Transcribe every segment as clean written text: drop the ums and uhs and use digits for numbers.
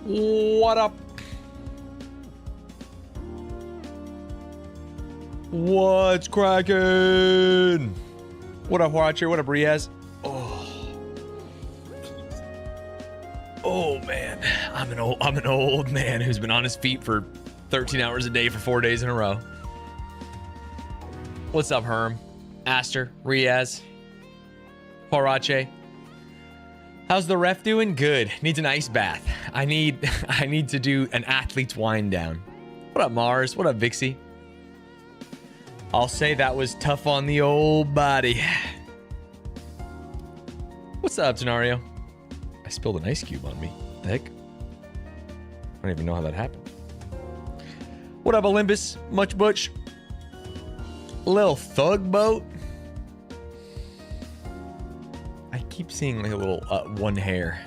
What up? What's cracking? What up, Watcher? What up, Riaz? Oh man, I'm an old man who's been on his feet for 13 hours a day for 4 days in a row. What's up, Herm? Aster, Riaz, Horace. How's the ref doing? Good. Needs an ice bath. I need to do an athlete's wind down. What up, Mars? What up, Vixie? I'll say that was tough on the old body. What's up, Tenario? I spilled an ice cube on me. What the heck? I don't even know how that happened. What up, Olympus? Much Butch? Little thug boat? I keep seeing like a little one hair.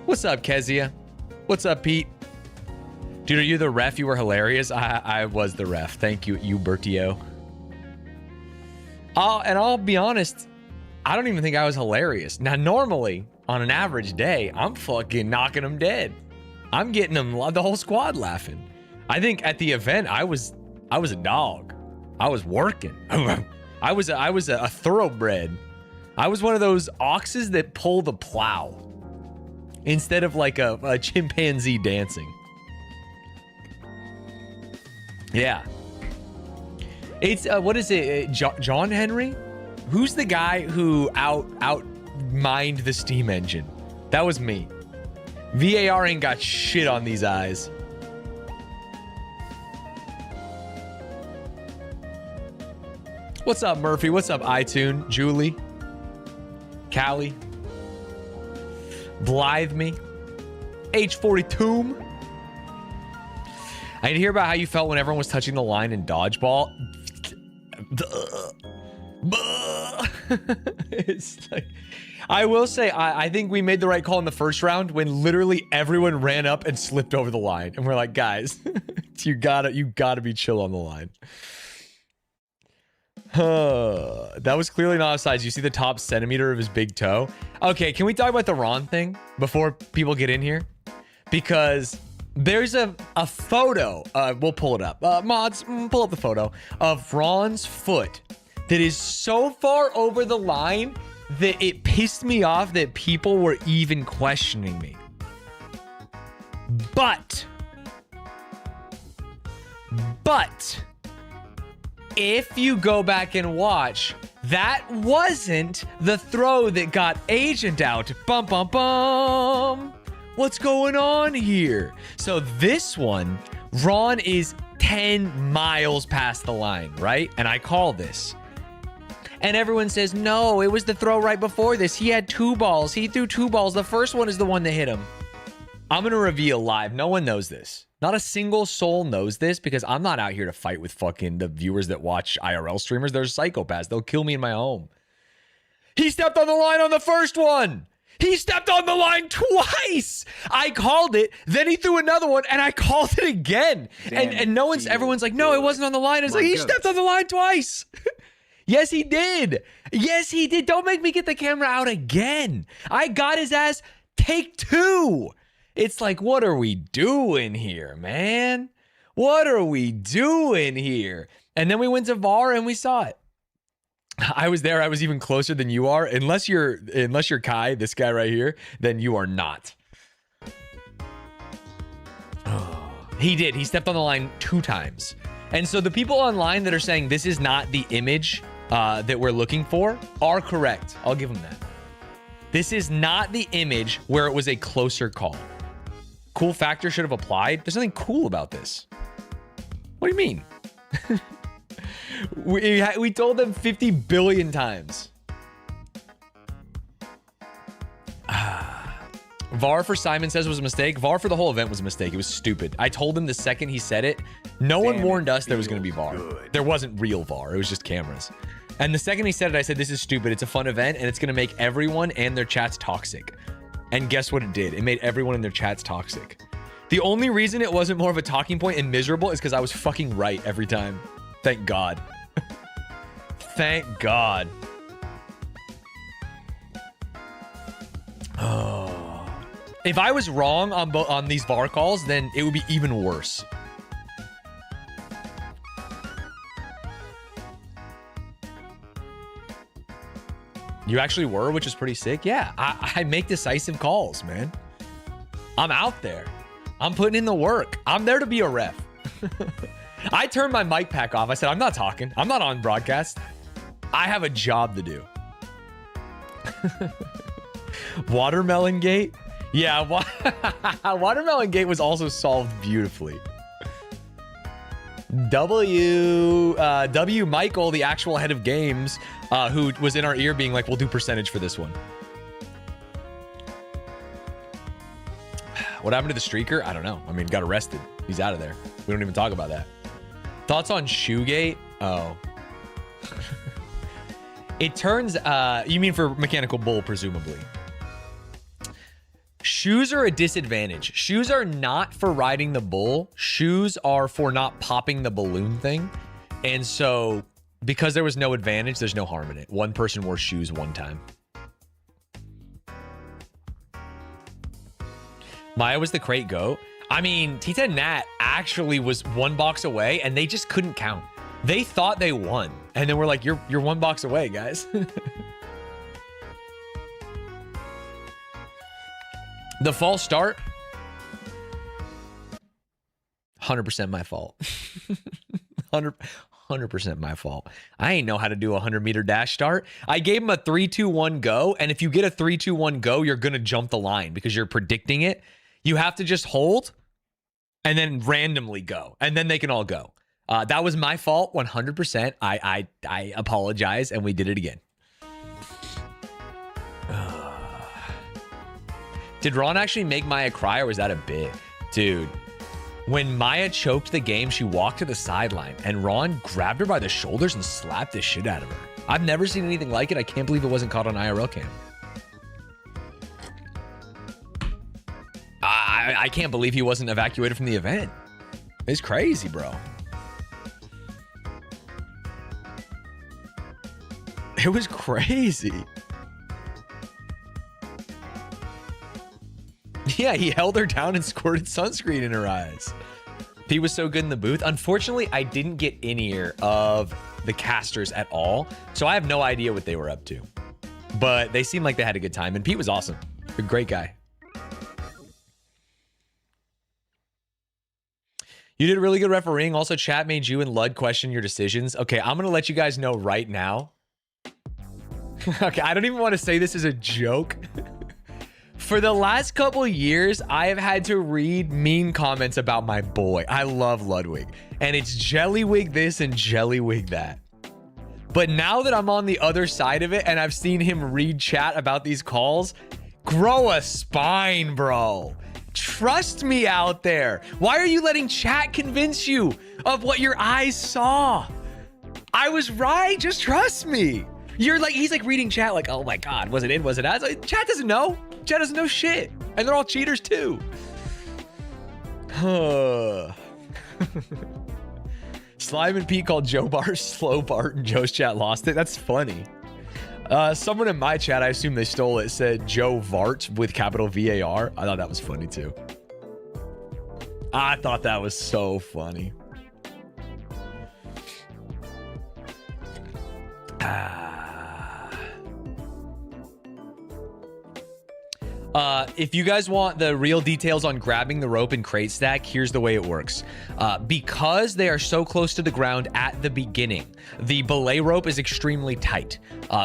What's up, Kezia? What's up, Pete? Dude, are you the ref? You were hilarious. I was the ref. Thank you, Bertio. I'll be honest, I don't even think I was hilarious. Now, normally, on an average day, I'm fucking knocking them dead. I'm getting them, the whole squad laughing. I think at the event, I was a dog. I was working. I was a thoroughbred. I was one of those oxes that pull the plow instead of like a chimpanzee dancing. Yeah. It's, what is it? John Henry? Who's the guy who out mined the steam engine? That was me. VAR ain't got shit on these eyes. What's up, Murphy? What's up, iTunes? Julie? Callie? Blythe me? H42? I need to hear about how you felt when everyone was touching the line in dodgeball. It's like, I will say, I think we made the right call in the first round when literally everyone ran up and slipped over the line, and we're like, guys, you gotta be chill on the line. That was clearly not offsides. You see the top centimeter of his big toe. Okay, can we talk about the Ron thing before people get in here? Because there's a photo, we'll pull it up. Mods, pull up the photo of Ron's foot that is so far over the line that it pissed me off that people were even questioning me. But if you go back and watch, that wasn't the throw that got Agent out. Bum, bum, bum. What's going on here? So this one, Ron is 10 miles past the line, right? And I call this. And everyone says, no, it was the throw right before this. He had 2 balls. He threw 2 balls. The first one is the one that hit him. I'm going to reveal live. No one knows this. Not a single soul knows this because I'm not out here to fight with fucking the viewers that watch IRL streamers. They're psychopaths. They'll kill me in my home. He stepped on the line on the first one. He stepped on the line twice. I called it. Then he threw another one and I called it again. And everyone's like, no, it wasn't on the line. It's like, he stepped on the line twice. Yes, he did. Yes, he did. Don't make me get the camera out again. I got his ass take 2. It's like, what are we doing here, man? What are we doing here? And then we went to VAR and we saw it. I was there. I was even closer than you are. Unless you're Kai, this guy right here, then you are not. Oh, he did. He stepped on the line 2 times. And so the people online that are saying this is not the image that we're looking for are correct. I'll give them that. This is not the image where it was a closer call. Cool factor should have applied. There's nothing cool about this. What do you mean? we told them 50 billion times. VAR for Simon says was a mistake. VAR for the whole event was a mistake. It was stupid. I told him the second he said it. No one warned us there was going to be VAR. There wasn't real VAR. It was just cameras. And the second he said it, I said, this is stupid. It's a fun event, and it's going to make everyone and their chats toxic. And guess what it did? It made everyone in their chats toxic. The only reason it wasn't more of a talking point and miserable is because I was fucking right every time. Thank God. Thank God. Oh. If I was wrong on these VAR calls, then it would be even worse. You actually were, which is pretty sick. Yeah, I make decisive calls, man. I'm out there. I'm putting in the work. I'm there to be a ref. I turned my mic pack off. I said, I'm not talking. I'm not on broadcast. I have a job to do. Watermelon Gate? Yeah, Watermelon Gate was also solved beautifully. W Michael, the actual head of games, who was in our ear being like, we'll do percentage for this one. What happened to the streaker? I don't know. I mean, got arrested. He's out of there. We don't even talk about that. Thoughts on Shoegate? Oh. It turns, you mean for Mechanical Bull, presumably. Shoes are a disadvantage. Shoes are not for riding the bull. Shoes are for not popping the balloon thing. And so, because there was no advantage, there's no harm in it. One person wore shoes one time. Maya was the crate goat. I mean, T10 Nat actually was one box away, and they just couldn't count. They thought they won, and then we're like, you're one box away, guys. The false start, 100% my fault. 100% my fault. I ain't know how to do a 100-meter dash start. I gave him a 3-2-1 go, and if you get a 3-2-1 go, you're gonna jump the line because you're predicting it. You have to just hold and then randomly go, and then they can all go. That was my fault, 100%. I apologize, and we did it again. Did Ron actually make Maya cry, or was that a bit? Dude, when Maya choked the game, she walked to the sideline, and Ron grabbed her by the shoulders and slapped the shit out of her. I've never seen anything like it. I can't believe it wasn't caught on IRL cam. I can't believe he wasn't evacuated from the event. It's crazy, bro. It was crazy. Yeah, he held her down and squirted sunscreen in her eyes. He was so good in the booth. Unfortunately, I didn't get in ear of the casters at all, so I have no idea what they were up to. But they seemed like they had a good time, and Pete was awesome. A great guy. You did a really good refereeing. Also, chat made you and Lud question your decisions. Okay, I'm going to let you guys know right now. Okay, I don't even want to say this as a joke. For the last couple of years, I have had to read mean comments about my boy. I love Ludwig. And it's Jellywig this and Jellywig that. But now that I'm on the other side of it and I've seen him read chat about these calls, grow a spine, bro. Trust me out there. Why are you letting chat convince you of what your eyes saw? I was right. Just trust me. You're like, he's like reading chat like, oh my God, was it in? Was it out? Like, chat doesn't know. Chat doesn't know shit. And they're all cheaters too. Slime and Pete called Joe Bar slow Bart and Joe's chat lost it. That's funny. Someone in my chat, I assume they stole it, said Joe Vart with capital VAR. I thought that was funny too. I thought that was so funny. If you guys want the real details on grabbing the rope and crate stack, here's the way it works. Because they are so close to the ground at the beginning, the belay rope is extremely tight.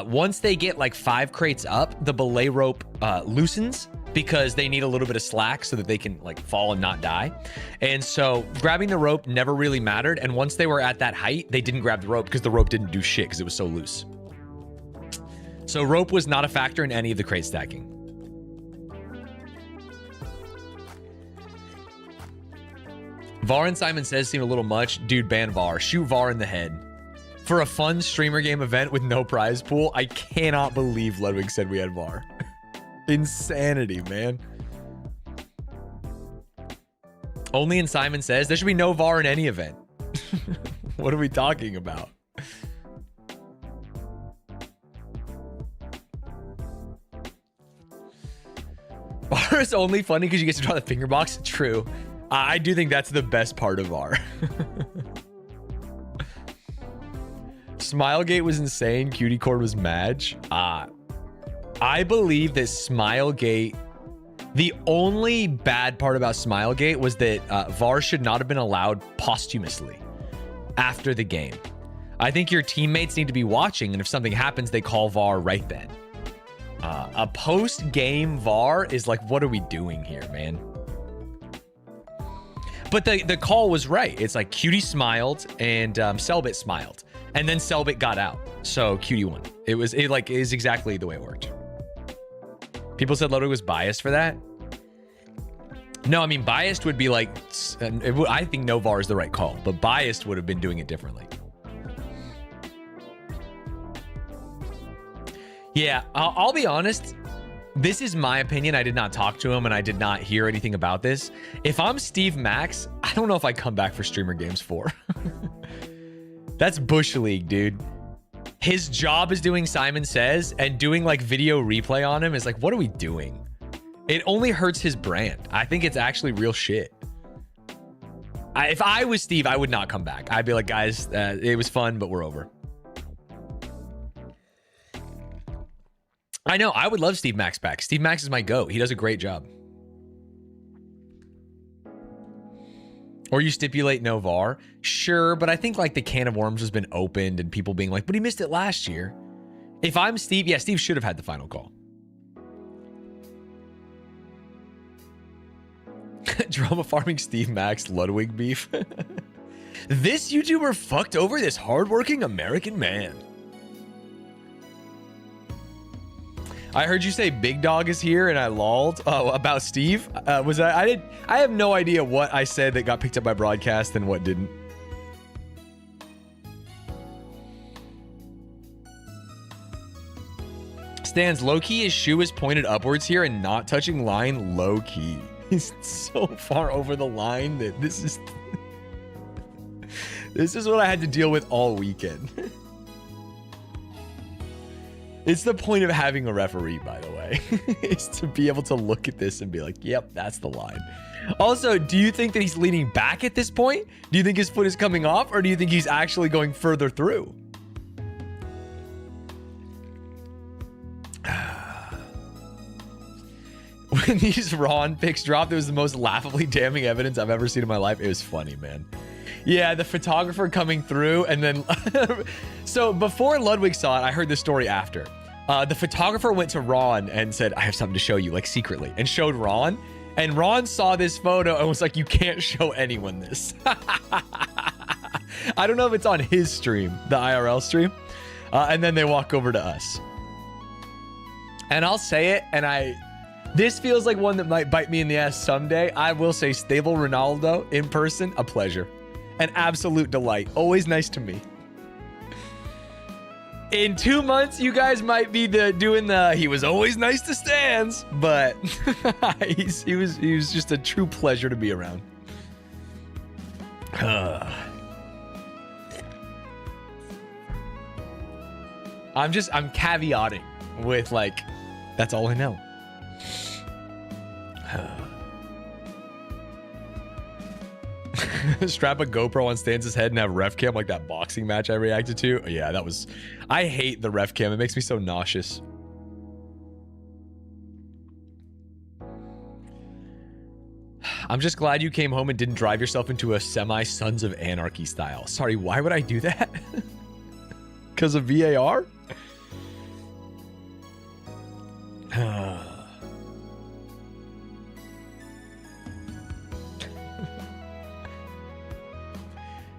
Once they get like 5 crates up, the belay rope loosens because they need a little bit of slack so that they can like fall and not die. And so grabbing the rope never really mattered. And once they were at that height, they didn't grab the rope because the rope didn't do shit because it was so loose. So rope was not a factor in any of the crate stacking. VAR and Simon Says seem a little much. Dude, ban VAR. Shoot VAR in the head. For a fun streamer game event with no prize pool, I cannot believe Ludwig said we had VAR. Insanity, man. Only in Simon Says. There should be no VAR in any event. What are we talking about? VAR it's only funny because you get to draw the finger box. True. I do think that's the best part of VAR. Smilegate was insane. Cutie Cord was Madge. I believe that Smilegate, the only bad part about Smilegate was that VAR should not have been allowed posthumously after the game. I think your teammates need to be watching, and if something happens, they call VAR right then. A post-game VAR is like, what are we doing here, man? But the call was right. It's like Cutie smiled and Selbit smiled, and then Selbit got out, so Cutie won. It is exactly the way it worked. People said Ludwig was biased for that. No, I mean biased would be like, I think no VAR is the right call, but biased would have been doing it differently. Yeah, I'll be honest. This is my opinion. I did not talk to him and I did not hear anything about this. If I'm Steve Max, I don't know if I come back for Streamer Games 4. That's Bush League, dude. His job is doing Simon Says, and doing like video replay on him is like, what are we doing? It only hurts his brand. I think it's actually real shit. If I was Steve, I would not come back. I'd be like, guys, it was fun, but we're over. I know, I would love Steve Max back. Steve Max is my GOAT. He does a great job. Or you stipulate no VAR. Sure, but I think like the can of worms has been opened and people being like, but he missed it last year. If I'm Steve, yeah, Steve should have had the final call. Drama farming Steve Max Ludwig beef. This YouTuber fucked over this hardworking American man. I heard you say Big Dog is here, and I lolled. Oh, about Steve? I have no idea what I said that got picked up by broadcast and what didn't. Stans, low-key, his shoe is pointed upwards here and not touching line low-key. He's so far over the line that this is... This is what I had to deal with all weekend. It's the point of having a referee, by the way, is to be able to look at this and be like, yep, that's the line. Also, do you think that he's leaning back at this point? Do you think his foot is coming off, or do you think he's actually going further through? When these Ron pics dropped, it was the most laughably damning evidence I've ever seen in my life. It was funny, man. Yeah, the photographer coming through, and then... So before Ludwig saw it, I heard the story after. The photographer went to Ron and said, I have something to show you, like secretly, and showed Ron. And Ron saw this photo and was like, you can't show anyone this. I don't know if it's on his stream, the IRL stream. And then they walk over to us. And I'll say it, and this feels like one that might bite me in the ass someday. I will say Stable Ronaldo in person, a pleasure. An absolute delight. Always nice to me. In 2 months, you guys might be doing the he was always nice to Stans, but he was just a true pleasure to be around. I'm caveating with like, that's all I know. Strap a GoPro on Stans' head and have ref cam like that boxing match I reacted to. Yeah, that was... I hate the ref cam. It makes me so nauseous. I'm just glad you came home and didn't drive yourself into a semi-Sons of Anarchy style. Sorry, why would I do that? Because of VAR?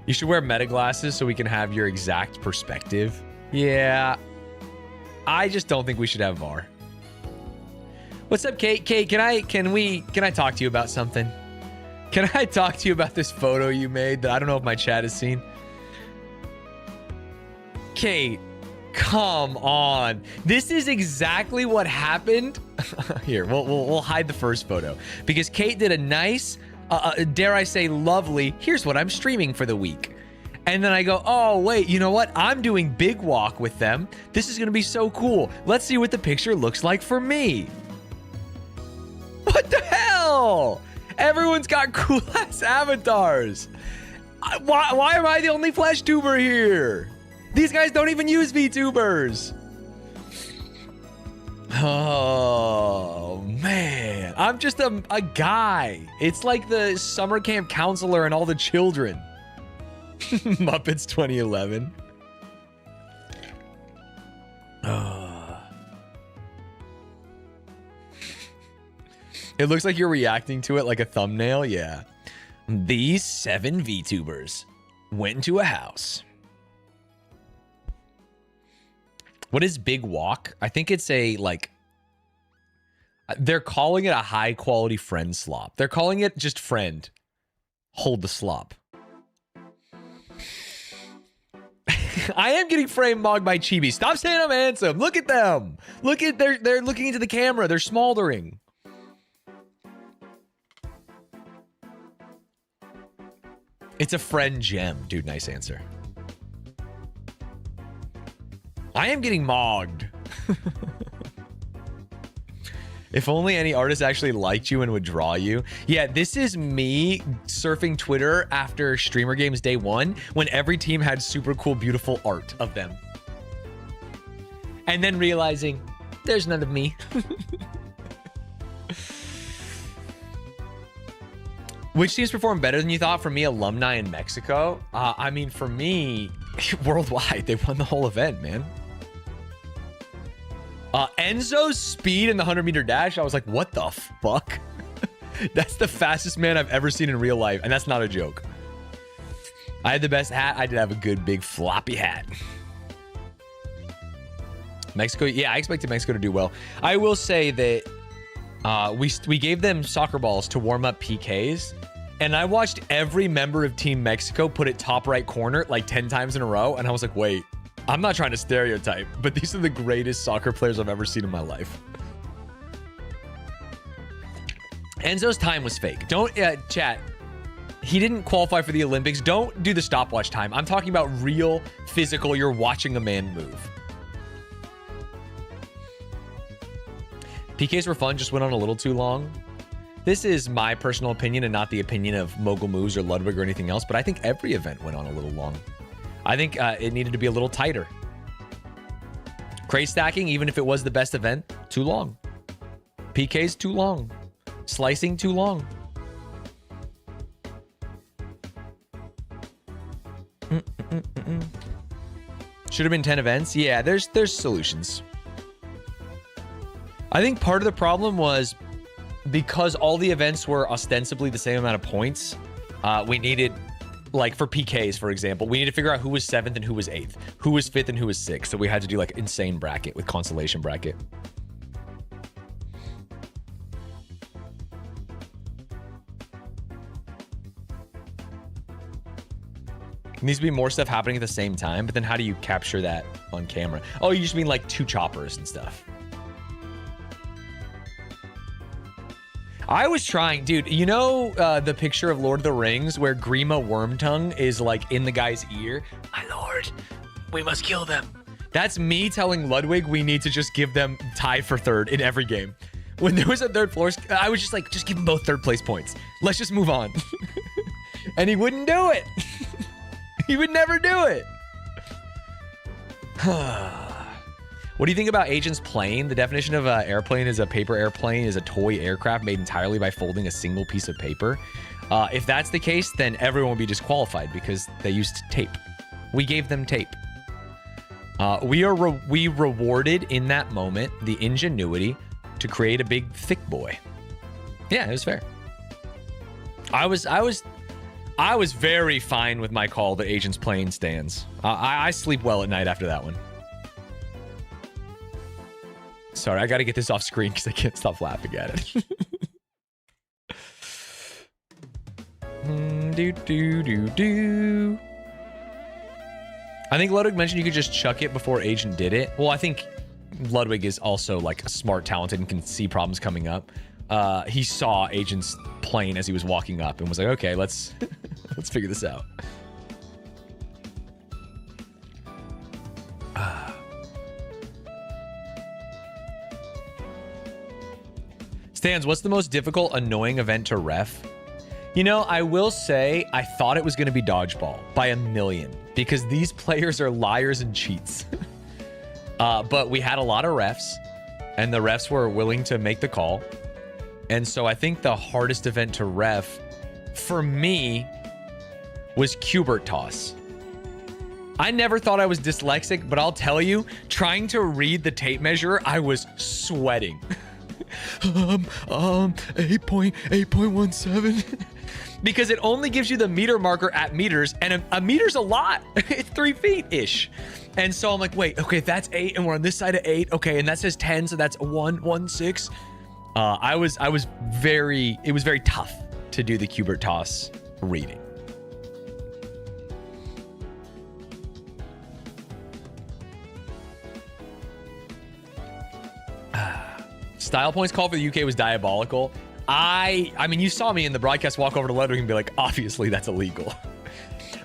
You should wear meta glasses so we can have your exact perspective. Yeah. I just don't think we should have VAR. What's up, Kate? Kate, can I talk to you about something? Can I talk to you about this photo you made that I don't know if my chat has seen? Kate, come on. This is exactly what happened. Here, we'll hide the first photo because Kate did a nice, dare I say lovely, here's what I'm streaming for the week. And then I go, oh, wait, you know what? I'm doing Big Walk with them. This is going to be so cool. Let's see what the picture looks like for me. What the hell? Everyone's got cool ass avatars. Why am I the only flesh tuber here? These guys don't even use VTubers. Oh, man. I'm just a guy. It's like the summer camp counselor and all the children. Muppets 2011. It looks like you're reacting to it like a thumbnail. Yeah. These 7 VTubers went into a house. What is Big Walk? I think it's a, like, they're calling it a high quality friend slop. They're calling it just friend. Hold the slop. I am getting frame mogged by Chibi. Stop saying I'm handsome. Look at them. Look at, they're looking into the camera. They're smoldering. It's a friend gem. Dude, nice answer. I am getting mogged. If only any artist actually liked you and would draw you. Yeah, this is me surfing Twitter after Streamer Games Day 1 when every team had super cool, beautiful art of them. And then realizing there's none of me. Which teams perform better than you thought? For me, alumni in Mexico. I mean, for me, worldwide, they won the whole event, man. Enzo's speed in the 100-meter dash, I was like, what the fuck? That's the fastest man I've ever seen in real life, and that's not a joke. I had the best hat. I did have a good, big, floppy hat. Mexico, yeah, I expected Mexico to do well. I will say that we gave them soccer balls to warm up PKs, and I watched every member of Team Mexico put it top right corner like 10 times in a row, and I was like, wait. I'm not trying to stereotype, but these are the greatest soccer players I've ever seen in my life. Enzo's time was fake. Don't, chat. He didn't qualify for the Olympics. Don't do the stopwatch time. I'm talking about real physical, you're watching a man move. PKs were fun, just went on a little too long. This is my personal opinion and not the opinion of Mogul Moves or Ludwig or anything else, but I think every event went on a little long. I think it needed to be a little tighter. Crate stacking, even if it was the best event, too long. PKs, too long. Slicing, too long. Should have been 10 events. Yeah, there's solutions. I think part of the problem was because all the events were ostensibly the same amount of points, we needed... Like for PKs, for example, we need to figure out who was 7th and who was 8th, who was 5th and who was 6th. So we had to do like insane bracket with consolation bracket. There needs to be more stuff happening at the same time, but then how do you capture that on camera? Oh, you just mean like 2 choppers and stuff. I was trying, dude, you know the picture of Lord of the Rings where Grima Wormtongue is like in the guy's ear? My lord, we must kill them. That's me telling Ludwig we need to just give them tie for 3rd in every game. When there was a 3rd floor, I was just like, just give them both 3rd place points. Let's just move on. And he wouldn't do it. He would never do it. What do you think about Agent's plane? The definition of an airplane is a paper airplane is a toy aircraft made entirely by folding a single piece of paper. If that's the case, then everyone would be disqualified because they used tape. We gave them tape. We rewarded in that moment the ingenuity to create a big thick boy. Yeah, it was fair. I was very fine with my call that Agent's plane stands. I sleep well at night after that one. Sorry, I gotta get this off screen because I can't stop laughing at it. I think Ludwig mentioned you could just chuck it before Agent did it. Well, I think Ludwig is also like a smart, talented, and can see problems coming up. He saw Agent's plane as he was walking up and was like, okay, let's let's figure this out. Stans, what's the most difficult, annoying event to ref? You know, I will say I thought it was going to be dodgeball by a million because these players are liars and cheats. But we had a lot of refs and the refs were willing to make the call. And so I think the hardest event to ref for me was Q*bert toss. I never thought I was dyslexic, but I'll tell you, trying to read the tape measure, I was sweating. 8.17 because it only gives you the meter marker at meters, and a meter's a lot. It's 3 feet ish. And so I'm like, wait, okay, that's 8 and we're on this side of 8. Okay, and that says 10, so that's 116. It was very tough to do the Q*bert toss reading. Style points call for the UK was diabolical. I mean, you saw me in the broadcast walk over to Ludwig and be like, obviously that's illegal.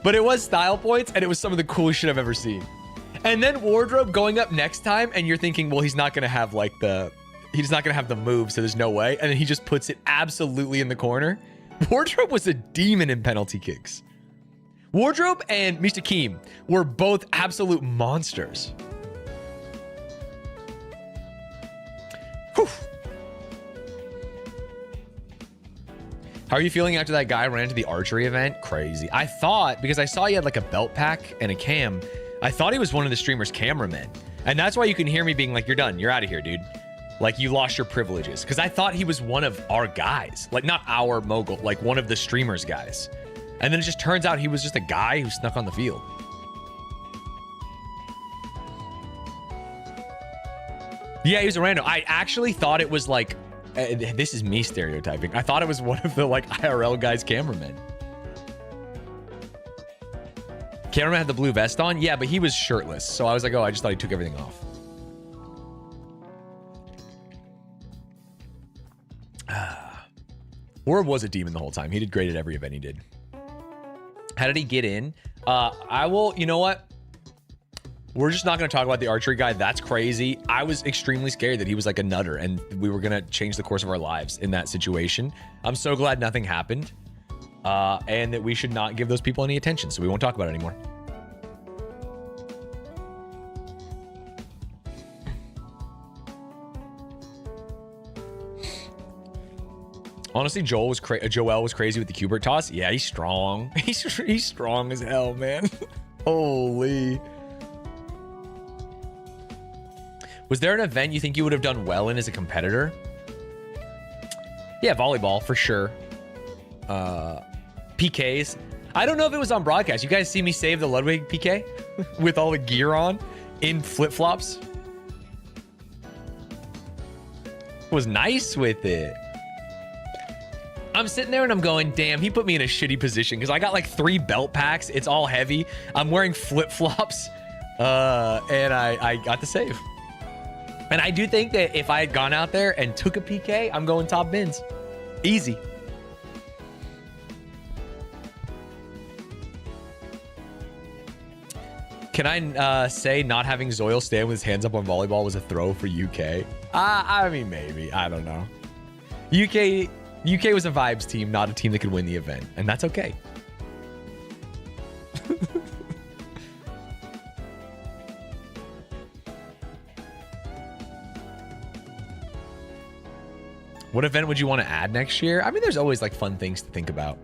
But it was style points, and it was some of the coolest shit I've ever seen. And then wardrobe going up next time, and you're thinking, well, he's not gonna have like he's not gonna have the move, so there's no way. And then he just puts it absolutely in the corner. Wardrobe was a demon in penalty kicks. Wardrobe and Mr. Keem were both absolute monsters. Whew. How are you feeling after that guy ran to the archery event? Crazy. I thought, because I saw he had like a belt pack and a cam, I thought he was one of the streamer's cameramen. And that's why you can hear me being like, you're done. You're out of here, dude. Like, you lost your privileges. Because I thought he was one of our guys. Like, not our mogul, like one of the streamer's guys. And then it just turns out he was just a guy who snuck on the field. Yeah, he was a random. I actually thought it was like, this is me stereotyping. I thought it was one of the like IRL guys' cameramen. Cameraman had the blue vest on? Yeah, but he was shirtless. So I was like, oh, I just thought he took everything off. Orb was a demon the whole time. He did great at every event he did. How did he get in? You know what? We're just not going to talk about the archery guy. That's crazy. I was extremely scared that he was like a nutter and we were going to change the course of our lives in that situation. I'm so glad nothing happened and that we should not give those people any attention. So we won't talk about it anymore. Honestly, Joel was crazy with the Q*bert toss. Yeah, he's strong. He's strong as hell, man. Holy. Was there an event you think you would have done well in as a competitor? Yeah, volleyball for sure. PKs. I don't know if it was on broadcast. You guys see me save the Ludwig PK with all the gear on in flip-flops? Was nice with it. I'm sitting there and I'm going, damn, he put me in a shitty position because I got like 3 belt packs. It's all heavy. I'm wearing flip-flops and I got the save. And I do think that if I had gone out there and took a PK, I'm going top bins. Easy. Can I say not having Zoil stand with his hands up on volleyball was a throw for UK? I mean, maybe. I don't know. UK was a vibes team, not a team that could win the event. And that's okay. What event would you want to add next year? I mean, there's always like fun things to think about.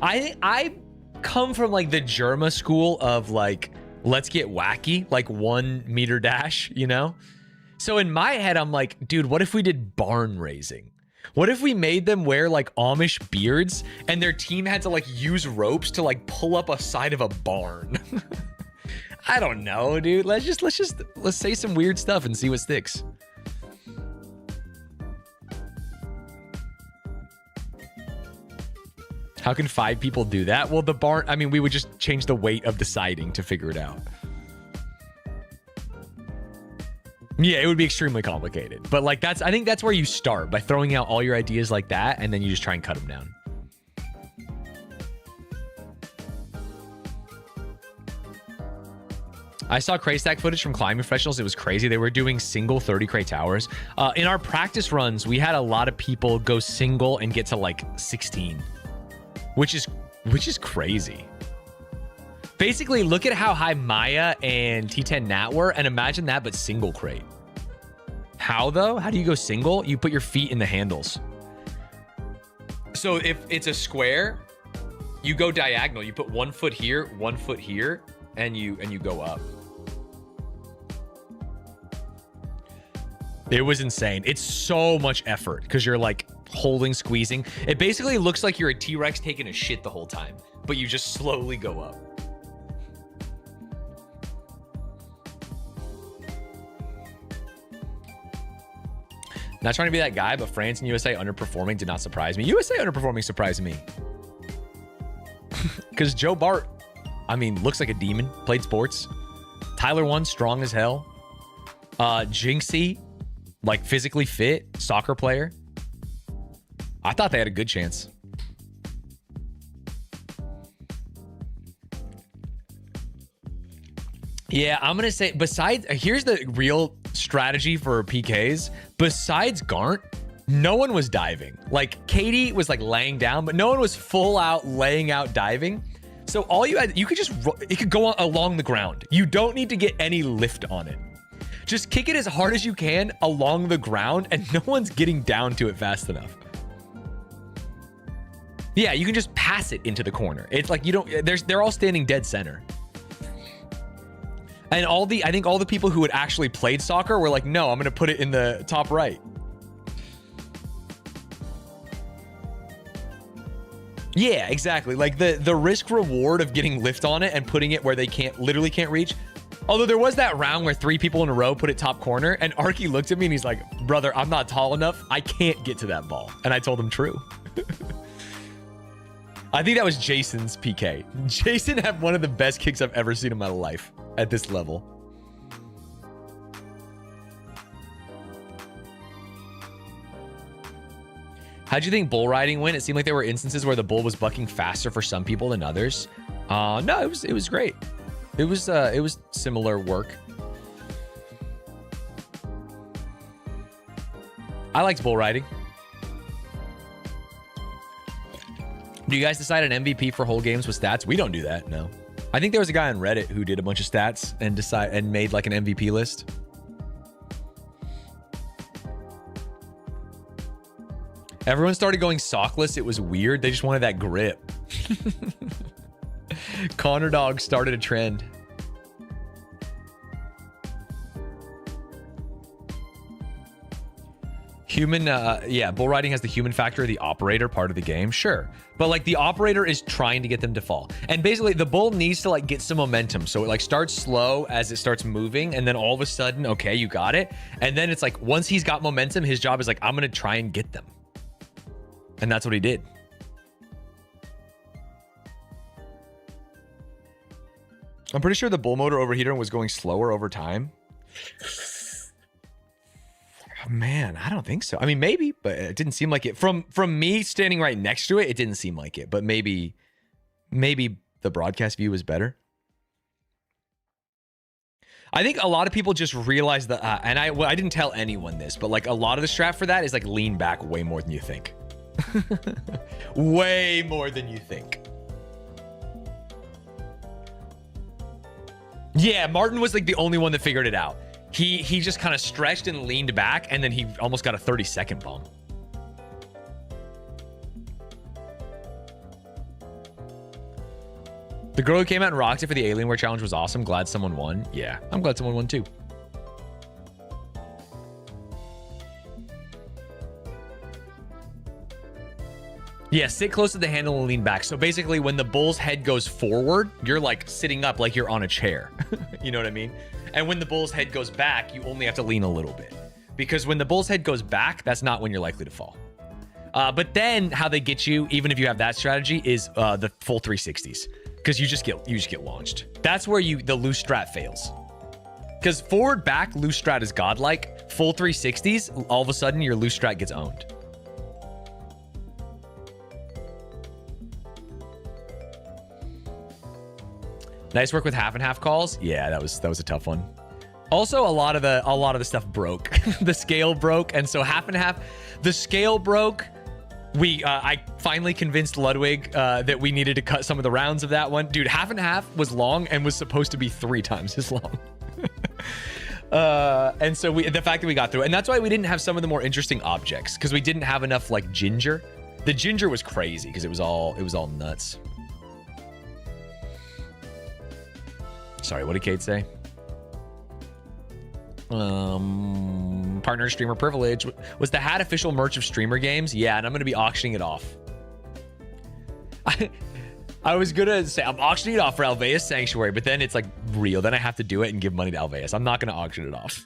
I come from like the Germa school of like, let's get wacky, like 1 meter dash, you know? So in my head, I'm like, dude, what if we did barn raising? What if we made them wear like Amish beards and their team had to like use ropes to like pull up a side of a barn? I don't know, dude. Let's say some weird stuff and see what sticks. How can 5 people do that? Well, the barn, I mean, we would just change the weight of the siding to figure it out. Yeah, it would be extremely complicated. But like I think that's where you start, by throwing out all your ideas like that, and then you just try and cut them down. I saw crate stack footage from climbing professionals. It was crazy. They were doing single 30 crate towers. In our practice runs, we had a lot of people go single and get to like 16, which is crazy. Basically, look at how high Maya and T10 Nat were, and imagine that, but single crate. How though? How do you go single? You put your feet in the handles. So if it's a square, you go diagonal. You put 1 foot here, 1 foot here, and you go up. It was insane. It's so much effort because you're like holding, squeezing. It basically looks like you're a T-Rex taking a shit the whole time, but you just slowly go up. Not trying to be that guy, but France and USA underperforming did not surprise me. USA underperforming surprised me. Because Joe Bart, I mean, looks like a demon. Played sports. Tyler 1, strong as hell. Jinxie, like physically fit. Soccer player. I thought they had a good chance. Yeah, I'm going to say, besides, here's the real strategy for PKs. Besides Garnt, no one was diving. Like, Katie was like laying down, but no one was full out laying out diving. So all you had, you could just, it could go along the ground. You don't need to get any lift on it. Just kick it as hard as you can along the ground, and no one's getting down to it fast enough. Yeah, you can just pass it into the corner. It's like you don't, they're all standing dead center. And I think all the people who had actually played soccer were like, no, I'm going to put it in the top right. Yeah, exactly. Like the risk reward of getting lift on it and putting it where they literally can't reach. Although there was that round where 3 people in a row put it top corner, and Arky looked at me and he's like, brother, I'm not tall enough. I can't get to that ball. And I told him true. I think that was Jason's PK. Jason had one of the best kicks I've ever seen in my life at this level. How'd you think bull riding went? It seemed like there were instances where the bull was bucking faster for some people than others. No, it was great. It was similar work. I liked bull riding. Do you guys decide an MVP for whole games with stats? We don't do that, no. I think there was a guy on Reddit who did a bunch of stats and made like an MVP list. Everyone started going sockless. It was weird. They just wanted that grip. Connor Dog started a trend. Human, yeah, bull riding has the human factor, the operator part of the game, sure. But like the operator is trying to get them to fall. And basically the bull needs to like get some momentum. So it like starts slow as it starts moving. And then all of a sudden, okay, you got it. And then it's like, once he's got momentum, his job is like, I'm going to try and get them. And that's what he did. I'm pretty sure the bull motor overheater was going slower over time. Man, I don't think so. I mean, maybe, but it didn't seem like it. From me standing right next to it, it didn't seem like it. But maybe the broadcast view was better. I think a lot of people just realize that, and I didn't tell anyone this, but like a lot of the strat for that is like lean back way more than you think. Way more than you think. Yeah, Martin was like the only one that figured it out. He just kind of stretched and leaned back, and then he almost got a 30-second bump. The girl who came out and rocked it for the Alienware Challenge was awesome. Glad someone won. Yeah, I'm glad someone won too. Yeah, sit close to the handle and lean back. So basically when the bull's head goes forward, you're like sitting up like you're on a chair. You know what I mean? And when the bull's head goes back, you only have to lean a little bit. Because when the bull's head goes back, that's not when you're likely to fall. But then how they get you, even if you have that strategy, is the full 360s. Because you just get launched. That's where the loose strat fails. Because forward back loose strat is godlike. Full 360s, all of a sudden your loose strat gets owned. Nice work with half and half calls. Yeah, that was a tough one. Also, a lot of the stuff broke. The scale broke, and so half and half. The scale broke. I finally convinced Ludwig that we needed to cut some of the rounds of that one. Dude, half and half was long and was supposed to be 3 times as long. And so the fact that we got through it, and that's why we didn't have some of the more interesting objects, because we didn't have enough like ginger. The ginger was crazy because it was all nuts. Sorry, what did Kate say? Partner streamer privilege. Was the hat official merch of Streamer Games? Yeah, and I'm gonna be auctioning it off. I was gonna say I'm auctioning it off for Alveus Sanctuary, but then it's like real. Then I have to do it and give money to Alveus. I'm not gonna auction it off.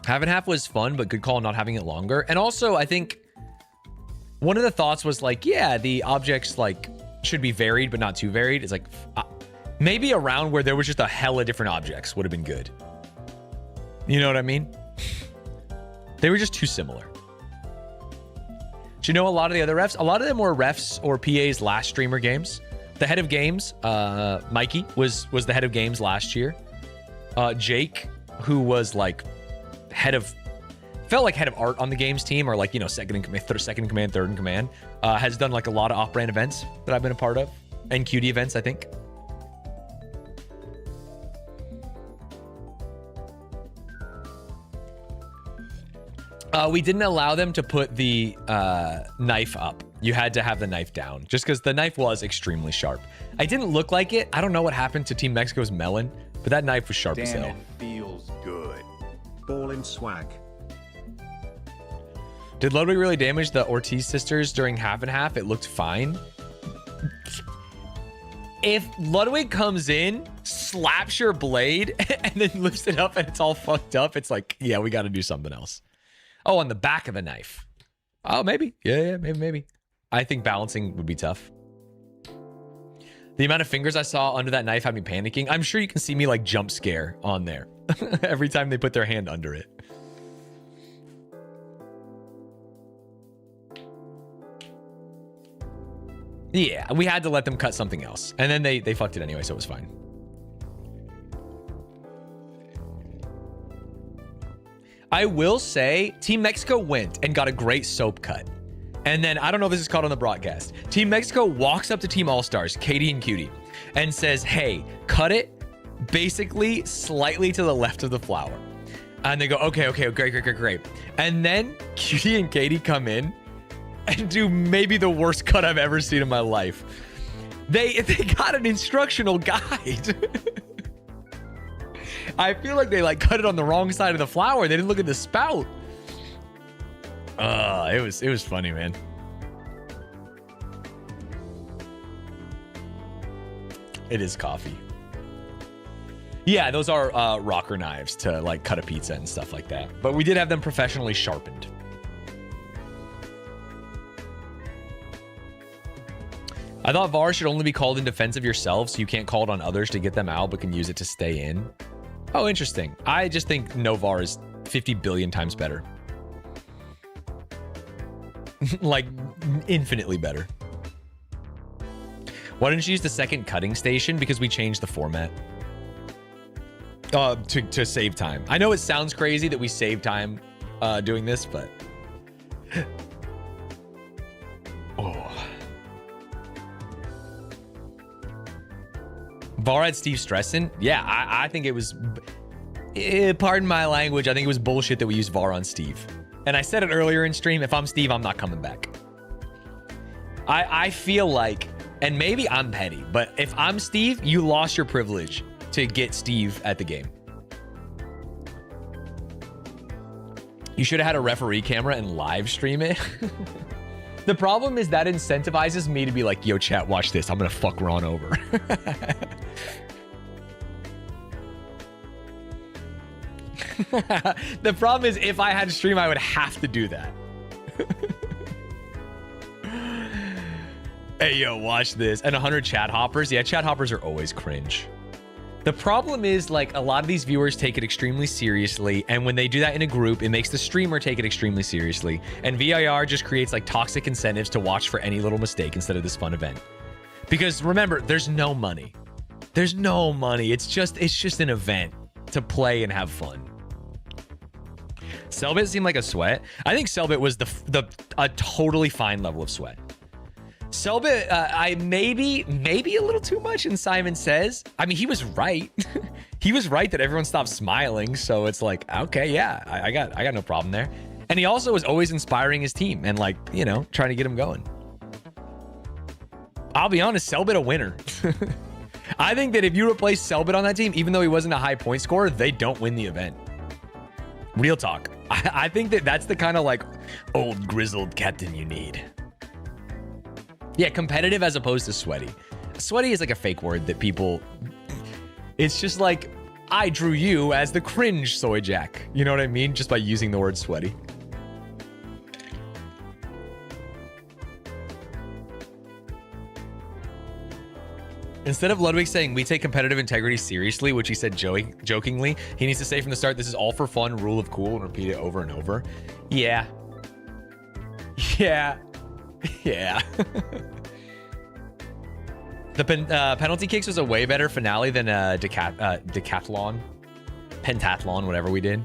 Half and half was fun, but good call not having it longer. And also, I think one of the thoughts was like, yeah, the objects like should be varied, but not too varied. It's like maybe a round where there was just a hella different objects would have been good. You know what I mean? They were just too similar. Do you know a lot of the other refs? A lot of them were refs or PAs last Streamer Games. The head of games, Mikey, was the head of games last year. Jake, who was like felt like head of art on the games team, or like, you know, second in command, third in command, has done like a lot of off-brand events that I've been a part of, and QD events, I think. We didn't allow them to put the knife up. You had to have the knife down, just because the knife was extremely sharp. I didn't look like it. I don't know what happened to Team Mexico's melon, but that knife was sharp as hell. Damn, it feels good. Ball in swag. Did Ludwig really damage the Ortiz sisters during half and half? It looked fine. If Ludwig comes in, slaps your blade, and then lifts it up and it's all fucked up, it's like, yeah, we got to do something else. Oh, on the back of the knife. Oh, maybe. Yeah, maybe. I think balancing would be tough. The amount of fingers I saw under that knife had me panicking. I'm sure you can see me like jump scare on there every time they put their hand under it. Yeah, we had to let them cut something else. And then they fucked it anyway, so it was fine. I will say, Team Mexico went and got a great soap cut. And then, I don't know if this is caught on the broadcast, Team Mexico walks up to Team All-Stars, Katie and Cutie, and says, hey, cut it basically slightly to the left of the flower. And they go, okay, great. And then Cutie and Katie come in and do maybe the worst cut I've ever seen in my life. They got an instructional guide. I feel like they like cut it on the wrong side of the flower. They didn't look at the spout. It was funny, man. It is coffee. Yeah, those are rocker knives to like cut a pizza and stuff like that. But we did have them professionally sharpened. I thought VAR should only be called in defense of yourself, so you can't call it on others to get them out, but can use it to stay in. Oh, interesting. I just think no VAR is 50 billion times better. Like, infinitely better. Why didn't you use the second cutting station? Because we changed the format. To save time. I know it sounds crazy that we save time doing this, but... Oh. VAR had Steve Stresson? Yeah, I think it was... pardon my language, I think it was bullshit that we used VAR on Steve. And I said it earlier in stream, if I'm Steve, I'm not coming back. I feel like, and maybe I'm petty, but if I'm Steve, you lost your privilege to get Steve at the game. You should have had a referee camera and live stream it. The problem is that incentivizes me to be like, yo, chat, watch this. I'm going to fuck Ron over. The problem is if I had to stream, I would have to do that. Hey, yo, watch this. And 100 chat hoppers. Yeah, chat hoppers are always cringe. The problem is, like, a lot of these viewers take it extremely seriously, and when they do that in a group, it makes the streamer take it extremely seriously, and VIR just creates, like, toxic incentives to watch for any little mistake instead of this fun event. Because remember, there's no money. There's no money. It's just an event to play and have fun. Selbit seemed like a sweat. I think Selbit was a totally fine level of sweat. Selbit, I maybe a little too much in Simon Says. I mean, he was right. He was right that everyone stopped smiling. So it's like, okay, yeah, I got no problem there. And he also was always inspiring his team and, like, you know, trying to get him going. I'll be honest, Selbit a winner. I think that if you replace Selbit on that team, even though he wasn't a high point scorer, they don't win the event. Real talk. I think that that's the kind of, like, old grizzled captain you need. Yeah, competitive as opposed to sweaty. Sweaty is like a fake word that people... It's just like, I drew you as the cringe soy jack. You know what I mean? Just by using the word sweaty. Instead of Ludwig saying, we take competitive integrity seriously, which he said jokingly, he needs to say from the start, this is all for fun, rule of cool, and repeat it over and over. Yeah. Yeah. Yeah. The penalty kicks was a way better finale than decathlon, pentathlon, whatever we did.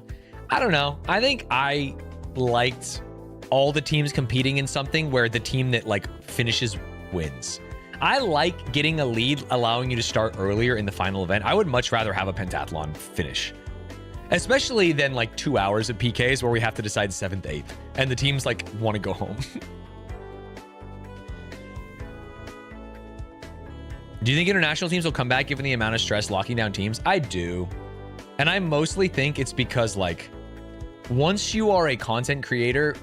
I don't know. I think I liked all the teams competing in something where the team that, like, finishes wins. I like getting a lead, allowing you to start earlier in the final event. I would much rather have a pentathlon finish, especially than, like, 2 hours of PKs where we have to decide 7th, 8th, and the teams, like, want to go home. Do you think international teams will come back given the amount of stress locking down teams? I do. And I mostly think it's because, like, once you are a content creator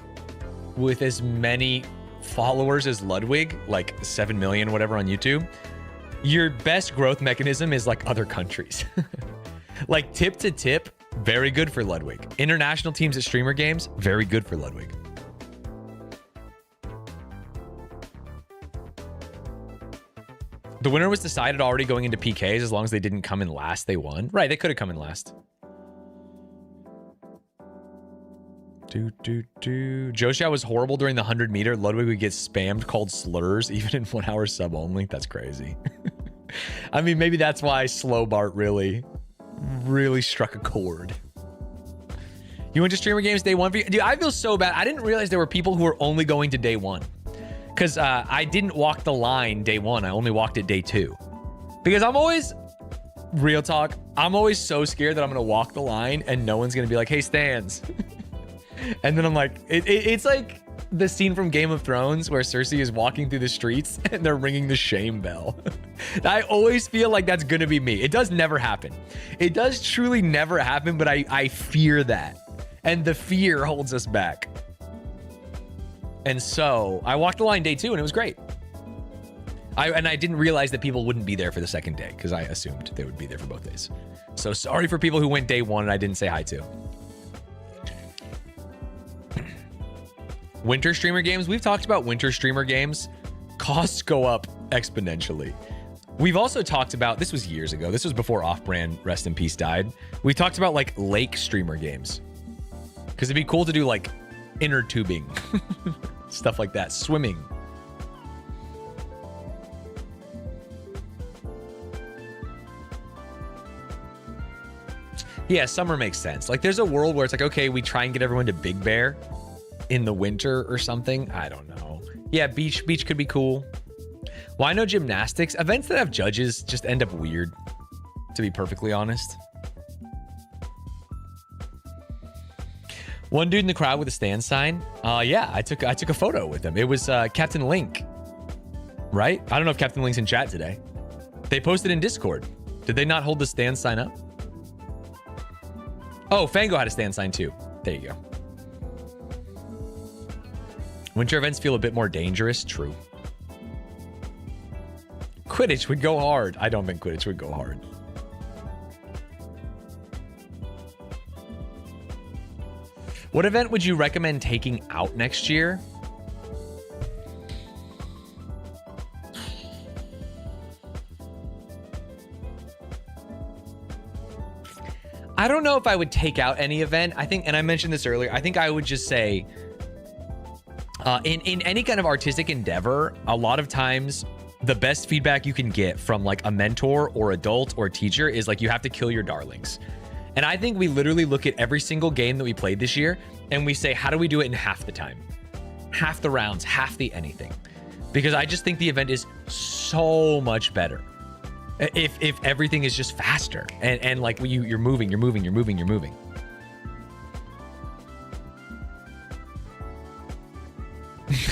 with as many followers as Ludwig, like 7 million, whatever, on YouTube, your best growth mechanism is, like, other countries. Like, tip to tip, very good for Ludwig. International teams at streamer games, very good for Ludwig. The winner was decided already going into PKs. As long as they didn't come in last, they won. Right, they could have come in last. Joshua was horrible during the 100-meter. Ludwig would get spammed, called slurs, even in 1 hour sub only. That's crazy. I mean, maybe that's why Slow Bart really struck a chord. You went to streamer games day one? Dude, I feel so bad. I didn't realize there were people who were only going to day one. Because I didn't walk the line day one. I only walked it day 2. Because I'm always, real talk, I'm always so scared that I'm going to walk the line and no one's going to be like, hey, Stans. And then I'm like, it's like the scene from Game of Thrones where Cersei is walking through the streets and they're ringing the shame bell. I always feel like that's going to be me. It does never happen. It does truly never happen, but I fear that. And the fear holds us back. And so I walked the line day 2 and it was great. I didn't realize that people wouldn't be there for the second day because I assumed they would be there for both days. So sorry for people who went day 1 and I didn't say hi to. Winter streamer games. We've talked about winter streamer games. Costs go up exponentially. We've also talked about, this was years ago. This was before Off-Brand, rest in peace, died. We talked about, like, lake streamer games. Because it'd be cool to do, like, inner tubing. Stuff like that. Swimming. Yeah, summer makes sense. Like, there's a world where it's like, okay, we try and get everyone to Big Bear in the winter or something. I don't know. Yeah, beach could be cool. Why no gymnastics? Events that have judges just end up weird, to be perfectly honest. One dude in the crowd with a stand sign. Yeah, I took a photo with him. It was Captain Link, right? I don't know if Captain Link's in chat today. They posted in Discord. Did they not hold the stand sign up? Oh, Fango had a stand sign too. There you go. Winter events feel a bit more dangerous. True. Quidditch would go hard. I don't think Quidditch would go hard. What event would you recommend taking out next year? I don't know if I would take out any event. I think, and I mentioned this earlier, I think I would just say in any kind of artistic endeavor, a lot of times the best feedback you can get from like a mentor or adult or teacher is like, you have to kill your darlings. And I think we literally look at every single game that we played this year and we say, how do we do it in half the time? Half the rounds, half the anything. Because I just think the event is so much better if everything is just faster and like you're moving.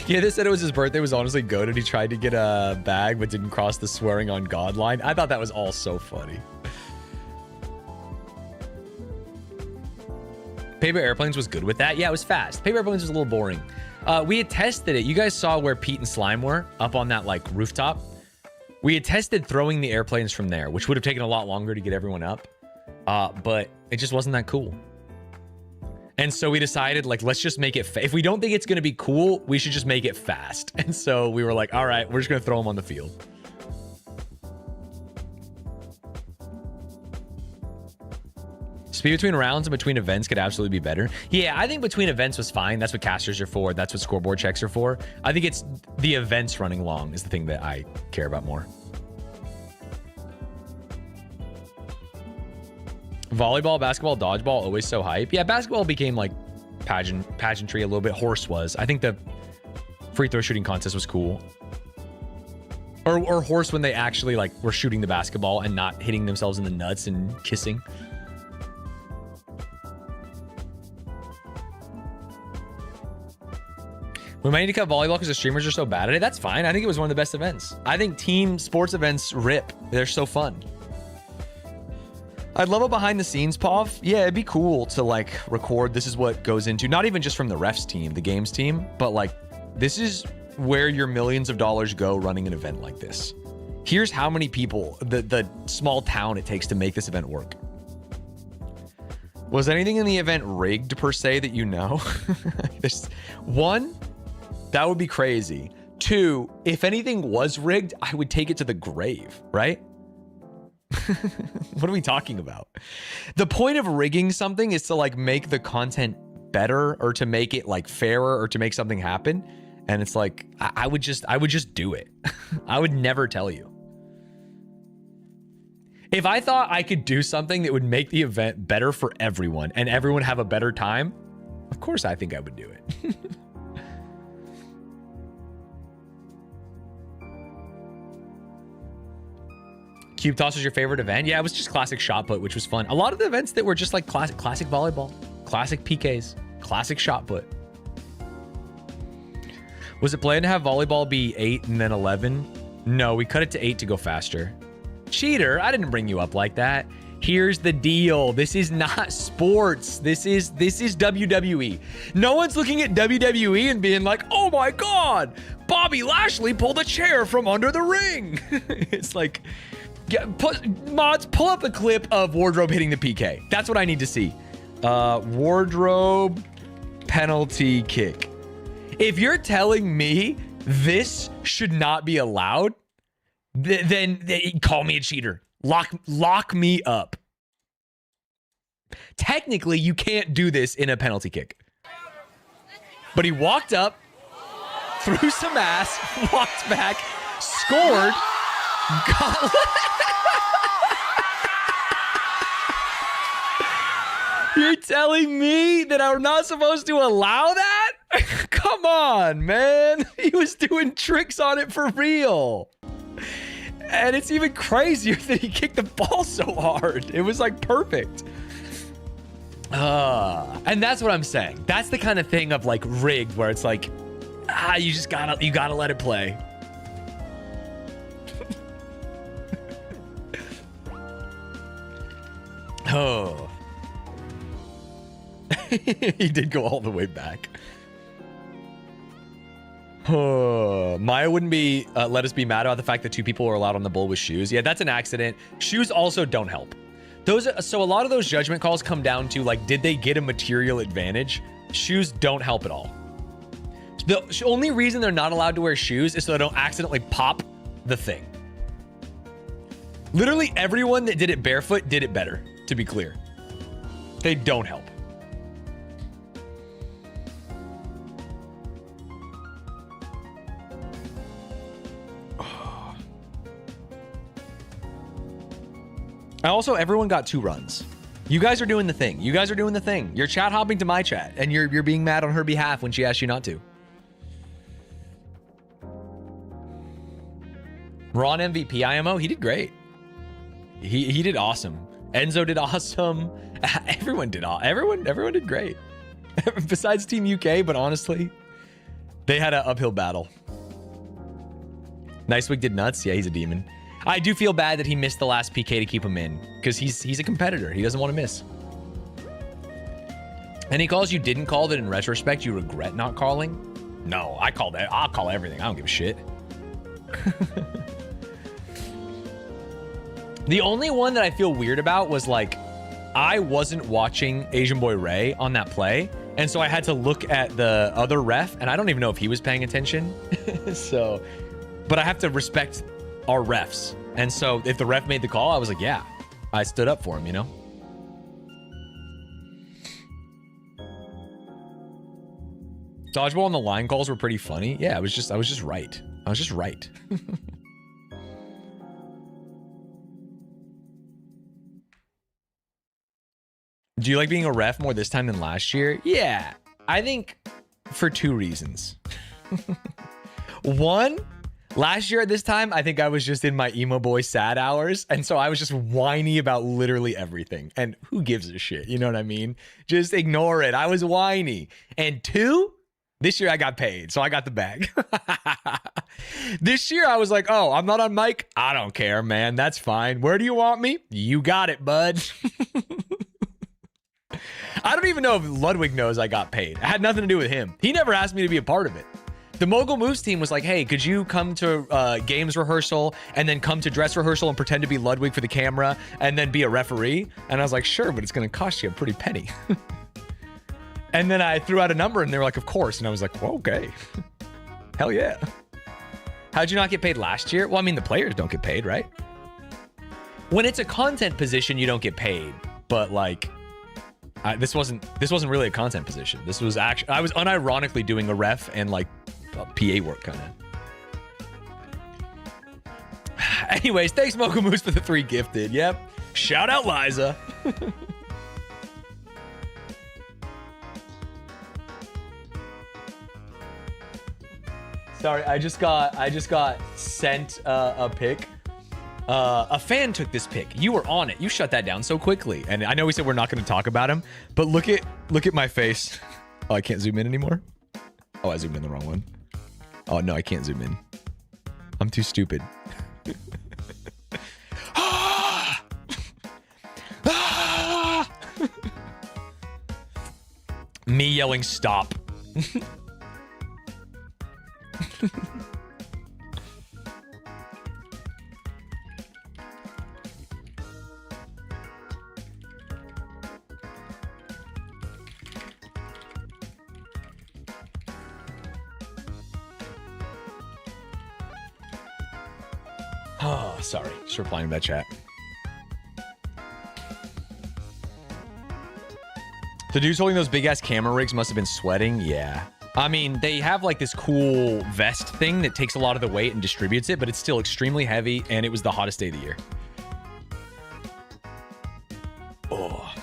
Yeah, they said it was his birthday was honestly good and he tried to get a bag but didn't cross the swearing on God line. I thought that was all so funny. Paper Airplanes was good with that. Yeah, it was fast. Paper Airplanes was a little boring. We had tested it. You guys saw where Pete and Slime were up on that like rooftop. We had tested throwing the airplanes from there, which would have taken a lot longer to get everyone up. But it just wasn't that cool. And so we decided, like, let's just make it if we don't think it's going to be cool, we should just make it fast. And so we were like, all right, we're just going to throw them on the field. Speed between rounds and between events could absolutely be better. Yeah, I think between events was fine. That's what casters are for. That's what scoreboard checks are for. I think it's the events running long is the thing that I care about more. Volleyball, basketball, dodgeball, always so hype. Yeah, basketball became like pageantry a little bit. Horse was. I think the free throw shooting contest was cool. Or horse when they actually like were shooting the basketball and not hitting themselves in the nuts and kissing. We might need to cut volleyball because the streamers are so bad at it. That's fine. I think it was one of the best events. I think team sports events rip. They're so fun. I'd love a behind the scenes POV. Yeah, it'd be cool to like record. This is what goes into, not even just from the refs team, the games team, but like this is where your millions of dollars go running an event like this. Here's how many people, the small town it takes to make this event work. Was anything in the event rigged per se that you know? There's one, that would be crazy. Two, if anything was rigged, I would take it to the grave, right? What are we talking about? The point of rigging something is to like make the content better or to make it like fairer or to make something happen. And it's like, I would just do it. I would never tell you. If I thought I could do something that would make the event better for everyone and everyone have a better time, of course I think I would do it. Cube Toss was your favorite event? Yeah, it was just classic shot put, which was fun. A lot of the events that were just like classic volleyball, classic PKs, classic shot put. Was it planned to have volleyball be 8 and then 11? No, we cut it to 8 to go faster. Cheater, I didn't bring you up like that. Here's the deal. This is not sports. This is WWE. No one's looking at WWE and being like, oh my God, Bobby Lashley pulled a chair from under the ring. It's like, mods, pull up the clip of Wardrobe hitting the PK. That's what I need to see. Wardrobe penalty kick. If you're telling me this should not be allowed, then call me a cheater. Lock me up. Technically, you can't do this in a penalty kick. But he walked up, threw some ass, walked back, scored, got... You're telling me that I'm not supposed to allow that? Come on, man. He was doing tricks on it for real. And it's even crazier that he kicked the ball so hard. It was like perfect. And that's what I'm saying. That's the kind of thing of like rigged where it's like, you gotta let it play. Oh. He did go all the way back. Maya wouldn't be let us be mad about the fact that 2 people were allowed on the bull with shoes. Yeah, that's an accident. Shoes also don't help. So a lot of those judgment calls come down to like, did they get a material advantage? Shoes don't help at all. The only reason they're not allowed to wear shoes is so they don't accidentally pop the thing. Literally everyone that did it barefoot did it better, to be clear. They don't help. And also, everyone got 2 runs. You guys are doing the thing. You guys are doing the thing. You're chat hopping to my chat, and you're being mad on her behalf when she asked you not to. Ron MVP IMO, he did great. He did awesome. Enzo did awesome. Everyone did everyone did great. Besides Team UK, but honestly, they had an uphill battle. Nicewig did nuts. Yeah, he's a demon. I do feel bad that he missed the last PK to keep him in, because he's a competitor. He doesn't want to miss. Any calls you didn't call that in retrospect you regret not calling? No, I called that. I'll call everything. I don't give a shit. The only one that I feel weird about was like, I wasn't watching Asian Boy Ray on that play, and so I had to look at the other ref, and I don't even know if he was paying attention. So, but I have to respect our refs. And so if the ref made the call, I was like, yeah, I stood up for him, you know? Dodgeball and the line calls were pretty funny. Yeah, I was just right. I was just right. Do you like being a ref more this time than last year? Yeah, I think for 2 reasons. One, last year at this time, I think I was just in my emo boy sad hours. And so I was just whiny about literally everything. And who gives a shit? You know what I mean? Just ignore it. I was whiny. And 2, this year I got paid. So I got the bag. This year I was like, oh, I'm not on mic. I don't care, man. That's fine. Where do you want me? You got it, bud. I don't even know if Ludwig knows I got paid. It had nothing to do with him. He never asked me to be a part of it. The Mogul Moves team was like, hey, could you come to games rehearsal and then come to dress rehearsal and pretend to be Ludwig for the camera and then be a referee? And I was like, sure, but it's going to cost you a pretty penny. And then I threw out a number and they were like, of course. And I was like, well, okay. Hell yeah. How'd you not get paid last year? Well, I mean, the players don't get paid, right? When it's a content position, you don't get paid. But like, this wasn't really a content position. This was actually, I was unironically doing a ref and like PA work kind of. Anyways, thanks Mocha Moose for the 3 gifted. Yep. Shout out Liza. Sorry, I just got sent a pic. A fan took this pic. You were on it. You shut that down so quickly. And I know we said we're not going to talk about him, but look at my face. Oh, I can't zoom in anymore. Oh, I zoomed in the wrong one. Oh no, I can't zoom in. I'm too stupid. Me yelling stop. Oh, sorry. Just replying to that chat. The dudes holding those big ass camera rigs must have been sweating. Yeah. I mean, they have like this cool vest thing that takes a lot of the weight and distributes it, but it's still extremely heavy, and it was the hottest day of the year. Oh.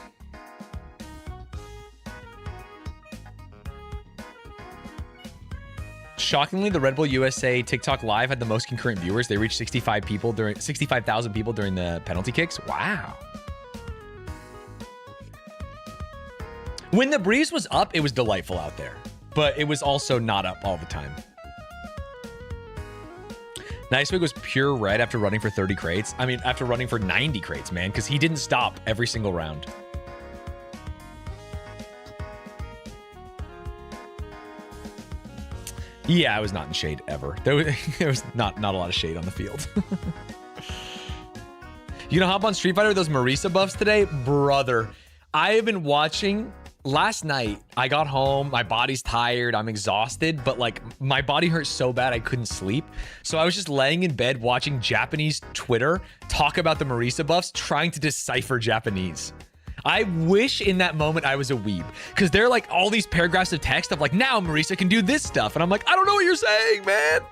Shockingly, the Red Bull USA TikTok Live had the most concurrent viewers. They reached 65,000 people during the penalty kicks. Wow. When the breeze was up, it was delightful out there, but it was also not up all the time. Nicewig was pure red after running for 30 crates. I mean, after running for 90 crates, man, because he didn't stop every single round. Yeah, I was not in shade ever. There was not a lot of shade on the field. You gonna hop on Street Fighter with those Marisa buffs today? Brother, I have been watching. Last night, I got home, my body's tired, I'm exhausted, but like my body hurt so bad I couldn't sleep. So I was just laying in bed watching Japanese Twitter talk about the Marisa buffs, trying to decipher Japanese. I wish in that moment I was a weeb, because there are like all these paragraphs of text of like, now Marisa can do this stuff. And I'm like, I don't know what you're saying, man.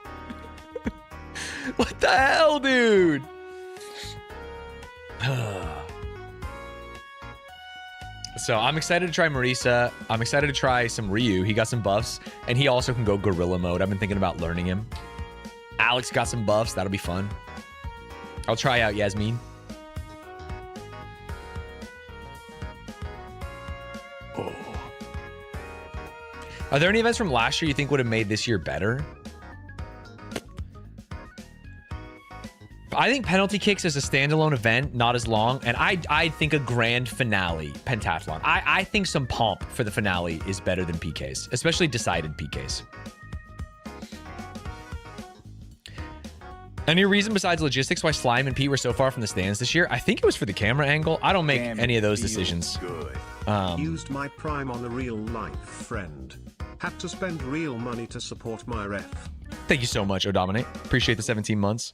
What the hell, dude? So I'm excited to try Marisa. I'm excited to try some Ryu. He got some buffs, and he also can go gorilla mode. I've been thinking about learning him. Alex got some buffs. That'll be fun. I'll try out Yasmin. Oh. Are there any events from last year you think would have made this year better? I think penalty kicks is a standalone event, not as long, and I think a grand finale pentathlon. I think some pomp for the finale is better than PKs, especially decided PKs. Any reason besides logistics why Slime and Pete were so far from the stands this year? I think it was for the camera angle. I don't make any of those decisions. Good. Used my Prime on a real life friend. Had to spend real money to support my ref. Thank you so much, Odominate. Appreciate the 17 months.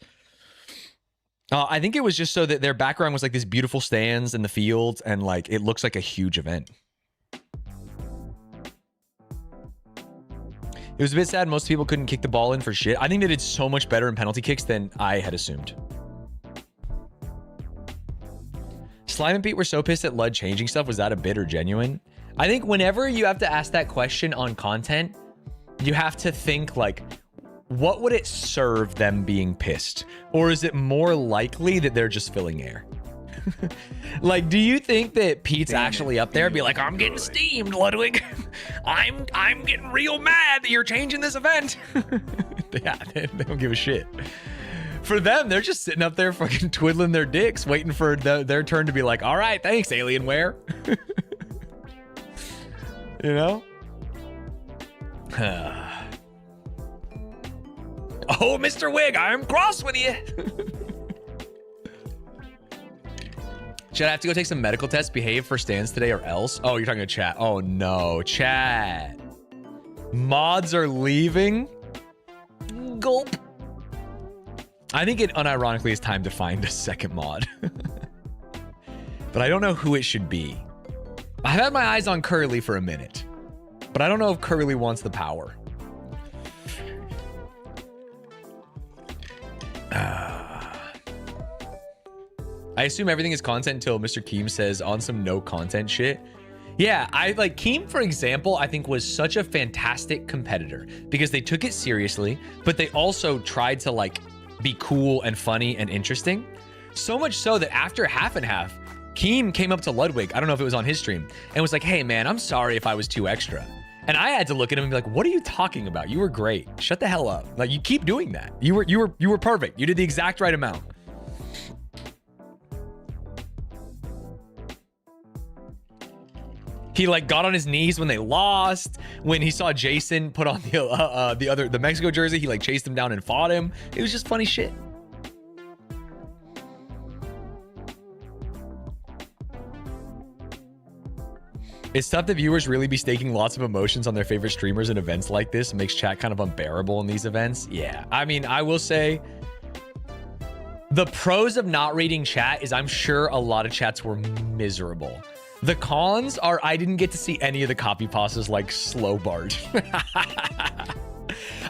I think it was just so that their background was like this beautiful stands in the field, and like it looks like a huge event. It was a bit sad most people couldn't kick the ball in for shit. I think they did so much better in penalty kicks than I had assumed. Slime and Pete were so pissed at Lud changing stuff. Was that a bit or genuine? I think whenever you have to ask that question on content, you have to think like, what would it serve them being pissed? Or is it more likely that they're just filling air? Like, do you think that Pete's actually up there and be like, I'm getting steamed, Ludwig. I'm getting real mad that you're changing this event. Yeah, they don't give a shit. For them, they're just sitting up there fucking twiddling their dicks, waiting for their turn to be like, all right, thanks, Alienware. You know? Oh, Mr. Wig, I'm cross with you. Should I have to go take some medical tests, behave for stands today or else? Oh, you're talking to chat. Oh, no. Chat. Mods are leaving? Gulp. I think it unironically is time to find a second mod. But I don't know who it should be. I've had my eyes on Curly for a minute. But I don't know if Curly wants the power. I assume everything is content until Mr. Keem says on some no content shit. Yeah, I like Keem, for example, I think was such a fantastic competitor because they took it seriously, but they also tried to like be cool and funny and interesting. So much so that after half and half, Keem came up to Ludwig, I don't know if it was on his stream, and was like, hey man, I'm sorry if I was too extra. And I had to look at him and be like, what are you talking about? You were great. Shut the hell up. Like, you keep doing that. You were perfect. You did the exact right amount. He like got on his knees when they lost. When he saw Jason put on the Mexico jersey, he like chased him down and fought him. It was just funny shit. It's tough that viewers really be staking lots of emotions on their favorite streamers in events like this. It makes chat kind of unbearable in these events. Yeah, I mean, I will say the pros of not reading chat is I'm sure a lot of chats were miserable. The cons are I didn't get to see any of the copy pastas like Slow Bart.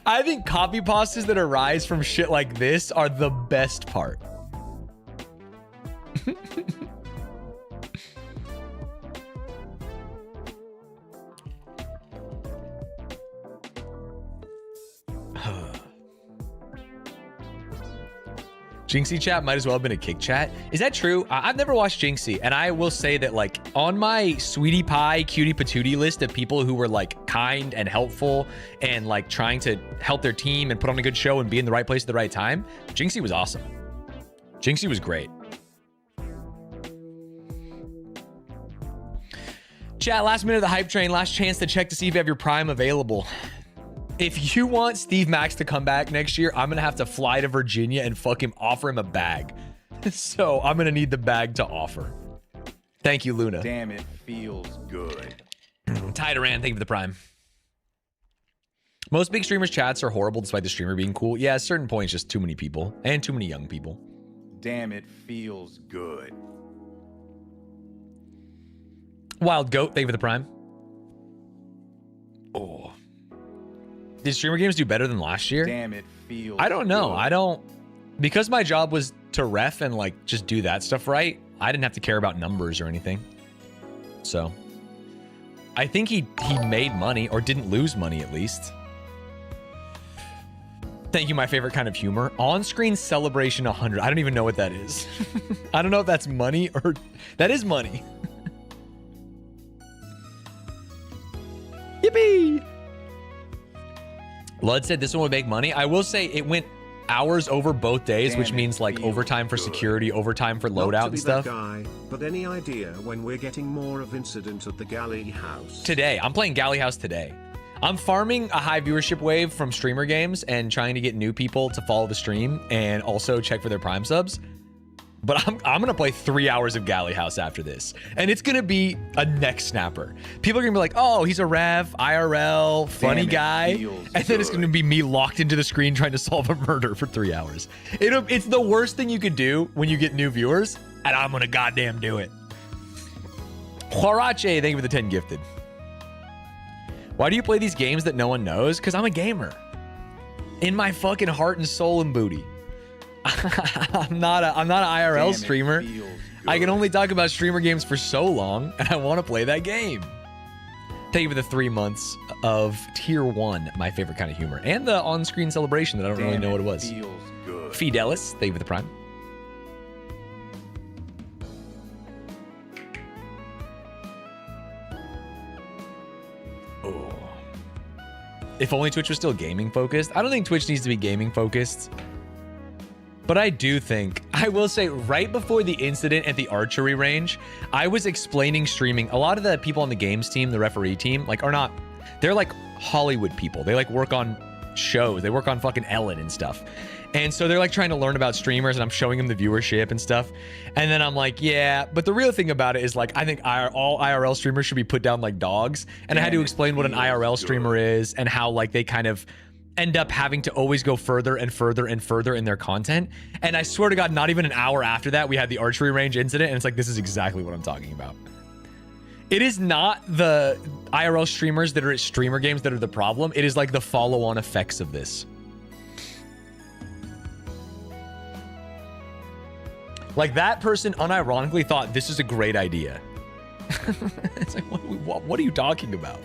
I think copy pastas that arise from shit like this are the best part. Jinxie chat might as well have been a kick chat. Is that true? I've never watched Jinxie, and I will say that like on my sweetie pie cutie patootie list of people who were like kind and helpful and like trying to help their team and put on a good show and be in the right place at the right time, Jinxie was awesome. Jinxie was great. Chat, last minute of the hype train, last chance to check to see if you have your Prime available. If you want Steve Max to come back next year, I'm going to have to fly to Virginia and fucking offer him a bag. So I'm going to need the bag to offer. Thank you, Luna. Damn, it feels good. Ty Duran, thank you for the Prime. Most big streamers' chats are horrible despite the streamer being cool. Yeah, at certain points, just too many people and too many young people. Damn, it feels good. Wild Goat, thank you for the prime. Oh. Did streamer games do better than last year? Damn, it feels I don't know. good. I don't, because my job was to ref and like just do that stuff right. I didn't have to care about numbers or anything. So I think he made money or didn't lose money at least. Thank you, my favorite kind of humor. On-screen celebration 100. I don't even know what that is. I don't know if that's money or that is money. Yippee! Lud said this one would make money. I will say it went hours over both days, Damn, which it means like feels overtime for good. security, overtime for Not loadout to and be stuff. that guy, but any idea when we're getting more of Incident at the Galley House? Today, I'm playing Galley House today. I'm farming a high viewership wave from streamer games and trying to get new people to follow the stream and also check for their Prime subs. But I'm gonna play 3 hours of Galley House after this, and it's gonna be a neck snapper. People are gonna be like, "Oh, he's a rev, IRL, funny Damn, it guy," feels and then it's good. gonna be me locked into the screen trying to solve a murder for 3 hours. It's the worst thing you could do when you get new viewers, and I'm gonna goddamn do it. Huarache, thank you for the 10 gifted. Why do you play these games that no one knows? Because I'm a gamer. In my fucking heart and soul and booty. I'm not an IRL Damn, it streamer. feels I can good. only talk about streamer games for so long, and I want to play that game. Thank you for the 3 months of tier 1, my favorite kind of humor, and the on-screen celebration that I don't really Damn, know what it was. Feels good. Fidelis, thank you for the prime. Oh. If only Twitch was still gaming focused. I don't think Twitch needs to be gaming focused. But I do think, I will say, right before the incident at the archery range, I was explaining streaming. A lot of the people on the games team, the referee team, like are not, they're like Hollywood people. They like work on shows. They work on fucking Ellen and stuff. And so they're like trying to learn about streamers, and I'm showing them the viewership and stuff. And then I'm like, yeah, but the real thing about it is like, I think all IRL streamers should be put down like dogs. And I had to Damn, it explain what an feels IRL good. streamer is and how like they kind of end up having to always go further and further and further in their content. And I swear to God, not even an hour after that, we had the archery range incident, and it's like, this is exactly what I'm talking about. It is not the IRL streamers that are at streamer games that are the problem. It is like the follow-on effects of this. Like that person unironically thought this is a great idea. It's like, what are you talking about?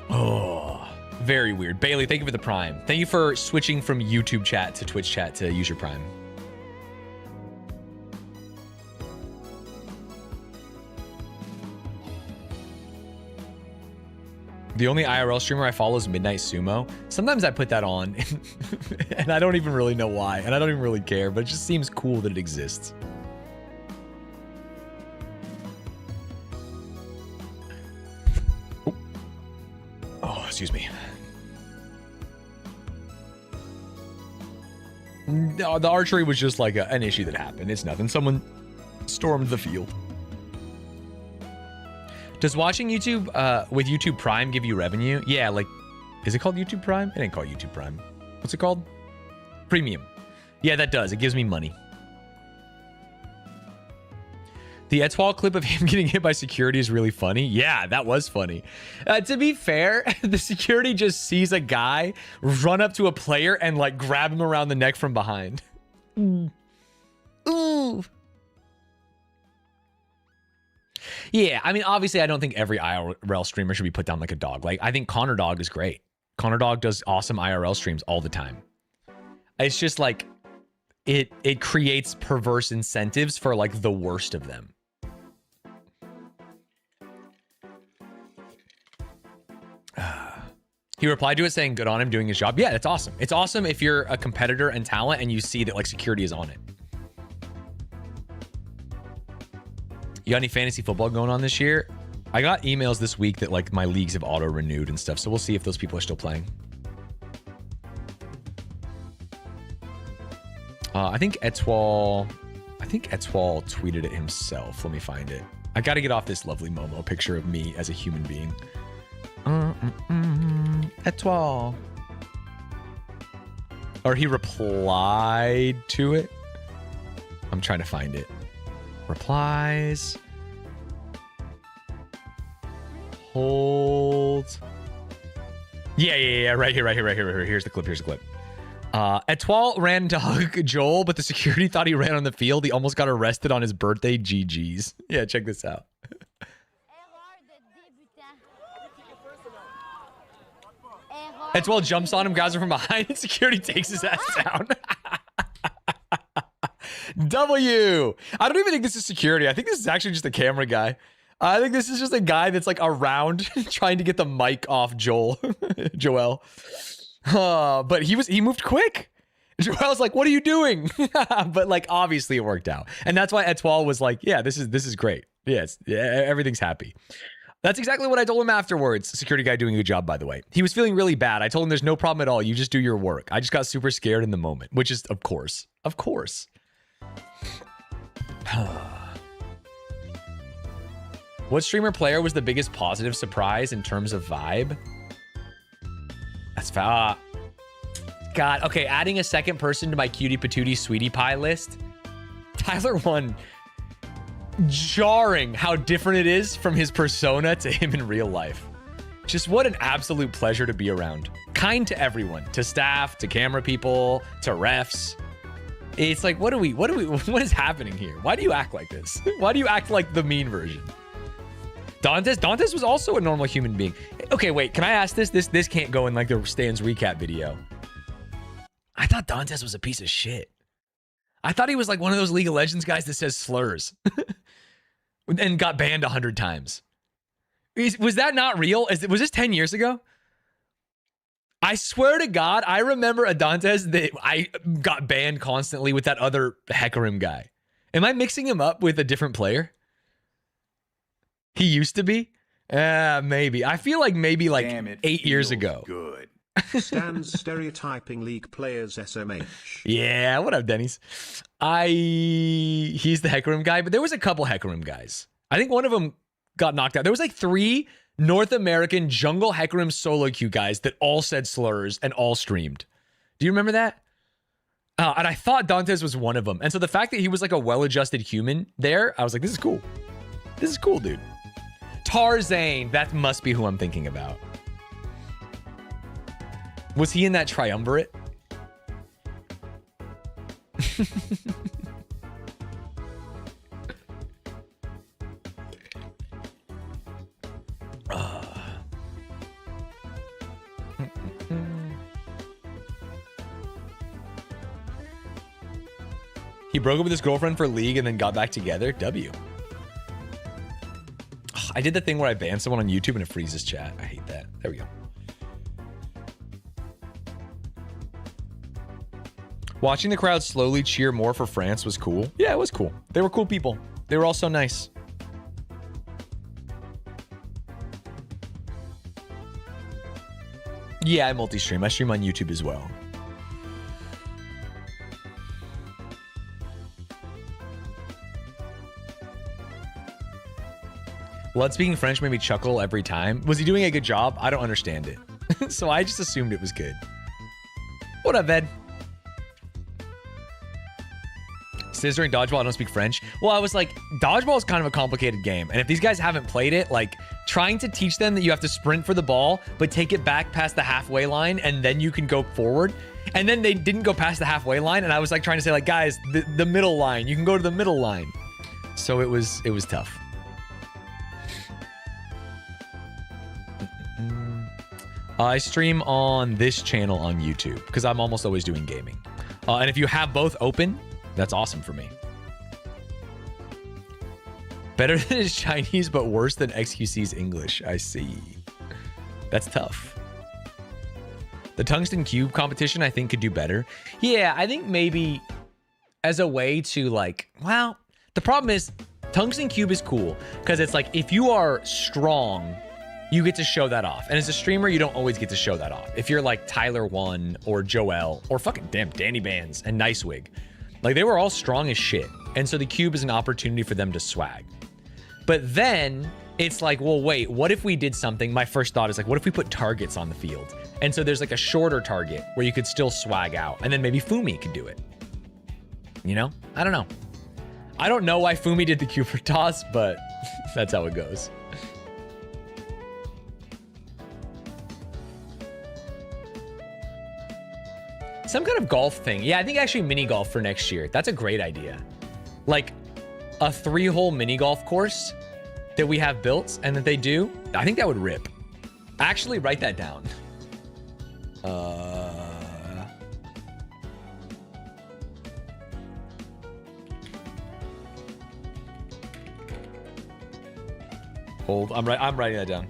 Oh, very weird. Bailey, thank you for the prime. Thank you for switching from YouTube chat to Twitch chat to use your prime. The only IRL streamer I follow is Midnight Sumo. Sometimes I put that on and I don't even really know why, and I don't even really care, but it just seems cool that it exists. Oh, excuse me. No, the archery was just like an issue that happened. It's nothing. Someone stormed the field. Does watching YouTube with YouTube Prime give you revenue? Yeah, like, is it called YouTube Prime? It ain't called YouTube Prime. What's it called? Premium. Yeah, that does. It gives me money. The Etoile clip of him getting hit by security is really funny. Yeah, that was funny. To be fair, the security just sees a guy run up to a player and like grab him around the neck from behind. Ooh. Yeah, I mean, obviously, I don't think every IRL streamer should be put down like a dog. Like, I think Connor Dog is great. Connor Dog does awesome IRL streams all the time. It's just like, it creates perverse incentives for like the worst of them. He replied to it saying, good on him doing his job. Yeah, that's awesome. It's awesome if you're a competitor and talent and you see that like security is on it. You got any fantasy football going on this year? I got emails this week that like my leagues have auto renewed and stuff. So we'll see if those people are still playing. I think Etoile tweeted it himself. Let me find it. I got to get off this lovely Momo picture of me as a human being. Etoile. Or he replied to it. I'm trying to find it. Replies. Hold. Yeah. Right here. Here's the clip. Etoile ran to hug Joel, but the security thought he ran on the field. He almost got arrested on his birthday. GG's. Yeah, check this out. Etoile jumps on him, grabs him from behind, and security takes his ass down. W. I don't even think this is security. I think this is actually just a camera guy. I think this is just a guy that's like around trying to get the mic off Joel. But he moved quick. Joel's like, what are you doing? But like, obviously it worked out. And that's why Etoile was like, yeah, this is great. Yes, everything's happy. That's exactly what I told him afterwards. Security guy doing a good job, by the way. He was feeling really bad. I told him there's no problem at all. You just do your work. I just got super scared in the moment, which is, of course. What streamer player was the biggest positive surprise in terms of vibe? That's God. Okay, adding a second person to my cutie patootie sweetie pie list. Tyler 1. Jarring how different it is from his persona to him in real life. Just what an absolute pleasure to be around. Kind to everyone, to staff, to camera people, to refs. It's like, what is happening here? Why do you act like this? Why do you act like the mean version? Dantes was also a normal human being. Okay, wait, can I ask this? This can't go in like the Stan's recap video. I thought Dantes was a piece of shit. I thought he was like one of those League of Legends guys that says slurs and got banned 100 times. Was that not real? Was this 10 years ago? I swear to God, I remember a Dantes that I got banned constantly with that other Hecarim guy. Am I mixing him up with a different player? He used to be? Maybe. I feel like maybe like 8 years ago. Good. Stan's stereotyping League players SMH. Yeah, what up, Denny's? He's the Hecarim guy, but there was a couple Hecarim guys. I think one of them got knocked out. There was like 3 North American jungle Hecarim solo queue guys that all said slurs and all streamed. Do you remember that? And I thought Dantes was one of them. And so the fact that he was like a well-adjusted human there, I was like, this is cool. This is cool, dude. Tarzane, that must be who I'm thinking about. Was he in that triumvirate? He broke up with his girlfriend for League and then got back together. W. I did the thing where I ban someone on YouTube and it freezes chat. I hate that. There we go. Watching the crowd slowly cheer more for France was cool. Yeah, it was cool. They were cool people. They were all so nice. Yeah, I multi-stream. I stream on YouTube as well. Blood speaking French made me chuckle every time. Was he doing a good job? I don't understand it. So I just assumed it was good. What up, Ed? Scissoring Dodgeball, I don't speak French. Well, I was like, Dodgeball is kind of a complicated game. And if these guys haven't played it, like trying to teach them that you have to sprint for the ball, but take it back past the halfway line and then you can go forward. And then they didn't go past the halfway line. And I was like trying to say like, guys, the middle line, you can go to the middle line. So it was tough. I stream on this channel on YouTube because I'm almost always doing gaming. And if you have both open, that's awesome for me. Better than his Chinese, but worse than XQC's English. I see. That's tough. The Tungsten Cube competition, I think, could do better. Yeah, I think maybe as a way to like, well, the problem is Tungsten Cube is cool because it's like if you are strong, you get to show that off. And as a streamer, you don't always get to show that off. If you're like Tyler 1 or Joel or fucking damn Danny Bands and Nicewig, like they were all strong as shit. And so the cube is an opportunity for them to swag. But then it's like, well, wait, what if we did something? My first thought is like, what if we put targets on the field? And so there's like a shorter target where you could still swag out, and then maybe Fumi could do it. You know? I don't know. I don't know why Fumi did the Cooper toss, but that's how it goes. Some kind of golf thing. Yeah, I think actually mini golf for next year. That's a great idea. Like a 3-hole mini golf course that we have built and that they do. I think that would rip. Actually, write that down. Hold. I'm writing that down.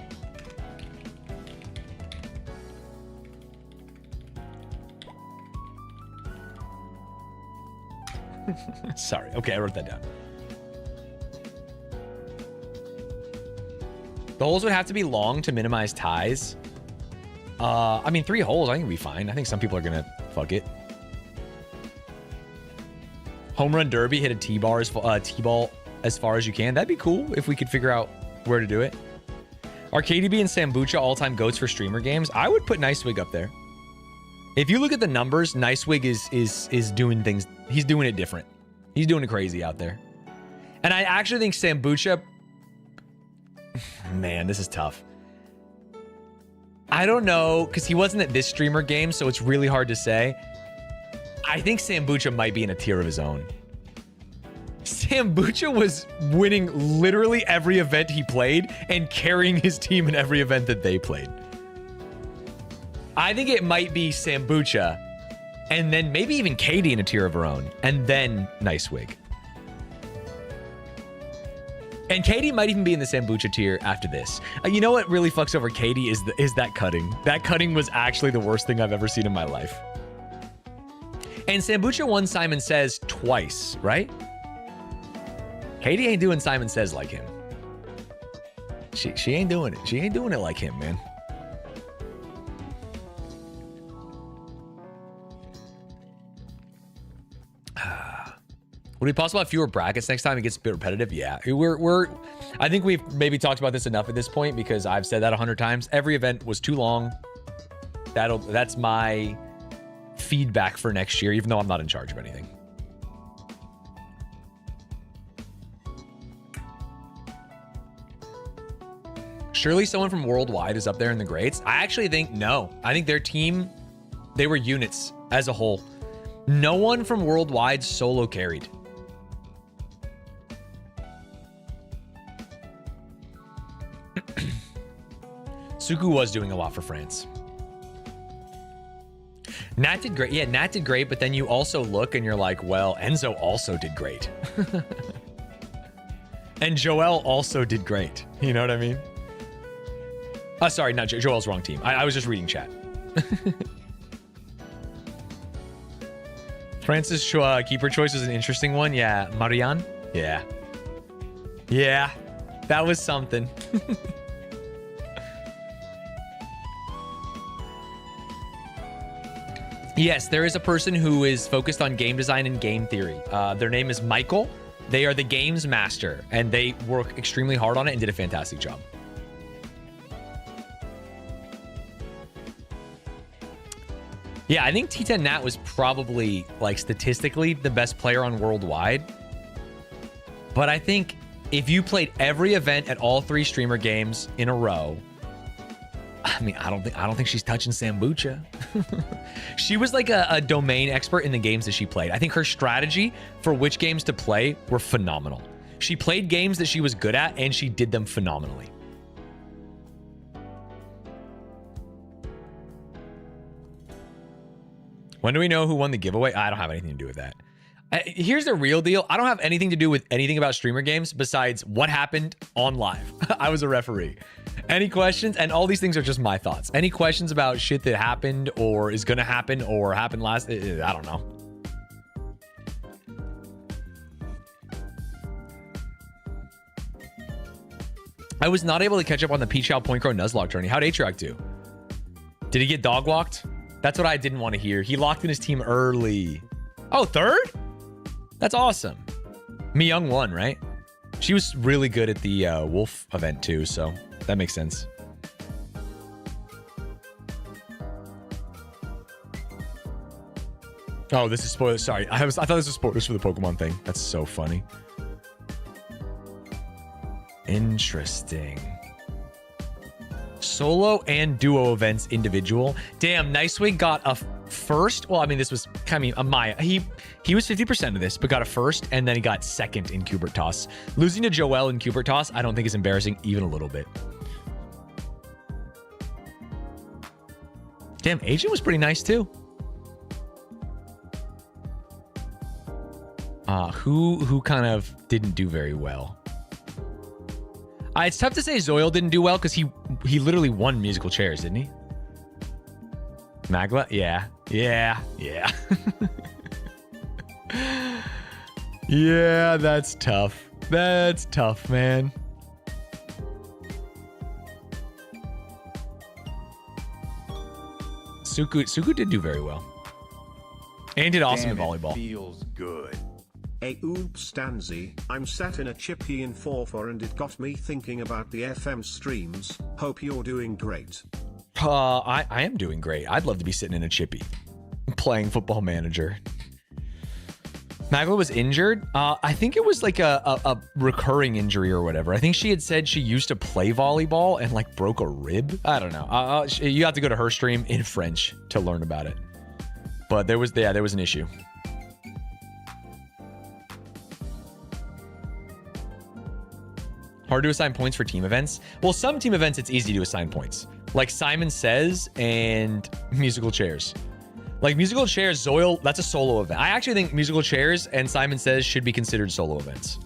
Sorry. Okay, I wrote that down. The holes would have to be long to minimize ties. I mean, 3 holes, I think it'd be fine. I think some people are gonna fuck it. Home run derby, hit a T-ball as far as you can. That'd be cool if we could figure out where to do it. Are KDB and Sambucha all-time goats for streamer games? I would put Nicewig up there. If you look at the numbers, Nicewig is doing things. He's doing it different. He's doing it crazy out there. And I actually think Sambucha... Man, this is tough. I don't know, because he wasn't at this streamer game, so it's really hard to say. I think Sambucha might be in a tier of his own. Sambucha was winning literally every event he played and carrying his team in every event that they played. I think it might be Sambucha, and then maybe even Katie in a tier of her own, and then Nicewig. And Katie might even be in the Sambucha tier after this. You know what really fucks over Katie is that cutting. That cutting was actually the worst thing I've ever seen in my life. And Sambucha won Simon Says twice, right? Katie ain't doing Simon Says like him. She ain't doing it. She ain't doing it like him, man. Would it be possible to have fewer brackets next time? It gets a bit repetitive. Yeah, I think we've maybe talked about this enough at this point because I've said that 100 times. Every event was too long. That's my feedback for next year, even though I'm not in charge of anything. Surely someone from Worldwide is up there in the grades. I actually think no. I think their team, they were units as a whole. No one from Worldwide solo carried. Suku was doing a lot for France. Nat did great. Yeah, Nat did great, but then you also look and you're like, well, Enzo also did great. And Joel also did great. You know what I mean? Sorry, not Joel's wrong team. I was just reading chat. France's keeper choice is an interesting one. Yeah, Marianne? Yeah. Yeah, that was something. Yes, there is a person who is focused on game design and game theory. Their name is Michael. They are the games master, and they work extremely hard on it and did a fantastic job. Yeah, I think T10 Nat was probably, like, statistically the best player on Worldwide. But I think if you played every event at all 3 streamer games in a row, I mean, I don't think she's touching Sambucha. She was like a domain expert in the games that she played. I think her strategy for which games to play were phenomenal. She played games that she was good at, and she did them phenomenally. When do we know who won the giveaway? I don't have anything to do with that. Here's the real deal. I don't have anything to do with anything about streamer games besides what happened on live. I was a referee. Any questions? And all these things are just my thoughts. Any questions about shit that happened or is going to happen or happened last? I don't know. I was not able to catch up on the Peachow Point Crow Nuzlocke journey. How'd Atriarch do? Did he get dog walked? That's what I didn't want to hear. He locked in his team early. Oh, third? That's awesome. Mi Young won, right? She was really good at the Wolf event too, so that makes sense. Oh, this is spoilers. Sorry, I thought this was spoilers for the Pokemon thing. That's so funny. Interesting. Solo and duo events individual. Damn, Nicewing got a first. Well, I mean, this was kind of a Maya. He was 50% of this, but got a first, and then he got second in Cubert Toss. Losing to Joel in Cubert Toss, I don't think is embarrassing even a little bit. Damn, Agent was pretty nice too. Who kind of didn't do very well? It's tough to say Zoil didn't do well because he literally won musical chairs, didn't he? Magla? Yeah. Yeah. Yeah, that's tough. That's tough, man. Suku did do very well. And did awesome in volleyball. Feels good. Hey oops Stanzy, I'm sat in a chippy in 4-4 and it got me thinking about the FM streams. Hope you're doing great. I am doing great. I'd love to be sitting in a chippy playing Football Manager. Magla was injured. I think it was like a recurring injury or whatever. I think she had said she used to play volleyball and like broke a rib. I don't know. You have to go to her stream in French to learn about it. But there was an issue. Hard to assign points for team events. Well, some team events it's easy to assign points, like Simon Says and musical chairs. Like musical chairs, Zoil, that's a solo event. I actually think musical chairs and Simon Says should be considered solo events.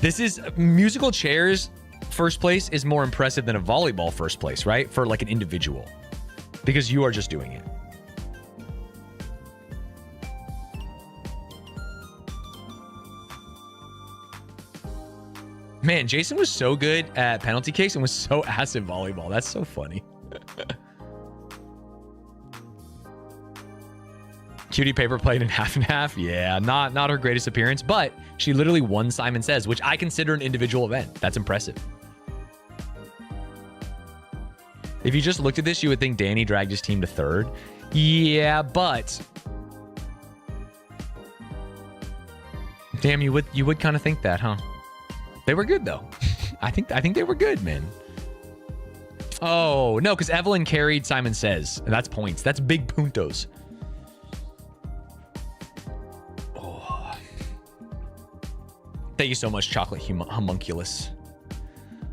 This is musical chairs first place is more impressive than a volleyball first place, right? For like an individual, because you are just doing it. Man, Jason was so good at penalty kicks and was so ass at volleyball. That's so funny. Cutie Paper played in half and half. Yeah, not her greatest appearance, but she literally won Simon Says, which I consider an individual event. That's impressive. If you just looked at this, you would think Danny dragged his team to third. Yeah, but damn, you would kind of think that, huh? They were good though. I think they were good, man. Oh no, because Evelyn carried Simon Says, and that's points. That's big puntos. Oh. Thank you so much, Chocolate Homunculus.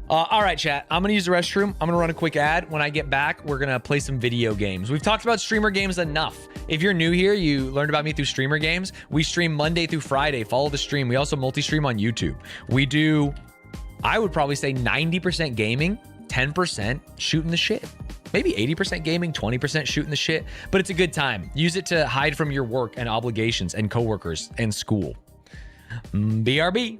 All right, chat. I'm gonna use the restroom. I'm gonna run a quick ad. When I get back, we're gonna play some video games. We've talked about streamer games enough. If you're new here, you learned about me through streamer games. We stream Monday through Friday. Follow the stream. We also multi-stream on YouTube. We do, I would probably say 90% gaming, 10% shooting the shit. Maybe 80% gaming, 20% shooting the shit. But it's a good time. Use it to hide from your work and obligations and coworkers and school. BRB.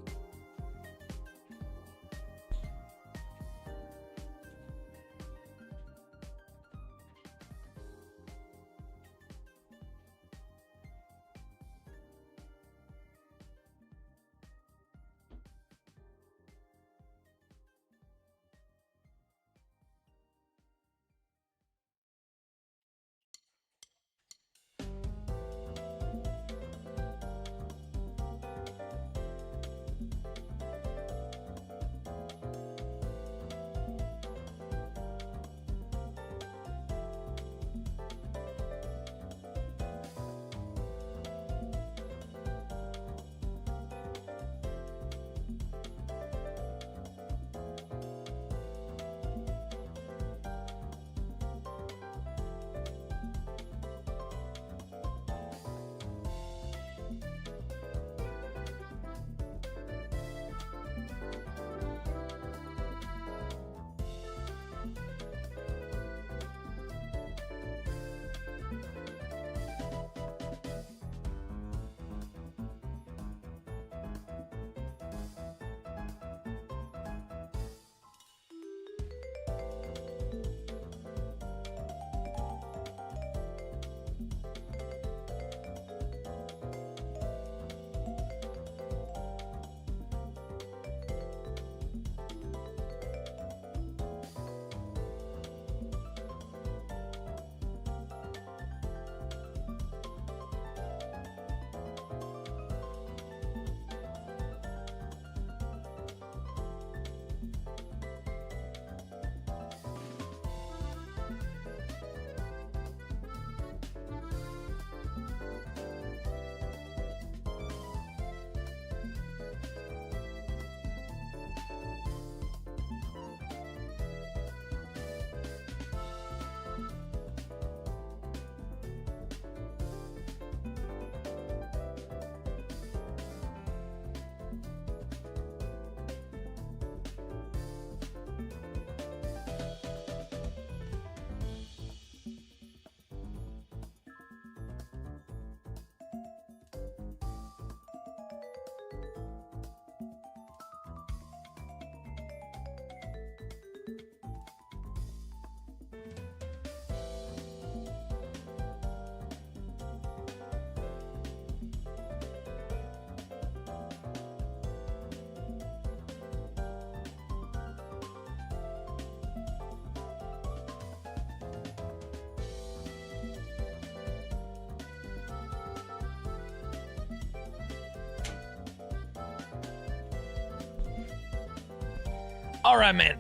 All right, man.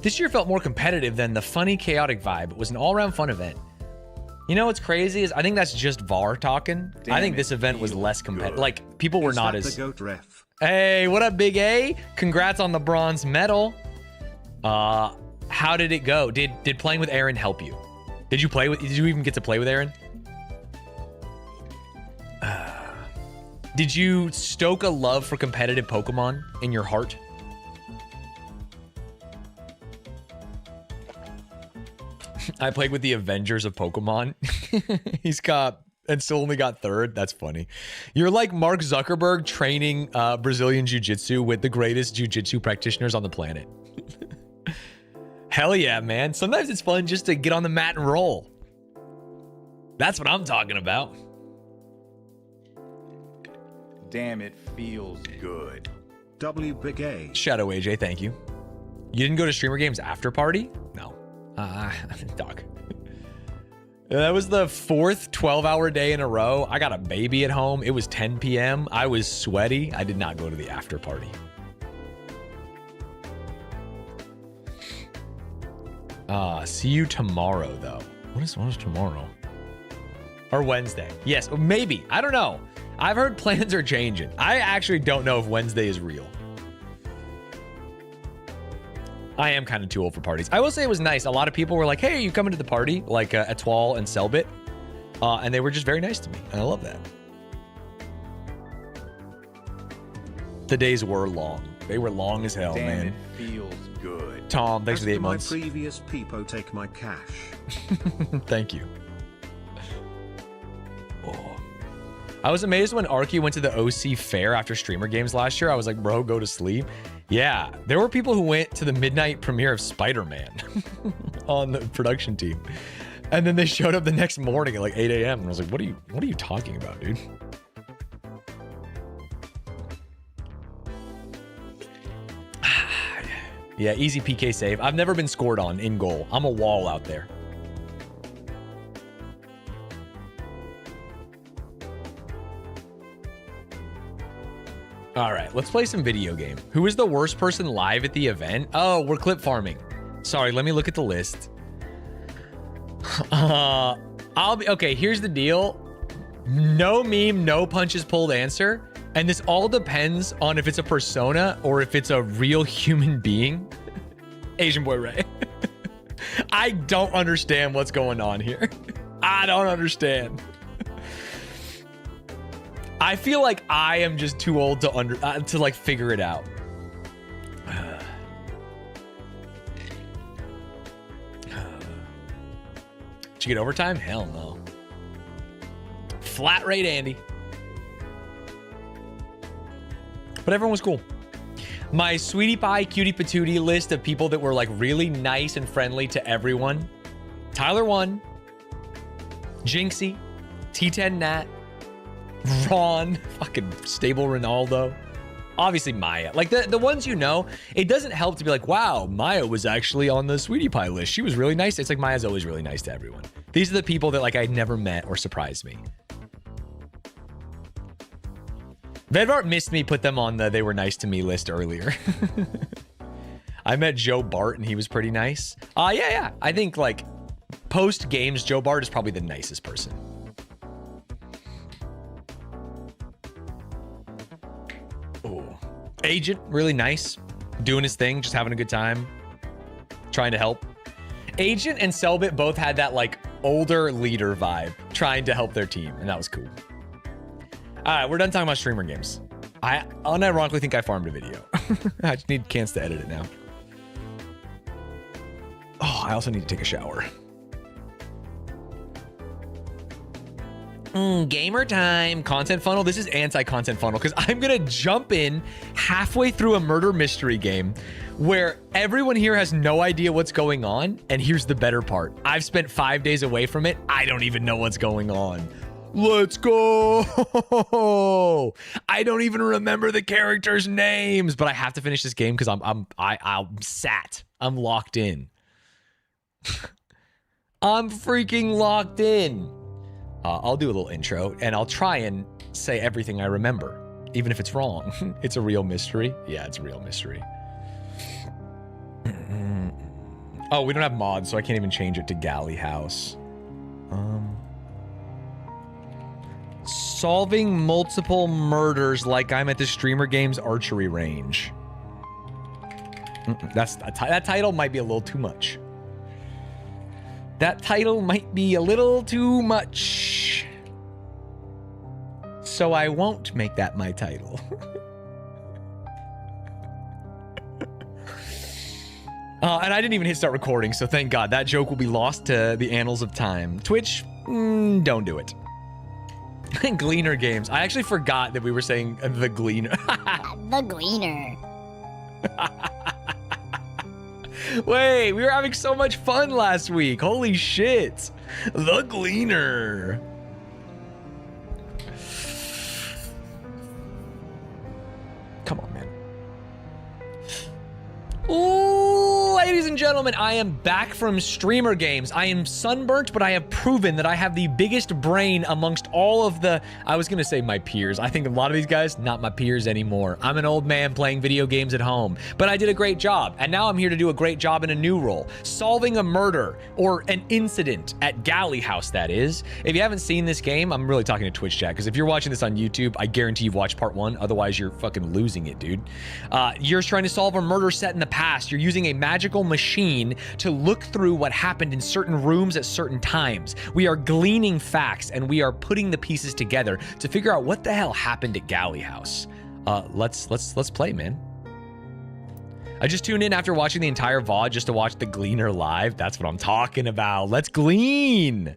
This year felt more competitive than the funny, chaotic vibe. It was an all-around fun event. You know what's crazy is I think that's just VAR talking. Damn, I think this event was less competitive. good. Like, people were Is not that as... the GOAT ref? Hey, what up, Big A? Congrats on the bronze medal. How did it go? Did playing with Aaron help you? Did you even get to play with Aaron? Did you stoke a love for competitive Pokemon in your heart? I played with the Avengers of Pokemon. He's got and still only got third. That's funny. You're like Mark Zuckerberg training Brazilian Jiu-Jitsu with the greatest Jiu-Jitsu practitioners on the planet. Hell yeah, man. Sometimes it's fun just to get on the mat and roll. That's what I'm talking about. Damn, it feels good. W Big A. Shadow AJ, thank you. You didn't go to Streamer Games after party? No. Dog. That was the fourth 12-hour day in a row. I got a baby at home. It was 10 p.m. I was sweaty. I did not go to the after party. See you tomorrow, though. What is tomorrow? Or Wednesday. Yes, maybe. I don't know. I've heard plans are changing. I actually don't know if Wednesday is real. I am kind of too old for parties. I will say it was nice. A lot of people were like, hey, are you coming to the party? Like Etoile and Selbit. And they were just very nice to me. And I love that. The days were long. They were long as hell, Damn, man. it feels good. Tom, thanks for the 8 months. My previous Peepo take my cash. Thank you. Oh. I was amazed when Arky went to the OC fair after Streamer Games last year. I was like, bro, go to sleep. Yeah, there were people who went to the midnight premiere of Spider-Man on the production team. And then they showed up the next morning at like 8 a.m. And I was like, what are you talking about, dude? Yeah, easy PK save. I've never been scored on in goal. I'm a wall out there. All right, let's play some video game. Who is the worst person live at the event? Oh, we're clip farming. Sorry, let me look at the list. Okay, here's the deal. No meme, no punches pulled answer. And this all depends on if it's a persona or if it's a real human being. Asian Boy Ray. I don't understand what's going on here. I don't understand. I feel like I am just too old to like figure it out. Did you get overtime? Hell no. Flat rate Andy. But everyone was cool. My sweetie pie cutie patootie list of people that were like really nice and friendly to everyone. Tyler 1, Jinxie, T10 Nat, Ron, fucking stable Ronaldo, obviously Maya. Like the ones you know, it doesn't help to be like, wow, Maya was actually on the sweetie pie list. She was really nice. It's like Maya's always really nice to everyone. These are the people that like I never met or surprised me. Vedvart missed me put them on the they were nice to me list earlier. I met Joe Bart and he was pretty nice. Yeah. I think like post games, Joe Bart is probably the nicest person. Ooh. Agent, really nice. Doing his thing, just having a good time. Trying to help. Agent and Selbit both had that like older leader vibe, trying to help their team, and that was cool. All right, we're done talking about streamer games. I unironically think I farmed a video. I just need cans to edit it now. Oh, I also need to take a shower. Gamer time. Content funnel. This is anti-content funnel because I'm going to jump in halfway through a murder mystery game where everyone here has no idea what's going on. And here's the better part. I've spent 5 days away from it. I don't even know what's going on. Let's go. I don't even remember the characters' names, but I have to finish this game because I'm sat. I'm locked in. I'm freaking locked in. I'll do a little intro, and I'll try and say everything I remember, even if it's wrong. It's a real mystery. Yeah, it's a real mystery. Oh, we don't have mods, so I can't even change it to Galley House. Solving multiple murders like I'm at the Streamer Games archery range. That title might be a little too much. That title might be a little too much. So I won't make that my title. And I didn't even hit start recording, so thank God. That joke will be lost to the annals of time. Twitch, don't do it. Gleaner Games. I actually forgot that we were saying the Gleaner. The Gleaner. Wait, we were having so much fun last week. Holy shit. The Gleaner. Come on, man. Ladies and gentlemen, I am back from Streamer Games. I am sunburnt, but I have proven that I have the biggest brain amongst all of the, I was gonna say my peers. I think a lot of these guys, not my peers anymore. I'm an old man playing video games at home, but I did a great job. And now I'm here to do a great job in a new role, solving a murder or an incident at Galley House, that is. If you haven't seen this game, I'm really talking to Twitch chat, because if you're watching this on YouTube, I guarantee you've watched part 1. Otherwise, you're fucking losing it, dude. You're trying to solve a murder set in the past. You're using a magical machine to look through what happened in certain rooms at certain times. We are gleaning facts, and we are putting the pieces together to figure out what the hell happened at Galley House. Let's play, man. I just tuned in after watching the entire VOD just to watch the Gleaner live. That's what I'm talking about. Let's glean.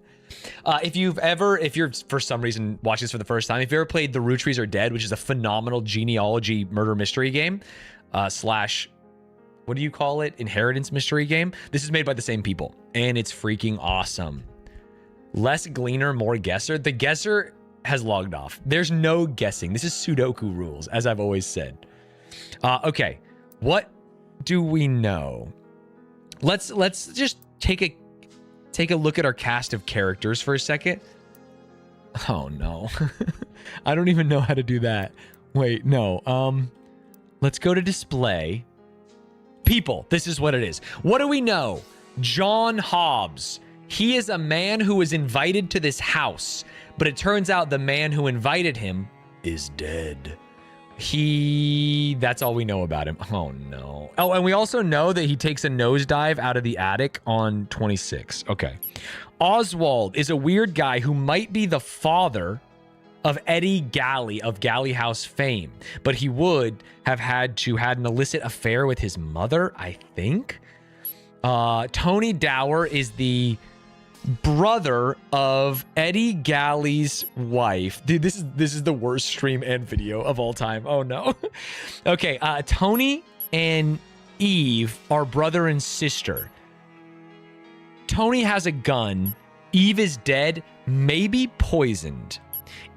If you're for some reason watching this for the first time, if you've ever played The Rutries Are Dead, which is a phenomenal genealogy murder mystery game, slash, what do you call it? Inheritance mystery game. This is made by the same people, and it's freaking awesome. Less Gleaner, more Guesser. The Guesser has logged off. There's no guessing. This is Sudoku rules, as I've always said. Okay, what do we know? Let's just take a look at our cast of characters for a second. Oh no. I don't even know how to do that. Wait, no. Let's go to display. People, this is what it is. What do we know? John Hobbs. He is a man who was invited to this house, but it turns out the man who invited him is dead. That's all we know about him. Oh no. Oh, and we also know that he takes a nosedive out of the attic on 26. Okay. Oswald is a weird guy who might be the father of Eddie Galley of Galley House fame, but he would have had an illicit affair with his mother, I think. Tony Dower is the brother of Eddie Galley's wife. Dude, this is the worst stream and video of all time. Oh no. Okay, Tony and Eve are brother and sister. Tony has a gun. Eve is dead, maybe poisoned.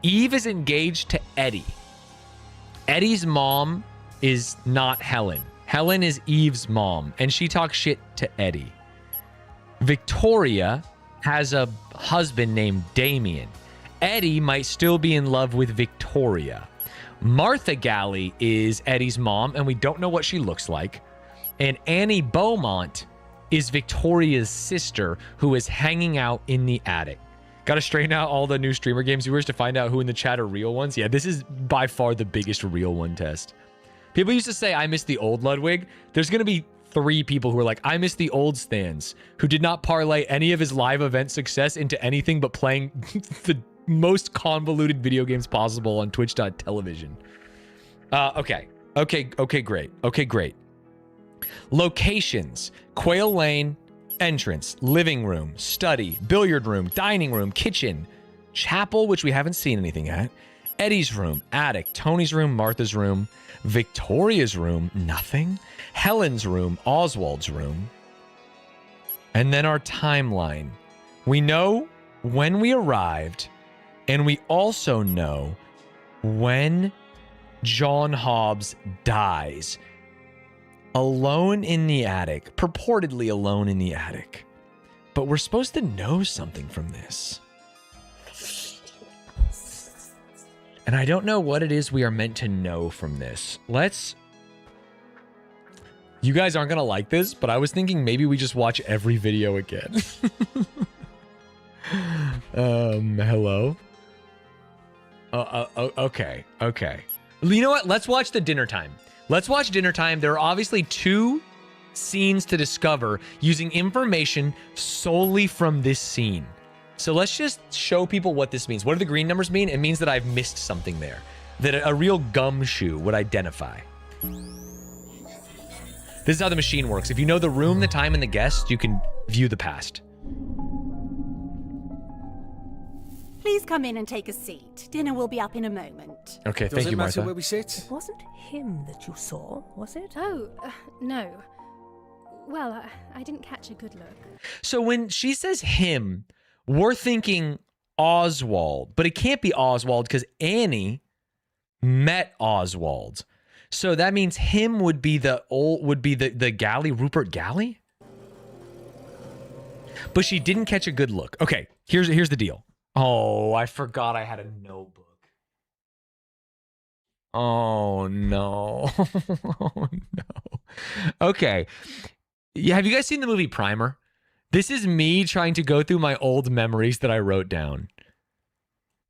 Eve is engaged to Eddie. Eddie's mom is not Helen. Helen is Eve's mom, and she talks shit to Eddie. Victoria has a husband named Damien. Eddie might still be in love with Victoria. Martha Galley is Eddie's mom, and we don't know what she looks like. And Annie Beaumont is Victoria's sister, who is hanging out in the attic. Got to straighten out all the new Streamer Games viewers to find out who in the chat are real ones. Yeah, this is by far the biggest real one test. People used to say, I miss the old Ludwig. There's going to be 3 people who are like, I miss the old Stans, who did not parlay any of his live event success into anything but playing the most convoluted video games possible on twitch.television. Okay, great. Locations: Quail Lane, entrance, living room, study, billiard room, dining room, kitchen, chapel, which we haven't seen anything at, Eddie's room, attic, Tony's room, Martha's room, Victoria's room, nothing, Helen's room, Oswald's room, and then our timeline. We know when we arrived, and we also know when John Hobbs dies. Alone in the attic, purportedly alone in the attic. But we're supposed to know something from this. And I don't know what it is we are meant to know from this. You guys aren't going to like this, but I was thinking maybe we just watch every video again. Hello? Okay. You know what? Let's watch the dinner time. Let's watch dinner time. There are obviously 2 scenes to discover using information solely from this scene. So let's just show people what this means. What do the green numbers mean? It means that I've missed something there, that a real gumshoe would identify. This is how the machine works. If you know the room, the time, and the guest, you can view the past. Please come in and take a seat. Dinner will be up in a moment. Okay, Does thank it you, matter Martha. where we sit? It wasn't him that you saw, was it? Oh, no. Well, I didn't catch a good look. So when she says him, we're thinking Oswald, but it can't be Oswald because Annie met Oswald. So that means him would be the Galley, Rupert Galley? But she didn't catch a good look. Okay, here's the deal. Oh, I forgot I had a notebook. Oh no. Oh no. Okay. Yeah, have you guys seen the movie Primer? This is me trying to go through my old memories that I wrote down.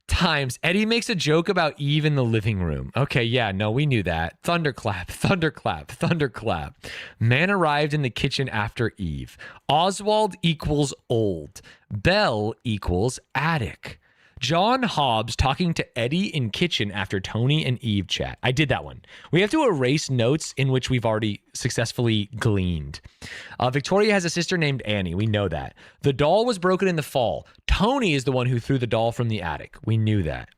Times. Eddie makes a joke about Eve in the living room. Okay, yeah, no, we knew that. Thunderclap, thunderclap, thunderclap. Man arrived in the kitchen after Eve. Oswald equals old. Bell equals attic. John Hobbs talking to Eddie in kitchen after Tony and Eve chat. I did that one. We have to erase notes in which we've already successfully gleaned. Victoria has a sister named Annie. We know that. The doll was broken in the fall. Tony is the one who threw the doll from the attic. We knew that.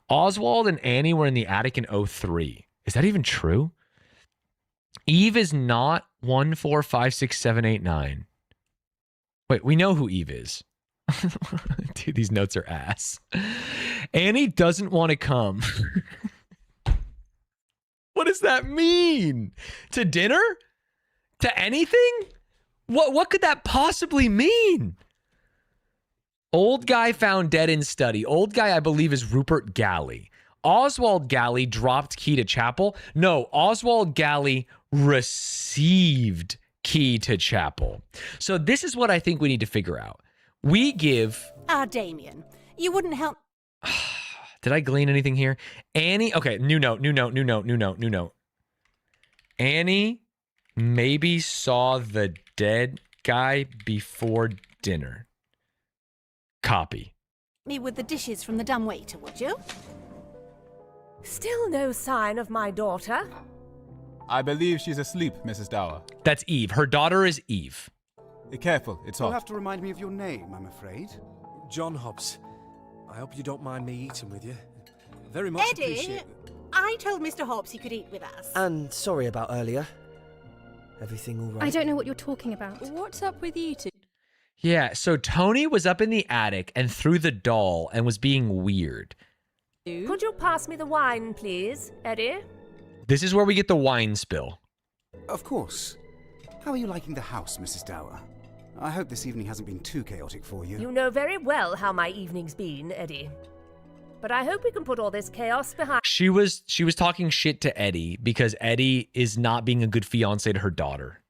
Oswald and Annie were in the attic in 03. Is that even true? Eve is not 1, 4, 5, 6, 7, 8, 9. Wait, we know who Eve is. Dude, these notes are ass. Annie doesn't want to come. What does that mean? To dinner? To anything? What could that possibly mean? Old guy found dead in study. Old guy, I believe, is Rupert Galley. Oswald Galley dropped key to chapel. No, Oswald Galley received key to chapel. So this is what I think we need to figure out. We give... Damien, you wouldn't help... Did I glean anything here? Annie... Okay, new note. Annie maybe saw the dead guy before dinner. Copy. Me with the dishes from the dumbwaiter, would you? Still no sign of my daughter. I believe she's asleep, Mrs. Dower. That's Eve. Her daughter is Eve. Be careful, it's You'll hot. have to remind me of your name, I'm afraid. John Hobbs. I hope you don't mind me eating with you. Very much Eddie, appreciate. I told Mr. Hobbs he could eat with us. And sorry about earlier. Everything all right? I don't know what you're talking about. What's up with you two? Yeah, so Tony was up in the attic and threw the doll and was being weird. Could you pass me the wine, please, Eddie? This is where we get the wine spill. Of course. How are you liking the house, Mrs. Dower? I hope this evening hasn't been too chaotic for you. You know very well how my evening's been, Eddie. But I hope we can put all this chaos behind She was talking shit to Eddie because Eddie is not being a good fiance to her daughter.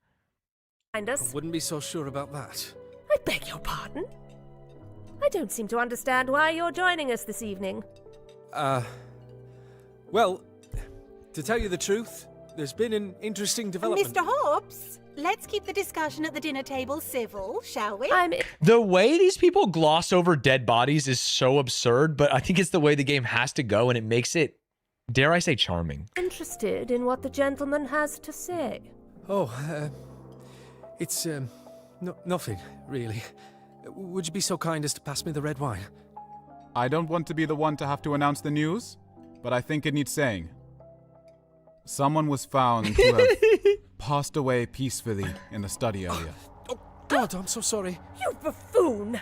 I us. wouldn't be so sure about that. I beg your pardon? I don't seem to understand why you're joining us this evening. Well, to tell you the truth, there's been an interesting development. Mr. Hobbs, let's keep the discussion at the dinner table civil, shall we? The way these people gloss over dead bodies is so absurd, but I think it's the way the game has to go, and it makes it, dare I say, charming. Interested in what the gentleman has to say. Oh, it's, nothing, really. Would you be so kind as to pass me the red wine? I don't want to be the one to have to announce the news, but I think it needs saying. Someone was found to have passed away peacefully in the study area. Oh, God, I'm so sorry. You buffoon!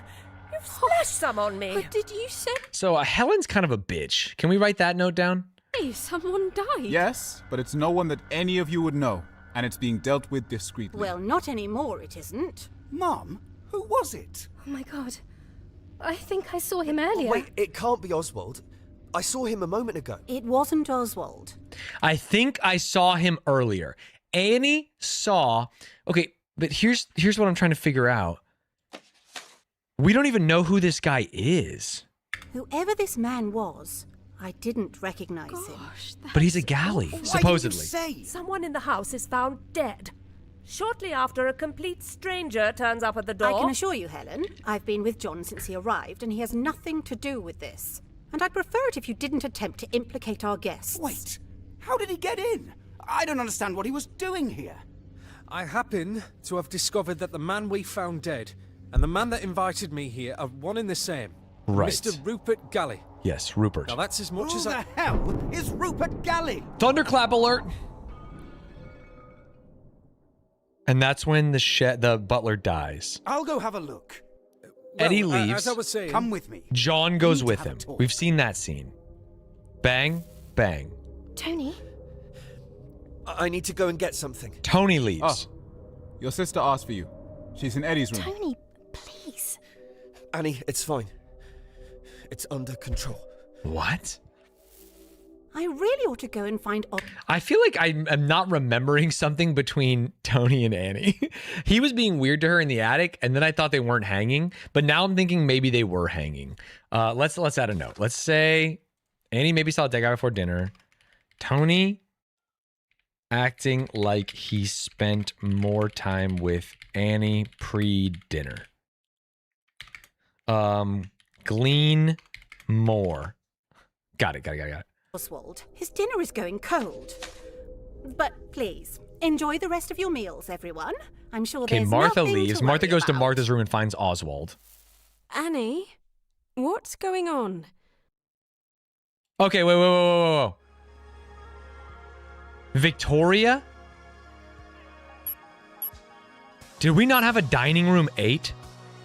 You've splashed some on me. But did you say So Helen's kind of a bitch. Can we write that note down? someone died? Yes, but it's no one that any of you would know, and it's being dealt with discreetly. Well, not anymore, it isn't. Mum, who was it? Oh my god. I think I saw him earlier. Wait, it can't be Oswald. I saw him a moment ago. It wasn't Oswald. I think I saw him earlier. Annie saw... Okay, but here's what I'm trying to figure out. We don't even know who this guy is. Whoever this man was, I didn't recognize him. But he's a galley, supposedly. Someone in the house is found dead. Shortly after, a complete stranger turns up at the door. I can assure you, Helen, I've been with John since he arrived, and he has nothing to do with this. And I'd prefer it if you didn't attempt to implicate our guests. Wait, how did he get in? I don't understand what he was doing here. I happen to have discovered that the man we found dead and the man that invited me here are one and the same. Right. Mr. Rupert Galley. Yes, Rupert. Now that's as much Who as the hell is Rupert Galley? Thunderclap alert! And that's when the butler dies. I'll go have a look. Eddie Well, leaves. as I was saying, Come with me. John goes with have a him. talk. We've seen that scene. Bang, bang. Tony? I need to go and get something. Tony leaves. Oh, your sister asked for you. She's in Eddie's room. Tony, please. Annie, it's fine. It's under control. What? I really ought to go and find I feel like I'm not remembering something between Tony and Annie. He was being weird to her in the attic, and then I thought they weren't hanging, but now I'm thinking maybe they were hanging. Let's add a note. Let's say Annie maybe saw a dead guy before dinner. Tony acting like he spent more time with Annie pre-dinner. Glean more. Got it. Oswald. His dinner is going cold. But please, enjoy the rest of your meals, everyone. I'm sure Okay, there's Martha nothing leaves. to Martha worry goes to about. Martha's room and finds Oswald. Annie, what's going on? Okay, whoa. Victoria? Did we not have a dining room 8?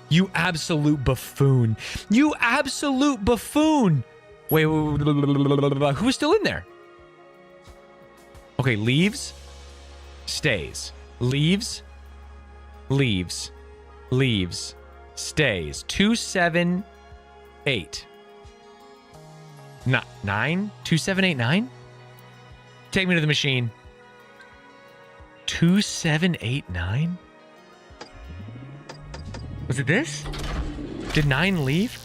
You absolute buffoon. You absolute buffoon. Wait, who's still in there? Okay, leaves. Stays. Leaves. Stays. 2, 7, 8. 9? 2, 7, 8, 9? Take me to the machine. 2, 7, 8, 9? Was it this? Did 9 leave?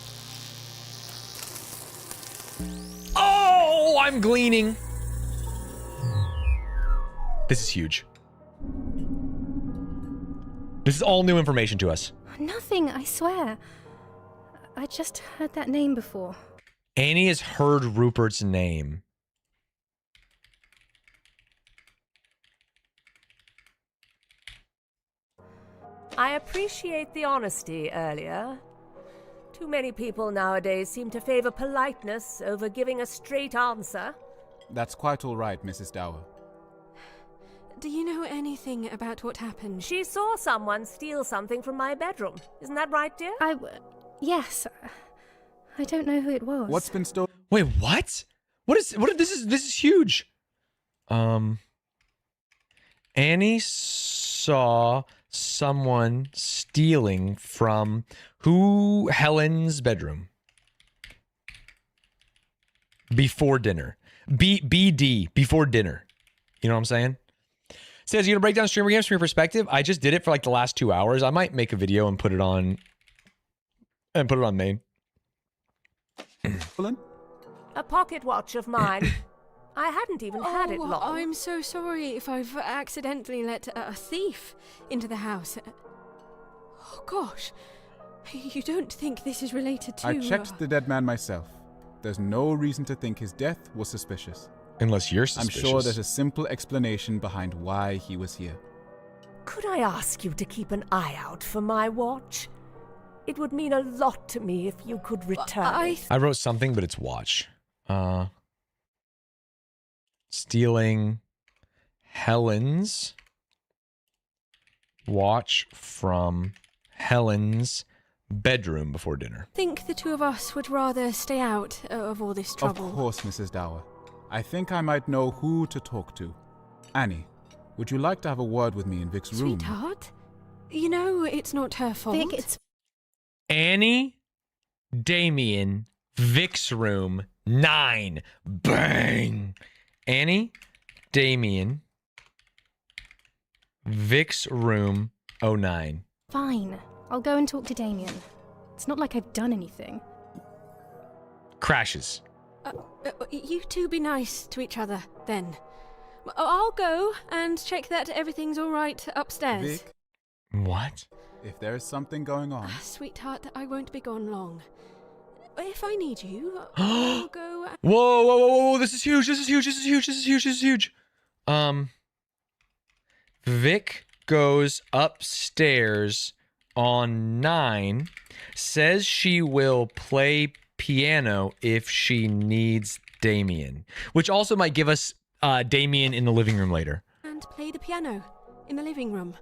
Oh, I'm gleaning. This is huge. This is all new information to us. Nothing, I swear. I just heard that name before. Annie has heard Rupert's name. I appreciate the honesty earlier. Too many people nowadays seem to favor politeness over giving a straight answer. That's quite all right, Mrs. Dower. Do you know anything about what happened? She saw someone steal something from my bedroom. Isn't that right, dear? Yes. I don't know who it was. What's been stolen? Wait, what? This is huge. Annie saw someone stealing from who? Helen's bedroom. Before dinner. BD, before dinner. You know what I'm saying? Says, you gonna break down streamer games from your perspective? I just did it for like the last 2 hours. I might make a video and put it on main. A pocket watch of mine. I hadn't even had it long. I'm so sorry if I've accidentally let a thief into the house. Oh, gosh. You don't think this is related to... I checked the dead man myself. There's no reason to think his death was suspicious. Unless you're suspicious. I'm sure there's a simple explanation behind why he was here. Could I ask you to keep an eye out for my watch? It would mean a lot to me if you could return it. I wrote something, but it's watch. Stealing Helen's watch from Helen's bedroom before dinner. I think the two of us would rather stay out of all this trouble. Of course, Mrs. Dower. I think I might know who to talk to. Annie, would you like to have a word with me in Vic's room? Sweetheart, you know it's not her fault. Vic, it's... Annie, Damien, Vic's room, 9. Bang. Annie, Damien, Vic's room, 09. Fine. I'll go and talk to Damien. It's not like I've done anything. Crashes. You two be nice to each other, then. I'll go and check that everything's all right upstairs. Vic, What? if there is something going on, Sweetheart, I won't be gone long. If I need you, I'll go. Whoa, this is huge, this is huge. Vic goes upstairs on 9, says she will play piano if she needs Damien, which also might give us Damien in the living room later. And play the piano in the living room.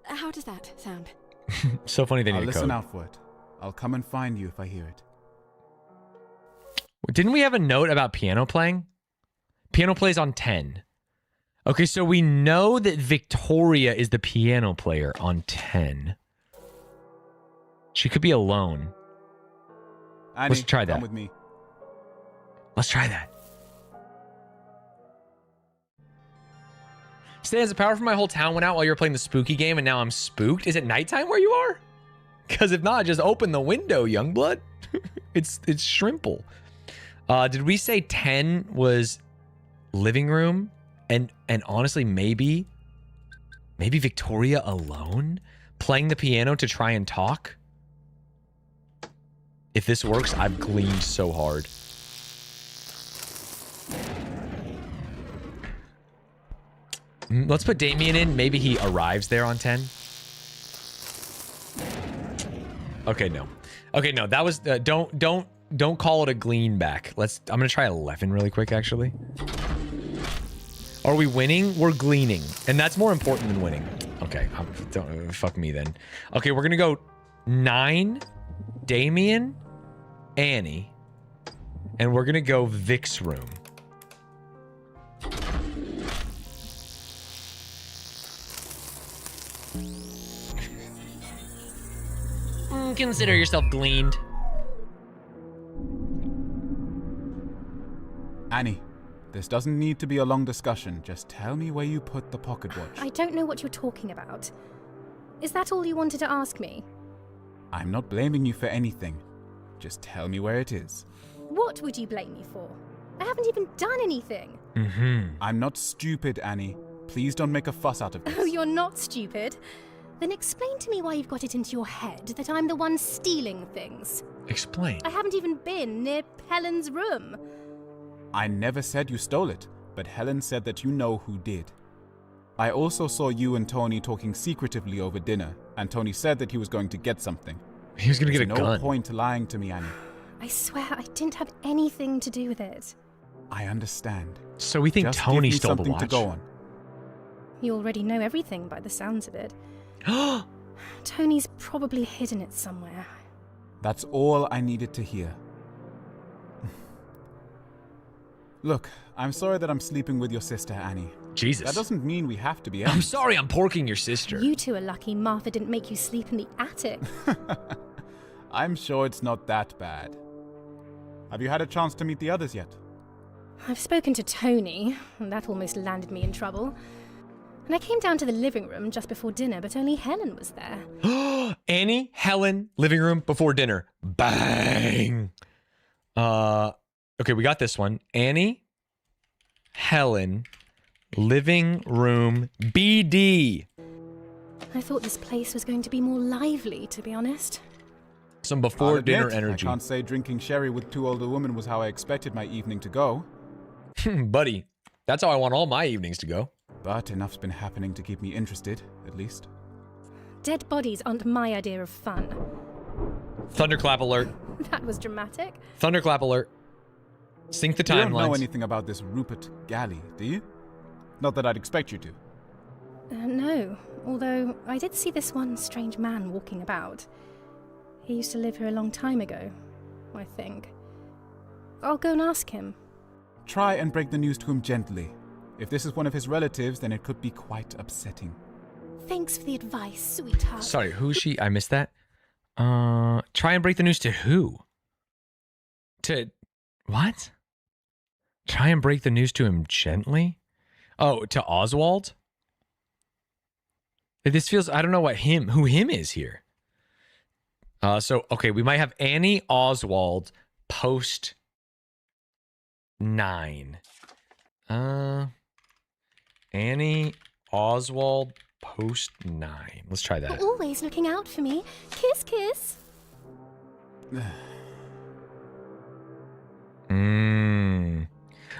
How does that sound? So funny they need I'll a listen code. out for it. I'll come and find you if I hear it. Didn't we have a note about piano playing? Piano plays on 10. Okay, so we know that Victoria is the piano player on 10. She could be alone. Annie, Let's try that. come with me. Let's try that. Stands, the power from my whole town went out while you were playing the spooky game, and now I'm spooked. Is it nighttime where you are? Because if not, just open the window, Youngblood. It's Shrimple. Did we say 10 was living room? And honestly, maybe Victoria alone playing the piano to try and talk? If this works, I've gleaned so hard. Let's put Damien in. Maybe he arrives there on 10. Okay, no. Okay, no. That was don't call it a glean back. I'm gonna try 11 really quick. Actually, are we winning? We're gleaning, and that's more important than winning. Okay, fuck me then. Okay, we're gonna go 9, Damien, Annie, and we're gonna go Vic's room. Consider yourself gleaned. Annie, this doesn't need to be a long discussion. Just tell me where you put the pocket watch. I don't know what you're talking about. Is that all you wanted to ask me? I'm not blaming you for anything. Just tell me where it is. What would you blame me for? I haven't even done anything. I'm not stupid, Annie. Please don't make a fuss out of this. Oh, you're not stupid? Then explain to me why you've got it into your head that I'm the one stealing things. Explain. I haven't even been near Helen's room. I never said you stole it, but Helen said that you know who did. I also saw you and Tony talking secretively over dinner, and Tony said that he was going to get something. He was going to get a There's gun. no point lying to me, Annie. I swear I didn't have anything to do with it. I understand. So we think Just Tony give me stole the something watch. to go on. You already know everything by the sounds of it. Tony's probably hidden it somewhere. That's all I needed to hear. Look, I'm sorry that I'm sleeping with your sister, Annie. Jesus. That doesn't mean we have to be I'm enemies. sorry I'm porking your sister. You two are lucky Martha didn't make you sleep in the attic. I'm sure it's not that bad. Have you had a chance to meet the others yet? I've spoken to Tony, and that almost landed me in trouble. And I came down to the living room just before dinner, but only Helen was there. Annie, Helen, living room before dinner. Bang. Okay, we got this one. Annie, Helen, living room, BD. I thought this place was going to be more lively, to be honest. Some I'll before dinner admit, energy. I can't say drinking sherry with two older women was how I expected my evening to go. Buddy, that's how I want all my evenings to go. But enough's been happening to keep me interested, at least. Dead bodies aren't my idea of fun. Thunderclap alert. That was dramatic. Thunderclap alert. Sync the You don't know timelines. anything about this Rupert Galley, do you? Not that I'd expect you to. No, although I did see this one strange man walking about. He used to live here a long time ago, I think. I'll go and ask him. Try and break the news to him gently. If this is one of his relatives, then it could be quite upsetting. Thanks for the advice, sweetheart. Sorry, who's she? I missed that. Try and break the news to who? To What? Try and break the news to him gently? Oh, to Oswald? This feels, I don't know who him is here. So, okay, we might have Annie Oswald post 9. Annie Oswald post 9. Let's try that. You're always looking out for me. Kiss, kiss.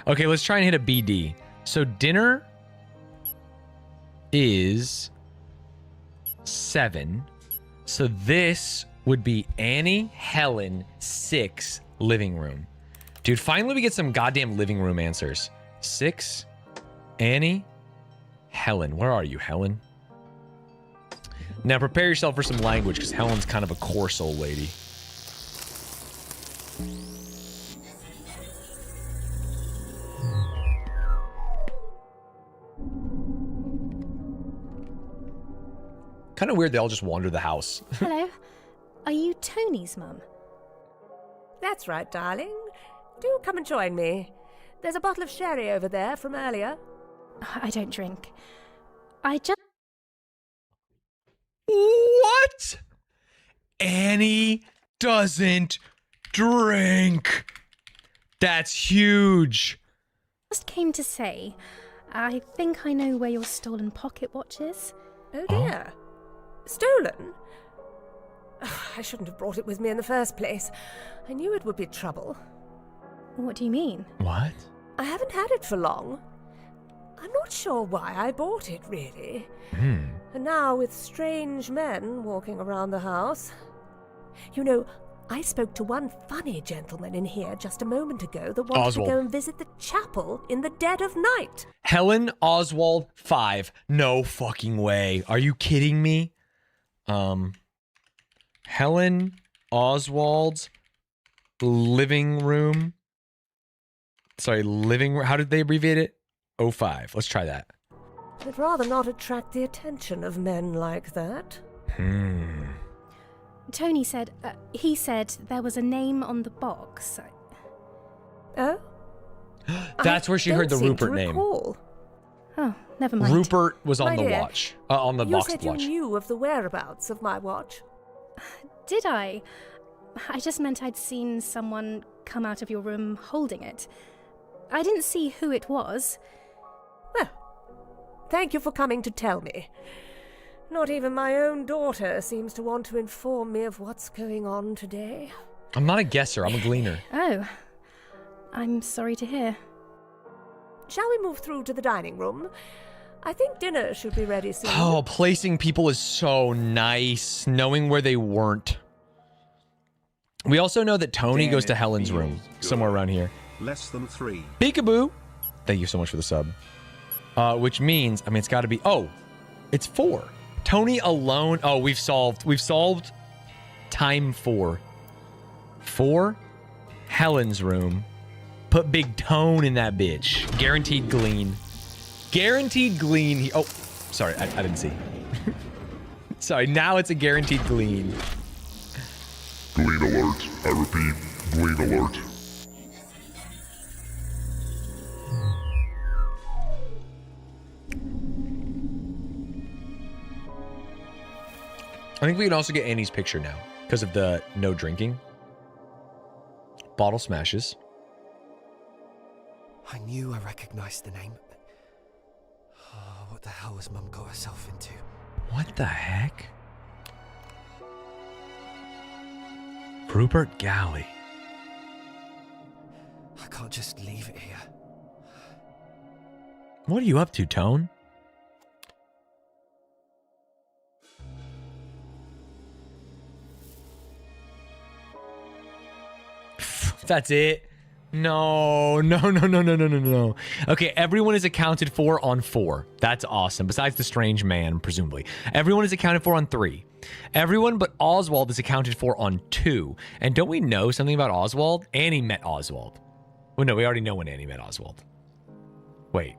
Okay, let's try and hit a BD. So dinner is 7. So this would be Annie, Helen, 6, living room. Dude, finally we get some goddamn living room answers. 6, Annie, Helen. Where are you, Helen? Now prepare yourself for some language, because Helen's kind of a coarse old lady. Kind of weird they all just wander the house. Hello. Are you Tony's mum? That's right, darling. Do come and join me. There's a bottle of sherry over there from earlier. I don't drink. I just... What? Annie doesn't drink. That's huge. Just came to say, I think I know where your stolen pocket watch is. Oh dear. Stolen? I shouldn't have brought it with me in the first place. I knew it would be trouble. What do you mean? What? I haven't had it for long. I'm not sure why I bought it, really. And now with strange men walking around the house. You know, I spoke to one funny gentleman in here just a moment ago that wanted Oswald. to go and visit the chapel in the dead of night. Helen Oswald 5. No fucking way. Are you kidding me? Helen Oswald's living room. Sorry, living room. How did they abbreviate it? 05. Let's try that. I'd rather not attract the attention of men like that. Tony said, he said there was a name on the box. Oh? That's where she heard the Rupert name. Recall. Oh, never mind. Rupert was on My the dear, watch. On the boxed You said watch. you knew of the whereabouts of my watch. Did I? I just meant I'd seen someone come out of your room holding it. I didn't see who it was. Well, thank you for coming to tell me. Not even my own daughter seems to want to inform me of what's going on today. I'm not a guesser. I'm a gleaner. Oh, I'm sorry to hear. Shall we move through to the dining room? I think dinner should be ready soon. Oh, placing people is so nice. Knowing where they weren't. We also know that Tony goes to Helen's room. Somewhere around here. Less than 3. Peekaboo. Thank you so much for the sub. Which means, I mean, it's got to be... Oh, it's 4. Tony alone... Oh, we've solved time 4. 4. Helen's room. Put Big Tone in that bitch. Guaranteed glean. Guaranteed glean. Oh, sorry. I didn't see. Sorry. Now it's a guaranteed glean. Glean alert. I repeat, glean alert. I think we can also get Annie's picture now because of the no drinking. Bottle smashes. I knew I recognized the name. Oh, what the hell has Mum got herself into? What the heck? Rupert Galley. I can't just leave it here. What are you up to, Tone? That's it. No. Okay, everyone is accounted for on 4. That's awesome. Besides the strange man, presumably. Everyone is accounted for on 3. Everyone but Oswald is accounted for on 2. And don't we know something about Oswald? Annie met Oswald. Well, no, we already know when Annie met Oswald. Wait.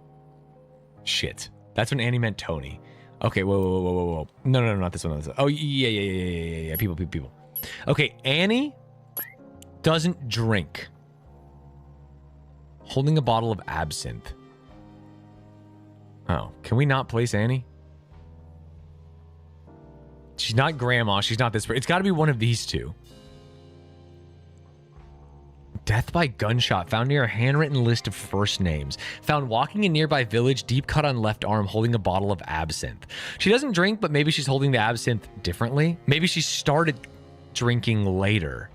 Shit. That's when Annie met Tony. Okay, whoa. No, not this one. Not this one. Oh, yeah. People. Okay, Annie doesn't drink. Holding a bottle of absinthe. Oh, can we not place Annie? She's not grandma. She's not this. It's got to be one of these two. Death by gunshot. Found near a handwritten list of first names. Found walking in nearby village, deep cut on left arm, holding a bottle of absinthe. She doesn't drink, but maybe she's holding the absinthe differently. Maybe she started drinking later.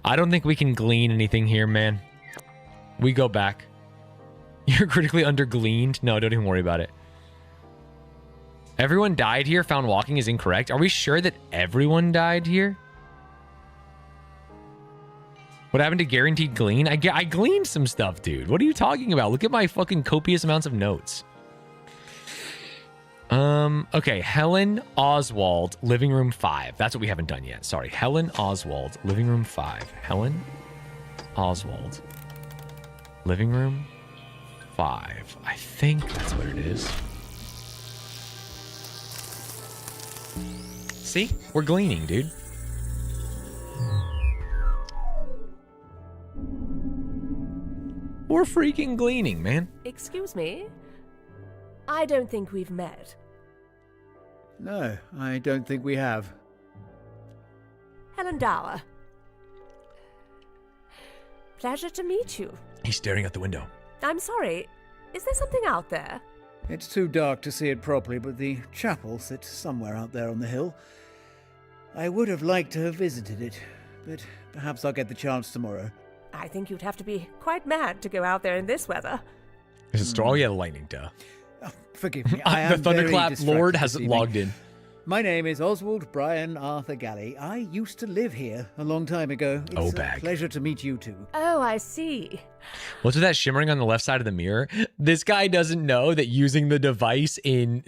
I don't think we can glean anything here, man. We go back. You're critically undergleaned? No, don't even worry about it. Everyone died here. Found walking is incorrect. Are we sure that everyone died here? What happened to guaranteed glean? I gleaned some stuff, dude. What are you talking about? Look at my fucking copious amounts of notes. Okay. Helen Oswald, living room 5. That's what we haven't done yet. Sorry. Helen Oswald, living room 5. Helen Oswald, living room 5. I think that's what it is. See? We're gleaning, dude. We're freaking gleaning, man. Excuse me? I don't think we've met. No, I don't think we have. Helen Dower. Pleasure to meet you. He's staring out the window. I'm sorry. Is there something out there? It's too dark to see it properly, but the chapel sits somewhere out there on the hill. I would have liked to have visited it, but perhaps I'll get the chance tomorrow. I think you'd have to be quite mad to go out there in this weather. Is it straw? Oh, yeah, the lightning, duh. Oh, forgive me, I am the Thunderclap very Lord distracted has this evening. logged in. My name is Oswald Brian Arthur Galley. I used to live here a long time ago. It's a pleasure to meet you two. Oh, I see. What's with that shimmering on the left side of the mirror? This guy doesn't know that using the device in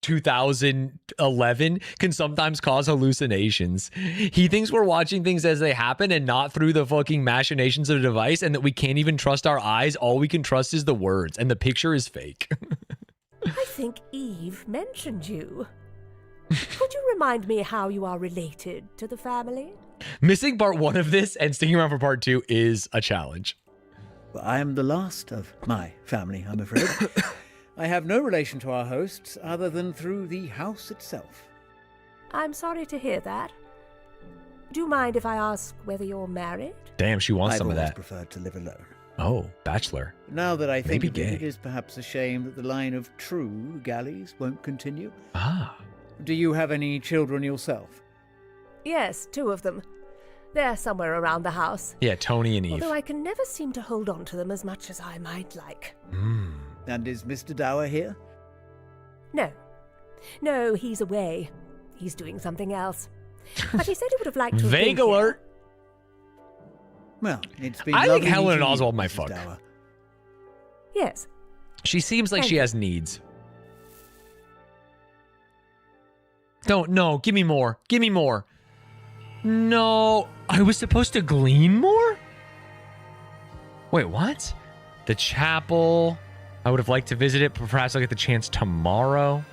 2011 can sometimes cause hallucinations. He thinks we're watching things as they happen and not through the fucking machinations of the device, and that we can't even trust our eyes. All we can trust is the words, and the picture is fake. I think Eve mentioned you. Could you remind me how you are related to the family? Missing part 1 of this and sticking around for part 2 is a challenge. Well, I am the last of my family, I'm afraid. I have no relation to our hosts other than through the house itself. I'm sorry to hear that. Do you mind if I ask whether you're married? Damn, she wants some of I've that. always preferred to live alone. Oh, bachelor. Now that I think Maybe of it, gay. it is perhaps a shame that the line of true galleys won't continue. Ah. Do you have any children yourself? Yes, 2 of them. They're somewhere around the house. Yeah, Tony and Eve. Although I can never seem to hold on to them as much as I might like. And is Mr. Dower here? No. No, he's away. He's doing something else. But he said he would have liked to have Vague been here. alert. Well, it's been I think lovely Helen and meeting you, Oswald might Mrs. fuck. Dower. Yes. She seems like Thank she you. has needs. No, give me more. Give me more. No, I was supposed to glean more? Wait, what? The chapel. I would have liked to visit it, but perhaps I'll get the chance tomorrow.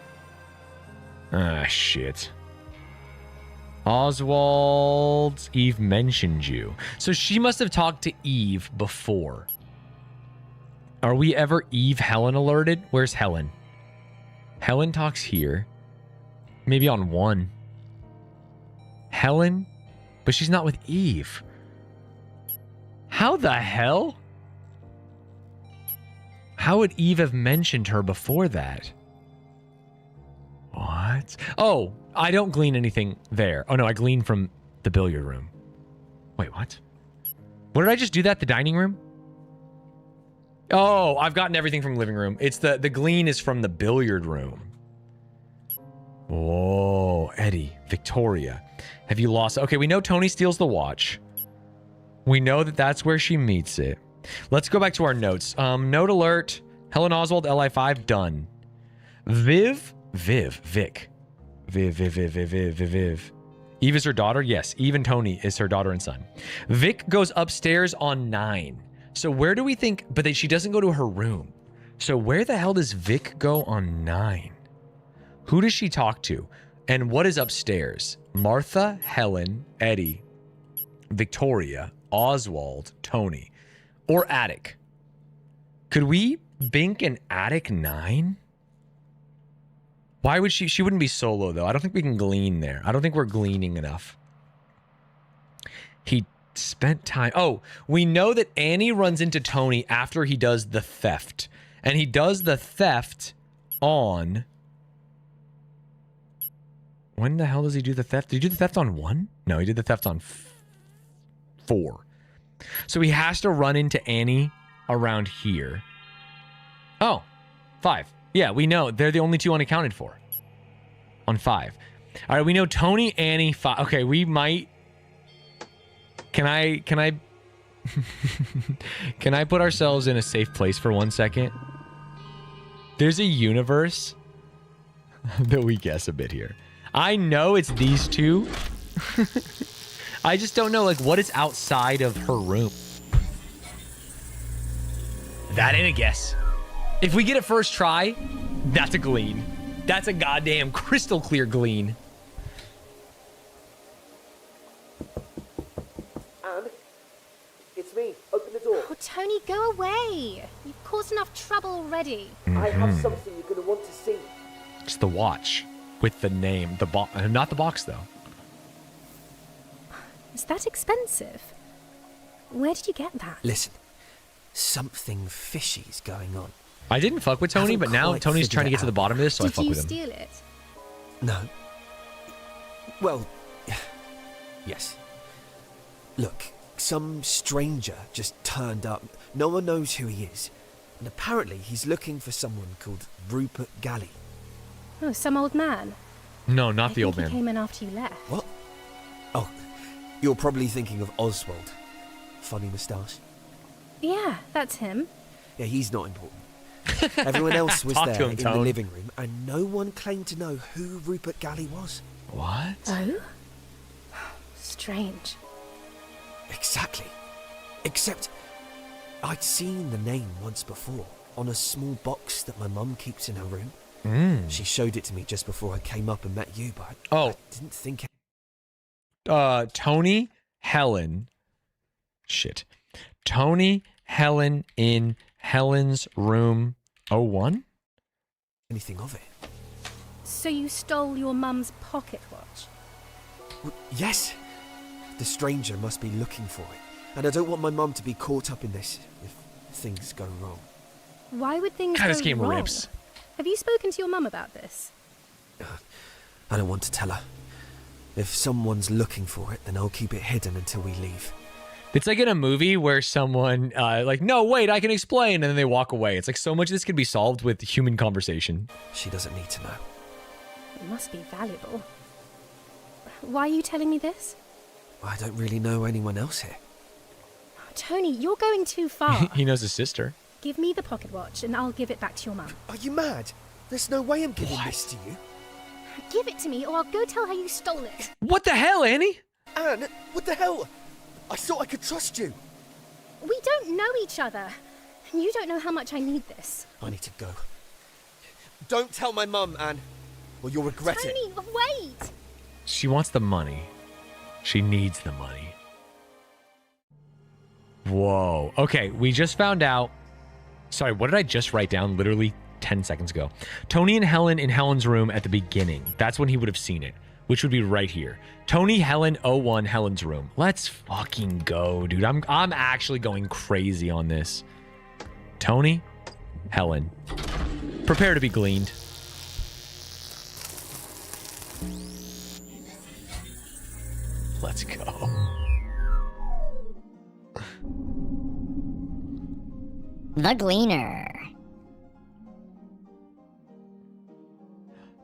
Ah, shit. Oswald, Eve mentioned you. So she must have talked to Eve before. Are we ever Eve Helen alerted? Where's Helen? Helen talks here. Maybe on 1. Helen? But she's not with Eve. How the hell? How would Eve have mentioned her before that? What? Oh, I don't glean anything there. Oh no, I glean from the billiard room. Wait, what? What did I just do that? The dining room? Oh, I've gotten everything from living room. It's the glean is from the billiard room. Whoa, Eddie, Victoria. Have you lost? Okay, we know Tony steals the watch. We know that that's where she meets it. Let's go back to our notes. Note alert. Helen Oswald, LI5, done. Viv. Eve is her daughter? Yes, Eve and Tony is her daughter and son. Vic goes upstairs on 9. So where do we think... But she doesn't go to her room. So where the hell does Vic go on 9? Who does she talk to? And what is upstairs? Martha, Helen, Eddie, Victoria, Oswald, Tony. Or attic. Could we bink an attic 9? Why would she wouldn't be solo though. I don't think we can glean there. I don't think we're gleaning enough. He spent time. Oh, we know that Annie runs into Tony after he does the theft. And he does the theft on... When the hell does he do the theft? Did he do the theft on 1? No, he did the theft on 4. So he has to run into Annie around here. Oh, 5. Yeah, we know. They're the only 2 unaccounted for. On 5. All right, we know Tony, Annie, 5. Okay, we might... Can I... Can I put ourselves in a safe place for 1 second? There's a universe that we guess a bit here. I know it's these 2. I just don't know, like, what is outside of her room. That ain't a guess. If we get it first try, that's a glean. That's a goddamn crystal clear glean. Anne, it's me. Open the door. Oh, Tony, go away. You've caused enough trouble already. I have something you're going to want to see. It's the watch with the name. The box, not the box though. Is that expensive? Where did you get that? Listen, something fishy's going on. I didn't fuck with Tony, but now Tony's trying to get to the bottom of this, so I fuck with him. Did you steal it? No. Well, yes. Look, some stranger just turned up. No one knows who he is. And apparently he's looking for someone called Rupert Galley. Oh, some old man. No, not the old He man. came in after you left. What? Oh, you're probably thinking of Oswald. Funny moustache. Yeah, that's him. Yeah, he's not important. Everyone else was Talk to there him, in the Tone. living room, and no one claimed to know who Rupert Galley was. What? Oh? Strange. Exactly. Except, I'd seen the name once before, on a small box that my mum keeps in her room. She showed it to me just before I came up and met you, but I didn't think... Tony, Helen... Shit. Tony, Helen in Helen's room 01? Anything of it. So you stole your mum's pocket watch? Yes. The stranger must be looking for it. And I don't want my mum to be caught up in this if things go wrong. Why would things God, go this game wrong? rips. Have you spoken to your mum about this? I don't want to tell her. If someone's looking for it, then I'll keep it hidden until we leave. It's like in a movie where someone, like, no, wait, I can explain, and then they walk away. It's like so much of this could be solved with human conversation. She doesn't need to know. It must be valuable. Why are you telling me this? I don't really know anyone else here. Tony, you're going too far. He knows his sister. Give me the pocket watch and I'll give it back to your mum. Are you mad? There's no way I'm giving this to you. Give it to me or I'll go tell her you stole it. What the hell, Annie? Anne, what the hell? I thought I could trust you. We don't know each other. And you don't know how much I need this. I need to go. Don't tell my mum, Anne, or you'll regret it. Tony, wait! She wants the money. She needs the money. Whoa. Okay, we just found out. Sorry, what did I just write down literally 10 seconds ago? Tony and Helen in Helen's room at the beginning. That's when he would have seen it, which would be right here. Tony, Helen, 01, Helen's room. Let's fucking go, dude. I'm actually going crazy on this. Tony, Helen. Prepare to be gleaned. Let's go. The Gleaner.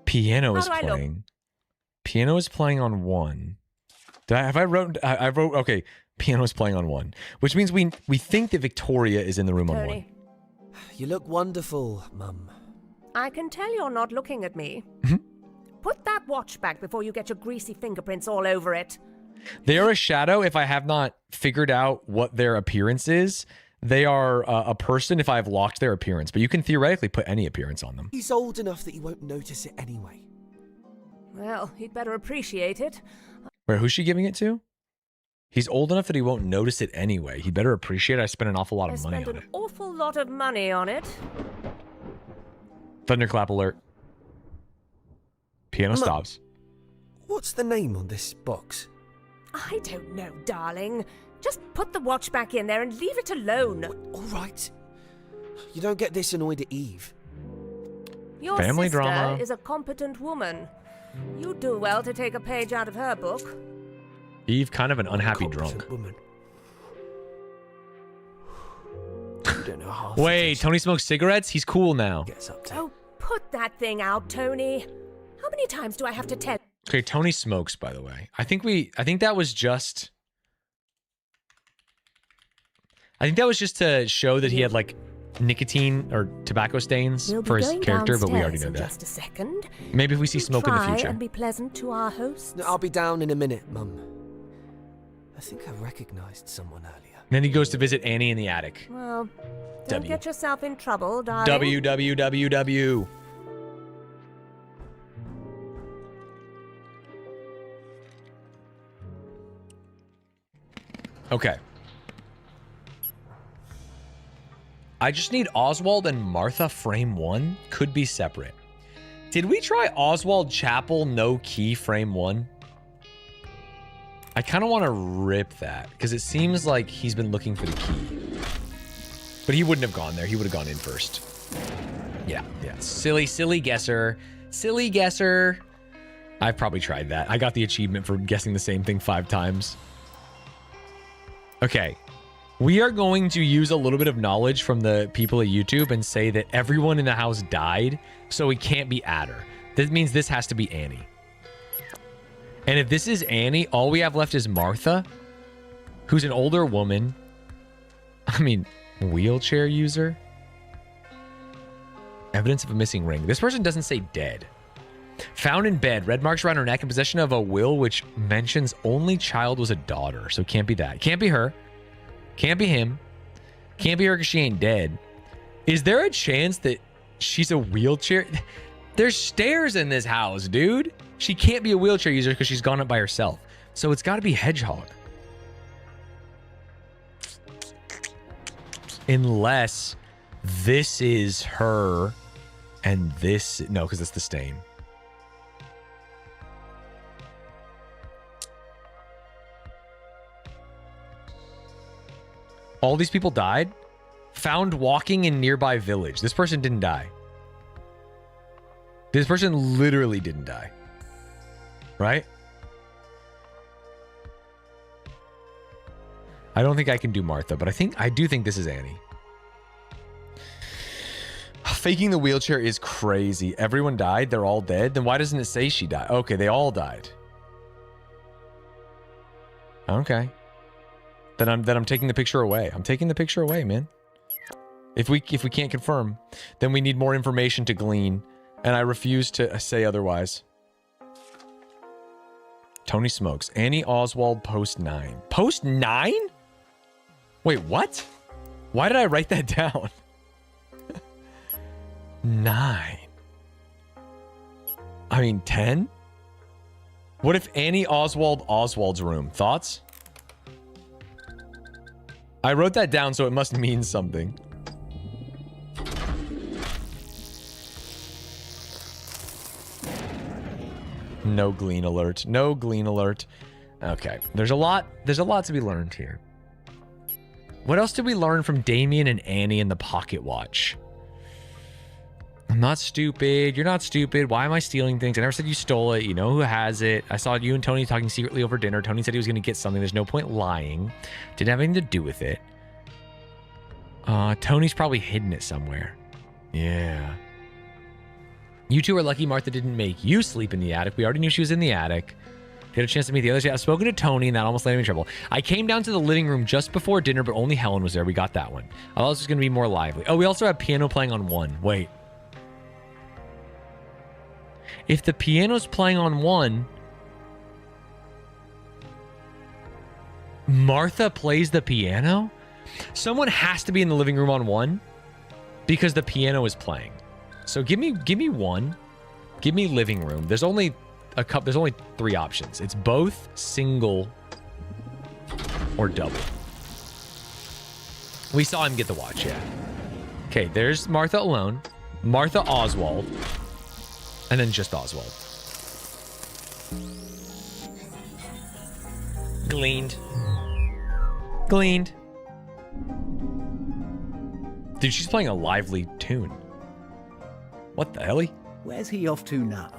Piano is How do I look? playing. Piano is playing on 1. I wrote, okay, piano is playing on 1, which means we think that Victoria is in the room on 1. Tony, You look wonderful, Mum. I can tell you're not looking at me. Put that watch back before you get your greasy fingerprints all over it. They are a shadow if I have not figured out what their appearance is. They are a person if I've locked their appearance, but you can theoretically put any appearance on them. He's old enough that he won't notice it anyway. Well, he'd better appreciate it. Wait, who's she giving it to? He's old enough that he won't notice it anyway. He better appreciate it. I spent an awful lot I of money spent on an it. awful lot of money on it. Thunderclap alert. Piano stops. What's the name on this box? I don't know, darling. Just put the watch back in there and leave it alone. All right. You don't get this annoyed at Eve. Your Family sister drama. is a competent woman. You'd do well to take a page out of her book. Eve, kind of an unhappy drunk. Woman. You don't know half Wait, Tony smokes cigarettes? He's cool now. Oh, put that thing out, Tony. How many times do I have to tell? Okay, Tony smokes, by the way. I think that was just to show that he had like nicotine or tobacco stains We'll be for his going character, but we already downstairs know in that. Just a second. Maybe if we see smoke in the Try future. and be pleasant to our hosts. No, I'll be down in a minute, Mum. I think I recognized someone earlier. Then he goes to visit Annie in the attic. Well, don't W. get yourself in trouble, darling. WWWW. Okay. I just need Oswald and Martha frame 1. Could be separate. Did we try Oswald Chapel no key frame 1? I kind of want to rip that because it seems like he's been looking for the key. But he wouldn't have gone there. He would have gone in first. Yeah. Silly guesser. Silly guesser. I've probably tried that. I got the achievement for guessing the same thing 5 times. Okay. We are going to use a little bit of knowledge from the people at YouTube and say that everyone in the house died, so it can't be Adder. That means this has to be Annie. And if this is Annie, all we have left is Martha, who's an older woman. I mean, wheelchair user. Evidence of a missing ring. This person doesn't say dead. Found in bed. Red marks around her neck in possession of a will which mentions only child was a daughter. So it can't be that. Can't be her. Can't be him. Can't be her because she ain't dead. Is there a chance that she's a wheelchair? There's stairs in this house, dude. She can't be a wheelchair user because she's gone up by herself. So it's got to be Hedgehog. Unless this is her and this... No, because it's the stain. All these people died? Found walking in nearby village. This person didn't die. This person literally didn't die. Right? I don't think I can do Martha, but I do think this is Annie. Faking the wheelchair is crazy. Everyone died. They're all dead. Then why doesn't it say she died? Okay, they all died. Okay. Then I'm taking the picture away. I'm taking the picture away, man. If we can't confirm, then we need more information to glean, and I refuse to say otherwise. Tony smokes. Annie Oswald post 9. Post 9? Wait, what? Why did I write that down? 9. I mean 10? What if Annie Oswald Oswald's room? Thoughts? I wrote that down, so it must mean something. No glean alert. No glean alert. Okay. There's a lot to be learned here. What else did we learn from Damien and Annie in the pocket watch? I'm not stupid. You're not stupid. Why am I stealing things? I never said you stole it. You know who has it. I saw you and Tony talking secretly over dinner. Tony said he was going to get something. There's no point lying. Didn't have anything to do with it. Tony's probably hidden it somewhere. Yeah. You two are lucky Martha didn't make you sleep in the attic. We already knew she was in the attic. Get a chance to meet the others. Yeah, I've spoken to Tony and that almost landed me in trouble. I came down to the living room just before dinner, but only Helen was there. We got that one. I thought this was going to be more lively. Oh, we also have piano playing on 1. Wait. If the piano's playing on 1, Martha plays the piano? Someone has to be in the living room on 1 because the piano is playing. So give me 1. Give me living room. There's only 3 options. It's both, single, or double. We saw him get the watch, yeah. Okay, there's Martha alone, Martha Oswald, and then just Oswald. Gleaned. Gleaned. Dude, she's playing a lively tune. What the hell? Where's he off to now?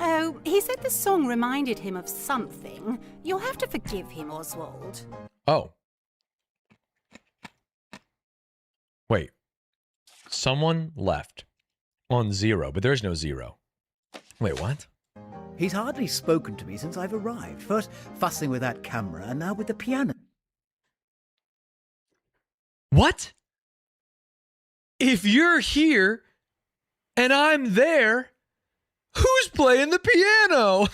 Oh, he said the song reminded him of something. You'll have to forgive him, Oswald. Oh. Wait. Someone left on 0, but there's no 0. Wait, what? He's hardly spoken to me since I've arrived. First fussing with that camera, and now with the piano. What? If you're here and I'm there, who's playing the piano?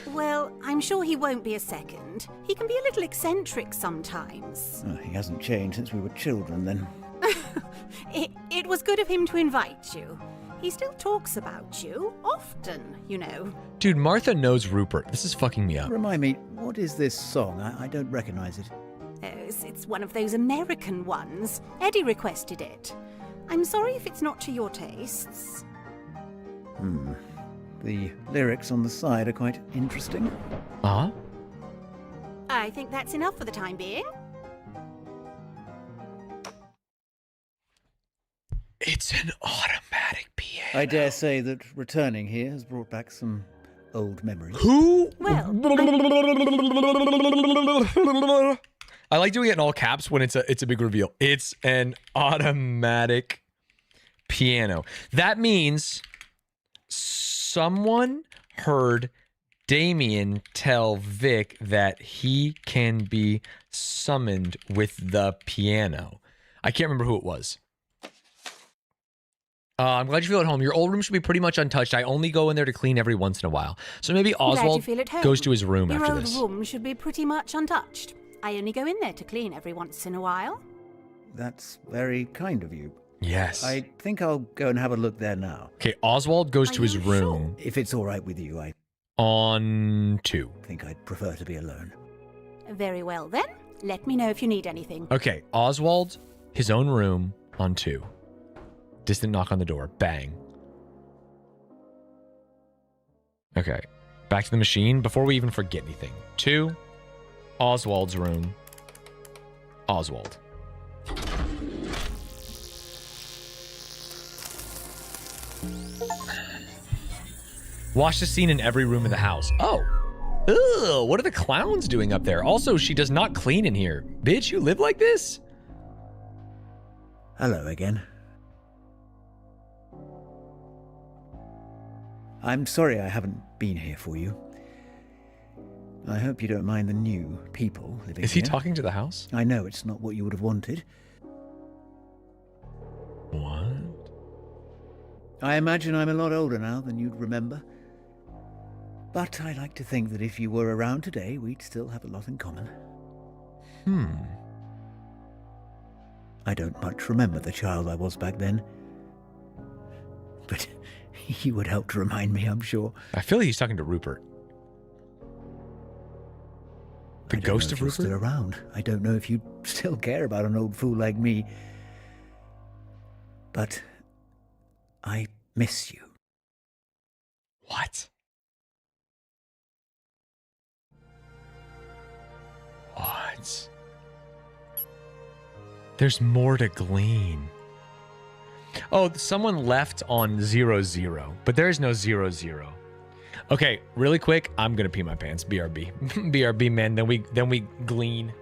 Well, I'm sure he won't be a second. He can be a little eccentric sometimes. Oh, he hasn't changed since we were children, then. It was good of him to invite you. He still talks about you, often, you know. Dude, Martha knows Rupert. This is fucking me up. Remind me, what is this song? I don't recognize it. Oh, it's one of those American ones. Eddie requested it. I'm sorry if it's not to your tastes. The lyrics on the side are quite interesting. Uh-huh. I think that's enough for the time being. It's an automatic piano. I dare say that returning here has brought back some old memories. Who? Well, I like doing it in all caps when it's a big reveal. It's an automatic piano. That means someone heard Damien tell Vic that he can be summoned with the piano. I can't remember who it was. I'm glad you feel at home. Your old room should be pretty much untouched. I only go in there to clean every once in a while. So maybe Oswald goes to his room after this. Your old room should be pretty much untouched. I only go in there to clean every once in a while. That's very kind of you. Yes. I think I'll go and have a look there now. Okay, Oswald goes to his room. If it's all right with you, I on 2. think I'd prefer to be alone. Very well then. Let me know if you need anything. Okay, Oswald, his own room on 2. Distant knock on the door. Bang. Okay, back to the machine before we even forget anything. 2, Oswald's room. Oswald. Watch the scene in every room in the house. Oh. Ugh, what are the clowns doing up there? Also, she does not clean in here. Bitch, you live like this? Hello again. I'm sorry I haven't been here for you. I hope you don't mind the new people living here. Is he talking to the house? I know it's not what you would have wanted. What? I imagine I'm a lot older now than you'd remember. But I like to think that if you were around today, we'd still have a lot in common. I don't much remember the child I was back then. But you would help to remind me, I'm sure. I feel like he's talking to Rupert. The ghost of Rupert? Still around. I don't know if you still care about an old fool like me. But I miss you. What? What? There's more to glean. Oh, someone left on 0-0, but there is no 0-0. Okay, really quick, I'm gonna pee my pants. BRB. BRB, man, then we glean.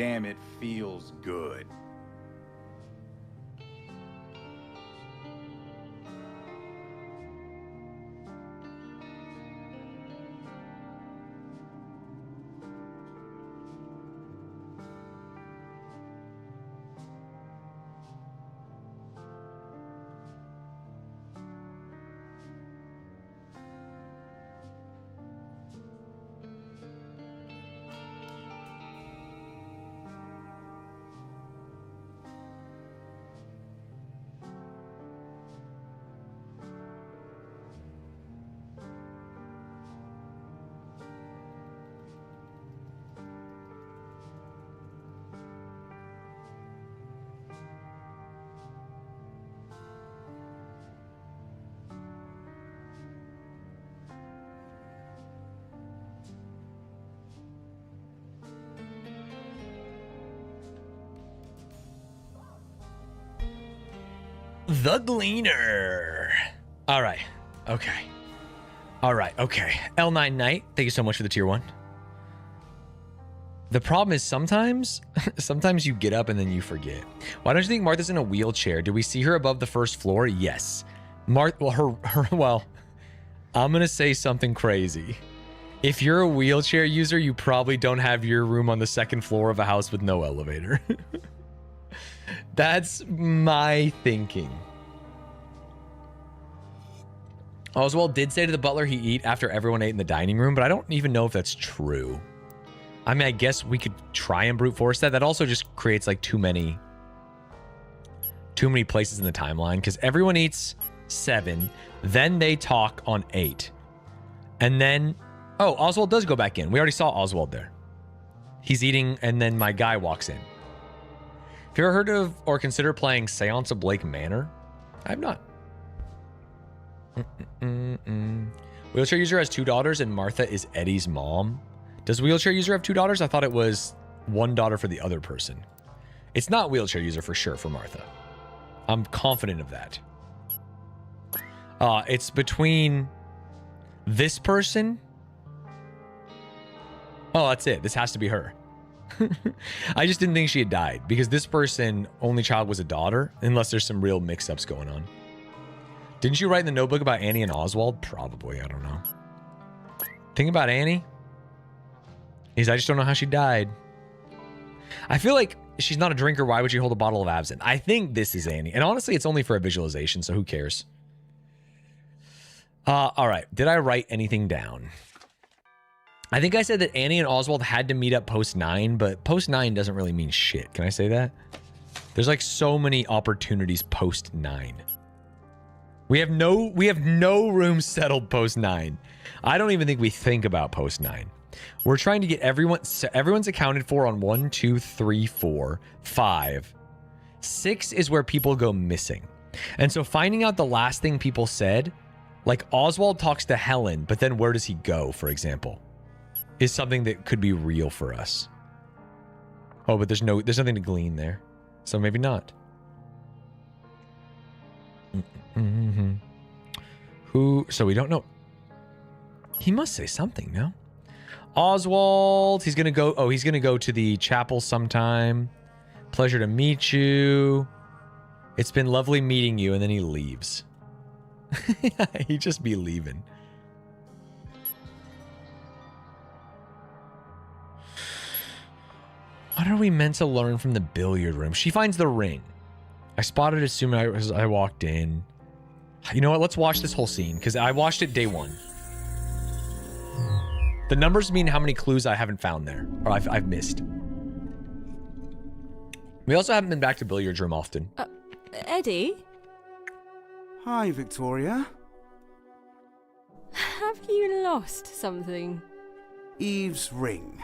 damn, it feels good. The Gleaner. All right. Okay. All right. Okay. L9 Knight, thank you so much for the tier 1. The problem is sometimes you get up and then you forget. Why don't you think Martha's in a wheelchair? Do we see her above the first floor? Yes. Well, I'm going to say something crazy. If you're a wheelchair user, you probably don't have your room on the second floor of a house with no elevator. That's my thinking. Oswald did say to the butler he'd eat after everyone ate in the dining room, but I don't even know if that's true. I mean, I guess we could try and brute force that. That also just creates like too many places in the timeline, because everyone eats 7, then they talk on 8. And then, oh, Oswald does go back in. We already saw Oswald there. He's eating, and then my guy walks in. Have you ever heard of or considered playing Seance of Blake Manor? I have not. Wheelchair user has 2 daughters and Martha is Eddie's mom. Does wheelchair user have 2 daughters? I thought it was 1 daughter for the other person. It's not wheelchair user for sure for Martha. I'm confident of that. It's between this person. Oh, that's it. This has to be her. I just didn't think she had died because this person, only child was a daughter, unless there's some real mix-ups going on. Didn't you write in the notebook about Annie and Oswald? Probably, I don't know. Thing about Annie is I just don't know how she died. I feel like she's not a drinker. Why would she hold a bottle of absinthe? I think this is Annie. And honestly, it's only for a visualization, so who cares? All right. Did I write anything down? I think I said that Annie and Oswald had to meet up post 9, but post 9 doesn't really mean shit. Can I say that? There's like so many opportunities post 9. We have no room settled post 9. I don't even think we think about post 9. We're trying to get everyone's accounted for on 1, 2, 3, 4, 5. 6 is where people go missing. And so finding out the last thing people said, like Oswald talks to Helen, but then where does he go, for example? Is something that could be real for us. Oh, but there's nothing to glean there. So maybe not. So we don't know. He must say something, no? Oswald, he's gonna go to the chapel sometime. Pleasure to meet you. It's been lovely meeting you, and then he leaves. He just be leaving. What are we meant to learn from the billiard room? She finds the ring. I spotted it as soon as I walked in. You know what? Let's watch this whole scene, because I watched it day 1. The numbers mean how many clues I haven't found there, or I've missed. We also haven't been back to billiards room often. Eddie? Hi, Victoria. Have you lost something? Eve's ring.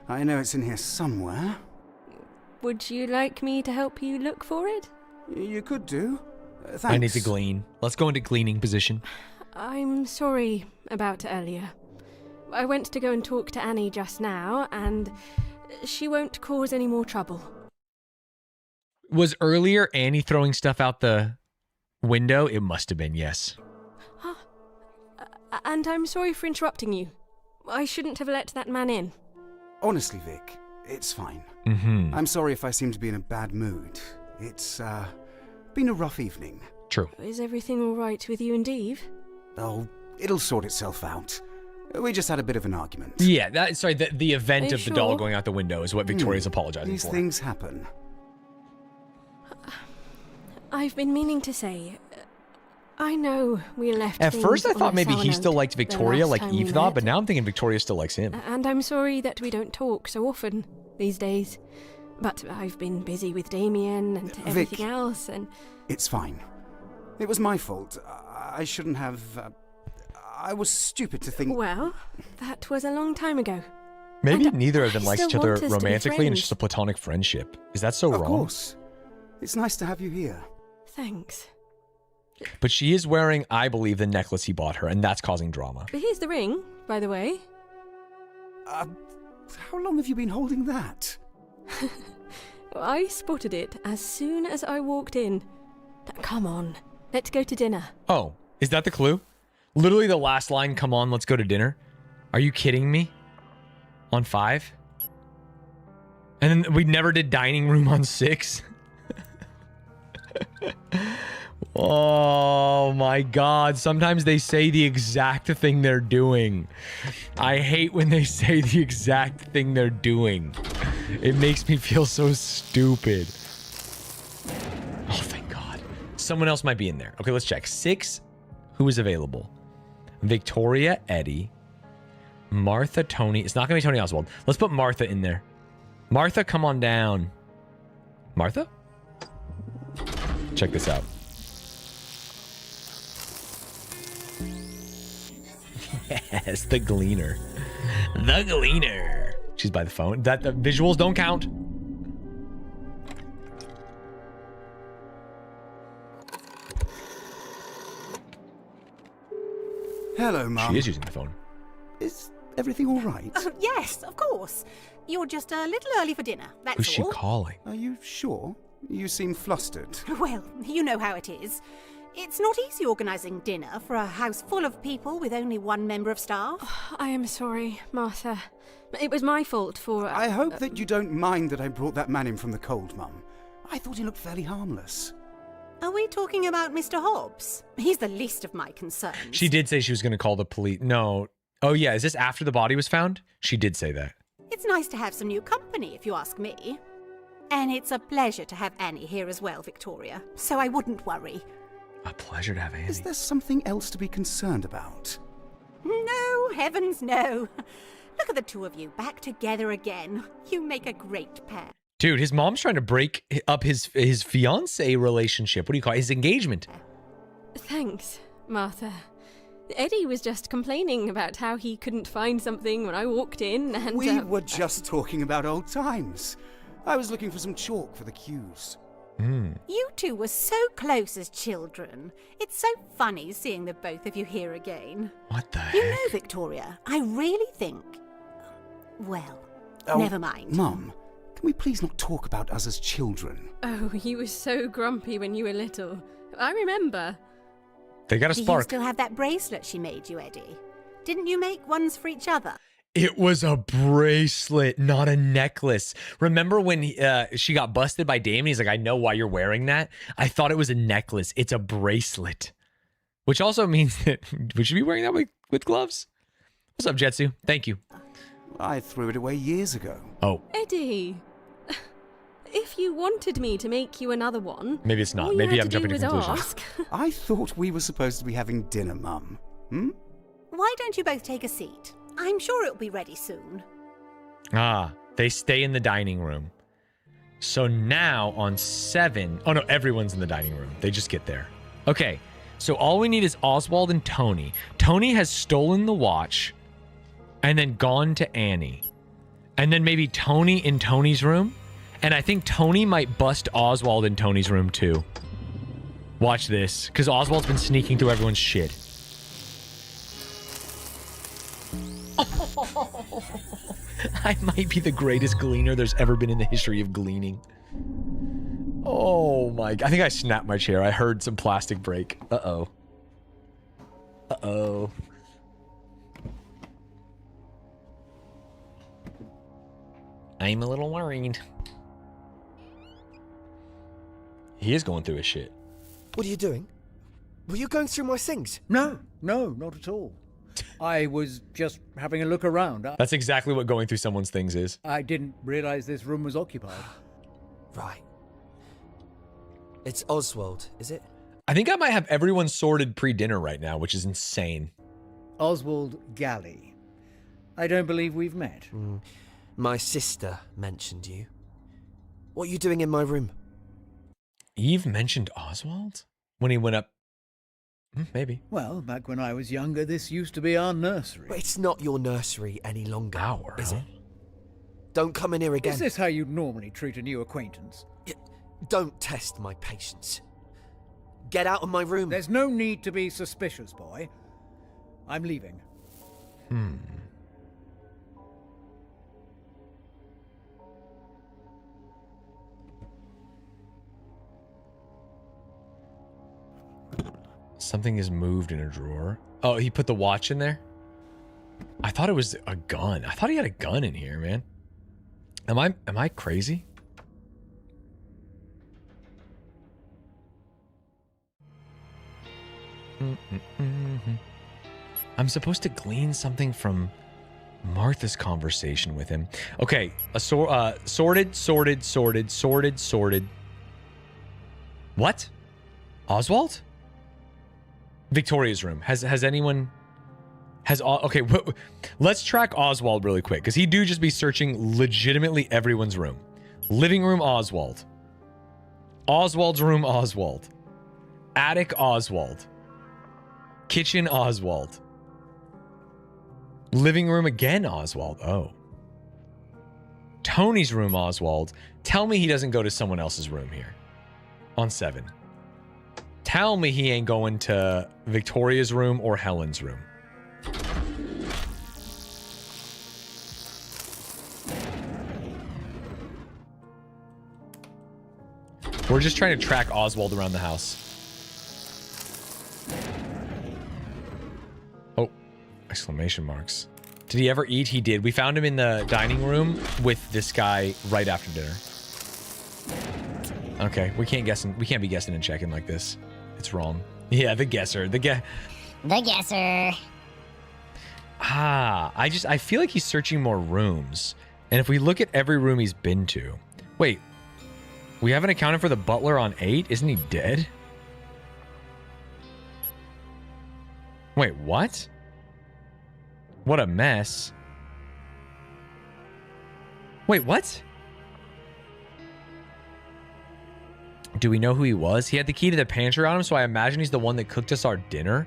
I know it's in here somewhere. Would you like me to help you look for it? You could do. Thanks. I need to glean. Let's go into gleaning position. I'm sorry about earlier. I went to go and talk to Annie just now, and she won't cause any more trouble. Was earlier Annie throwing stuff out the window? It must have been, yes. Huh. And I'm sorry for interrupting you. I shouldn't have let that man in. Honestly, Vic, It's fine. Mm-hmm. I'm sorry if I seem to be in a bad mood. It's, been a rough evening. True. Is everything all right with you and Eve? Oh, it'll sort itself out. We just had a bit of an argument. Yeah, the event Are of you the doll sure? going out the window is what Victoria's apologizing These for. things happen. I've been meaning to say, I know we left At first, I things on thought a maybe sour he still note liked the Victoria last like time we Eve thought, met. but now I'm thinking Victoria still likes him. And I'm sorry that we don't talk so often these days. But I've been busy with Damien and everything else, and... It's fine. It was my fault. I shouldn't have... I was stupid to think... Well, that was a long time ago. Maybe neither of them I likes still each other want us to be romantically and it's friends. just a platonic friendship. Is that so Of wrong? course. It's nice to have you here. Thanks. But she is wearing, I believe, the necklace he bought her, and that's causing drama. But here's the ring, by the way. How long have you been holding that? I spotted it as soon as I walked in. Come on, let's go to dinner. Oh, is that the clue? Literally the last line, come on, let's go to dinner? Are you kidding me? On 5? And then we never did dining room on 6? Oh my god, sometimes they say the exact thing they're doing. I hate when they say the exact thing they're doing. It makes me feel so stupid. Oh, thank god. Someone else might be in there. Okay, let's check. 6, who is available? Victoria, Eddie, Martha, Tony. It's not gonna be Tony Oswald. Let's put Martha in there. Martha, come on down. Martha? Check this out. Yes, the Gleaner. The Gleaner. She's by the phone. The visuals don't count. Hello, Mum. She is using the phone. Is everything all right? Yes, of course. You're just a little early for dinner, that's Who's she all. calling? Are you sure? You seem flustered. Well, you know how it is. It's not easy organising dinner for a house full of people with only one member of staff. I am sorry, Martha. It was my fault for... I hope that you don't mind that I brought that man in from the cold, Mum. I thought he looked fairly harmless. Are we talking about Mr. Hobbs? He's the least of my concerns. She did say she was going to call the police. No. Oh, yeah. Is this after the body was found? She did say that. It's nice to have some new company, if you ask me. And it's a pleasure to have Annie here as well, Victoria. So I wouldn't worry. A pleasure to have Annie. Is there something else to be concerned about? No, heavens no. Look at the two of you back together again. You make a great pair. Dude, his mom's trying to break up his fiancé relationship. What do you call it? His engagement. Thanks, Martha. Eddie was just complaining about how he couldn't find something when I walked in, and... We were just talking about old times. I was looking for some chalk for the cues. You two were so close as children. It's so funny seeing the both of you here again. What the heck? You know, Victoria, I really think... Well, never mind. Mum, can we please not talk about us as children? Oh, you were so grumpy when you were little. I remember. They got a Do you spark. still have that bracelet she made you, Eddie? Didn't you make ones for each other? It was a bracelet, not a necklace. Remember when she got busted by Damon? He's like, I know why you're wearing that. I thought it was a necklace. It's a bracelet. Which also means that we should be wearing that with gloves. What's up, Jetsu? Thank you. I threw it away years ago. Oh, Eddie, if you wanted me to make you another one... maybe it's not. all you Maybe had I'm to do jumping to was conclusions. ask. I thought we were supposed to be having dinner, Mum. Why don't you both take a seat? I'm sure it'll be ready soon. Ah, they stay in the dining room. So now on 7... Oh, no, everyone's in the dining room. They just get there. Okay, so all we need is Oswald and Tony. Tony has stolen the watch and then gone to Annie. And then maybe Tony in Tony's room. And I think Tony might bust Oswald in Tony's room too. Watch this, because Oswald's been sneaking through everyone's shit. I might be the greatest gleaner there's ever been in the history of gleaning. Oh my... I think I snapped my chair. I heard some plastic break. Uh-oh. Uh-oh. I'm a little worried. He is going through his shit. What are you doing? Were you going through my things? No, not at all. I was just having a look around. That's exactly what going through someone's things is. I didn't realize this room was occupied. Right. It's Oswald, is it? I think I might have everyone sorted pre-dinner right now, which is insane. Oswald Galley. I don't believe we've met. My sister mentioned you. What are you doing in my room? Eve mentioned Oswald? When he went up... maybe. Well, back when I was younger, this used to be our nursery. But it's not your nursery any longer, is it? Don't come in here again. Is this how you'd normally treat a new acquaintance? Don't test my patience. Get out of my room. There's no need to be suspicious, boy. I'm leaving. Something is moved in a drawer. Oh, he put the watch in there? I thought it was a gun. I thought he had a gun in here, man. Am I crazy? I'm supposed to glean something from Martha's conversation with him. Okay, sorted. What? Oswald? Victoria's room. Has anyone... okay, let's track Oswald really quick, because he do just be searching legitimately everyone's room. Living room, Oswald. Oswald's room, Oswald. Attic, Oswald. Kitchen, Oswald. Living room again, Oswald. Oh. Tony's room, Oswald. Tell me he doesn't go to someone else's room here. On 7. Tell me he ain't going to Victoria's room or Helen's room. We're just trying to track Oswald around the house. Oh, exclamation marks. Did he ever eat? He did. We found him in the dining room with this guy right after dinner. Okay, we can't be guessing and checking like this. It's wrong. Yeah, the guesser. The guesser. I feel like he's searching more rooms. And if we look at every room he's been to. Wait. We haven't accounted for the butler on 8? Isn't he dead? Wait, what? What a mess. Wait, what? Do we know who he was? He had the key to the pantry on him, so I imagine he's the one that cooked us our dinner.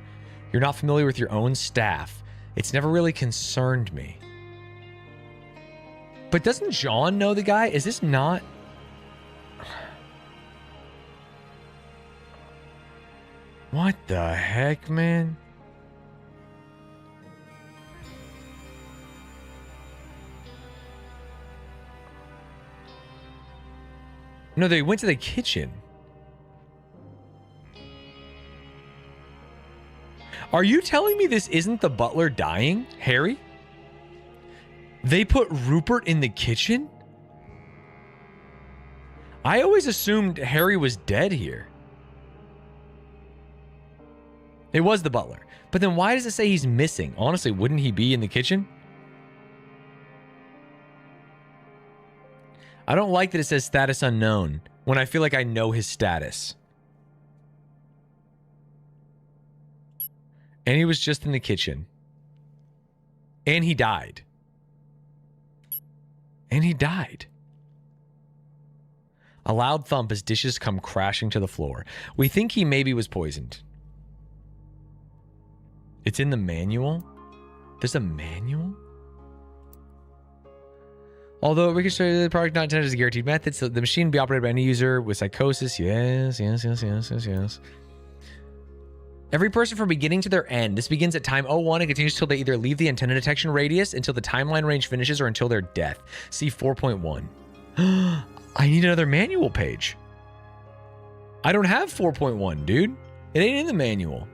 You're not familiar with your own staff. It's never really concerned me. But doesn't John know the guy? Is this not... What the heck, man? No, they went to the kitchen. Are you telling me this isn't the butler dying, Harry? They put Rupert in the kitchen? I always assumed Harry was dead here. It was the butler. But then why does it say he's missing? Honestly, wouldn't he be in the kitchen? I don't like that it says status unknown when I feel like I know his status. And he was just in the kitchen. And he died. And he died. A loud thump as dishes come crashing to the floor. We think he maybe was poisoned. It's in the manual? There's a manual? Although we can show you the product not intended as a guaranteed method, so the machine be operated by any user with psychosis. Yes. Every person from beginning to their end. This begins at time 01 and continues till they either leave the antenna detection radius, until the timeline range finishes, or until their death. See 4.1. I need another manual page. I don't have 4.1, dude. It ain't in the manual.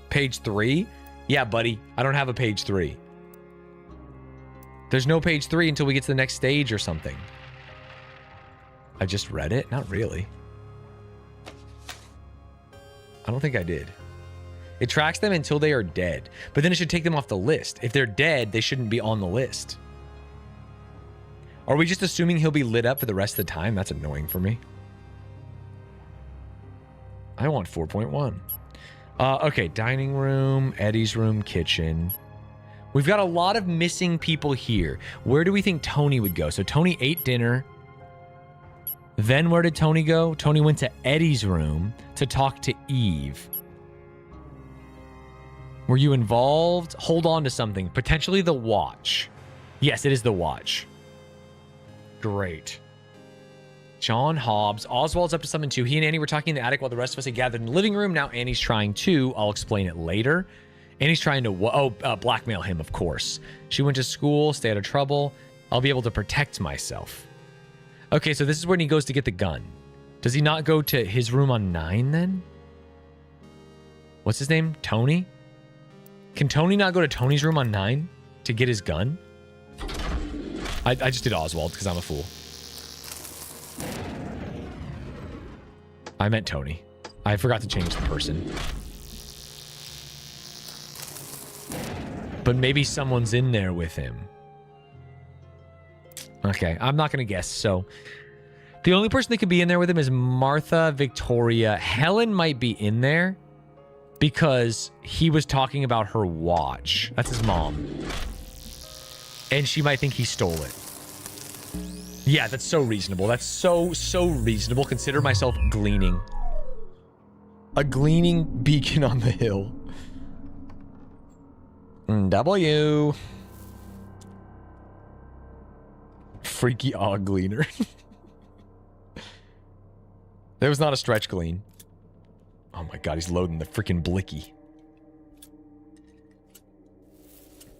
Page 3? Yeah, buddy. I don't have a page 3. There's no page 3 until we get to the next stage or something. I just read it? Not really. I don't think I did. It tracks them until they are dead, but then it should take them off the list. If they're dead, they shouldn't be on the list. Are we just assuming he'll be lit up for the rest of the time? That's annoying for me. I want 4.1. Okay, dining room, Eddie's room, kitchen. We've got a lot of missing people here. Where do we think Tony would go? So Tony ate dinner. Then where did Tony go? Tony went to Eddie's room to talk to Eve. Were you involved? Hold on to something. Potentially the watch. Yes, it is the watch. Great. John Hobbs. Oswald's up to something too. He and Annie were talking in the attic while the rest of us had gathered in the living room. Now Annie's trying to. I'll explain it later. Annie's trying to blackmail him, of course. She went to school, stay out of trouble. I'll be able to protect myself. Okay, so this is when he goes to get the gun. Does he not go to his room on 9 then? What's his name? Tony? Can Tony not go to Tony's room on 9 to get his gun? I just did Oswald because I'm a fool. I meant Tony. I forgot to change the person. But maybe someone's in there with him. Okay, I'm not going to guess. So the only person that could be in there with him is Martha, Victoria. Helen might be in there because he was talking about her watch. That's his mom. And she might think he stole it. Yeah, that's so reasonable. That's so reasonable. Consider myself gleaning. A gleaning beacon on the hill. W. Freaky odd gleaner. There was not a stretch glean. Oh my god, he's loading the freaking blicky.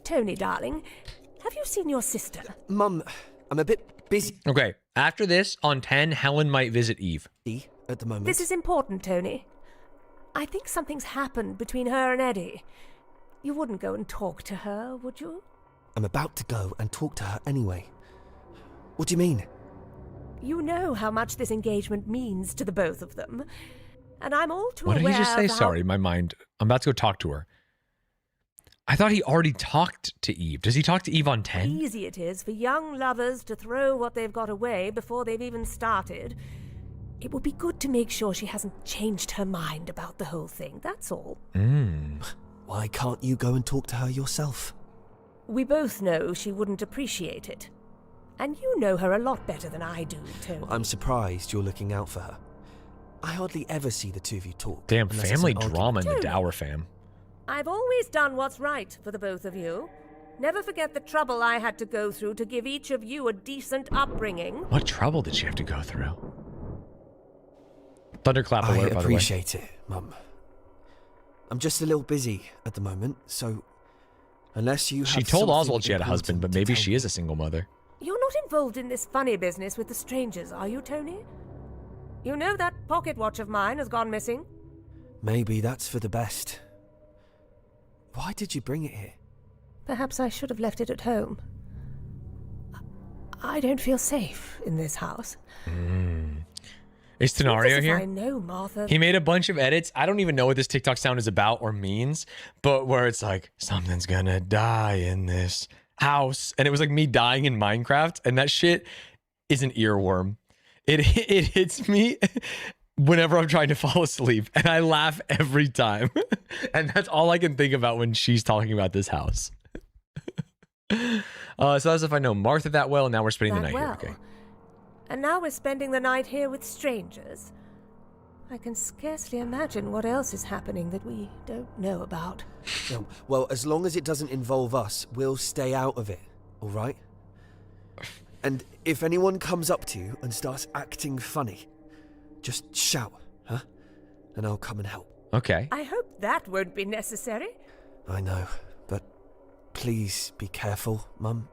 Tony, darling, have you seen your sister? Mum, I'm a bit busy. Okay, after this, on 10, Helen might visit Eve. At the moment. This is important, Tony. I think something's happened between her and Eddie. You wouldn't go and talk to her, would you? I'm about to go and talk to her anyway. What do you mean? You know how much this engagement means to the both of them. And I'm all too What aware did he just say? of how... Sorry, my mind. I'm about to go talk to her. I thought he already talked to Eve. Does he talk to Eve on 10? easy it is for young lovers to throw what they've got away before they've even started. It would be good to make sure she hasn't changed her mind about the whole thing, that's all. Why can't you go and talk to her yourself? We both know she wouldn't appreciate it. And you know her a lot better than I do, Tony. I'm surprised you're looking out for her. I hardly ever see the two of you talk. Damn, unless it's family an drama in the argument. Dower fam. I've always done what's right for the both of you. Never forget the trouble I had to go through to give each of you a decent upbringing. What trouble did she have to go through? Thunderclap alert, by the way. I appreciate it, Mum. I'm just a little busy at the moment, so unless you have She told something Oswald she had a husband, but important to maybe tell she me- is a single mother. You're not involved in this funny business with the strangers, are you, Tony? You know that pocket watch of mine has gone missing? Maybe that's for the best. Why did you bring it here? Perhaps I should have left it at home. I don't feel safe in this house. Is Tenario As if here? I know, Martha. He made a bunch of edits. I don't even know what this TikTok sound is about or means, but where it's like, something's gonna die in this house. And it was like me dying in Minecraft, and that shit is an earworm. It hits me whenever I'm trying to fall asleep, and I laugh every time. And that's all I can think about when she's talking about this house. So that's if I know Martha that well, and now we're spending the That night well. here. Okay. And now we're spending the night here with strangers. I can scarcely imagine what else is happening that we don't know about. Well, as long as it doesn't involve us, we'll stay out of it, all right? And if anyone comes up to you and starts acting funny, just shout, huh? And I'll come and help. Okay. I hope that won't be necessary. I know, but please be careful, Mum.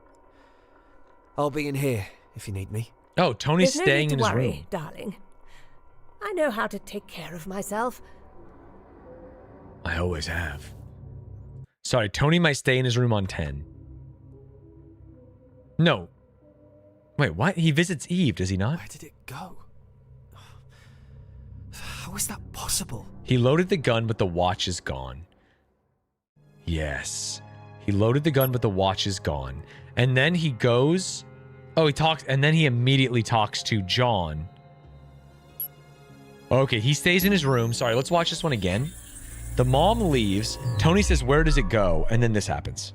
I'll be in here if you need me. Oh, Tony's There's no staying need in to his worry, room. darling. I know how to take care of myself. I always have. Sorry, Tony might stay in his room on 10. No. Wait, what? He visits Eve, does he not? Where did it go? How is that possible? He loaded the gun, but the watch is gone. Yes. He loaded the gun, but the watch is gone. And then he goes... Oh, he talks... And then he immediately talks to John. Okay, he stays in his room. Sorry, let's watch this one again. The mom leaves. Tony says, where does it go? And then this happens.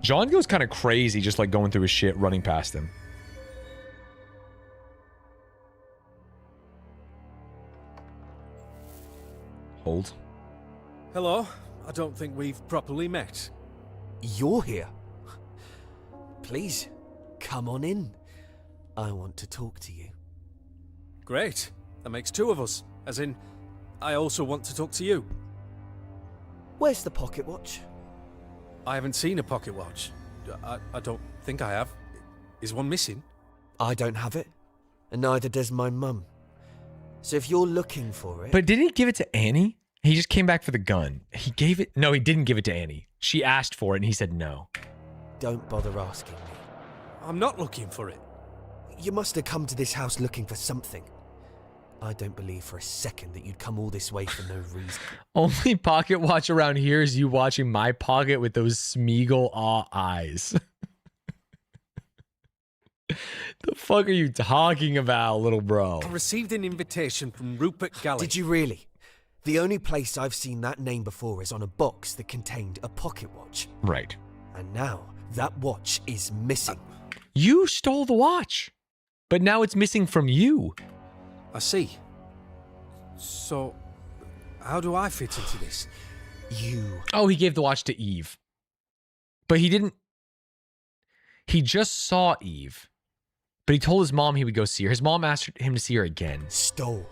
John goes kind of crazy, just like going through his shit, running past him. Hold. Hello. I don't think we've properly met. You're here. Please, come on in. I want to talk to you. Great. That makes two of us. As in, I also want to talk to you. Where's the pocket watch? I haven't seen a pocket watch. I don't think I have. Is one missing? I don't have it, and neither does my mum. So if you're looking for it... But didn't he give it to Annie? He just came back for the gun. He gave it... No, he didn't give it to Annie. She asked for it, and he said no. Don't bother asking me. I'm not looking for it. You must have come to this house looking for something. I don't believe for a second that you'd come all this way for no reason. Only pocket watch around here is you watching my pocket with those Smeagol awe eyes. The fuck are you talking about, little bro? I received an invitation from Rupert Galley. Did you really? The only place I've seen that name before is on a box that contained a pocket watch. Right. And now that watch is missing. You stole the watch, but now it's missing from you. I see. So, how do I fit into this? You. Oh, he gave the watch to Eve. But he didn't... He just saw Eve. But he told his mom he would go see her. His mom asked him to see her again. Stole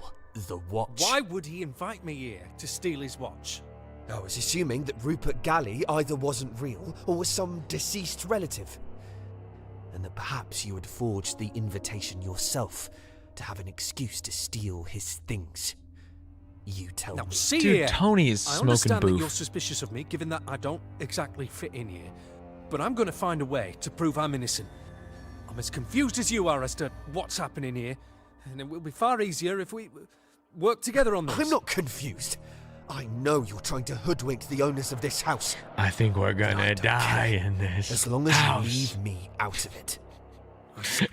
the watch. Why would he invite me here to steal his watch? I was assuming that Rupert Galley either wasn't real or was some deceased relative. And that perhaps you had forged the invitation yourself to have an excuse to steal his things. You tell me. See Dude, here. Tony is I smoking understand that boof. you're suspicious of me, given that I don't exactly fit in here. But I'm going to find a way to prove I'm innocent. I'm as confused as you are as to what's happening here, and it will be far easier if we work together on this. I'm not confused. I know you're trying to hoodwink the owners of this house. I think we're gonna die in this as long as house. you leave me out of it.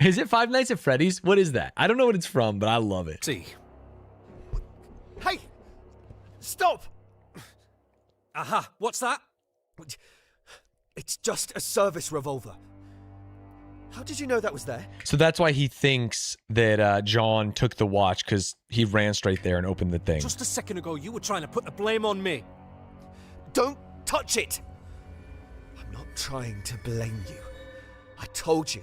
Is it Five Nights at Freddy's? What is that? I don't know what it's from, but I love it. See. Hey! Stop! Aha, what's that? It's just a service revolver. How did you know that was there? So that's why he thinks that John took the watch, because he ran straight there and opened the thing. Just a second ago, you were trying to put the blame on me. Don't touch it! I'm not trying to blame you. I told you,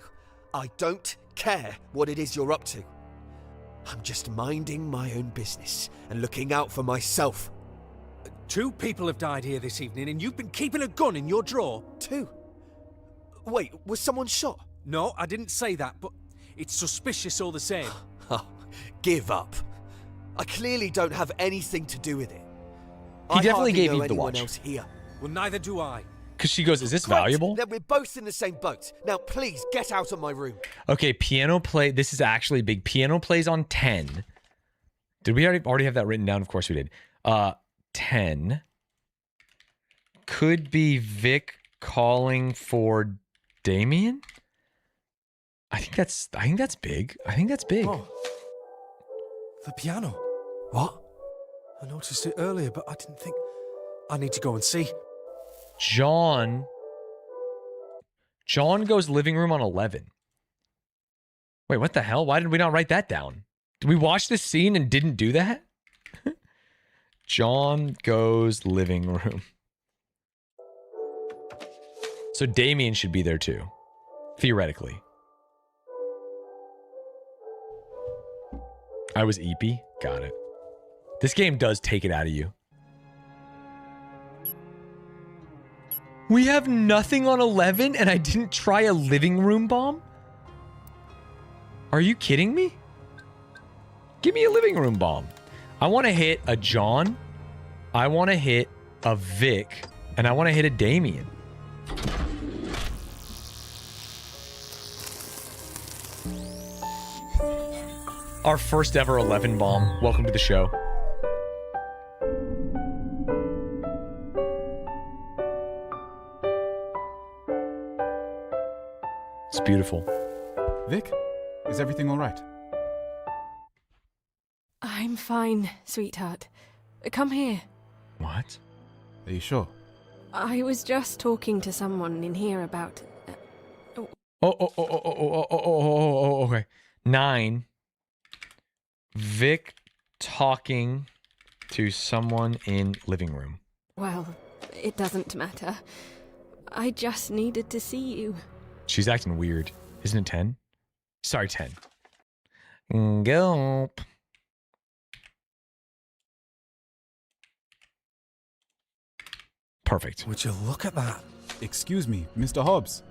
I don't care what it is you're up to. I'm just minding my own business and looking out for myself. 2 people have died here this evening, and you've been keeping a gun in your drawer. 2? Wait, was someone shot? No, I didn't say that, but it's suspicious all the same. Give up. I clearly don't have anything to do with it. He definitely gave you you the watch. Else here. Well, neither do I. Because she goes, is this Great. valuable? Then we're both in the same boat. Now, please, get out of my room. Okay, piano play. This is actually big. Piano plays on 10. Did we already have that written down? Of course we did. 10. Could be Vic calling for Damien? I think that's big. I think that's big. Oh. The piano. What? I noticed it earlier, but I didn't think... I need to go and see. John goes living room on 11. Wait, what the hell? Why did we not write that down? Did we watch this scene and didn't do that? John goes living room. So Damien should be there too. Theoretically. I was Eepy. Got it. This game does take it out of you. We have nothing on 11 and I didn't try a living room bomb? Are you kidding me? Give me a living room bomb. I want to hit a John. I want to hit a Vic. And I want to hit a Damien. Our first ever 11 bomb. Welcome to the show. It's beautiful. Vic, is everything all right? I'm fine, sweetheart. Come here. What? Are you sure? I was just talking to someone in here about... Okay. 9. Vic talking to someone in living room. Well, it doesn't matter. I just needed to see you. She's acting weird. Isn't it 10? Sorry, 10. Gulp. Perfect. Would you look at that? Excuse me, Mr. Hobbs.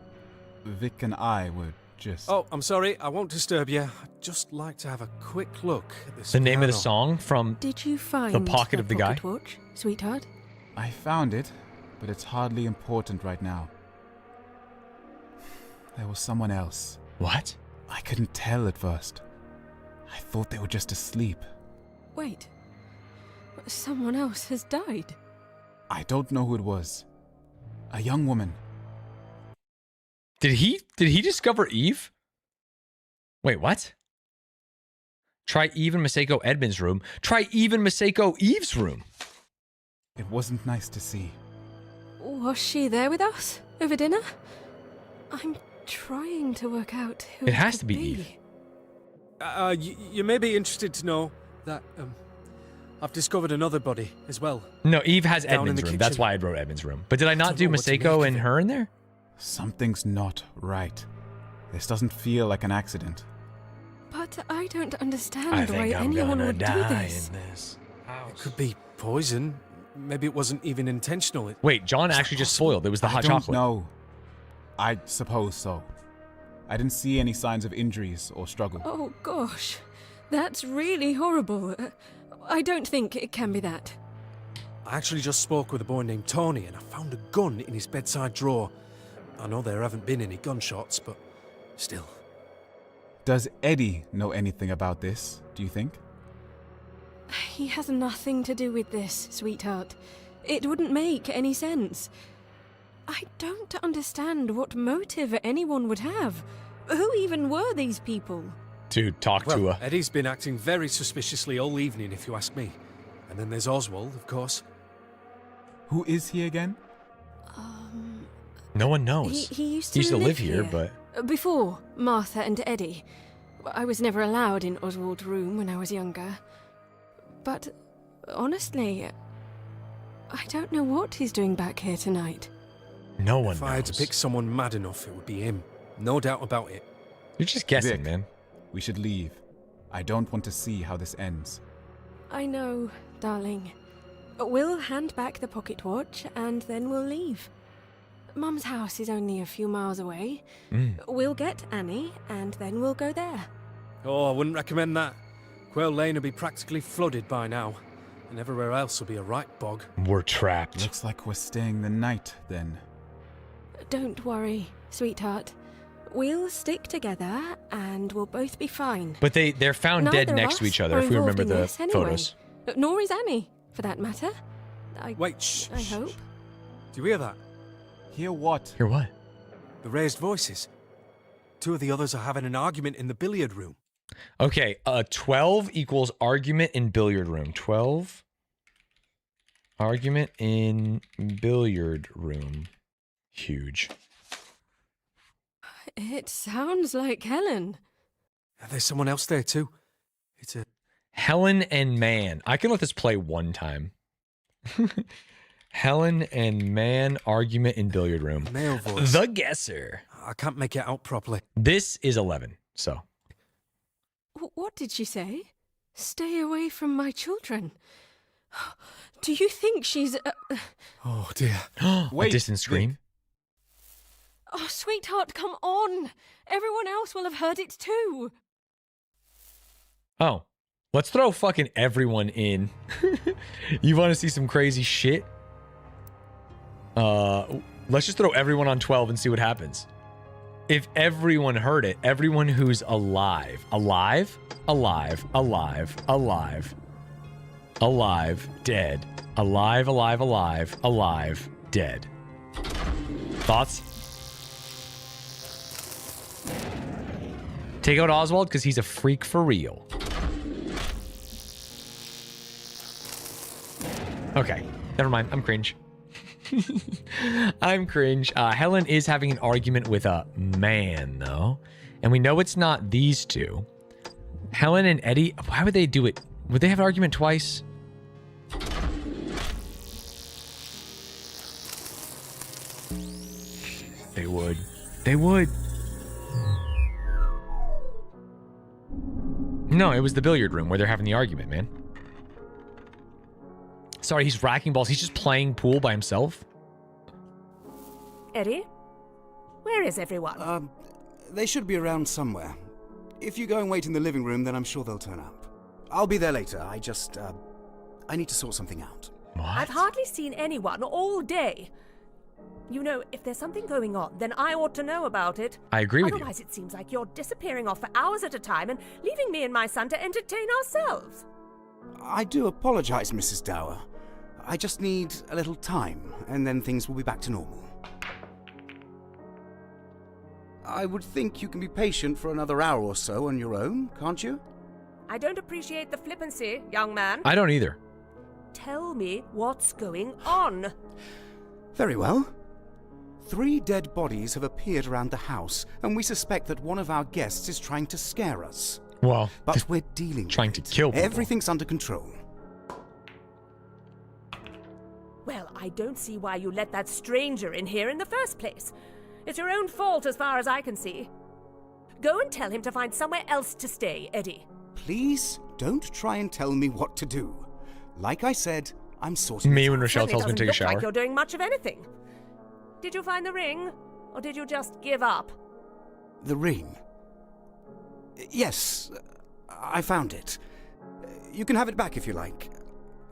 Vic and I were just... Oh, I'm sorry. I won't disturb you. I'd just like to have a quick look at this. The name of the piano. song from Did you find The Pocket of the Guy? pocket watch, sweetheart? I found it, but it's hardly important right now. There was someone else. What? I couldn't tell at first. I thought they were just asleep. Wait. Someone else has died. I don't know who it was. A young woman. Did he discover Eve? Wait, what? Try Eve and Masako Edmund's room. Try Eve and Masako Eve's room. It wasn't nice to see. Was she there with us over dinner? I'm trying to work out who It has could to be Eve. You may be interested to know that I've discovered another body as well. No, Eve has Down in Edmund's the room. That's kitchen. why I wrote Edmund's room. But did I not Don't do know what to make Masako of and it. her in there? Something's not right. This doesn't feel like an accident. But I don't understand I why think I'm anyone gonna would do die this. in this. It could be poison. Maybe it wasn't even intentional. Wait, John actually just spoiled. It was the hot I don't chocolate. know. I suppose so. I didn't see any signs of injuries or struggle. Oh gosh, that's really horrible. I don't think it can be that. I actually just spoke with a boy named Tony and I found a gun in his bedside drawer. I know there haven't been any gunshots, but still. Does Eddie know anything about this, do you think? He has nothing to do with this, sweetheart. It wouldn't make any sense. I don't understand what motive anyone would have. Who even were these people? Dude, talk to Well, her. Eddie's been acting very suspiciously all evening, if you ask me. And then there's Oswald, of course. Who is he again? No one knows. He used to live here, but... Before Martha and Eddie. I was never allowed in Oswald's room when I was younger. But honestly, I don't know what he's doing back here tonight. No one If I had to knows. pick someone mad enough, it would be him. No doubt about it. You're just guessing, Vic, man. We should leave. I don't want to see how this ends. I know, darling. We'll hand back the pocket watch and then we'll leave. Mum's house is only a few miles away. We'll get Annie and then we'll go there. Oh, I wouldn't recommend that. Quail Lane will be practically flooded by now. And everywhere else will be a right bog. We're trapped. Looks like we're staying the night, then. Don't worry, sweetheart. We'll stick together and we'll both be fine. But they're found Neither dead of next to us each other, are if we involved remember in the this anyway. photos. Nor is Annie, for that matter. Wait, shh. I hope. Do you hear that? Hear what? Hear what? The raised voices. Two of the others are having an argument in the billiard room. Okay, 12 equals argument in billiard room. 12 argument in billiard room. Huge. It sounds like Helen. There's someone else there too. It's a... Helen and Man. I can let this play one time. Helen and Man argument in billiard room. Male voice. The Guesser. I can't make it out properly. This is 11, so. What did she say? Stay away from my children. Do you think she's... Oh dear. A Wait, distant scream. Oh, sweetheart, come on. Everyone else will have heard it too. Oh, let's throw fucking everyone in. You want to see some crazy shit? Let's just throw everyone on 12 and see what happens. if everyone heard it, everyone who's alive, alive, alive, alive, alive, alive, dead, alive, alive, alive, alive, dead. Thoughts? Take out Oswald because he's a freak for real. Okay, never mind. I'm cringe. I'm cringe. Helen is having an argument with a man, though. And we know it's not these two. Helen and Eddie, why would they do it? Would they have an argument twice? They would. They would. No, it was the billiard room where they're having the argument, man. Sorry, he's racking balls. He's just playing pool by himself. Eddie? Where is everyone? They should be around somewhere. If you go and wait in the living room, then I'm sure they'll turn up. I'll be there later. I need to sort something out. What? I've hardly seen anyone all day. You know, if there's something going on, then I ought to know about it. I agree with you. Otherwise, it seems like you're disappearing off for hours at a time and leaving me and my son to entertain ourselves. I do apologize, Mrs. Dower. I just need a little time, and then things will be back to normal. I would think you can be patient for another hour or so on your own, can't you? I don't appreciate the flippancy, young man. I don't either. Tell me what's going on. Very well. 3 dead bodies have appeared around the house, and we suspect that one of our guests is trying to scare us. Well, but we're dealing trying with to kill people. Everything's under control. Well, I don't see why you let that stranger in here in the first place. It's your own fault as far as I can see. Go and tell him to find somewhere else to stay, Eddie. Please don't try and tell me what to do. Like I said, I'm sorting Me it when out. Rochelle tells me to take a shower. Like you're doing much of anything. Did you find the ring, or did you just give up? The ring? Yes, I found it. You can have it back if you like.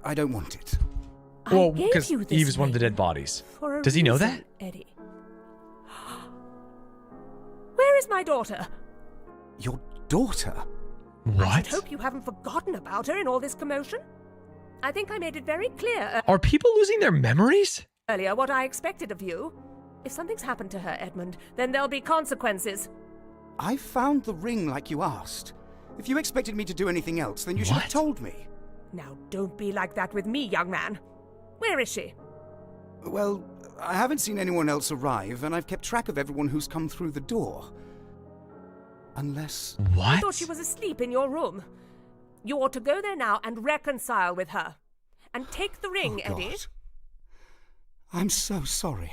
I don't want it. Well, because Eve is one of the dead bodies. Does he know that? Eddie. Where is my daughter? Your daughter? What? I hope you haven't forgotten about her in all this commotion. I think I made it very clear Are people losing their memories? earlier what I expected of you. If something's happened to her, Edmund, then there'll be consequences. I found the ring like you asked. If you expected me to do anything else, then you should have told me. Now, don't be like that with me, young man. Where is she? Well, I haven't seen anyone else arrive, and I've kept track of everyone who's come through the door. Unless... I thought she was asleep in your room. You ought to go there now and reconcile with her. And take the ring, Oh, Eddie. God. I'm so sorry.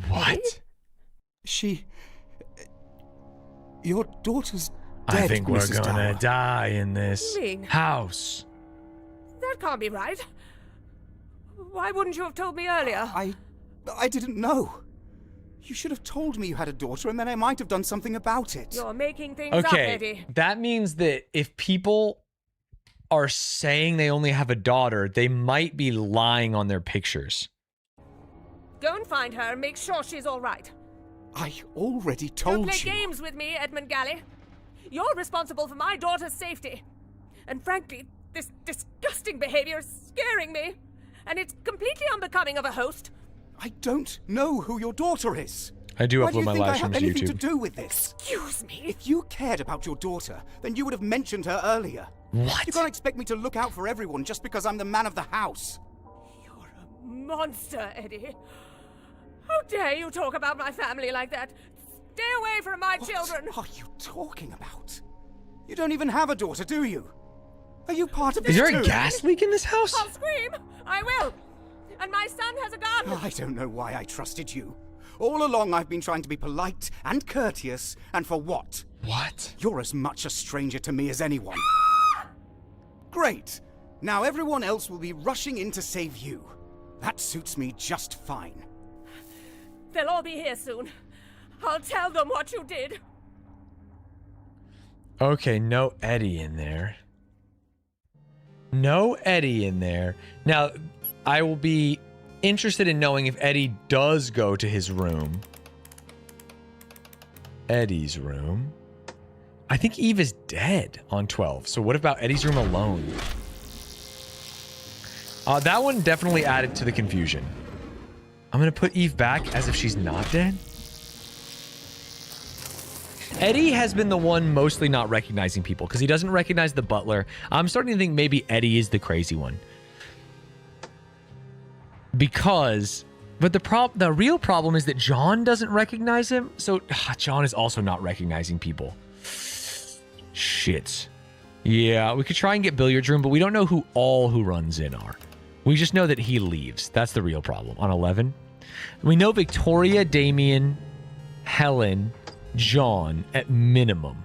What? Your daughter's dead, I think we're Mrs. gonna Dower. die in this Me? house. That can't be right. Why wouldn't you have told me earlier? I didn't know. You should have told me you had a daughter, and then I might have done something about it. You're making things up, Okay, Eddie. that means that if people are saying they only have a daughter, they might be lying on their pictures. Go and find her and make sure she's all right. I already Don't told play you. games with me, Edmund Galley. You're responsible for my daughter's safety. And frankly, this disgusting behavior is scaring me. And it's completely unbecoming of a host. I don't know who your daughter is. I do Why do upload you my think live I have streams to anything to YouTube. do with this? Excuse me. If you cared about your daughter, then you would have mentioned her earlier. What? You can't expect me to look out for everyone just because I'm the man of the house. Monster, Eddie. How dare you talk about my family like that? Stay away from my children. What are you talking about? You don't even have a daughter, do you? Are you part of this Is there too? a gas leak in this house? I'll scream. I will. And my son has a gun. I don't know why I trusted you. All along I've been trying to be polite and courteous, and for what? What? You're as much a stranger to me as anyone. Great. Now everyone else will be rushing in to save you. That suits me just fine. They'll all be here soon. I'll tell them what you did. Okay, no Eddie in there. No Eddie in there. Now, I will be interested in knowing if Eddie does go to his room. Eddie's room. I think Eve is dead on 12. So what about Eddie's room alone? That one definitely added to the confusion. I'm going to put Eve back as if she's not dead. Eddie has been the one mostly not recognizing people because he doesn't recognize the butler. I'm starting to think maybe Eddie is the crazy one. But the real problem is that John doesn't recognize him. So John is also not recognizing people. Shit. Yeah, we could try and get billiards room, but we don't know who runs in are. We just know that he leaves. That's the real problem. On 11. We know Victoria, Damien, Helen, John at minimum.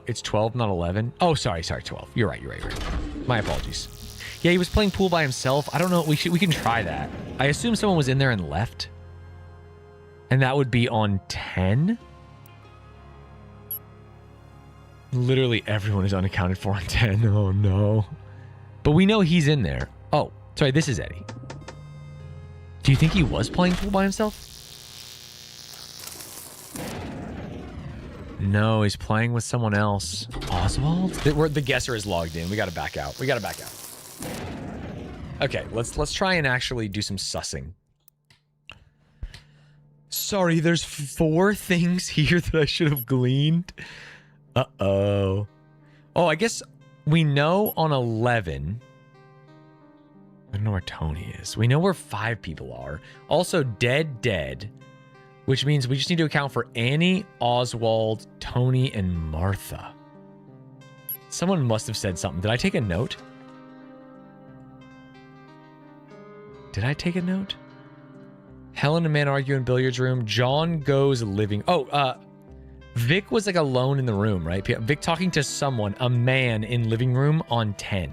It's 12, not 11. Oh, sorry, 12. You're right. My apologies. Yeah, he was playing pool by himself. I don't know. We can try that. I assume someone was in there and left. And that would be on 10. Literally everyone is unaccounted for on 10. Oh, no. But we know he's in there. Oh, sorry, this is Eddie. Do you think he was playing pool by himself? No, he's playing with someone else. Oswald? The guesser is logged in. We gotta back out. Okay, let's try and actually do some sussing. Sorry, there's 4 things here that I should have gleaned. Uh-oh. Oh, I guess we know on 11. I don't know where Tony is. We know where 5 people are. Also, dead. Which means we just need to account for Annie, Oswald, Tony, and Martha. Someone must have said something. Did I take a note? Helen and man argue in billiards room. John goes living. Oh, Vic was like alone in the room, right? Vic talking to someone, a man in living room on 10.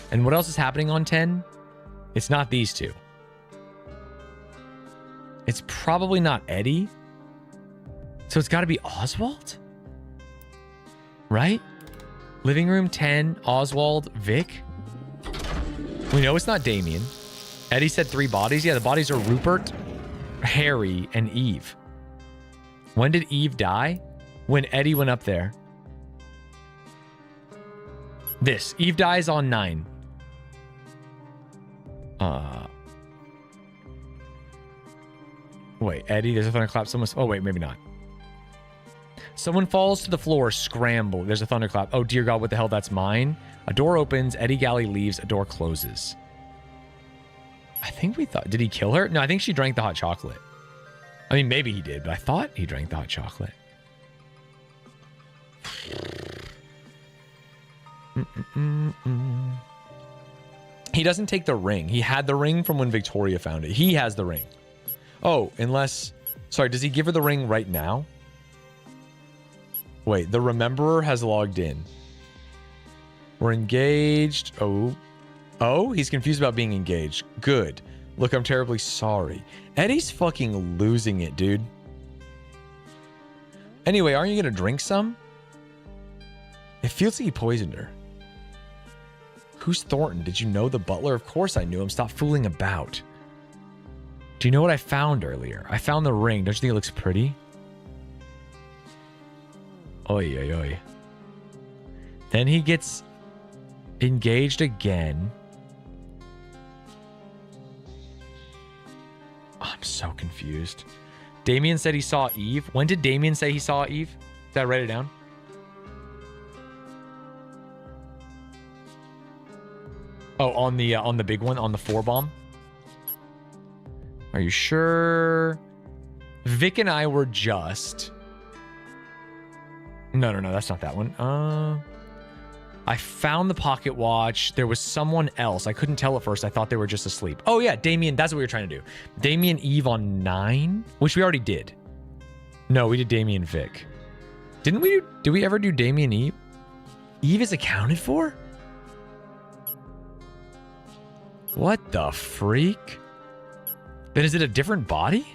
And what else is happening on 10? It's not these two. It's probably not Eddie. So it's got to be Oswald? Right? Living room 10, Oswald, Vic. We know it's not Damien. Eddie said 3 bodies. Yeah, the bodies are Rupert, Harry, and Eve. When did Eve die? When Eddie went up there. Eve dies on 9. Wait, Eddie, there's a thunderclap. Oh, wait, maybe not. Someone falls to the floor, scramble. There's a thunderclap. Oh, dear God, what the hell? That's mine. A door opens. Eddie Galley leaves. A door closes. I think we thought... Did he kill her? No, I think she drank the hot chocolate. I mean, maybe he did, but I thought he drank the hot chocolate. He doesn't take the ring. He had the ring from when Victoria found it. He has the ring. Oh, unless... Sorry, does he give her the ring right now? Wait, the Rememberer has logged in. We're engaged. Oh, he's confused about being engaged. Good. Look, I'm terribly sorry. Eddie's fucking losing it, dude. Anyway, aren't you gonna drink some? It feels like he poisoned her. Who's Thornton? Did you know the butler? Of course I knew him. Stop fooling about. Do you know what I found earlier? I found the ring. Don't you think it looks pretty? Oy, oy, oy. Then he gets engaged again. Oh, I'm so confused. Damien said he saw Eve. When did Damien say he saw Eve? Did I write it down? Oh, on the big one, on the 4 bomb. Are you sure? Vic and I were just... No, that's not that one. I found the pocket watch. There was someone else. I couldn't tell at first. I thought they were just asleep. Oh yeah, Damien. That's what we were trying to do. Damien Eve on 9, which we already did. No, we did Damien Vic. Didn't we? Did we ever do Damien Eve? Eve is accounted for? What the freak? Then is it a different body?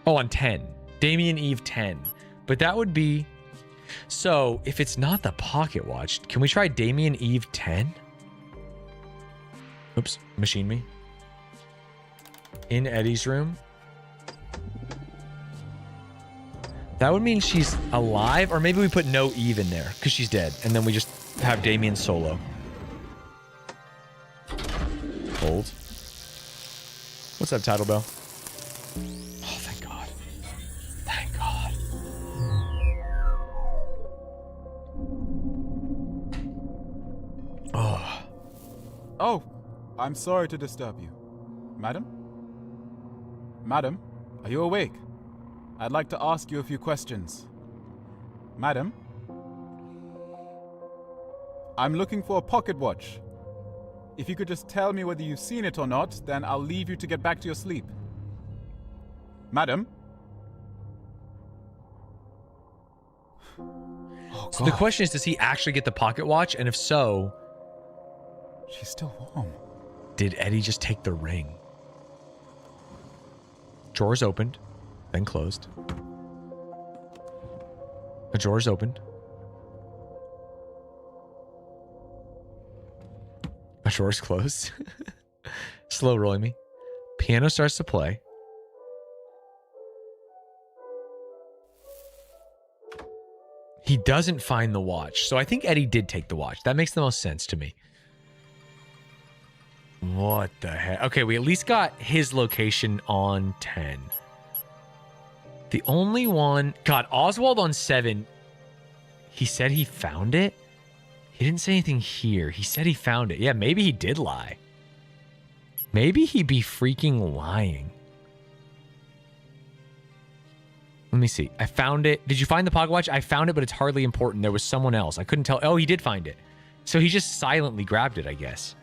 Oh, on 10. Damien Eve 10. But that would be... So, if it's not the pocket watch, can we try Damien Eve 10? Oops, machine me. In Eddie's room. That would mean she's alive, or maybe we put no Eve in there because she's dead, and then we just have Damien solo. Hold. What's up, Title Bell? Oh, thank God. Thank God. Oh. Oh, I'm sorry to disturb you. Madam? Madam, are you awake? I'd like to ask you a few questions. Madam? I'm looking for a pocket watch. If you could just tell me whether you've seen it or not, then I'll leave you to get back to your sleep. Madam? Oh, So the question is, does he actually get the pocket watch? And if so... She's still warm. Did Eddie just take the ring? Drawers opened, then closed. A drawer's opened. A drawer's closed. Slow rolling me. Piano starts to play. He doesn't find the watch. So I think Eddie did take the watch. That makes the most sense to me. What the heck? Okay, we at least got his location on 10. The only one... God, Oswald on 7. He said he found it? He didn't say anything here. He said he found it. Yeah, maybe he did lie. Maybe he'd be freaking lying. Let me see. I found it. Did you find the pocket watch? I found it, but it's hardly important. There was someone else. I couldn't tell. Oh, he did find it. So he just silently grabbed it, I guess.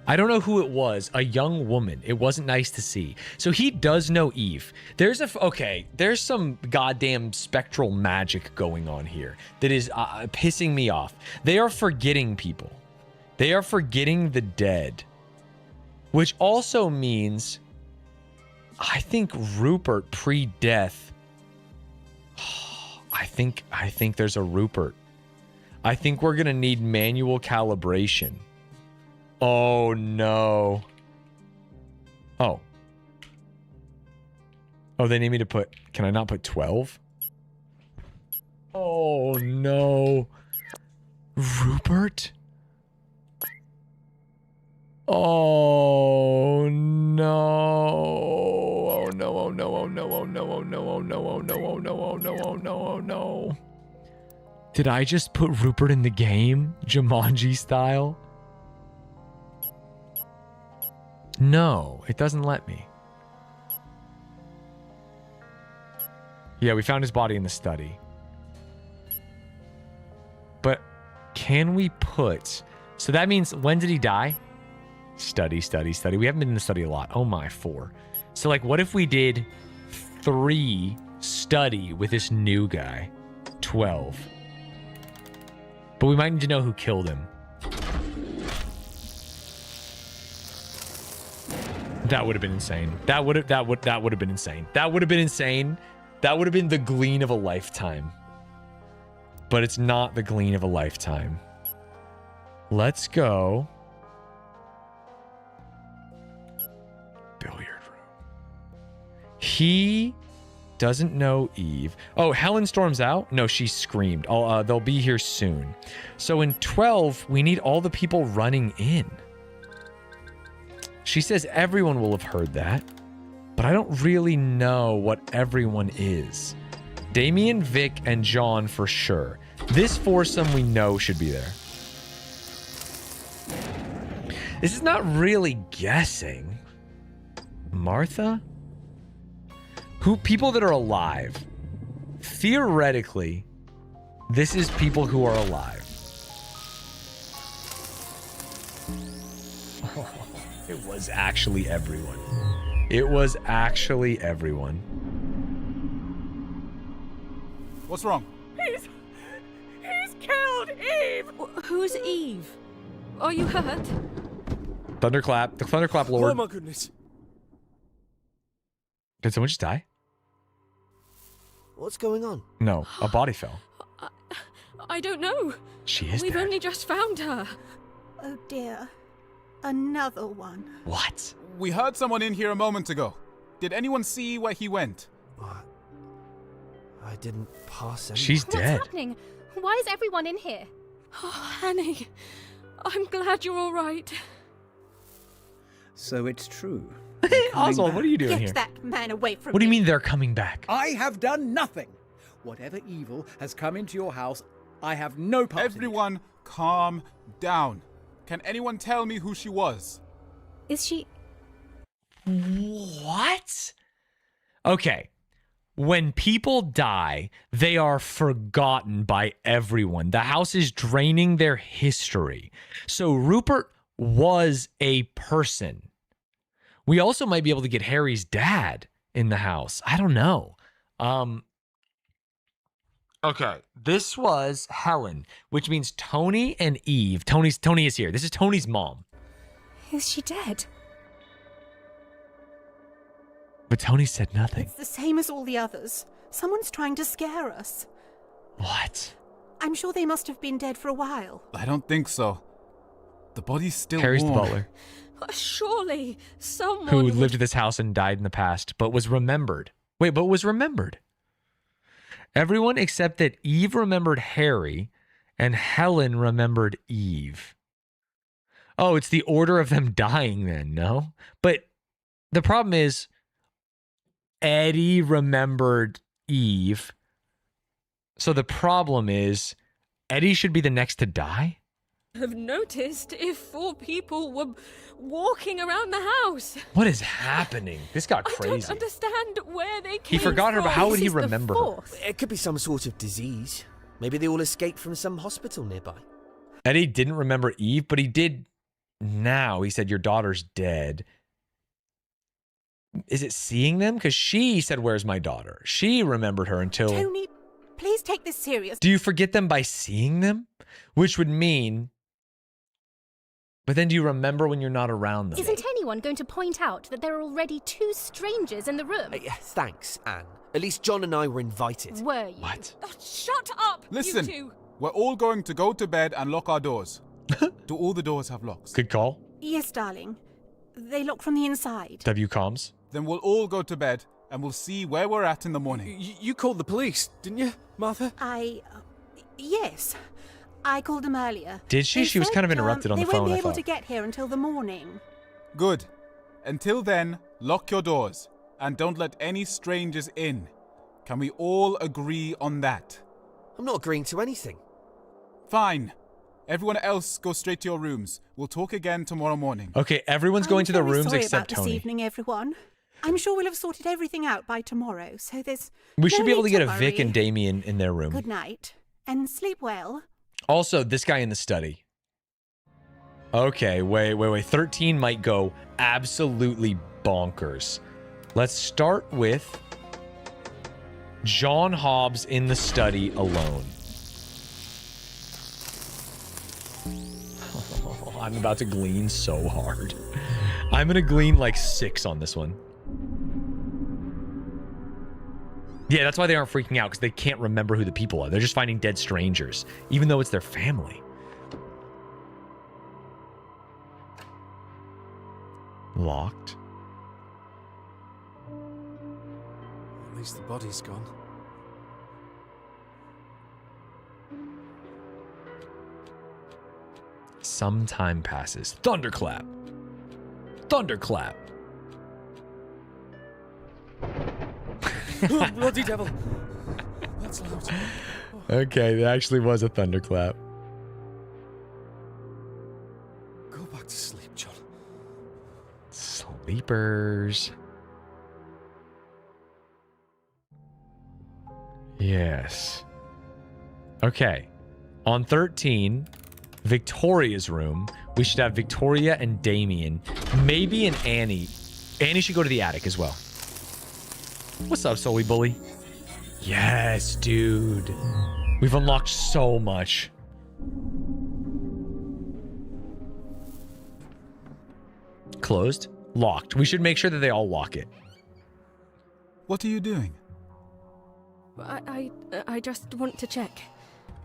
I don't know who it was. A young woman. It wasn't nice to see. So he does know Eve. There's some goddamn spectral magic going on here that is pissing me off. They are forgetting people. They are forgetting the dead. Which also means, I think Rupert pre-death. I think there's a Rupert. I think we're going to need manual calibration. Oh, no. Oh. Oh, they need me to put... Can I not put 12? Oh, no. Rupert? Oh, no. Oh, no, oh, no, oh, no, oh, no, oh, no, oh, no, oh, no, oh, no, oh, no, oh, no, oh, no. Did I just put Rupert in the game? Jumanji style? No, it doesn't let me. Yeah, we found his body in the study. But can we put... So that means, when did he die? Study, study, study. We haven't been in the study a lot. Oh my, 4. So like, what if we did 3 study with this new guy? 12. But we might need to know who killed him. That would have been insane. That would have been insane. That would have been insane. That would have been the glean of a lifetime. But it's not the glean of a lifetime. Let's go. Billiard room. He doesn't know Eve. Oh, Helen storms out? No, she screamed. They'll be here soon. So in 12, we need all the people running in. She says everyone will have heard that, but I don't really know what everyone is. Damien, Vic, and John for sure. This foursome we know should be there. This is not really guessing. Martha? People that are alive. Theoretically, this is people who are alive. It was actually everyone. It was actually everyone. What's wrong? He's killed Eve! Who's Eve? Are you hurt? Thunderclap. The Thunderclap Lord. Oh my goodness. Did someone just die? What's going on? No, a body fell. I don't know. She is We've dead. only just found her. Oh dear. Another one. What? We heard someone in here a moment ago. Did anyone see where he went? What? I didn't pass anyone. She's What's dead. happening? Why is everyone in here? Oh, Annie, I'm glad you're all right. So it's true. Oswald, what are you doing Get here? that man away from What do you me. mean they're coming back? I have done nothing. Whatever evil has come into your house, I have no part in it. Everyone, calm down. Can anyone tell me who she was? Is she... What? Okay. When people die, they are forgotten by everyone. The house is draining their history. So Rupert was a person. We also might be able to get Harry's dad in the house. I don't know. Okay, this was Helen, which means Tony and Eve. Tony is here. This is Tony's mom. Is she dead? But Tony said nothing. It's the same as all the others. Someone's trying to scare us. What? I'm sure they must have been dead for a while. I don't think so. The body's still Harry's the warm. butler, Surely someone who would- lived at this house and died in the past, but was remembered. Wait, but was remembered. Everyone except that Eve remembered Harry and Helen remembered Eve. Oh, it's the order of them dying then, no? But the problem is Eddie remembered Eve. So the problem is Eddie should be the next to die? have noticed if 4 people were walking around the house. What is happening? This got I crazy. don't understand where they He came forgot her, but from. how would he This is the remember her? 4th. It could be some sort of disease. Maybe they all escaped from some hospital nearby. Eddie didn't remember Eve, but he did now. He said, your daughter's dead. Is it seeing them? Because she said, where's my daughter? She remembered her until... Tony, please take this serious. Do you forget them by seeing them? Which would mean... But then do you remember when you're not around them? Isn't anyone going to point out that there are already 2 strangers in the room? Thanks, Anne. At least John and I were invited. Were you? What? Oh, shut up, Listen, you 2. we're all going to go to bed and lock our doors. Do all the doors have locks? Good call. Yes, darling. They lock from the inside. W comms. Then we'll all go to bed and we'll see where we're at in the morning. You called the police, didn't you, Martha? Yes. I called them earlier. Did she? They She was said, kind of interrupted on the they phone, won't I be able thought. to get here until the morning. Good. Until then, lock your doors and don't let any strangers in. Can we all agree on that? I'm not agreeing to anything. Fine. Everyone else go straight to your rooms. We'll talk again tomorrow morning. Okay, everyone's going to the I'm very rooms sorry except about Tony. this evening, everyone. I'm sure we'll have sorted everything out by tomorrow, so there's We should no be able to need get a Vic worry. and Damien in their room. Good night, and sleep well. Also, this guy in the study. Okay, wait. 13 might go absolutely bonkers. Let's start with John Hobbs in the study alone. I'm about to glean so hard. I'm gonna glean like 6 on this one. Yeah, that's why they aren't freaking out, because they can't remember who the people are. They're just finding dead strangers, even though it's their family. Locked. At least the body's gone. Some time passes. Thunderclap. Thunderclap. Oh, bloody devil. That's loud. Okay, that actually was a thunderclap. Go back to sleep, John. Sleepers. Yes. Okay. On 13, Victoria's room. We should have Victoria and Damien. Maybe an Annie. Annie should go to the attic as well. What's up, Sully Bully? Yes, dude. We've unlocked so much. Closed. Locked. We should make sure that they all lock it. What are you doing? I just want to check.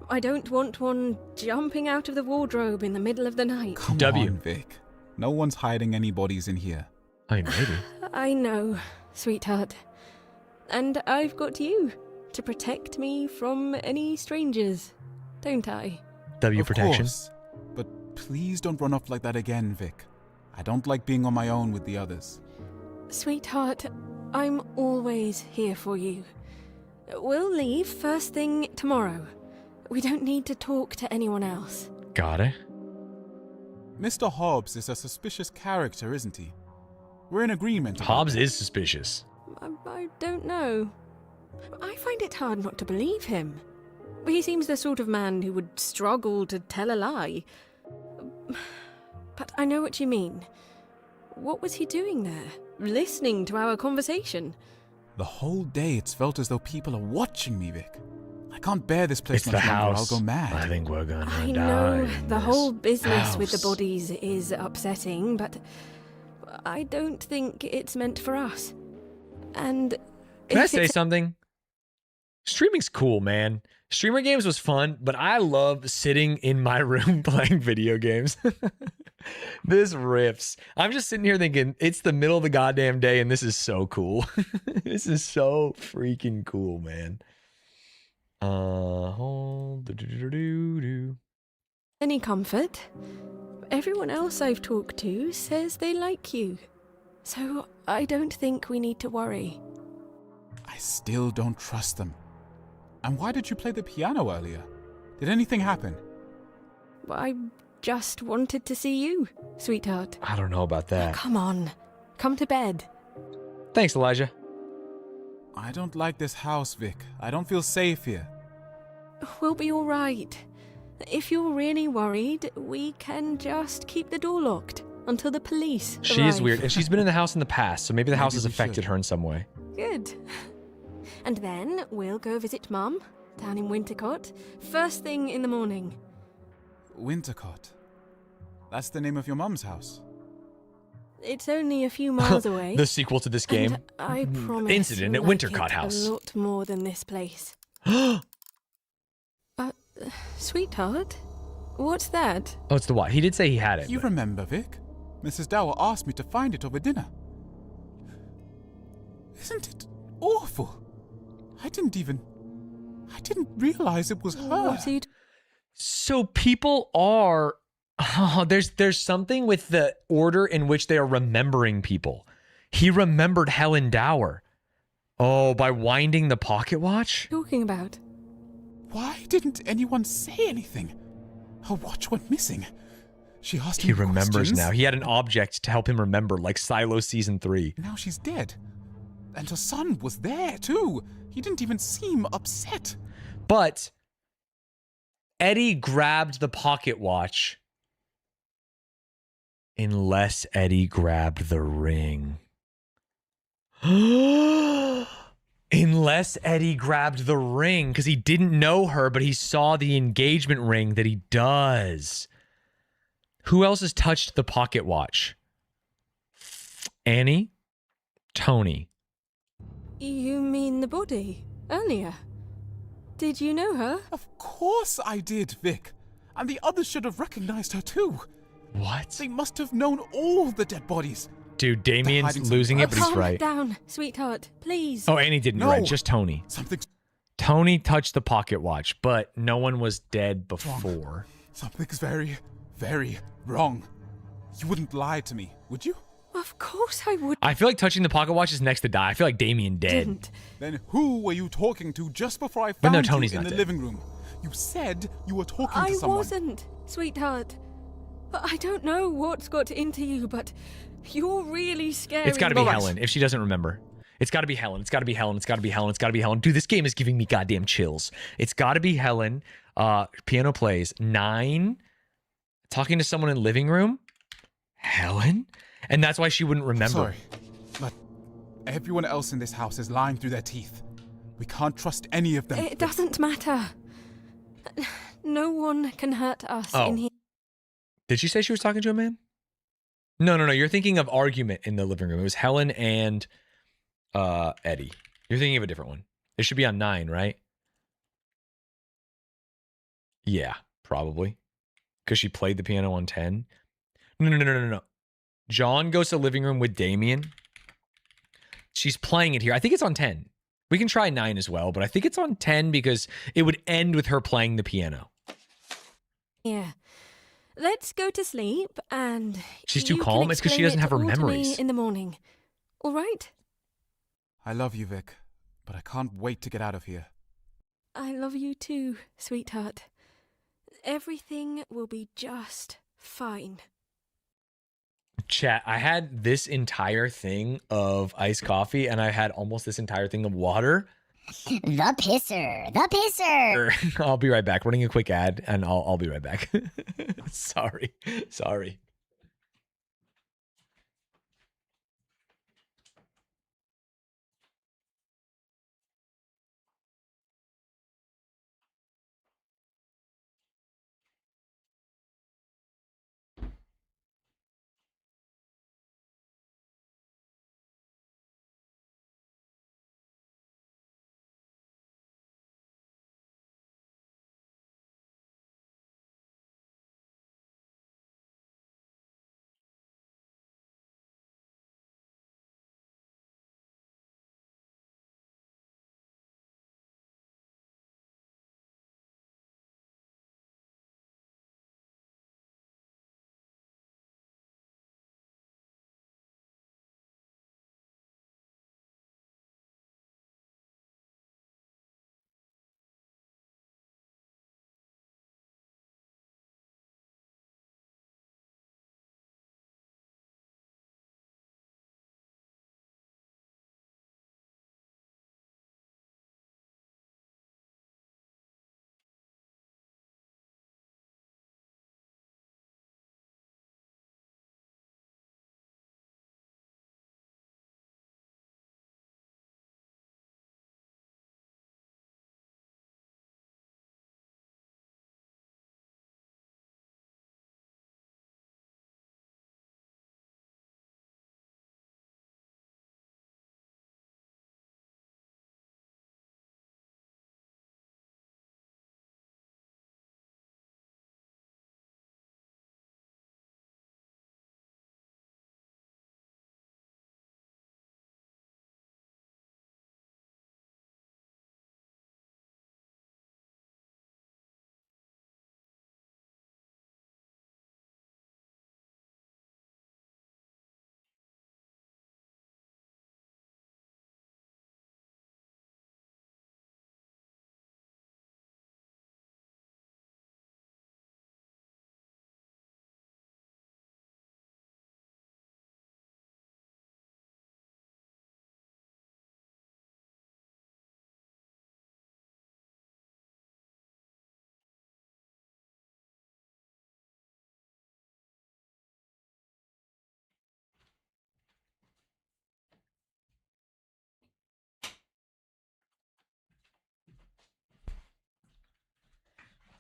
I don't want one jumping out of the wardrobe in the middle of the night. Come W. on, Vic. No one's hiding any bodies in here. I mean, maybe. I know, sweetheart. And I've got you to protect me from any strangers, don't I? W Of protection. course. But please don't run off like that again, Vic. I don't like being on my own with the others. Sweetheart, I'm always here for you. We'll leave first thing tomorrow. We don't need to talk to anyone else. Got it. Mr. Hobbs is a suspicious character, isn't he? We're in agreement. about Hobbs that. is suspicious. I don't know. I find it hard not to believe him. He seems the sort of man who would struggle to tell a lie. But I know what you mean. What was he doing there? Listening to our conversation? The whole day it's felt as though people are watching me, Vic. I can't bear this place It's the much longer. I'll house. go mad. I think we're gonna I die. know in the this whole business with the house. bodies is upsetting, but I don't think it's meant for us. And Can I if say it's- something? Streaming's cool, man. Streamer games was fun, but I love sitting in my room playing video games. This rips. I'm just sitting here thinking, it's the middle of the goddamn day, and this is so cool. This is so freaking cool, man. Any comfort? Everyone else I've talked to says they like you. So I don't think we need to worry. I still don't trust them. And why did you play the piano earlier? Did anything happen? I just wanted to see you, sweetheart. I don't know about that. Come on. Come to bed. Thanks, Elijah. I don't like this house, Vic. I don't feel safe here. We'll be all right. If you're really worried, we can just keep the door locked until the police She arrive. is weird, and she's been in the house in the past, so maybe the house has we affected should. her in some way. Good. And then we'll go visit Mum down in Wintercott first thing in the morning. Wintercott. That's the name of your mum's house. It's only a few miles away. The sequel to this game. And I promise Incident at you'll like Wintercott it House. A lot more than this place. Sweetheart, what's that? Oh, it's the what? He did say he had it. You but- remember, Vic? Mrs. Dower asked me to find it over dinner. Isn't it awful? I didn't realize it was her. What are you So people are there's something with the order in which they are remembering people. He remembered Helen Dower. Oh, by winding the pocket watch? talking about? Why didn't anyone say anything? Her watch went missing. She asked He me remembers questions. now. He had an object to help him remember, like Silo Season 3. Now she's dead. And her son was there, too. He didn't even seem upset. But Eddie grabbed the pocket watch unless Eddie grabbed the ring. Unless Eddie grabbed the ring, because he didn't know her, but he saw the engagement ring that he does. Who else has touched the pocket watch? Annie? Tony. You mean the body? Earlier? Did you know her? Of course I did, Vic. And the others should have recognized her, too. What? They must have known all the dead bodies. Dude, Damien's hiding losing it, but he's Calm right. down, sweetheart, please. Oh, Annie didn't, No. right? Just Tony. Something's Tony touched the pocket watch, but no one was dead before. Something's very, very wrong. You wouldn't lie to me, would you? Of course I would. I feel like touching the pocket watch is next to die. I feel like Damien dead. Didn't. Then who were you talking to just before I But found no, you Tony's in not the dead. living room? You said you were talking I to someone. wasn't, sweetheart. I don't know what's got into you, but you're really scary. It's got to be Alright. Helen if she doesn't remember. It's got to be Helen. It's got to be Helen. It's got to be Helen. It's got to be Helen. Dude, this game is giving me goddamn chills. It's got to be Helen. Piano plays. 9. Talking to someone in living room. Helen? And that's why she wouldn't remember. Sorry, but everyone else in this house is lying through their teeth. We can't trust any of them. It doesn't matter. No one can hurt us Oh. in here. Did she say she was talking to a man? No. You're thinking of argument in the living room. It was Helen and Eddie. You're thinking of a different one. It should be on 9, right? Yeah, probably. Because she played the piano on 10. No. John goes to living room with Damien. She's playing it here. I think it's on 10. We can try 9 as well, but I think it's on 10 because it would end with her playing the piano. Yeah. Let's go to sleep and She's too you calm? can It's 'cause she explain doesn't it have her all to me memories. in the morning. All right? I love you, Vic, but I can't wait to get out of here. I love you too, sweetheart. Everything will be just fine. Chat, I had this entire thing of iced coffee and I had almost this entire thing of water. The pisser. The pisser. I'll be right back. Running a quick ad and I'll be right back. Sorry.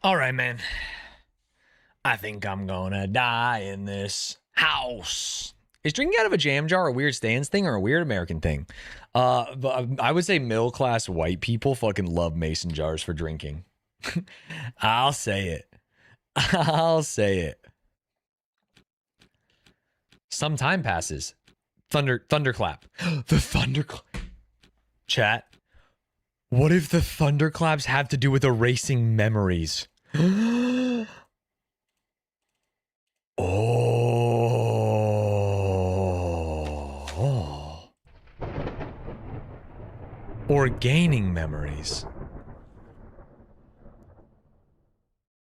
All right, man. I think I'm gonna die in this house. Is drinking out of a jam jar a weird Stans thing or a weird American thing? But I would say middle class white people fucking love mason jars for drinking. I'll say it. I'll say it. Some time passes. Thunderclap. The thunderclap. Chat. What if the thunderclaps have to do with erasing memories? Oh. Or gaining memories.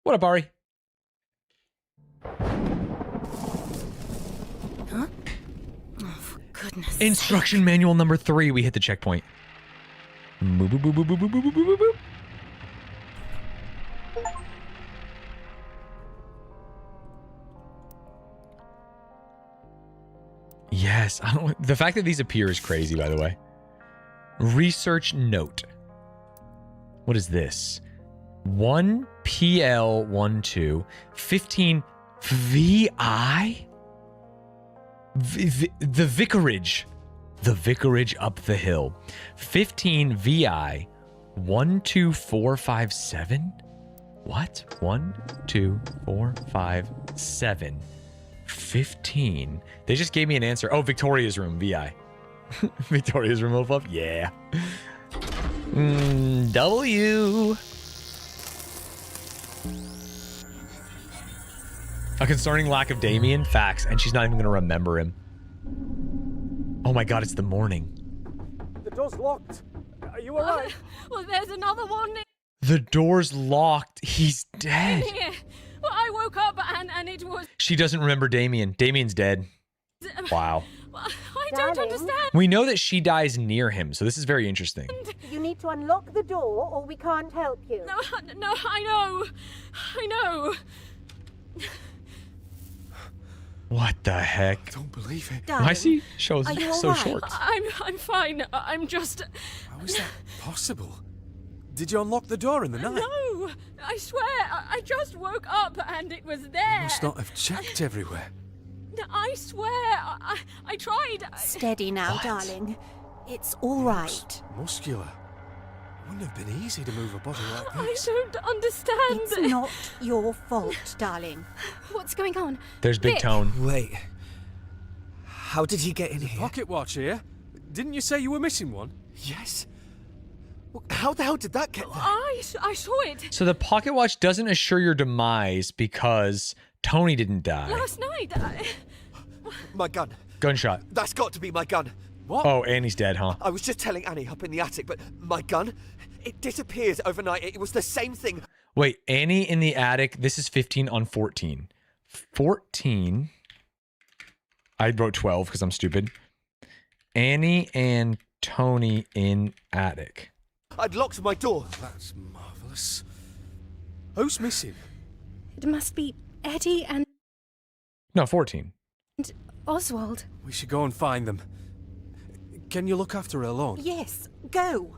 What up, Ari? Huh? Oh, for goodness Instruction manual number 3. We hit the checkpoint. Boop, boop, boop, boop, boop, boop, boop, boop, boop. Yes, I don't. The fact that these appear is crazy, by the way. Research note. What is this? 1 PL12 15 VI? The vicarage. The vicarage up the hill. 15 VI 12457. What? 1, 2, 4, 5, 7. 15. They just gave me an answer. Oh, Victoria's room, VI. Victoria's room will pop. Yeah. W. A concerning lack of Damien. Facts. And she's not even going to remember him. Oh my god, it's the morning. The door's locked. Are you alright? Well, there's another one The door's locked. He's dead. in here. Well, I woke up and it was... She doesn't remember Damien. Damien's dead. Wow. I don't understand. We know that she dies near him, so this is very interesting. You need to unlock the door or we can't help you. No, I know. I know. What the heck? I don't believe it. Why is he so short? I'm fine. I'm just... How is that possible? Did you unlock the door in the night? No, I swear, I just woke up and it was there. You must not have checked everywhere. I swear, I tried. Steady now, darling. It's all right. Muscular. It wouldn't have been easy to move a body like I this. don't understand. It's not your fault, darling. What's going on? There's Big Vic. Tone. Wait. How did he get in here? Pocket watch here. Didn't you say you were missing one? Yes. Well, how the hell did that get there? I saw it So the pocket watch doesn't assure your demise because Tony didn't die. last night. My gun. Gunshot. That's got to be my gun. What? Oh, Annie's dead, huh? I was just telling Annie up in the attic, but my gun, it disappears overnight. It was the same thing. Wait, Annie in the attic. This is 15 on 14. 14. I wrote 12 because I'm stupid. Annie and Tony in attic. I'd locked my door. That's marvellous. Who's missing? It must be Eddie and No, 14. Oswald. We should go and find them. Can you look after her alone? Yes, go.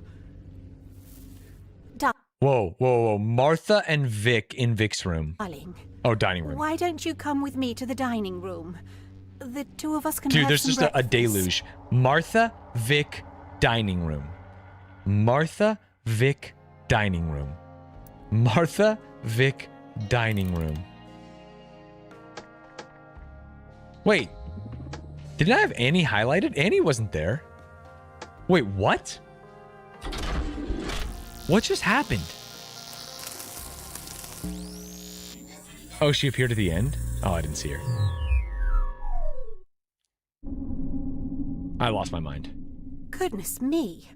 Whoa, whoa, whoa. Martha and Vic in Vic's room. Darling, Oh, dining room. why don't you come with me to the dining room? The two of us can Dude, have there's some just a breakfast. deluge. Martha, Vic, dining room. Martha, Vic, dining room. Martha, Vic, dining room. Wait. Didn't I have Annie highlighted? Annie wasn't there. Wait, what? What just happened? Oh, she appeared at the end? Oh, I didn't see her. I lost my mind. Goodness me.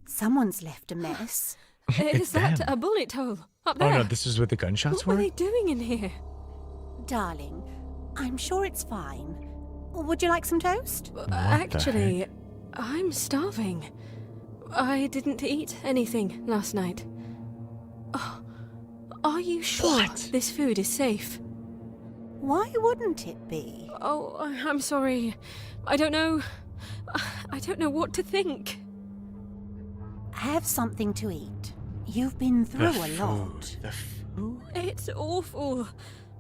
Someone's left a mess. Is that a bullet hole up there? Oh no, this is what the gunshots What were? are they doing in here? Darling, I'm sure it's fine. Would you like some toast? Actually, I'm starving. I didn't eat anything last night. Oh, are you sure this food is safe? Why wouldn't it be? Oh, I'm sorry. I don't know. I don't know what to think. Have something to eat. You've been through a lot. It's awful.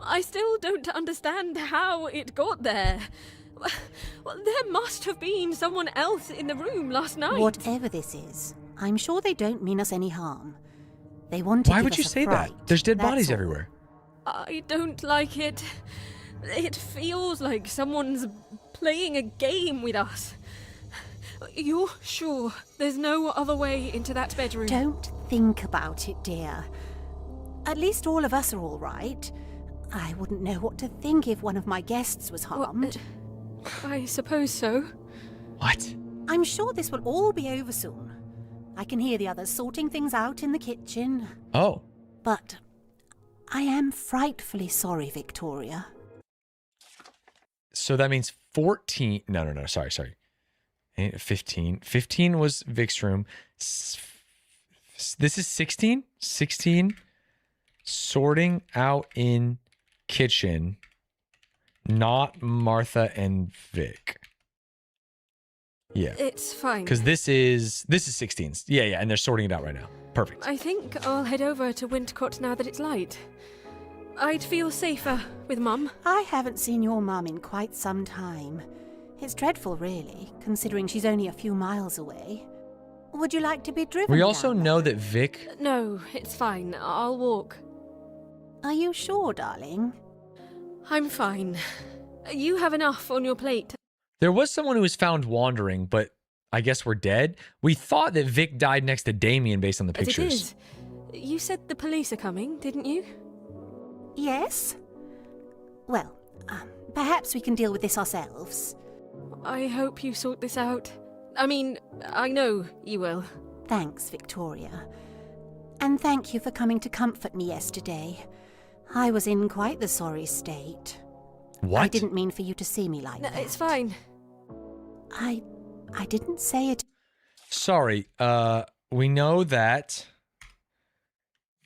I still don't understand how it got there. Well, there must have been someone else in the room last night. Whatever this is, I'm sure they don't mean us any harm. They want to Why give would us you a say fright, that? There's dead that's bodies all. everywhere. I don't like it. It feels like someone's playing a game with us. You're sure there's no other way into that bedroom? Don't think about it, dear. At least all of us are all right. I wouldn't know what to think if one of my guests was harmed. I suppose so. What? I'm sure this will all be over soon. I can hear the others sorting things out in the kitchen. Oh. But I am frightfully sorry, Victoria. So that means 14. No. Sorry. 15. 15 was Vic's room. This is 16? 16. Sorting out in kitchen. Not Martha and Vic. Yeah. It's fine. Because this is 16. Yeah, and they're sorting it out right now. Perfect. I think I'll head over to Wintcott now that it's light. I'd feel safer with Mum. I haven't seen your mum in quite some time. It's dreadful, really, considering she's only a few miles away. Would you like to be driven We also down? know that Vic. No, it's fine. I'll walk. Are you sure, darling? I'm fine. You have enough on your plate. There was someone who was found wandering, but I guess we're dead. We thought that Vic died next to Damien based on the But pictures. it is. You said the police are coming, didn't you? Yes? Well, perhaps we can deal with this ourselves. I hope you sort this out. I mean, I know you will. Thanks, Victoria. And thank you for coming to comfort me yesterday. I was in quite the sorry state. What? I didn't mean for you to see me like No, that. it's fine. I didn't say it. Sorry, we know that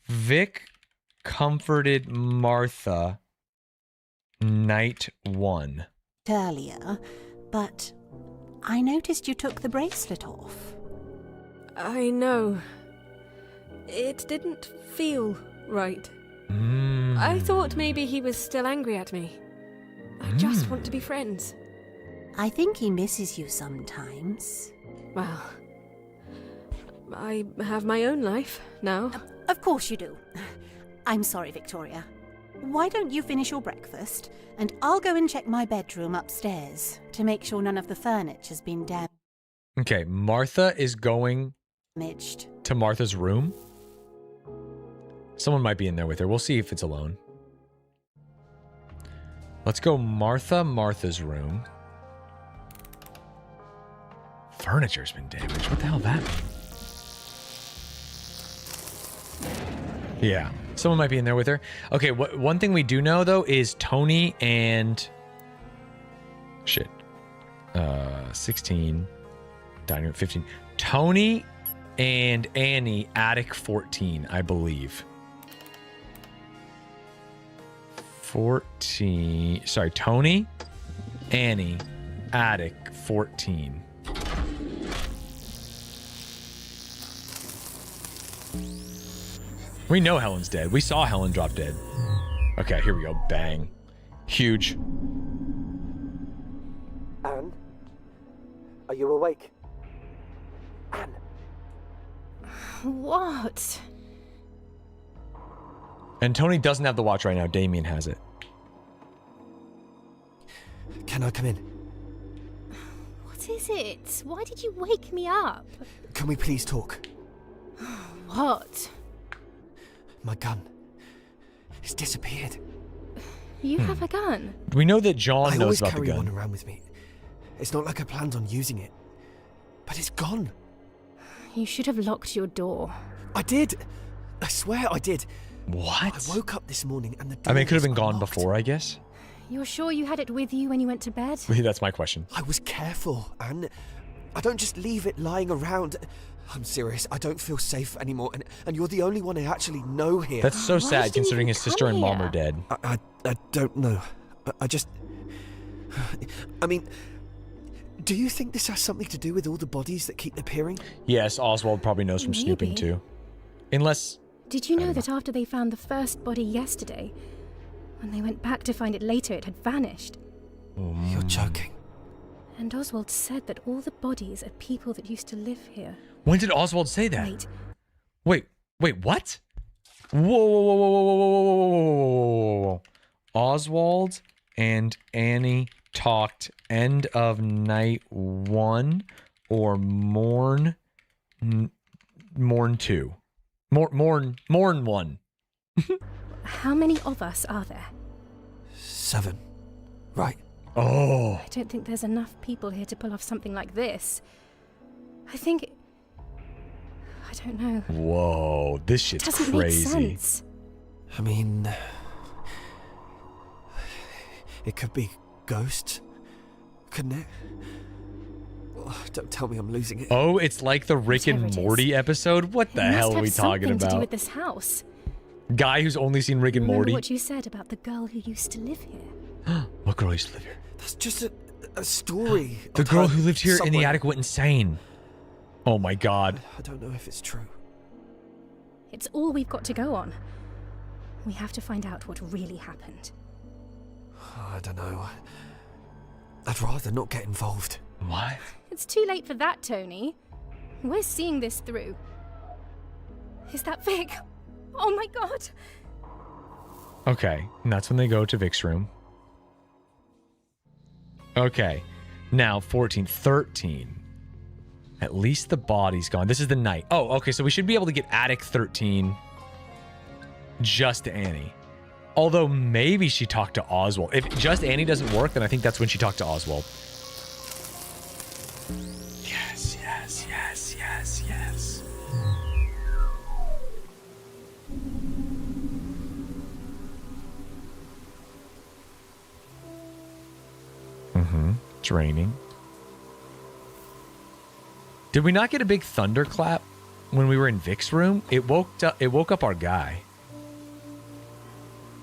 Vic comforted Martha night 1. Earlier, but I noticed you took the bracelet off. I know. It didn't feel right. I thought maybe he was still angry at me. I just want to be friends. I think he misses you sometimes. Well, I have my own life now. Of course you do. I'm sorry, Victoria. Why don't you finish your breakfast, and I'll go and check my bedroom upstairs to make sure none of the furniture's been Okay, Martha is going damaged. to Martha's room. Someone might be in there with her. We'll see if it's alone. Let's go Martha's room. Furniture's been damaged. What the hell that mean? Yeah, someone might be in there with her. Okay, one thing we do know, though, is Tony and... Shit. 16. Dining room 15. Tony and Annie, attic 14, I believe. 14. Sorry, Tony, Annie, attic 14. We know Helen's dead. We saw Helen drop dead. Okay, here we go. Bang. Huge. Anne? Are you awake? Anne? What? And Tony doesn't have the watch right now. Damien has it. Can I come in? What is it? Why did you wake me up? Can we please talk? What? My gun. It's disappeared. You have a gun? We know that John I knows always about the carry one gun. around with me. It's not like I planned on using it. But it's gone. You should have locked your door. I did. I swear I did. What? I woke up this morning and the door I mean, it could have was been gone unlocked. before, I guess. You're sure you had it with you when you went to bed? That's my question. I was careful, Anne. I don't just leave it lying around. I'm serious. I don't feel safe anymore, and you're the only one I actually know here. That's so Why sad, did you considering even his sister come and mom here? are dead. I don't know. I just... I mean, do you think this has something to do with all the bodies that keep appearing? Yes, Oswald probably knows from snooping Maybe. too. Unless... Did you know that after they found the first body yesterday, when they went back to find it later, it had vanished? You're joking. And Oswald said that all the bodies are people that used to live here. When did Oswald say that? Wait. Wait, what? Whoa, whoa, whoa, whoa, whoa, whoa, whoa, whoa, whoa, whoa. Oswald and Annie talked end of night 1 or morn 2. Morn 1. How many of us are there? 7. Right. Oh. I don't think there's enough people here to pull off something like this. I think... I don't know. Whoa, this shit's Doesn't crazy. make sense. I mean... It could be ghosts, couldn't it? Oh, don't tell me I'm losing it. Oh, it's like the Rick and Whatever it is. Morty episode? What the It must hell are have we talking something to do about? with this house. Guy who's only seen Rick and Remember Morty? what you said about the girl who used to live here? What girl used to live here? That's just a story. The I've girl heard who lived here in the somewhere. attic went insane. Oh my god. I don't know if it's true. It's all we've got to go on. We have to find out what really happened. I don't know. I'd rather not get involved. What? It's too late for that, Tony. We're seeing this through. Is that Vic? Oh my god! Okay, and that's when they go to Vic's room. Okay. Now 14, 13. At least the body's gone. This is the night. Oh, okay. So we should be able to get attic 13 just to Annie. Although maybe she talked to Oswald. If just Annie doesn't work, then I think that's when she talked to Oswald. Yes, yes, yes, yes, yes. Draining. Did we not get a big thunderclap when we were in Vic's room? It woke up our guy.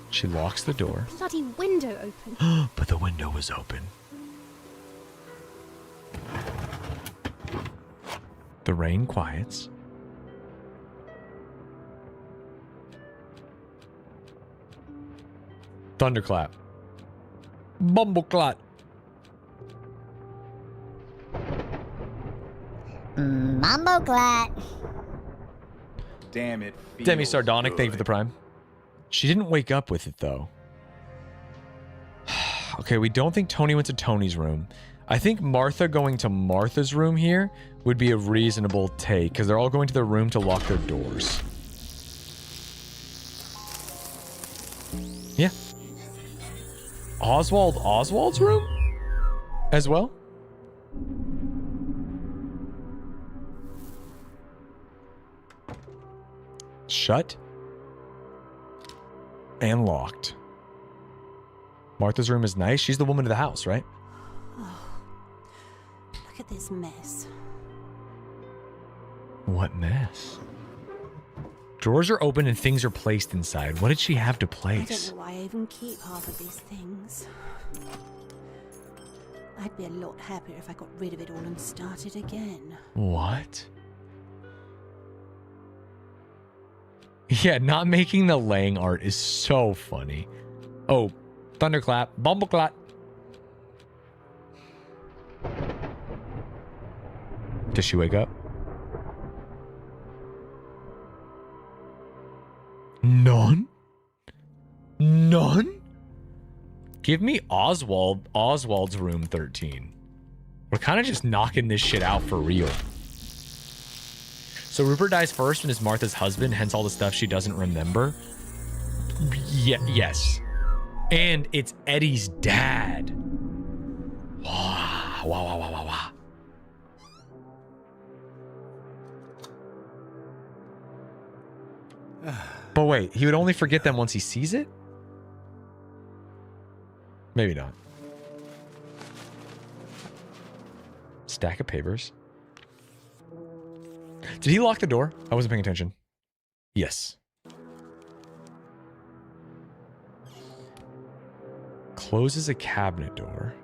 She locks the door. Bloody window open. But the window was open. The rain quiets. Thunderclap. Bumbleclot. Mumbleclat. Damn it. Demi feels Sardonic, good. thank you for the prime. She didn't wake up with it, though. Okay, we don't think Tony went to Tony's room. I think Martha going to Martha's room here would be a reasonable take, because they're all going to their room to lock their doors. Yeah. Oswald's room? As well? Shut. And locked. Martha's room is nice. She's the woman of the house, right? Look at this mess. What mess? Drawers are open and things are placed inside. What did she have to I place? don't know why I even keep half of these things. I'd be a lot happier if I got rid of it all and started again. What? Yeah, not making the laying art is so funny. Oh, thunderclap, bumbleclap. Does she wake up? None? None? Give me Oswald's room 13. We're kind of just knocking this shit out for real. So Rupert dies first and is Martha's husband, hence all the stuff she doesn't remember. Yes. And it's Eddie's dad. Wow. But wait, he would only forget them once he sees it? Maybe not. Stack of papers. Did he lock the door? I wasn't paying attention. Yes. Closes a cabinet door.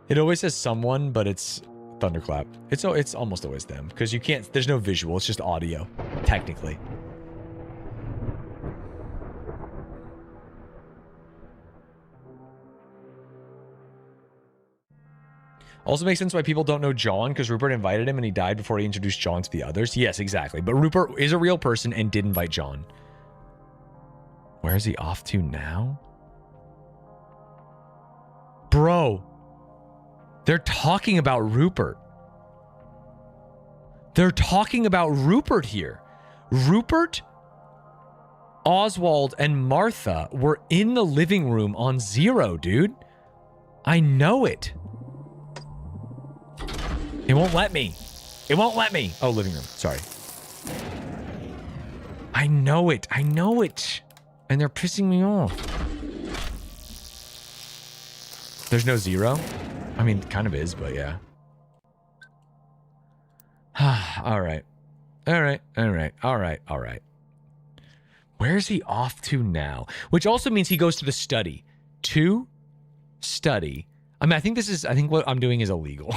It always says someone, but it's Thunderclap. It's almost always them because you can't. There's no visual. It's just audio, technically. Also makes sense why people don't know John, because Rupert invited him and he died before he introduced John to the others. Yes, exactly. But Rupert is a real person and did invite John. Where is he off to now? Bro, they're talking about Rupert. They're talking about Rupert here. Rupert, Oswald, and Martha were in the living room on Zero, dude. I know it. It won't let me. It won't let me. Oh, living room. Sorry. I know it. I know it. And they're pissing me off. There's no Zero? I mean, kind of is, but yeah. All right. Where is he off to now? Which also means he goes to the study. To study. I mean, I think what I'm doing is illegal.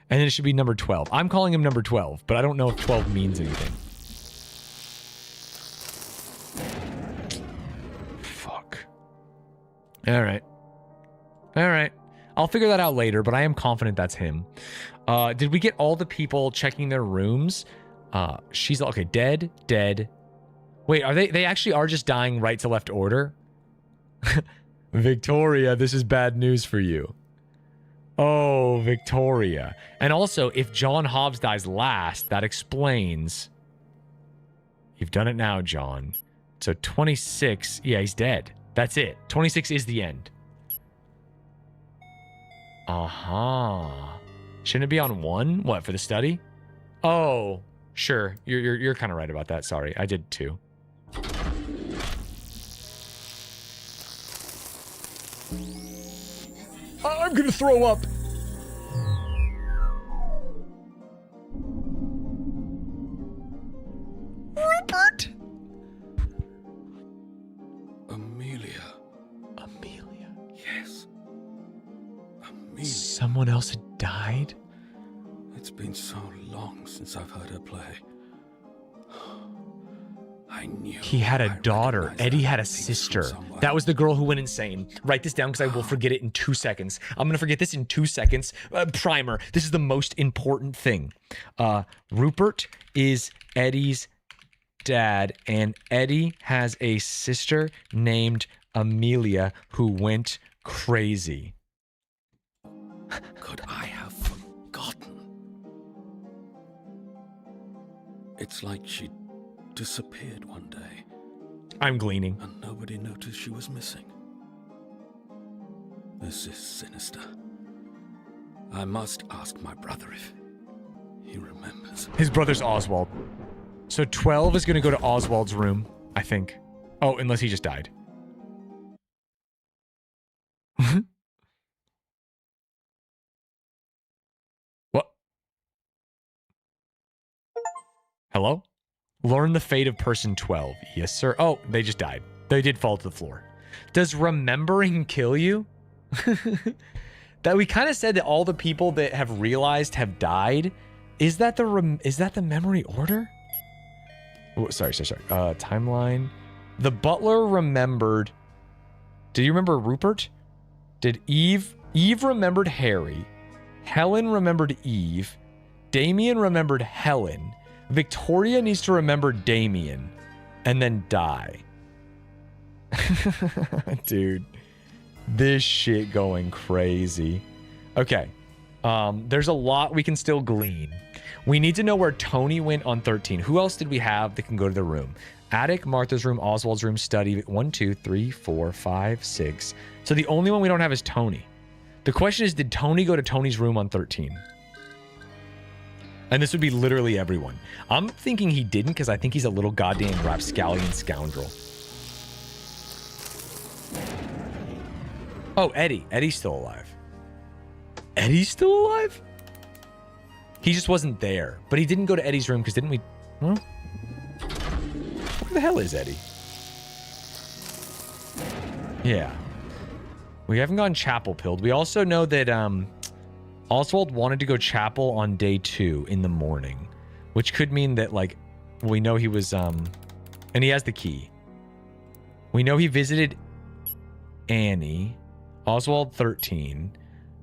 And then it should be number 12. I'm calling him number 12, but I don't know if 12 means anything. Fuck. All right. I'll figure that out later, but I am confident that's him. Did we get all the people checking their rooms? She's okay. Dead. Wait, are they actually are just dying right to left order? Victoria, this is bad news for you. Oh, Victoria. And also, if John Hobbs dies last, that explains... You've done it now, John. So 26, yeah, he's dead. That's it. 26 is the end. Shouldn't it be on 1? What, for the study? Oh, sure. You're kind of right about that. Sorry, I did 2. I'm gonna throw up. Rupert. Amelia. Amelia. Yes. Amelia. Someone else had died? It's been so long since I've heard her play. I knew. He had a daughter. Eddie had a sister. That was the girl who went insane. Write this down because I will forget it in 2 seconds. I'm going to forget this in 2 seconds. Primer. This is the most important thing. Rupert is Eddie's dad, and Eddie has a sister named Amelia who went crazy. Could I have forgotten? It's like she disappeared one day. I'm gleaning. And nobody noticed she was missing. This is sinister. I must ask my brother if he remembers. His brother's Oswald. So 12 is going to go to Oswald's room, I think. Oh, unless he just died. What? Hello? Learn the fate of person 12. Yes, sir. Oh, they just died. They did fall to the floor. Does remembering kill you? That we kind of said that all the people that have realized have died. Is that the memory order? Oh, sorry. Timeline. The butler remembered. Do you remember Rupert? Did Eve remembered Harry. Helen remembered Eve. Damien remembered Helen. Victoria needs to remember Damien and then die. Dude, this shit going crazy. Okay. There's a lot we can still glean. We need to know where Tony went on 13. Who else did we have that can go to the room? Attic, Martha's room, Oswald's room, study. 1, 2, 3, 4, 5, 6. So the only one we don't have is Tony. The question is, did Tony go to Tony's room on 13? And this would be literally everyone. I'm thinking he didn't because I think he's a little goddamn rapscallion scoundrel. Oh, Eddie. Eddie's still alive. Eddie's still alive? He just wasn't there. But he didn't go to Eddie's room because didn't we... Huh? Where the hell is Eddie? Yeah. We haven't gone chapel pilled. We also know that Oswald wanted to go chapel on day 2 in the morning, which could mean that, like, we know he was, and he has the key. We know he visited Annie. Oswald 13.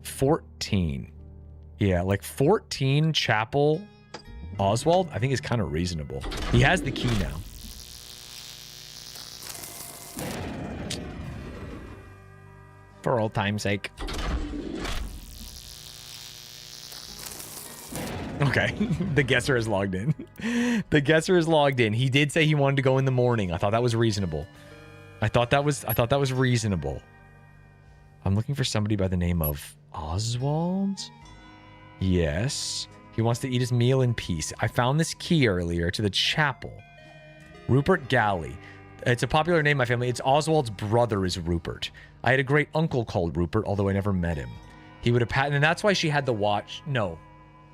14. Yeah, like 14 chapel Oswald, I think is kind of reasonable. He has the key now. For old time's sake. Okay, the guesser is logged in. The guesser is logged in. He did say he wanted to go in the morning. I thought that was reasonable. I thought that was reasonable. I'm looking for somebody by the name of Oswald. Yes. He wants to eat his meal in peace. I found this key earlier to the chapel. Rupert Galley. It's a popular name in my family. It's Oswald's brother is Rupert. I had a great uncle called Rupert, although I never met him. He would have and that's why she had the watch. No.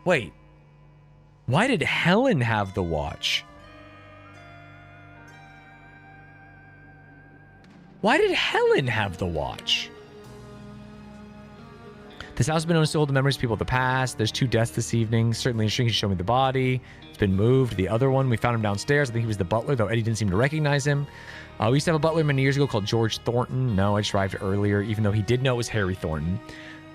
Wait. Why did Helen have the watch? Why did Helen have the watch? This house has been known to hold the memories of people of the past. There's 2 deaths this evening. Certainly interesting. He showed me the body. It's been moved. The other one, we found him downstairs. I think he was the butler, though Eddie didn't seem to recognize him. We used to have a butler many years ago called George Thornton. No, I just arrived earlier, even though he did know it was Harry Thornton.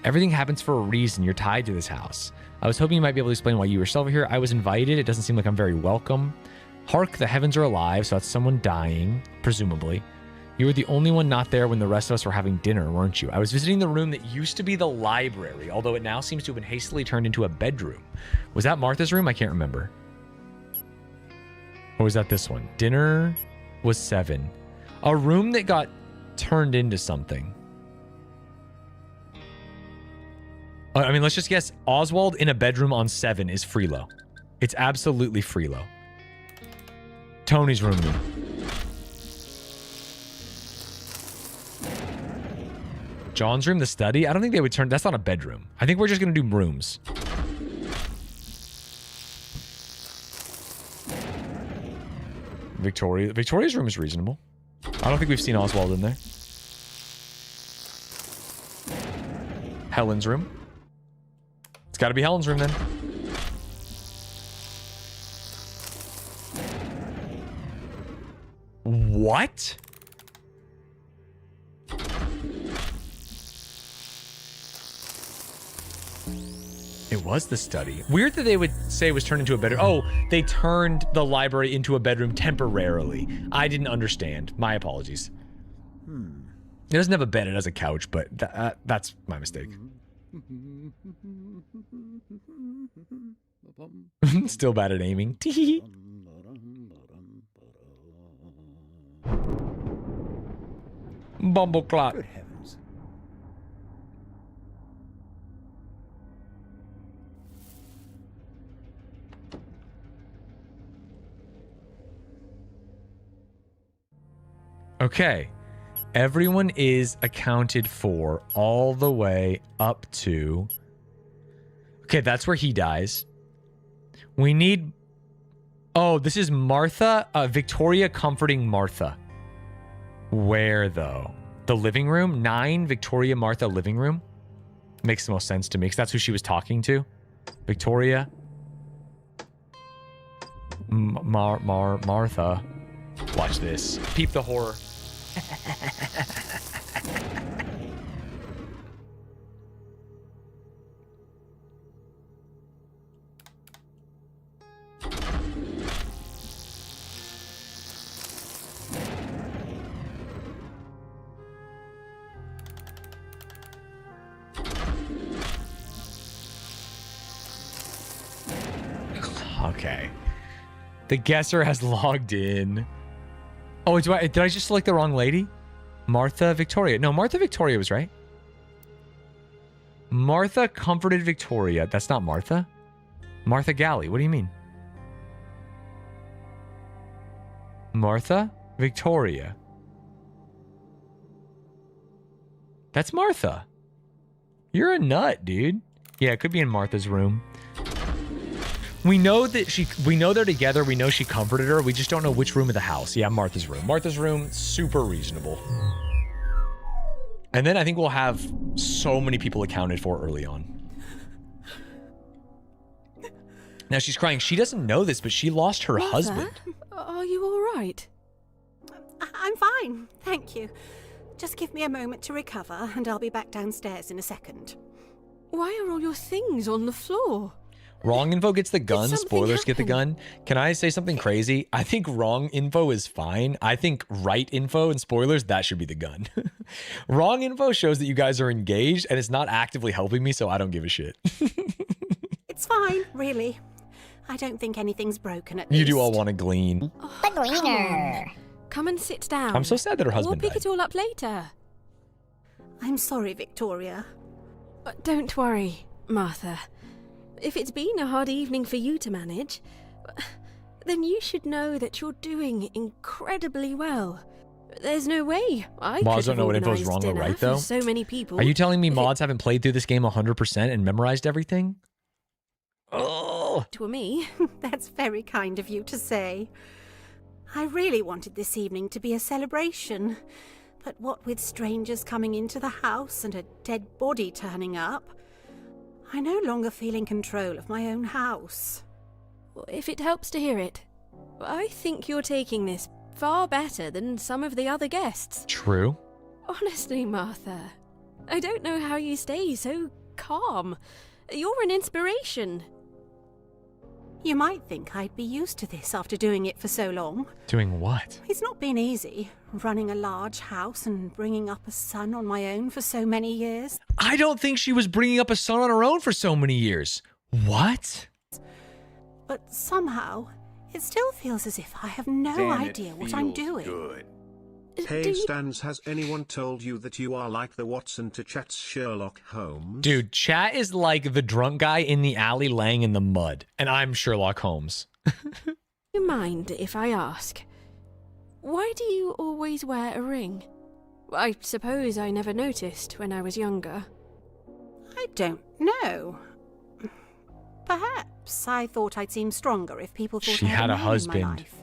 Everything happens for a reason. You're tied to this house. I was hoping you might be able to explain why you were still here. I was invited. It doesn't seem like I'm very welcome. Hark, the heavens are alive, so that's someone dying, presumably. You were the only one not there when the rest of us were having dinner, weren't you? I was visiting the room that used to be the library, although it now seems to have been hastily turned into a bedroom. Was that Martha's room? I can't remember. Or was that this one? Dinner was 7. A room that got turned into something. I mean, let's just guess. Oswald in a bedroom on 7 is Freelo. It's absolutely Freelo. Tony's room. John's room, the study. I don't think they would turn. That's not a bedroom. I think we're just going to do rooms. Victoria's room is reasonable. I don't think we've seen Oswald in there. Helen's room. It's got to be Helen's room then. What? It was the study. Weird that they would say it was turned into a bedroom. Oh, they turned the library into a bedroom temporarily. I didn't understand. My apologies. It doesn't have a bed, it has a couch, but that's my mistake. Still bad at aiming. Bumbleclot. Good heavens. Okay. Everyone is accounted for all the way up to... Okay, that's where he dies. We need... Oh, this is Martha. Victoria comforting Martha. Where, though? The living room? 9, Victoria, Martha, living room? Makes the most sense to me, because that's who she was talking to. Victoria. Martha. Watch this. Peep the horror. Okay. The guesser has logged in. Oh, did I just select the wrong lady? Martha Victoria. No, Martha Victoria was right. Martha comforted Victoria. That's not Martha. Martha Galley. What do you mean? Martha Victoria. That's Martha. You're a nut, dude. Yeah, it could be in Martha's room. We know they're together. We know she comforted her. We just don't know which room of the house. Yeah, Martha's room. Martha's room, super reasonable. And then I think we'll have so many people accounted for early on. Now she's crying. She doesn't know this, but she lost her husband. Are you all right? I'm fine, thank you. Just give me a moment to recover, and I'll be back downstairs in a second. Why are all your things on the floor? Wrong info gets the gun. Did something Spoilers get the happen? gun. Can I say something crazy? I think wrong info is fine. I think right info and spoilers, that should be the gun. Wrong info shows that you guys are engaged and it's not actively helping me, so I don't give a shit. It's fine, really. I don't think anything's broken at least. You do all want to glean. The gleaner. Come and sit down. I'm so sad that her husband We'll pick died. it all up later. I'm sorry, Victoria. Don't worry, Martha. If it's been a hard evening for you to manage, then you should know that you're doing incredibly well. There's no way I Mods could don't know what info's organised wrong or dinner right, for though. so many people. Are you telling me if mods haven't played through this game 100% and memorized everything? Oh, it were me. That's very kind of you to say. I really wanted this evening to be a celebration, but what with strangers coming into the house and a dead body turning up, I no longer feel in control of my own house. If it helps to hear it, I think you're taking this far better than some of the other guests. true. Honestly, Martha, I don't know how you stay so calm. You're an inspiration. You might think I'd be used to this after doing it for so long. Doing what? It's not been easy, running a large house and bringing up a son on my own for so many years. I don't think she was bringing up a son on her own for so many years. What? But somehow, it still feels as if I have no Damn, idea what I'm doing. Good. Hey Stans, has anyone told you that you are like the Watson to Chat's Sherlock Holmes? Dude, Chat is like the drunk guy in the alley laying in the mud, and I'm Sherlock Holmes. You mind if I ask, why do you always wear a ring? I suppose I never noticed when I was younger. I don't know. Perhaps I thought I'd seem stronger if people thought She I had a man in my husband. life.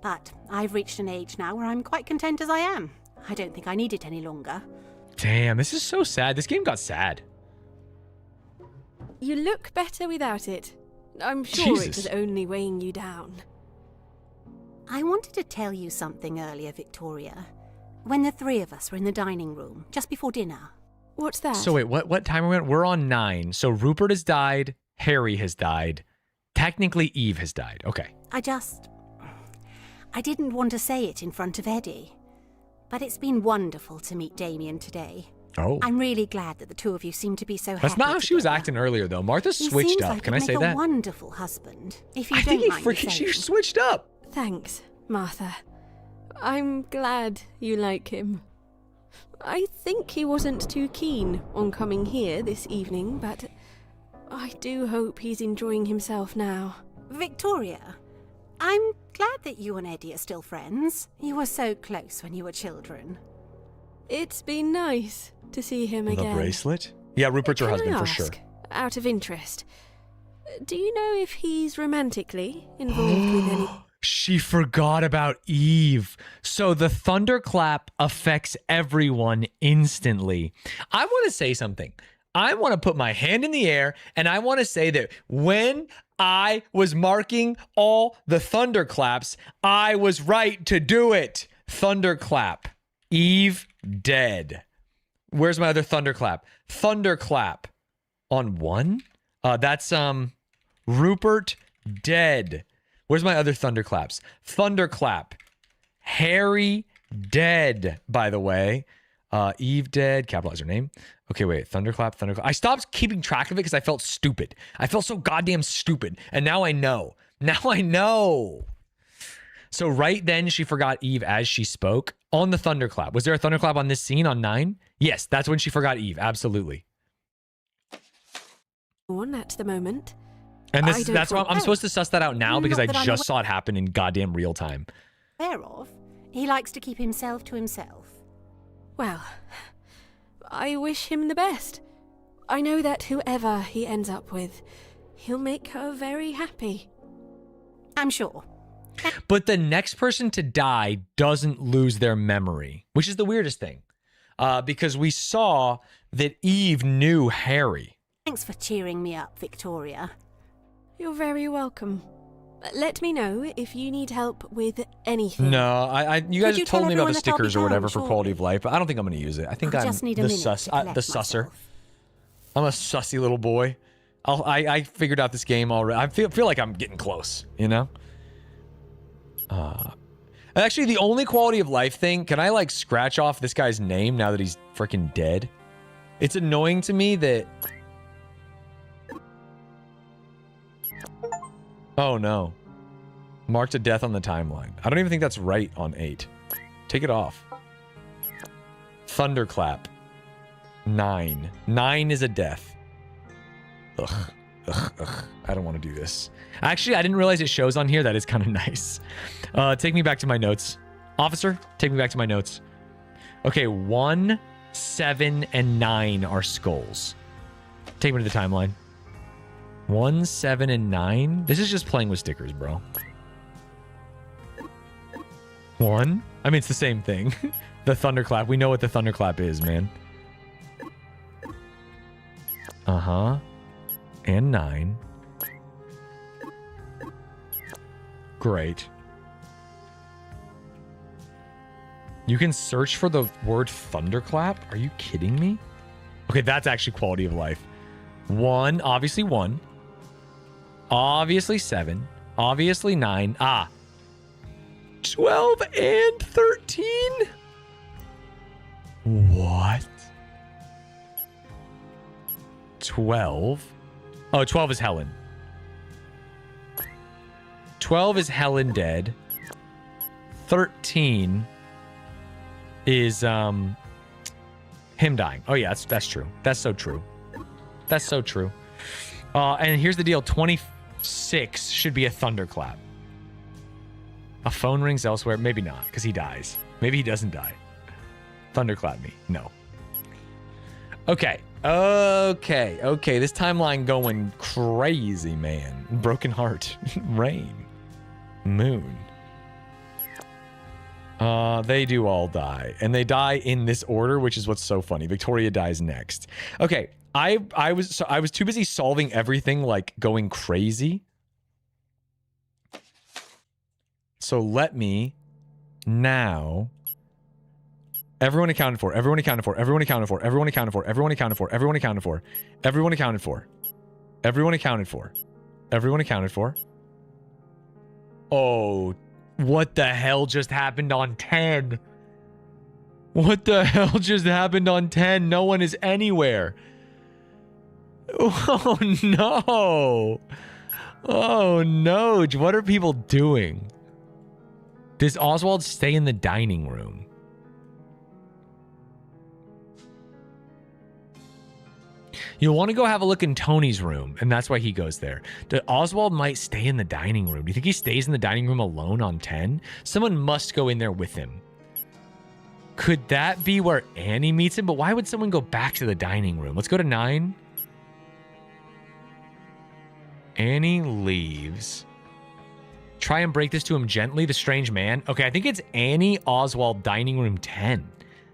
But I've reached an age now where I'm quite content as I am. I don't think I need it any longer. Damn, this is so sad. This game got sad. You look better without it. I'm sure it Jesus. was only weighing you down. I wanted to tell you something earlier, Victoria. When the three of us were in the dining room, just before dinner. What's that? So wait, what time are we on? We're on 9. So Rupert has died. Harry has died. Technically, Eve has died. Okay. I didn't want to say it in front of Eddie. But it's been wonderful to meet Damien today. Oh. I'm really glad that the two of you seem to be so happy. That's not how she was acting earlier, though. Martha He switched seems up. like Can I he'd say make that? a wonderful husband. If you I don't think he mind me freaking she saying. switched up. Thanks, Martha. I'm glad you like him. I think he wasn't too keen on coming here this evening, but I do hope he's enjoying himself now. Victoria, I'm glad that you and Eddie are still friends. You were so close when you were children. It's been nice to see him The again. bracelet? Yeah, Rupert's her Can husband I for sure. ask, out of interest, do you know if he's romantically involved with any... She forgot about Eve. So the thunderclap affects everyone instantly. I want to say something. I want to put my hand in the air and I want to say that when I was marking all the thunderclaps, I was right to do it. Thunderclap. Eve dead. Where's my other thunderclap? Thunderclap on 1? That's Rupert dead. Where's my other thunderclaps? Thunderclap. Harry dead, by the way. Eve dead. Capitalize her name. Okay, wait. Thunderclap, thunderclap. I stopped keeping track of it because I felt stupid. I felt so goddamn stupid. And now I know. Now I know. So right then she forgot Eve as she spoke on the thunderclap. Was there a thunderclap on this scene on 9? Yes, that's when she forgot Eve. Absolutely. ...on at the moment. And I don't that's why I'm supposed to suss that out now because I Not that I'm just saw it happen in goddamn real time. Aware of, he likes to keep himself to himself. Well, I wish him the best. I know that whoever he ends up with, he'll make her very happy. I'm sure. But the next person to die doesn't lose their memory, which is the weirdest thing. Because we saw that Eve knew Harry. Thanks for cheering me up, Victoria. You're very welcome. Let me know if you need help with anything. No, you guys Could you have told tell me about everyone the that I'll be stickers or whatever down for quality of life, but I don't think I'm going to use it. I think I'll I'm just need a the minute sus, to collect the susser. myself. I'm a sussy little boy. I figured out this game already. I feel like I'm getting close, you know? Actually, the only quality of life thing, can I like scratch off this guy's name now that he's freaking dead? It's annoying to me that... Oh no. Marked a death on the timeline. I don't even think that's right on 8. Take it off. Thunderclap. 9. 9 is a death. Ugh. I don't want to do this. Actually, I didn't realize it shows on here. That is kind of nice. Take me back to my notes. Officer, take me back to my notes. Okay, 1, 7, and 9 are skulls. Take me to the timeline. 1, 7, and 9? This is just playing with stickers, bro. 1? I mean, it's the same thing. The thunderclap. We know what the thunderclap is, man. Uh-huh. And 9. Great. You can search for the word thunderclap? Are you kidding me? Okay, that's actually quality of life. 1, obviously 1. Obviously 7. Obviously 9. 12 and 13? What? 12? Oh, 12 is Helen. 12 is Helen dead. 13 is him dying. Oh yeah, that's true. That's so true. That's so true. And here's the deal. 26 should be a thunderclap. A phone rings elsewhere. Maybe not, because he dies. Maybe he doesn't die. Thunderclap me. No. Okay. This timeline going crazy, man. Broken heart. Rain. Moon. They do all die. And they die in this order, which is what's so funny. Victoria dies next. Okay. I was too busy solving everything, like going crazy. So let me now. Everyone accounted for. Everyone accounted for. Everyone accounted for. Everyone accounted for. Everyone accounted for. Everyone accounted for. Everyone accounted for. Everyone accounted for. Everyone accounted for. Oh, what the hell just happened on 10? What the hell just happened on 10? No one is anywhere. Oh no. Oh no. What are people doing? Does Oswald stay in the dining room? You'll want to go have a look in Tony's room, and that's why he goes there. Oswald might stay in the dining room. Do you think he stays in the dining room alone on 10? Someone must go in there with him. Could that be where Annie meets him? But why would someone go back to the dining room? Let's go to 9. Annie leaves. Try and break this to him gently, the strange man. Okay, I think it's Annie, Oswald, dining room 10.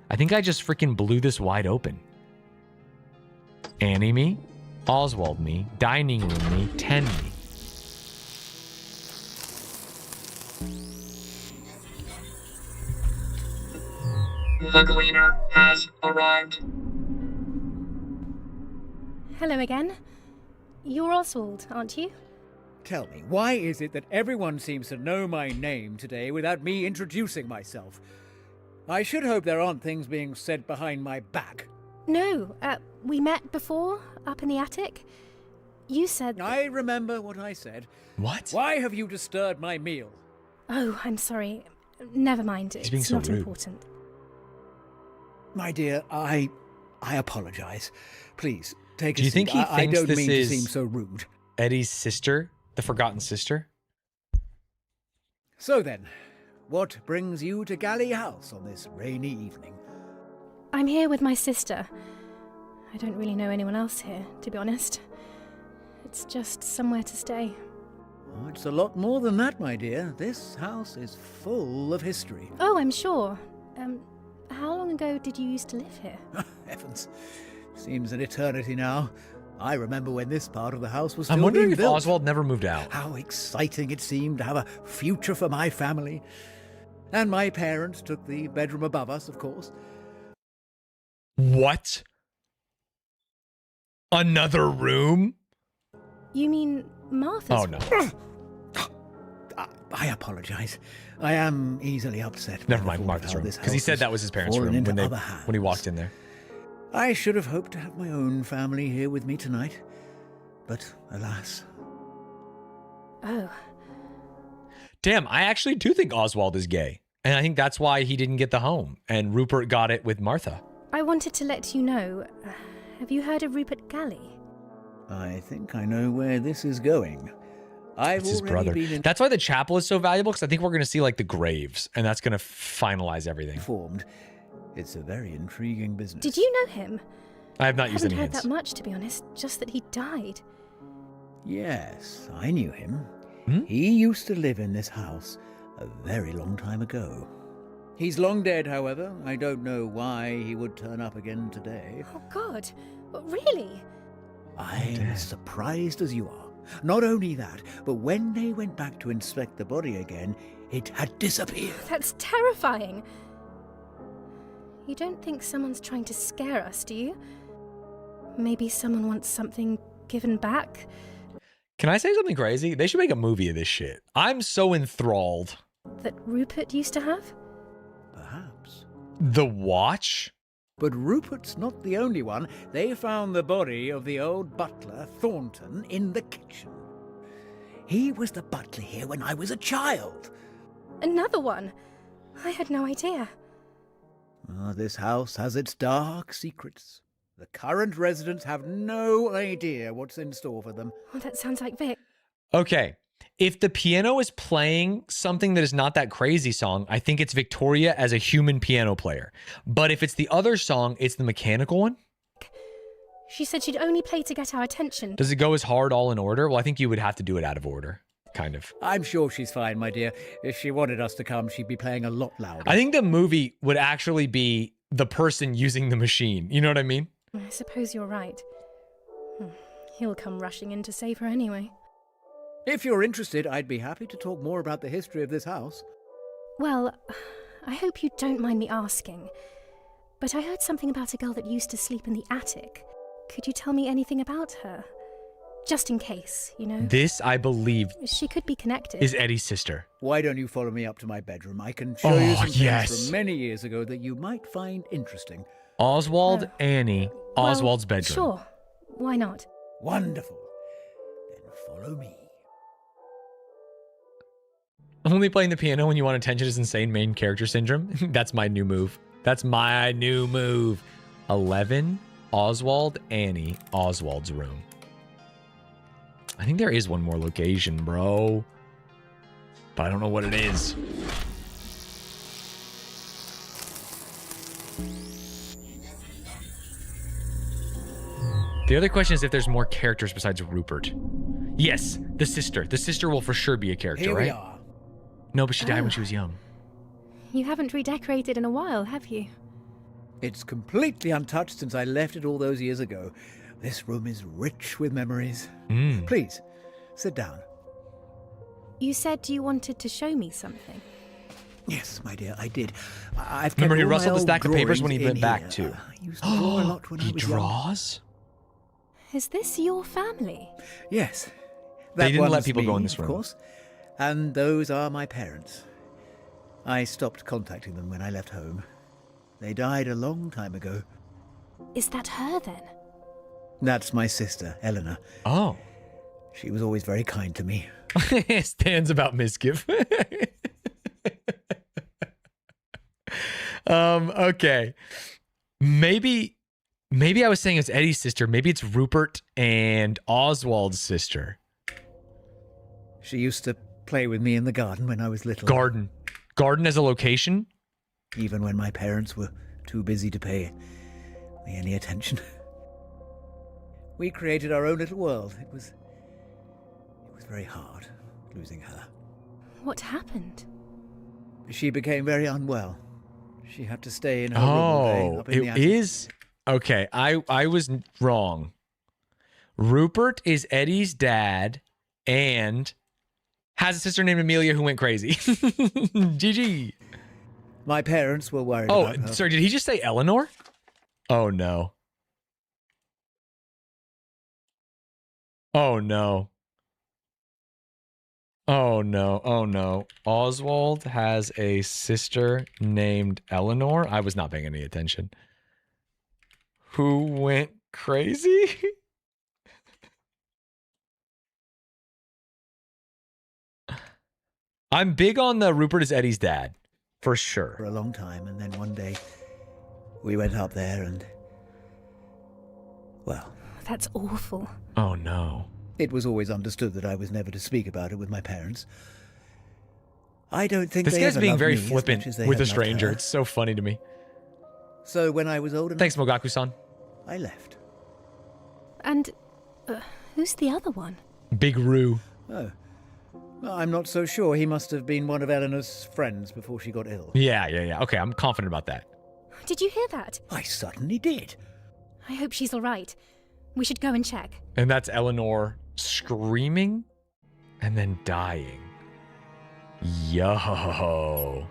I think I just freaking blew this wide open. Annie me, Oswald me, dining room me, 10 me. The Gleaner has arrived. Hello again. You're Oswald, aren't you? Tell me, why is it that everyone seems to know my name today without me introducing myself? I should hope there aren't things being said behind my back. No, we met before, up in the attic. You said... I remember what I said. What? Why have you disturbed my meal? Oh, I'm sorry. Never mind. He's being It's so not rude. important. My dear, I apologize. Please, take a Do you seat. think he I thinks don't this mean is to seem so rude. Eddie's sister? The forgotten sister? So then, what brings you to Galley House on this rainy evening? I'm here with my sister. I don't really know anyone else here, to be honest. It's just somewhere to stay. Oh, it's a lot more than that, my dear. This house is full of history. Oh, I'm sure. How long ago did you used to live here? Heavens. Seems an eternity now. I remember when this part of the house was still I'm wondering being if built. Oswald never moved out. How exciting it seemed to have a future for my family. And my parents took the bedroom above us, of course. What? Another room? You mean Martha's? Oh, no. I apologize. I am easily upset. Never mind, Martha's room. Because he said that was his parents' room when he walked in there. I should have hoped to have my own family here with me tonight. But alas. Oh. Damn, I actually do think Oswald is gay. And I think that's why he didn't get the home. And Rupert got it with Martha. I wanted to let you know. Have you heard of Rupert Galley? I think I know where this is going. I've It's his already brother. been That's why the chapel is so valuable, because I think we're going to see like the graves, and that's going to finalize everything. informed. It's a very intriguing business. Did you know him? I have not I used haven't any heard hints. that much, to be honest. Just that he died. Yes, I knew him. Hmm? He used to live in this house a very long time ago. He's long dead, however. I don't know why he would turn up again today. Oh, God. Really? I'm as surprised as you are. Not only that, but when they went back to inspect the body again, it had disappeared. That's terrifying. You don't think someone's trying to scare us, do you? Maybe someone wants something given back? Can I say something crazy? They should make a movie of this shit. I'm so enthralled. That Rupert used to have? Perhaps. The watch? But Rupert's not the only one. They found the body of the old butler, Thornton, in the kitchen. He was the butler here when I was a child. Another one? I had no idea. This house has its dark secrets. The current residents have no idea what's in store for them. Oh, that sounds like Vic. Okay. If the piano is playing something that is not that crazy song, I think it's Victoria as a human piano player. But if it's the other song, it's the mechanical one. She said she'd only play to get our attention. Does it go as hard all in order? Well, I think you would have to do it out of order. Kind of. I'm sure she's fine, my dear. If she wanted us to come, she'd be playing a lot louder. I think the movie would actually be the person using the machine. You know what I mean? I suppose you're right. He'll come rushing in to save her anyway. If you're interested, I'd be happy to talk more about the history of this house. Well, I hope you don't mind me asking, but I heard something about a girl that used to sleep in the attic. Could you tell me anything about her? Just in case, you know? This, I believe, she could be connected. is Eddie's sister. Why don't you follow me up to my bedroom? I can show you some things from many years ago that you might find interesting. Oswald, Annie, Oswald's bedroom. Sure. Why not? Wonderful. Then follow me. Only playing the piano when you want attention is insane main character syndrome. That's my new move. That's my new move. 11, Oswald, Annie, Oswald's room. I think there is one more location, bro. But I don't know what it is. The other question is if there's more characters besides Rupert. Yes, the sister. The sister will for sure be a character, Here right? we are. No, but she died when she was young. You haven't redecorated in a while, have you? It's completely untouched since I left it all those years ago. This room is rich with memories. Please, sit down. You said you wanted to show me something. Yes, my dear, I did. I've kept Remember he all my rustled the old stack of papers when he drawings went in back here. too. I used to draw a lot when I He was draws? Is this your family? young. Yes. They didn't let one's people go in me, this of room. course. And those are my parents. I stopped contacting them when I left home. They died a long time ago. Is that her then? That's my sister, Eleanor. Oh. She was always very kind to me. Stands about misgive. Okay. Maybe I was saying it's Eddie's sister. Maybe it's Rupert and Oswald's sister. She used to play with me in the garden when I was little. Garden as a location? Even when my parents were too busy to pay me any attention. We created our own little world. It was very hard losing her. What happened? She became very unwell. She had to stay in her room all day up in the it attic. is okay. I was wrong. Rupert is Eddie's dad and has a sister named Amelia who went crazy. GG. My parents were worried about her. Sorry, did he just say Eleanor? Oh no. Oh no. Oh no. Oh no. Oswald has a sister named Eleanor. I was not paying any attention. Who went crazy? I'm big on the Rupert is Eddie's dad, for sure. For a long time, and then one day we went up there and, well, That's awful. Oh no. it was always understood that I was never to speak about it with my parents. I don't think This they guy's ever being loved very me as flippant much as they with a had loved stranger. her. It's so funny to me. So when I was old enough, Thanks, Mogaku-san. I left. And who's the other one? Big Roo. Oh. Well, I'm not so sure. He must have been one of Eleanor's friends before she got ill. Yeah. Okay, I'm confident about that. Did you hear that? I certainly did. I hope she's all right. We should go and check. And that's Eleanor screaming and then dying. Yo.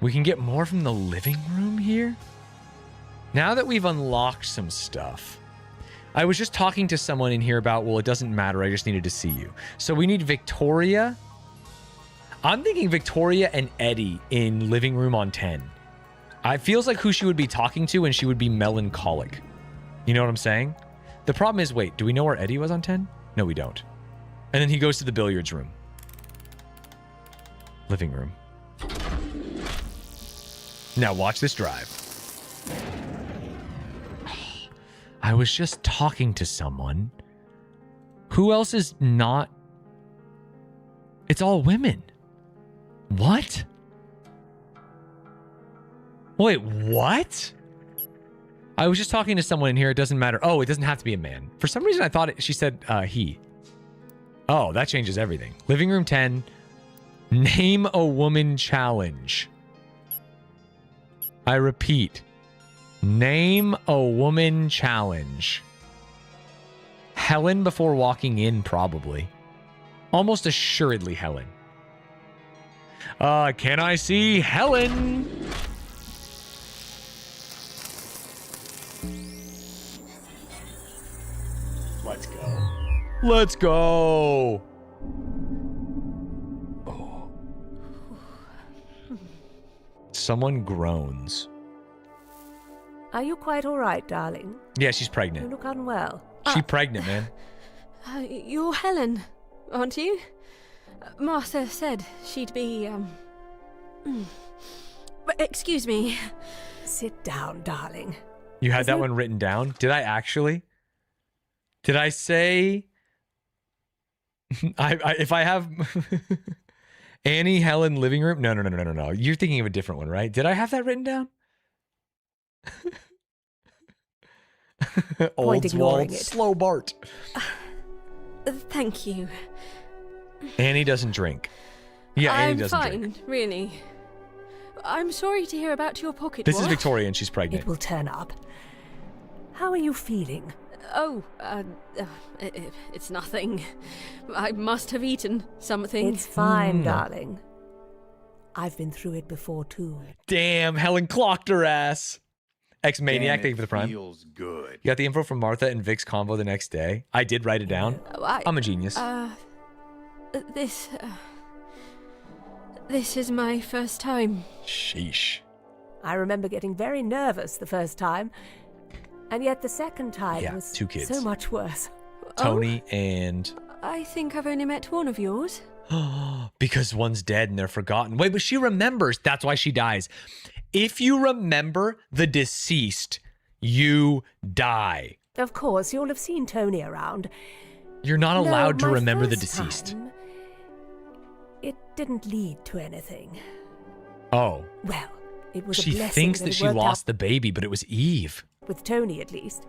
We can get more from the living room here? Now that we've unlocked some stuff, I was just talking to someone in here about, well, it doesn't matter. I just needed to see you. So we need Victoria. I'm thinking Victoria and Eddie in living room on 10. It feels like who she would be talking to, and she would be melancholic. You know what I'm saying? The problem is, wait, do we know where Eddie was on 10? No, we don't. And then he goes to the billiards room. Living room. Now watch this drive. I was just talking to someone. Who else is not? It's all women. What? Wait, what? I was just talking to someone in here. It doesn't matter. Oh, it doesn't have to be a man. For some reason, I thought she said he. Oh, that changes everything. Living room 10. Name a woman challenge. I repeat. Name a woman challenge. Helen before walking in, probably. Almost assuredly Helen. Can I see Helen? Let's go. Let's go. Oh. Someone groans. Are you quite all right, darling? Yeah, she's You pregnant. look unwell. She's pregnant, man. You're Helen, aren't you? Martha said she'd be, But excuse me. Sit down, darling. You had that one written down? Did I actually? Did I say? If I have Annie, Helen, living room? No. You're thinking of a different one, right? Did I have that written down? Ignoring Oldswald, it. slow Bart. Thank you. Annie doesn't drink. Yeah, Annie I'm doesn't fine, drink. really. I'm sorry to hear about your pocket This is watch. Victoria, and she's pregnant. It will turn up. How are you feeling? Oh, it's nothing. I must have eaten something. It's fine, darling. I've been through it before, too. Damn, Helen clocked her ass. Ex-Maniac, Damn, thank you for the prime. feels good. You got the info from Martha and Vic's convo the next day. I did write it down. I'm a genius. This is my first time. Sheesh. I remember getting very nervous the first time, and yet the second time Yeah, was 2 kids. so much worse. Tony and... I think I've only met one of yours. because one's dead and they're forgotten. Wait, but she remembers. That's why she dies. If you remember the deceased, you die. Of course, you'll have seen Tony around. You're not allowed to my remember the first deceased. time, it didn't lead to anything. Oh. Well, it was a She blessing thinks that that it she worked lost out the baby, but it was Eve. with Tony, at least.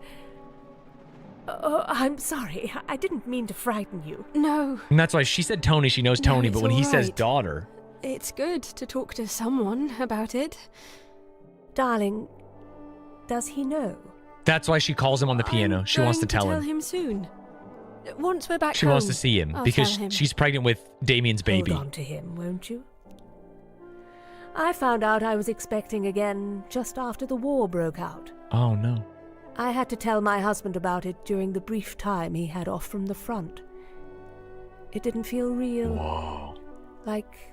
Oh, I'm sorry. I didn't mean to frighten you. No, And that's why she said Tony. She knows No, Tony, it's but when he all says right. daughter... it's good to talk to someone about it. Darling, does he know? That's why she calls him on the piano. She wants to Going tell him. him soon. Once we're back She home, wants to see him I'll because tell him. she's pregnant with Damien's baby. Hold on to him, won't you? I found out I was expecting again just after the war broke out. Oh, no. I had to tell my husband about it during the brief time he had off from the front. It didn't feel real. Whoa. Like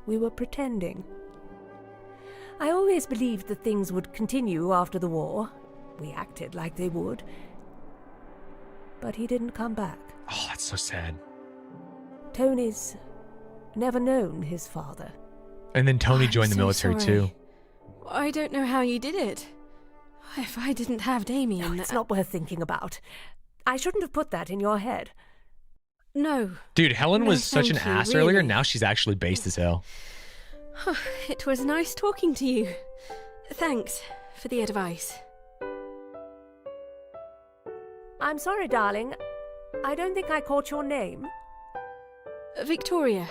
we were pretending. I always believed that things would continue after the war. We acted like they would. But he didn't come back. Oh, that's so sad. Tony's never known his father. And then Tony I'm joined the so military, sorry. too. I don't know how you did it. If I didn't have Damien... It's not worth thinking about. I shouldn't have put that in your head. No. Dude, Helen No, was such an thank you, ass earlier. really. Now she's actually based as hell. It was nice talking to you. Thanks for the advice. I'm sorry, darling. I don't think I caught your name. Victoria.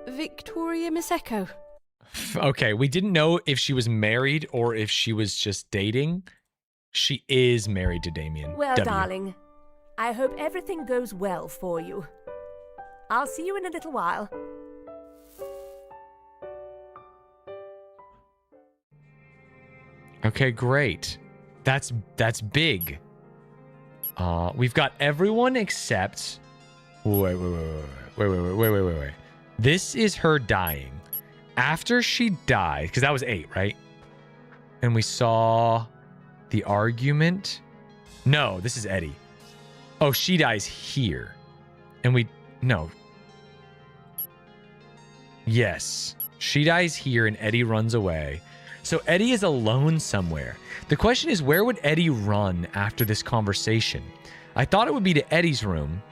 Victoria Maseko. Okay, we didn't know if she was married or if she was just dating. She is married to Damien. Well, W. darling, I hope everything goes well for you. I'll see you in a little while. Okay, great. That's big. We've got everyone except... Wait. This is her dying. After she died, because that was 8, right? And we saw the argument. No, this is Eddie. Oh, she dies here. And no. Yes. She dies here and Eddie runs away. So Eddie is alone somewhere. The question is, where would Eddie run after this conversation? I thought it would be to Eddie's room.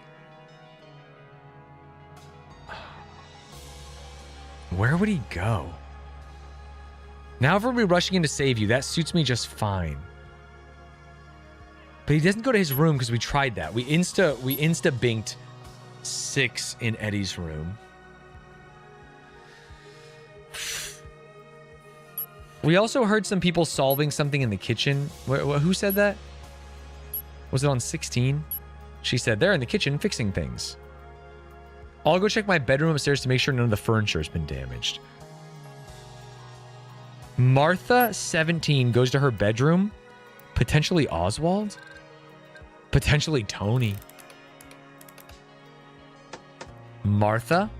Where would he go? Now if we're rushing in to save you, that suits me just fine. But he doesn't go to his room because we tried that. We insta-binked 6 in Eddie's room. We also heard some people solving something in the kitchen. Who said that? Was it on 16? She said, they're in the kitchen fixing things. I'll go check my bedroom upstairs to make sure none of the furniture has been damaged. Martha, 17, goes to her bedroom. Potentially Oswald? Potentially Tony. Martha?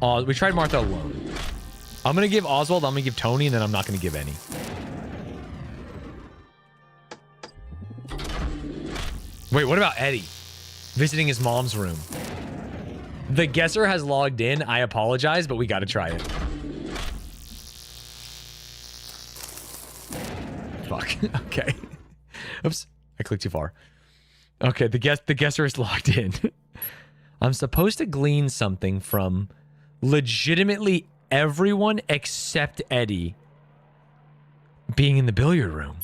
We tried Martha alone. I'm going to give Oswald, I'm going to give Tony, and then I'm not going to give any. Wait, what about Eddie? Visiting his mom's room. The guesser has logged in. I apologize, but we got to try it. Fuck. Okay. Oops. I clicked too far. Okay, the guesser is logged in. I'm supposed to glean something from legitimately everyone except Eddie being in the billiard room.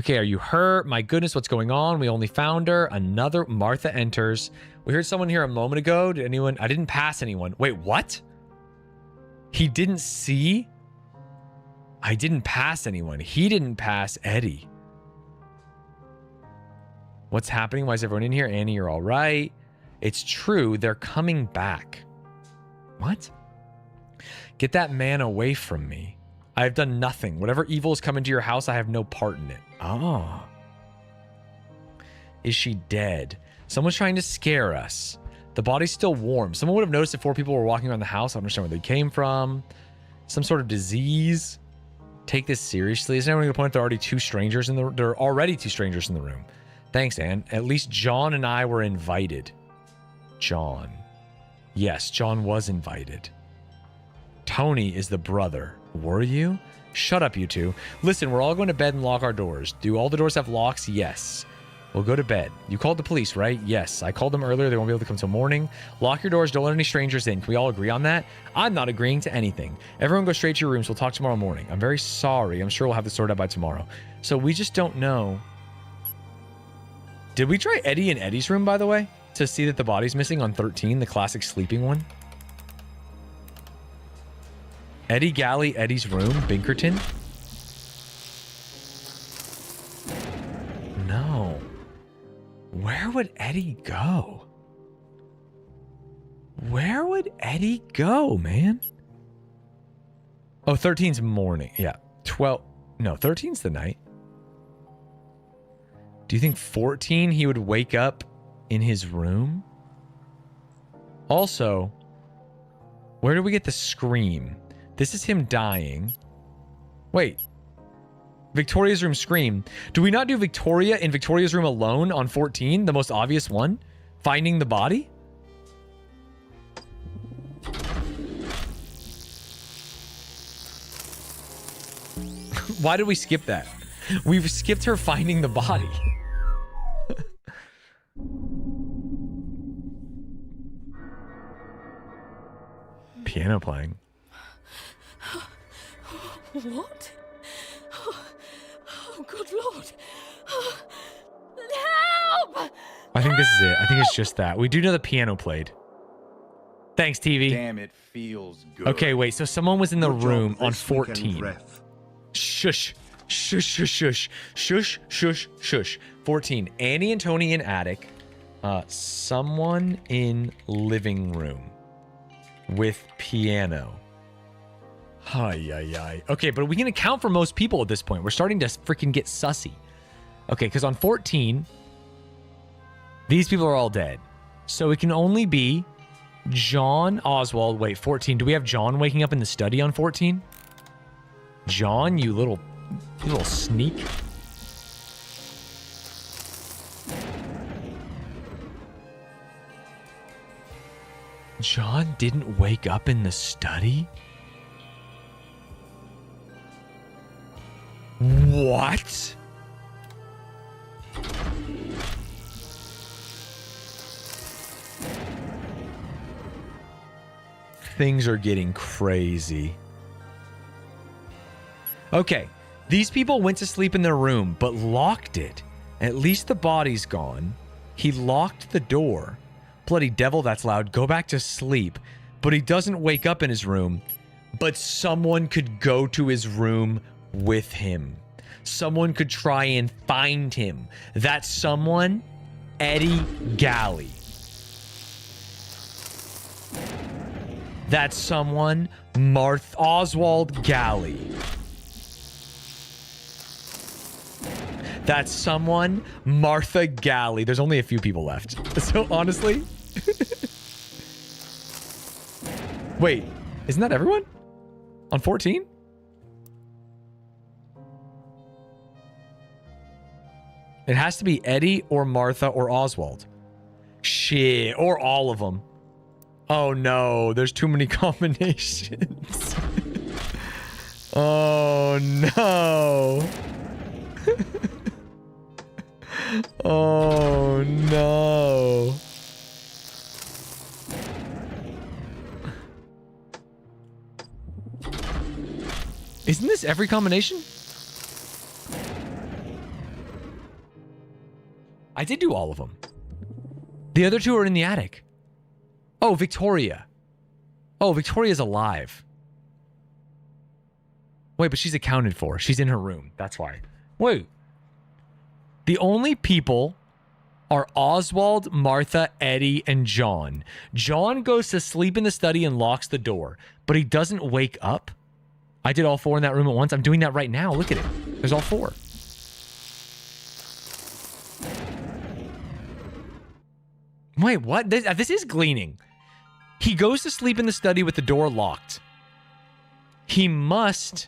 Okay, are you hurt? My goodness, what's going on? We only found her. Another Martha enters. We heard someone here a moment ago. Did anyone? I didn't pass anyone. Wait, what? He didn't see? I didn't pass anyone. He didn't pass Eddie. What's happening? Why is everyone in here? Annie, you're all right. It's true. They're coming back. What? Get that man away from me. I have done nothing. Whatever evil has come into your house, I have no part in it. Oh. Is she dead? Someone's trying to scare us. The body's still warm. Someone would have noticed if 4 people were walking around the house. I don't understand where they came from. Some sort of disease. Take this seriously. Is anyone going to point out there are already 2 strangers in the room? There are already 2 strangers in the room. Thanks, Anne. At least John and I were invited. John. Yes, John was invited. Tony is the brother. Were you? Shut up, you two. Listen, we're all going to bed and lock our doors. Do all the doors have locks? Yes. We'll go to bed. You called the police, right? Yes. I called them earlier. They won't be able to come till morning. Lock your doors. Don't let any strangers in. Can we all agree on that? I'm not agreeing to anything. Everyone go straight to your rooms. We'll talk tomorrow morning. I'm very sorry. I'm sure we'll have this sorted out by tomorrow. So we just don't know. Did we try Eddie in Eddie's room, by the way? To see that the body's missing on 13, the classic sleeping one? Eddie Galley, Eddie's room, Binkerton? No. Where would Eddie go? Where would Eddie go, man? Oh, 13's morning. Yeah. 12. No, 13's the night. Do you think 14 he would wake up in his room? Also, where do we get the scream? This is him dying. Wait. Victoria's room scream. Do we not do Victoria in Victoria's room alone on 14? The most obvious one? Finding the body? Why did we skip that? We've skipped her finding the body. Piano playing. What? Oh, good Lord. Help! I think this is it. I think it's just that. We do know the piano played. Thanks, TV. Damn, it feels good. Okay, wait. So someone was in the room on 14. Shush. Shush, shush, shush. Shush, shush, shush. 14. Annie and Tony in attic. Someone in living room with piano. Hi. Okay, but we can account for most people at this point. We're starting to freaking get sussy. Okay, because on 14, these people are all dead. So it can only be John, Oswald. Wait, 14. Do we have John waking up in the study on 14? John, you little sneak. John didn't wake up in the study? What? Things are getting crazy. Okay, these people went to sleep in their room, but locked it. At least the body's gone. He locked the door. Bloody devil, that's loud. Go back to sleep. But he doesn't wake up in his room. But someone could go to his room with him. Someone could try and find him. That someone, Eddie Galley. That someone, Oswald Galley. That's someone, Martha Galley. There's only a few people left. So honestly... Wait, isn't that everyone? On 14? It has to be Eddie or Martha or Oswald. Shit, or all of them. Oh no, there's too many combinations. Oh no. Oh no. Isn't this every combination? I did do all of them. The other two are in the attic. Oh, Victoria. Oh, Victoria's alive. Wait, but she's accounted for. She's in her room. That's why. Wait. The only people are Oswald, Martha, Eddie, and John. John goes to sleep in the study and locks the door, but he doesn't wake up. I did all four in that room at once. I'm doing that right now. Look at it. There's all four. Wait, what? This is gleaning. He goes to sleep in the study with the door locked. He must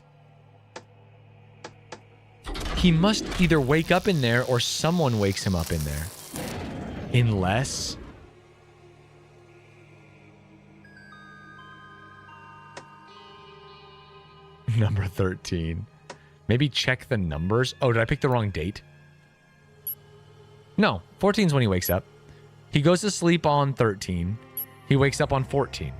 either wake up in there or someone wakes him up in there. Unless... Number 13. Maybe check the numbers. Oh, did I pick the wrong date? No, 14 is when he wakes up. He goes to sleep on 13. He wakes up on 14.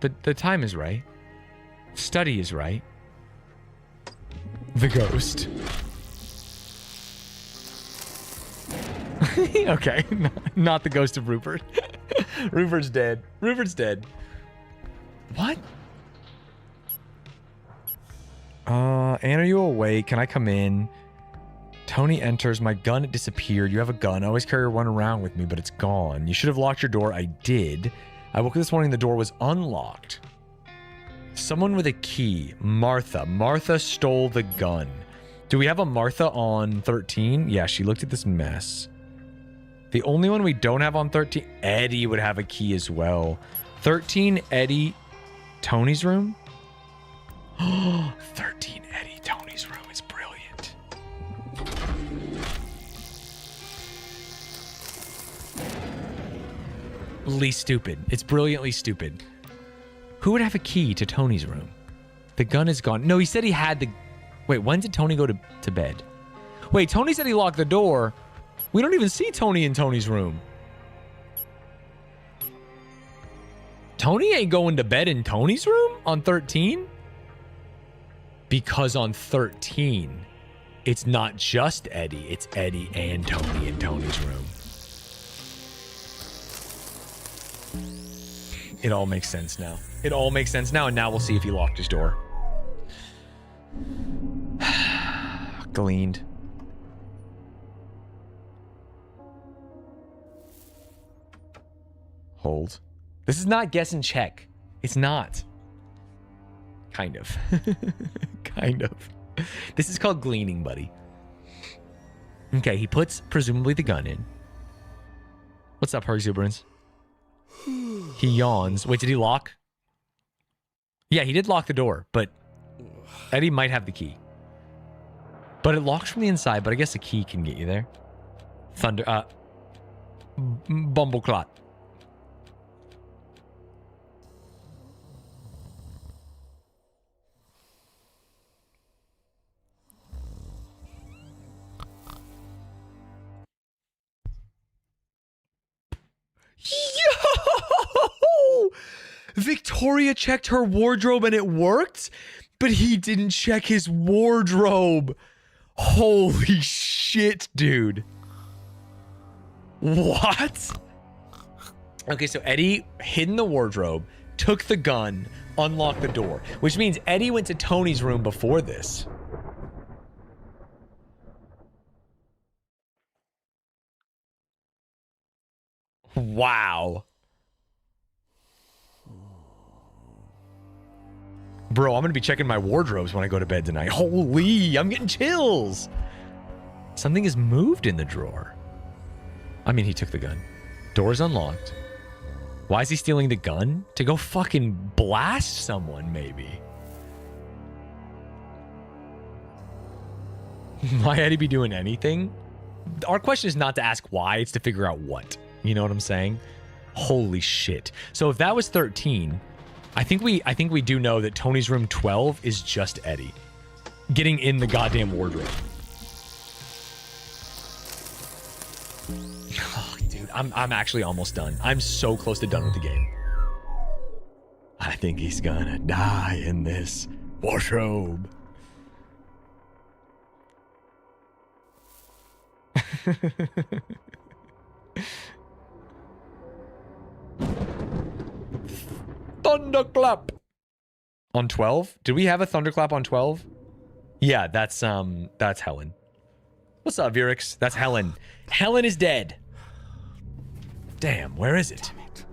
The time is right. Study is right. The ghost. Okay, not the ghost of Rupert. Rupert's dead. Rupert's dead. What? Anne, are you awake? Can I come in? Tony enters. My gun disappeared. You have a gun. I always carry one around with me, but it's gone. You should have locked your door. I did. I woke up this morning. The door was unlocked. Someone with a key. Martha. Martha stole the gun. Do we have a Martha on 13? Yeah, she looked at this mess. The only one we don't have on 13, Eddie would have a key as well. 13, Eddie, Tony's room. 13, Eddie, Tony's room is brilliant. Least stupid. It's brilliantly stupid. Who would have a key to Tony's room? The gun is gone. No, he said he had the... Wait, when did Tony go to bed? Wait, Tony said he locked the door. We don't even see Tony in Tony's room. Tony ain't going to bed in Tony's room on 13? Because on 13, it's not just Eddie. It's Eddie and Tony in Tony's room. It all makes sense now. It all makes sense now, and now we'll see if he locked his door. Gleaned. Hold. This is not guess and check. It's not. Kind of. Kind of. This is called gleaning, buddy. Okay, he puts presumably the gun in. What's up, her exuberance? He yawns. Wait, did he lock? Yeah, he did lock the door, but Eddie might have the key. But it locks from the inside, but I guess the key can get you there. Bumbleclot. Yo! Victoria checked her wardrobe and it worked, but he didn't check his wardrobe. Holy shit, dude. What? Okay, so Eddie hid in the wardrobe, took the gun, unlocked the door, which means Eddie went to Tony's room before this. Wow. Bro, I'm gonna be checking my wardrobes when I go to bed tonight. Holy, I'm getting chills. Something is moved in the drawer. I mean, he took the gun. Door's unlocked. Why is he stealing the gun? To go fucking blast someone, maybe. Why Eddie be doing anything? Our question is not to ask why, it's to figure out what. You know what I'm saying? Holy shit. So if that was 13, I think we do know that Tony's room 12 is just Eddie getting in the goddamn wardrobe. Oh, dude, I'm actually almost done. I'm so close to done with the game. I think he's gonna die in this wardrobe. Thunderclap on 12. Did we have a thunderclap on 12? Yeah, that's Helen. What's up, Virix? That's Helen. Helen is dead. Damn, where is it? Damn it.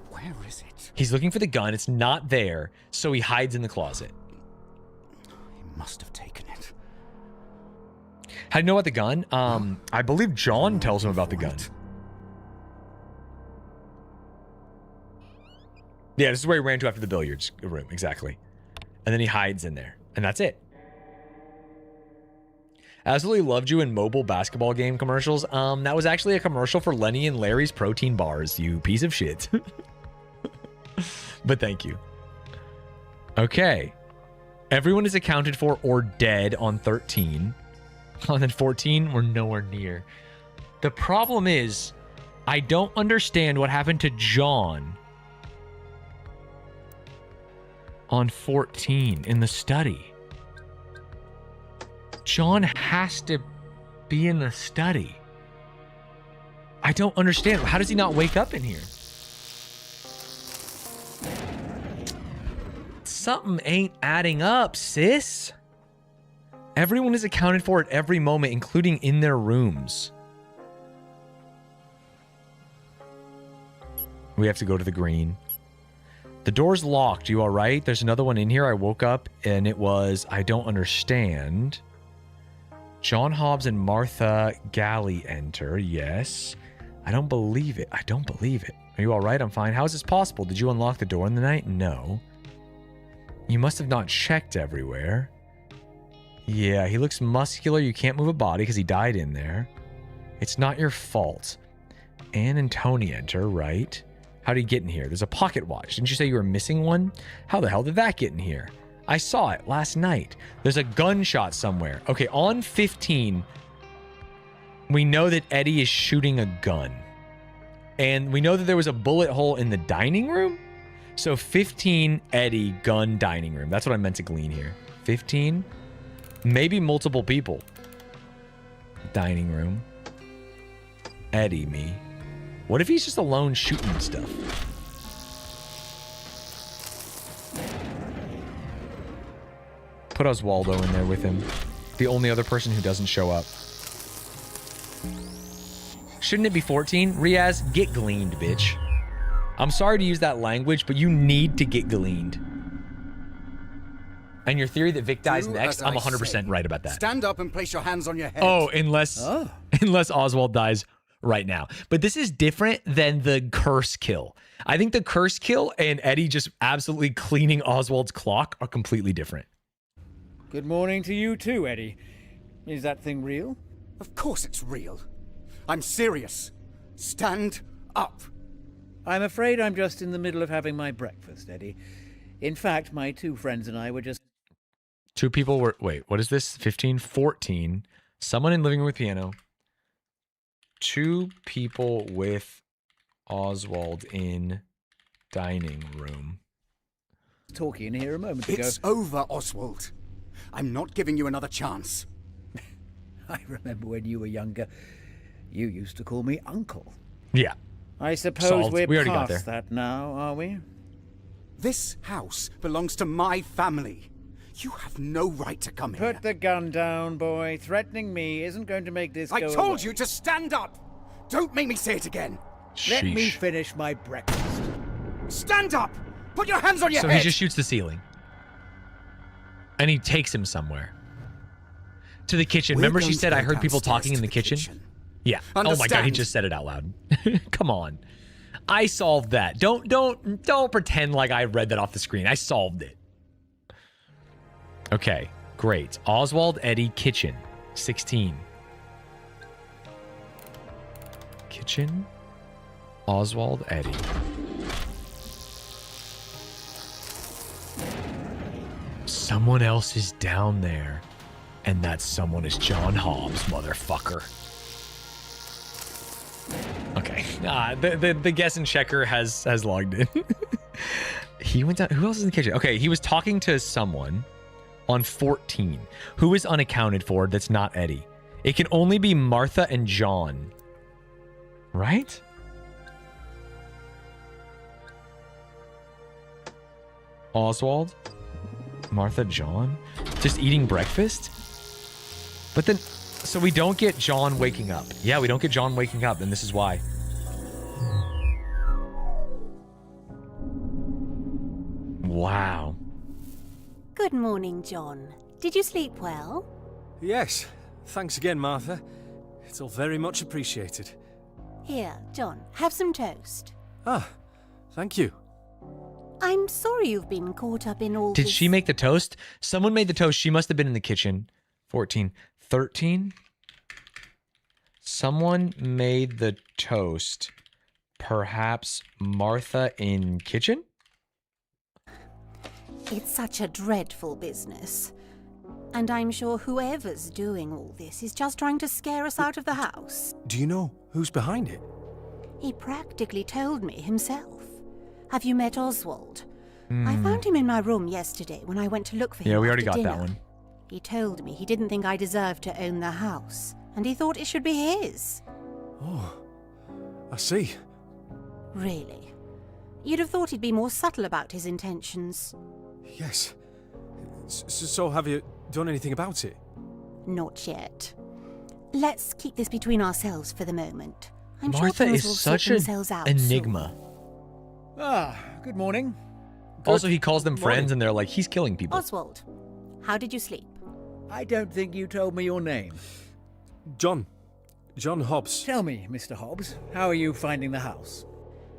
Where is it? He's looking for the gun. It's not there, so he hides in the closet. He must have taken it. How do you know about the gun? I believe John tells him about the gun. Yeah, this is where he ran to after the billiards room, exactly. And then he hides in there, and that's it. Absolutely loved you in mobile basketball game commercials. That was actually a commercial for Lenny and Larry's protein bars, you piece of shit. But thank you. Okay. Everyone is accounted for or dead on 13. On then 14, we're nowhere near. The problem is, I don't understand what happened to John on 14 in the study. John has to be in the study. I don't understand. How does he not wake up in here? Something ain't adding up, sis. Everyone is accounted for at every moment, including in their rooms. We have to go to the green. The door's locked. You all right? There's another one in here. I woke up and it was, I don't understand. John Hobbs and Martha Galley enter. Yes. I don't believe it. I don't believe it. Are you all right? I'm fine. How is this possible? Did you unlock the door in the night? No. You must have not checked everywhere. Yeah, he looks muscular. You can't move a body because he died in there. It's not your fault. Anne and Tony enter, right? How did he get in here? There's a pocket watch. Didn't you say you were missing one? How the hell did that get in here? I saw it last night. There's a gunshot somewhere. Okay, on 15, we know that Eddie is shooting a gun. And we know that there was a bullet hole in the dining room. So 15, Eddie, gun, dining room. That's what I meant to glean here. 15, maybe multiple people. Dining room. Eddie, me. What if he's just alone shooting stuff? Put Oswaldo in there with him. The only other person who doesn't show up. Shouldn't it be 14? Riaz, get gleaned, bitch. I'm sorry to use that language, but you need to get gleaned. And your theory that Vic dies Do next, as I'm I 100% say. right about that. Stand up and place your hands on your head. Oh, unless Oswald dies right now. But this is different than the curse kill. I think the curse kill and Eddie just absolutely cleaning Oswald's clock are completely different. Good morning to you too, Eddie. Is that thing real? Of course it's real. I'm serious. Stand up. I'm afraid I'm just in the middle of having my breakfast, Eddie. In fact, my two friends and I were just... Two people were... Wait, what is this? 15, 14. Someone in living room with piano. Two people with Oswald in dining room. talking here a moment ago. It's over, Oswald. I'm not giving you another chance. I remember when you were younger, you used to call me Uncle. Yeah. I suppose Solved. we're We already got past there. that now, are we? This house belongs to my family. You have no right to come here. Put the gun down, boy. Threatening me isn't going to make this I go told away. you to stand up! Don't make me say it again! Let me finish my breakfast. Stand up! Put your hands on your So head! he just shoots the ceiling. And he takes him somewhere. To the kitchen. We're Remember going she to said go I heard people downstairs talking in to the the kitchen? Yeah. Oh my god, he Understand? just said it out loud. Come on. I solved that. Don't pretend like I read that off the screen. I solved it. Okay, great. Oswald, Eddie, kitchen. 16. Kitchen. Oswald, Eddie. Someone else is down there. And that someone is John Hobbs, motherfucker. Okay. The guess and checker has logged in. He went down. Who else is in the kitchen? Okay, he was talking to someone on 14. Who is unaccounted for that's not Eddie? It can only be Martha and John. Right? Oswald? Martha, John? Just eating breakfast? But then, so we don't get John waking up. Yeah, we don't get John waking up, and this is why. Wow. Good morning, John. Did you sleep well? Yes. Thanks again, Martha. It's all very much appreciated. Here, John, have some toast. Ah, thank you. I'm sorry you've been caught up in all Did this. she make the toast? Someone made the toast. She must have been in the kitchen. 14. 13. Someone made the toast. Perhaps Martha in kitchen? It's such a dreadful business. And I'm sure whoever's doing all this is just trying to scare us out of the house. Do you know who's behind it? He practically told me himself. Have you met Oswald? I found him in my room yesterday when I went to look for him. Yeah, we already after got that dinner. one. He told me he didn't think I deserved to own the house, and he thought it should be his. Oh, I see. Really? You'd have thought he'd be more subtle about his intentions. Yes. So have you done anything about it? Not yet. Let's keep this between ourselves for the moment. I'm Martha sure things is will such sort themselves an out enigma. Ah, good morning. Also, he calls them friends and they're like, he's killing soon. people. Oswald, how did you sleep? I don't think you told me your name. John Hobbs. Tell me, Mr. Hobbs, how are you finding the house?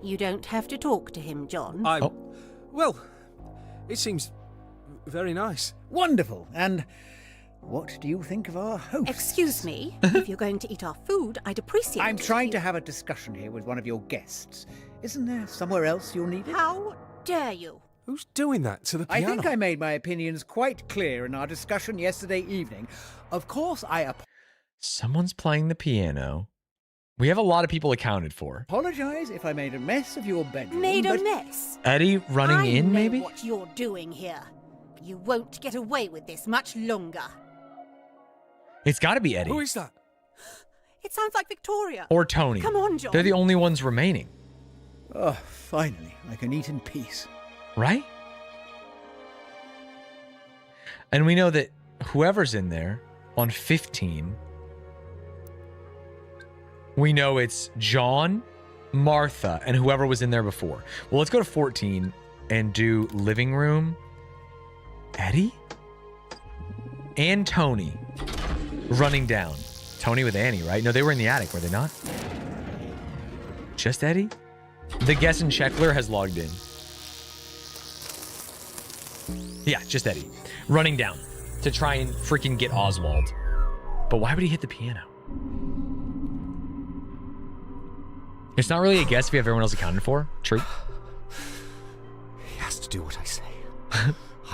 You don't have to talk to him, John. Well, it seems very nice. Wonderful. And what do you think of our host? Excuse me, if you're going to eat our food, I'd appreciate I'm it if trying you- to have a discussion here with one of your guests. Isn't there somewhere else you'll need it? How dare you? Who's doing that to the I piano? think I made my opinions quite clear in our discussion yesterday evening. Of course, I Someone's playing the piano. We have a lot of people accounted for. apologize if I made a mess of your bedroom. Made a but mess? Eddie running I in, know maybe? what you're doing here. You won't get away with this much longer. It's got to be Eddie. Who is that? It sounds like Victoria. Or Tony. Come on, John. They're the only ones remaining. Oh, finally, I can eat in peace. Right? And we know that whoever's in there on 15, we know it's John, Martha, and whoever was in there before. Well, let's go to 14 and do living room. Eddie? and Tony running down. Tony with Annie, right? No, they were in the attic, were they not? Just Eddie? The Gessen Checkler has logged in. Yeah, just Eddie. Running down to try and freaking get Oswald. But why would he hit the piano? It's not really a guess if you have everyone else accounted for. True. He has to do what I say.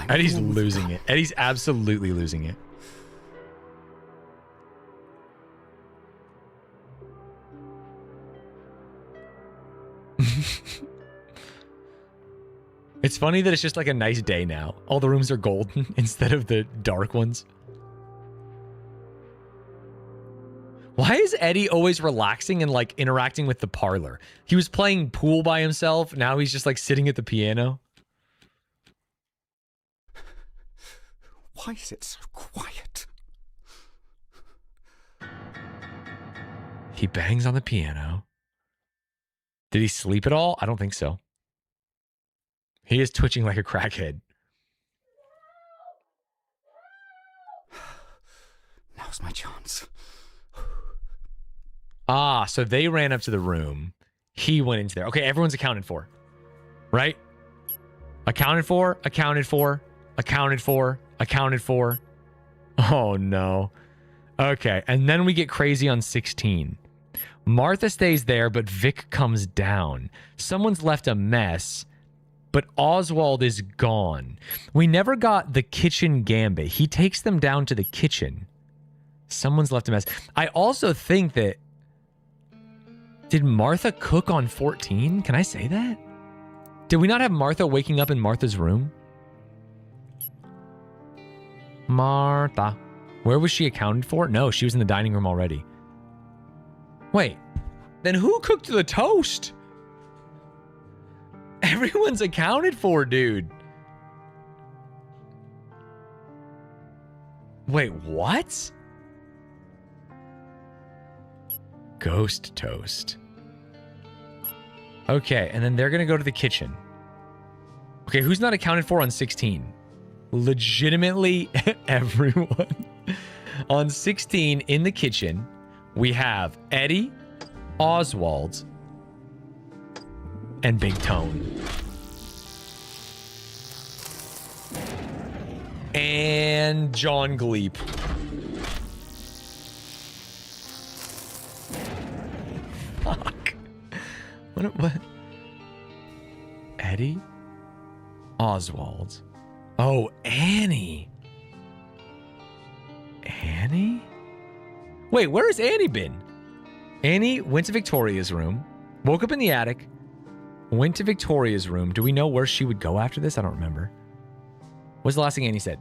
Eddie's losing it. Eddie's absolutely losing it. It's funny that it's just like a nice day now. All the rooms are golden instead of the dark ones. Why is Eddie always relaxing and like interacting with the parlor? He was playing pool by himself. Now he's just like sitting at the piano. Why is it so quiet? He bangs on the piano. Did he sleep at all? I don't think so. He is twitching like a crackhead. Now's my chance. Ah, so they ran up to the room. He went into there. Okay, everyone's accounted for. Right? Accounted for, accounted for, accounted for, accounted for. Oh, no. Okay, and then we get crazy on 16. Martha stays there, but Vic comes down. Someone's left a mess, but Oswald is gone. We never got the kitchen gambit. He takes them down to the kitchen. Someone's left a mess. I also think that... Did Martha cook on 14? Can I say that? Did we not have Martha waking up in Martha's room? Martha. Where was she accounted for? No, she was in the dining room already. Wait, then who cooked the toast? Everyone's accounted for, dude. Wait, what? Ghost toast. Okay, and then they're gonna go to the kitchen. Okay, who's not accounted for on 16? Legitimately everyone. On 16 in the kitchen, we have Eddie, Oswald, and Big Tone. And John Gleep. Fuck. What? Eddie? Oswald. Oh, Annie. Annie? Wait, where has Annie been? Annie went to Victoria's room, woke up in the attic, went to Victoria's room. Do we know where she would go after this? I don't remember. What's the last thing Annie said?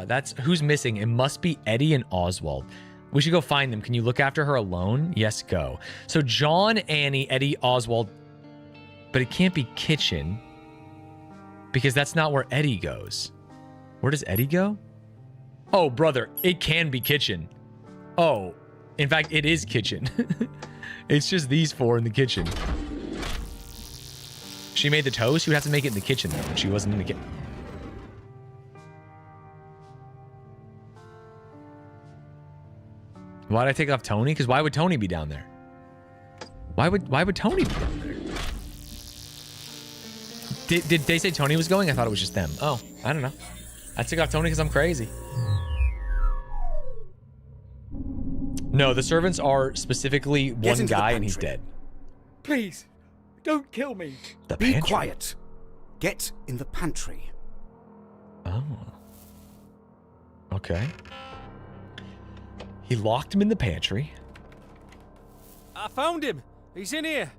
That's who's missing. It must be Eddie and Oswald. We should go find them. Can you look after her alone? Yes, go. So John, Annie, Eddie, Oswald. But it can't be kitchen because that's not where Eddie goes. Where does Eddie go? Oh, brother, it can be kitchen. Oh, in fact, it is kitchen. It's just these four in the kitchen. She made the toast. She would have to make it in the kitchen, though, and she wasn't in the kitchen. Why'd I take off Tony? Because why would Tony be down there? Why would Tony be down there? Did they say Tony was going? I thought it was just them. Oh, I don't know. I took off Tony because I'm crazy. No, the servants are specifically one guy and he's dead. Please, don't kill me. Be quiet. Get in the pantry. Oh. Okay. He locked him in the pantry. I found him. He's in here.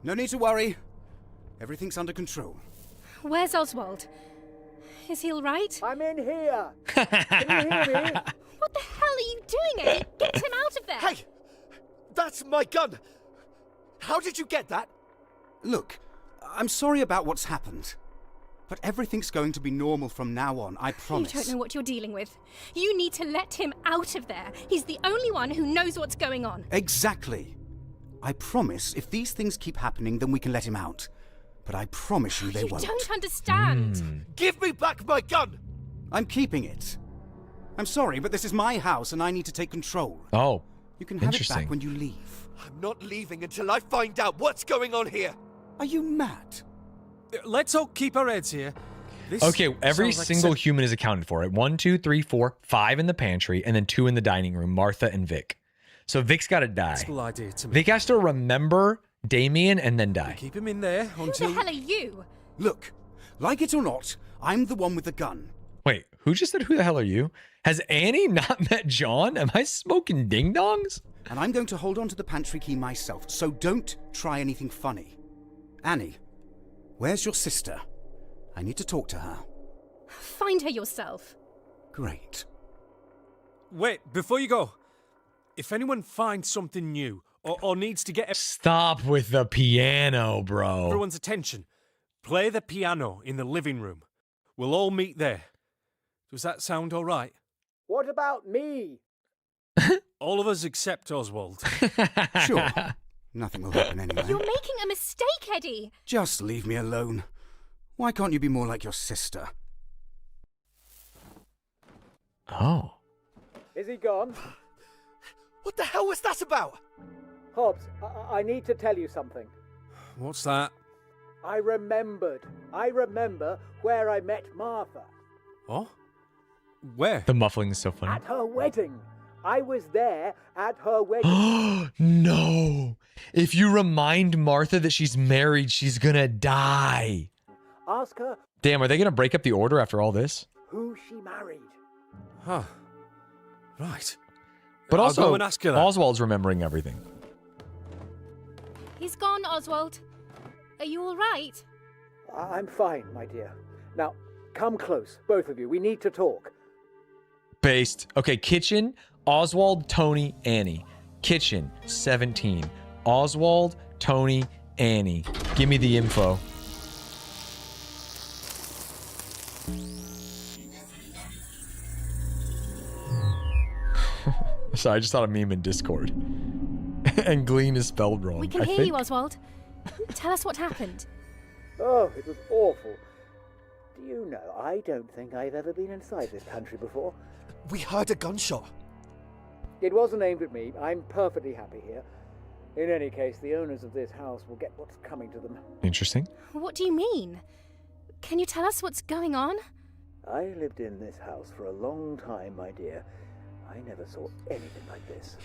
No need to worry. Everything's under control. Where's Oswald? Is he all right? I'm in here. Can you hear me? What the hell are you doing, Eddie? Get him out of there! Hey! That's my gun! How did you get that? Look, I'm sorry about what's happened. But everything's going to be normal from now on, I promise. You don't know what you're dealing with. You need to let him out of there. He's the only one who knows what's going on. Exactly. I promise if these things keep happening, then we can let him out. But I promise you they won't. You don't understand. Give me back my gun! I'm keeping it. I'm sorry, but this is my house and I need to take control. Oh, You can have it interesting. back when you leave. I'm not leaving until I find out what's going on here. Are you mad? Let's all keep our heads here. This Okay, every sounds like single sen- human is accounted for. Right? 1, 2, 3, 4, 5 in the pantry, and then 2 in the dining room. Martha and Vic. So Vic's got to die. sensible idea to me. Vic has to remember Damien and then die. Keep him in there Who until. the hell are you? Look, like it or not, I'm the one with the gun. Wait, who just said, who the hell are you? Has Annie not met John? Am I smoking ding-dongs? And I'm going to hold on to the pantry key myself, so don't try anything funny. Annie, where's your sister? I need to talk to her. Find her yourself. Great. Wait, before you go, if anyone finds something new or needs to get Stop with the piano, bro. everyone's attention, play the piano in the living room. We'll all meet there. Does that sound all right? What about me? All of us except Oswald. Sure. Nothing will happen anyway. You're making a mistake, Eddie. Just leave me alone. Why can't you be more like your sister? Oh. Is he gone? What the hell was that about? Hobbs, I need to tell you something. What's that? I remembered. I remember where I met Martha. Oh? Where? The muffling is so funny. At her wedding. I was there at her wedding. No. If you remind Martha that she's married, she's gonna die. Ask her Damn, are they gonna break up the order after all this? who she married. Huh. Right. But I'll also, go and ask her that. Oswald's remembering everything. He's gone, Oswald. Are you all right? I'm fine, my dear. Now, come close, both of you. We need to talk. Based. Okay, kitchen, Oswald, Tony, Annie. Kitchen, 17. Oswald, Tony, Annie. Give me the info. Sorry, I just saw a meme in Discord. And Glean is spelled wrong. We can I hear think. you, Oswald. Tell us what happened. Oh, it was awful. Do you know, I don't think I've ever been inside this pantry before. We heard a gunshot. It wasn't aimed at me. I'm perfectly happy here. In any case, the owners of this house will get what's coming to them. Interesting. What do you mean? Can you tell us what's going on? I lived in this house for a long time, my dear. I never saw anything like this.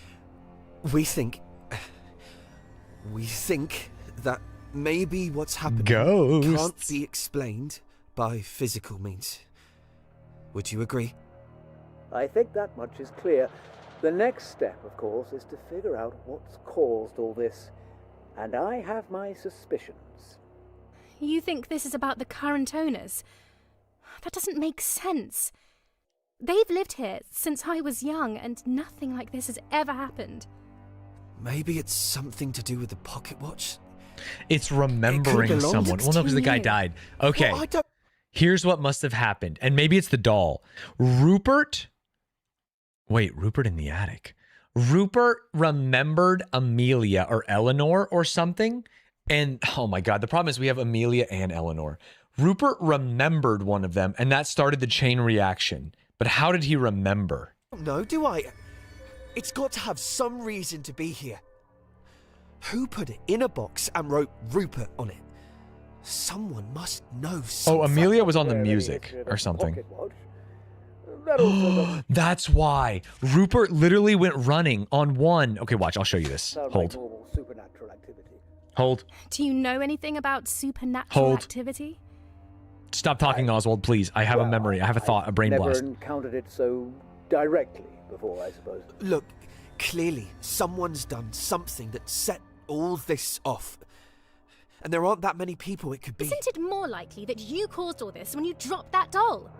We think that maybe what's happening Ghosts. can't be explained by physical means. Would you agree? I think that much is clear. The next step, of course, is to figure out what's caused all this. And I have my suspicions. You think this is about the current owners? That doesn't make sense. They've lived here since I was young, and nothing like this has ever happened. Maybe it's something to do with the pocket watch? It's remembering belong to someone. Well, no, because the guy died. Okay. Well, I don't... Here's what must have happened. And maybe it's the doll. Rupert. Wait, Rupert in the attic. Rupert remembered Amelia or Eleanor or something. And oh my God, the problem is we have Amelia and Eleanor. Rupert remembered one of them, and that started the chain reaction. But how did he remember? No, do I? It's got to have some reason to be here. Who put it in a box and wrote Rupert on it? Someone must know something. Oh, Amelia was on the music or something. That's why. Rupert literally went running on one. Okay, watch. I'll show you this. Sounds like Hold. normal supernatural activity. Hold. Do you know anything about supernatural Hold. activity? Stop talking, Oswald, please. I have a memory. I have a thought, a brain Never blast. encountered it so directly before, I suppose. Look, clearly someone's done something that set all this off. And there aren't that many people it could be. Isn't it more likely that you caused all this when you dropped that doll?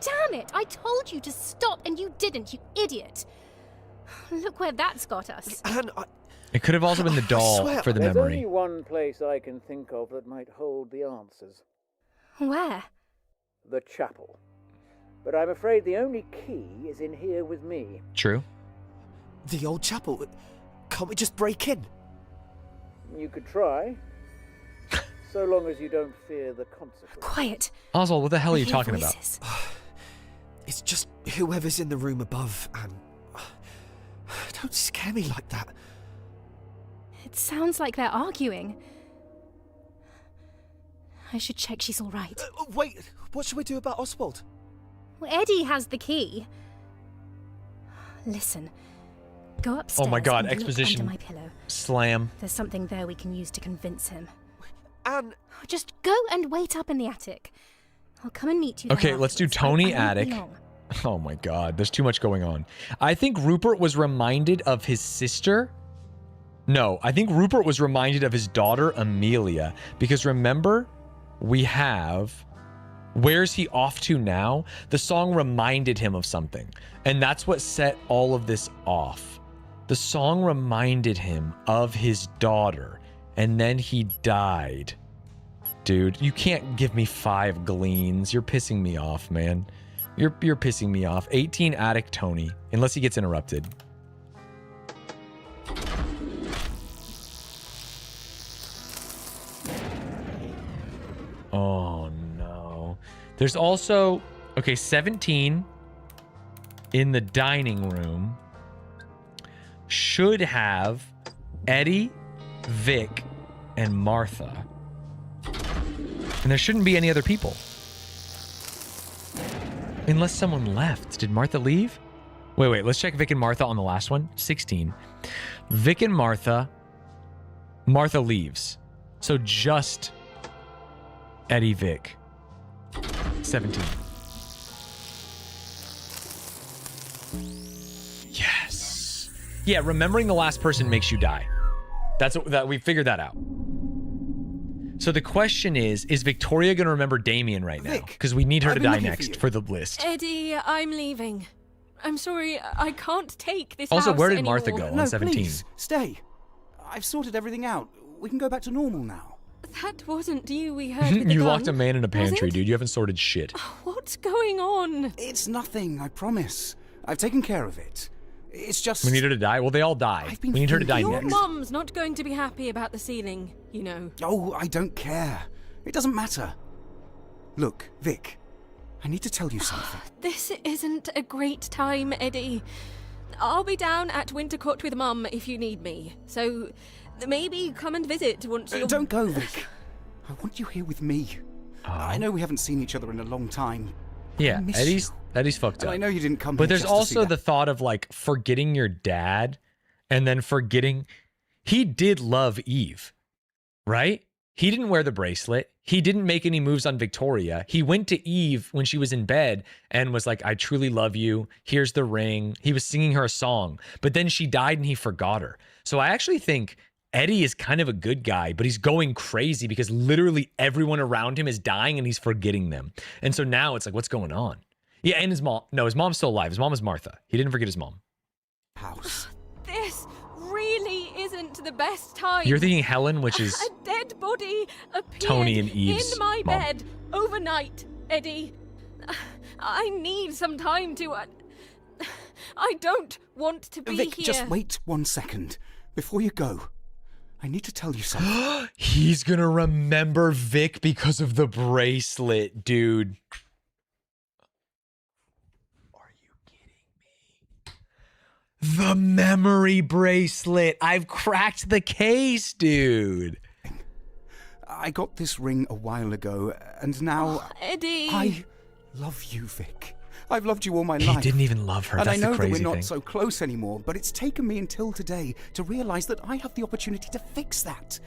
Damn it! I told you to stop and you didn't, you idiot! Look where that's got us. And It could have also been the doll for the There's memory. only one place I can think of that might hold the answers. Where? The chapel. But I'm afraid the only key is in here with me. True. The old chapel. Can't we just break in? You could try. So long as you don't fear the consequences. Quiet. Oswald, what the hell are you I hear talking voices. It's just whoever's in the room above, and don't scare me like that. It sounds like they're arguing. I should check she's all right. Wait, what should we do about Oswald? Well, Eddie has the key. Listen, go upstairs. Oh my God, and look exposition. under my pillow. Slam. There's something there we can use to convince him. Anne. Just go and wait up in the attic. I'll come and meet you. Okay, there let's do afterwards. Tony I won't be attic. long. Oh my God, there's too much going on. I think Rupert was reminded of his sister. No, I think Rupert was reminded of his daughter, Amelia. Because remember, we have... Where's he off to now? The song reminded him of something. And that's what set all of this off. The song reminded him of his daughter. And then he died. Dude, you can't give me 5 gleans. You're pissing me off, man. You're pissing me off. 18 attic Tony. Unless he gets interrupted. Oh, no. There's also... Okay, 17 in the dining room should have Eddie, Vic, and Martha. And there shouldn't be any other people. Unless someone left. Did Martha leave? Wait, let's check Vic and Martha on the last one. 16. Vic and Martha. Martha leaves. So just Eddie, Vic. 17. Yes. Yeah, remembering the last person makes you die. That we figured that out. So the question is Victoria going to remember Damien right now? Because we need her to die next for the list. Eddie, I'm leaving. I'm sorry, I can't take this Also, house where did anymore. Martha go No, on 17? please, stay. I've sorted everything out. We can go back to normal now. That wasn't you we heard with the You gun, locked a man in a was pantry, it? dude. You haven't sorted shit. What's going on? It's nothing, I promise. I've taken care of it. It's just... We need her to die? Well, they all die. We need her to die Your next. mum's not going to be happy about the ceiling, you know. Oh, I don't care. It doesn't matter. Look, Vic, I need to tell you something. This isn't a great time, Eddie. I'll be down at Wintercourt with Mum if you need me. So maybe come and visit once you're... Don't go, Vic. I want you here with me. Oh. I know we haven't seen each other in a long time. Yeah, I miss Eddie's fucked And up. I know you didn't come But here there's just to see also that. the thought of like forgetting your dad and then forgetting he did love Eve, right? He didn't wear the bracelet. He didn't make any moves on Victoria. He went to Eve when she was in bed and was like, I truly love you. Here's the ring. He was singing her a song, but then she died and he forgot her. So I actually think Eddie is kind of a good guy, but he's going crazy because literally everyone around him is dying and he's forgetting them. And so now it's like, what's going on? Yeah, and his mom. No, his mom's still alive. His mom is Martha. He didn't forget his mom. House. This really isn't the best time. You're thinking Helen, which is A dead body appeared Tony and Eve's in my mom. bed overnight, Eddie. I need some time to... I don't want to be Vic, here. just wait 1 second. Before you go, I need to tell you something. He's gonna remember Vic because of the bracelet, dude. Are you kidding me? The memory bracelet. I've cracked the case, dude. I got this ring a while ago, and now... Eddie! I love you, Vic. I've loved you all my He life. didn't even love her. And That's I know the crazy that we're not thing. so close anymore, but it's taken me until today to realize that I have the opportunity to fix that.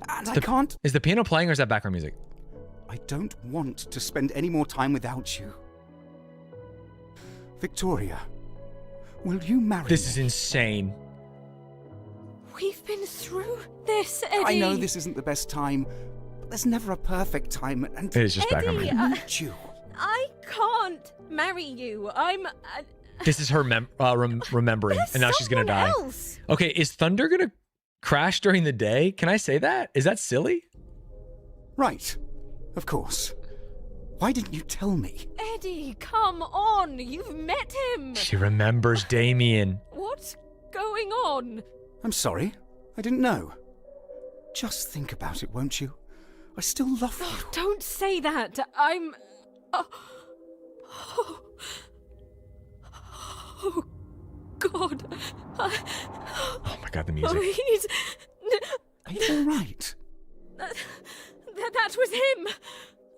And I can't... Is the piano playing or is that background music? I don't want to spend any more time without you. Victoria, will you marry This me? is insane. We've been through this, Eddie. I know this isn't the best time, but there's never a perfect time, and... It is just background Eddie, music. I need you. I can't marry you. I'm... This is her remembering, and now she's gonna die. else. Okay, is Thunder gonna crash during the day? Can I say that? Is that silly? Right. Of course. Why didn't you tell me? Eddie, come on. You've met him. She remembers Damien. What's going on? I'm sorry. I didn't know. Just think about it, won't you? I still love you. Don't say that. I'm... Oh, God. Oh my God, the music. Oh, he's... Are you all right? That was him!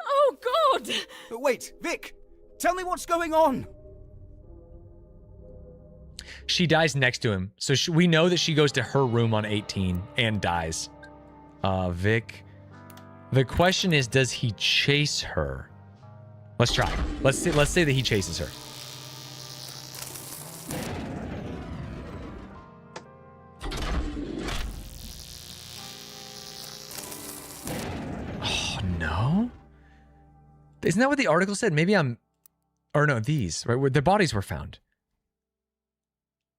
Oh, God! Wait, Vic! Tell me what's going on! She dies next to him. So we know that she goes to her room on 18 and dies. Vic. The question is, does he chase her? Let's try. Let's say that he chases her. Oh, no? Isn't that what the article said? Maybe I'm... Or no, these, right? Where the bodies were found.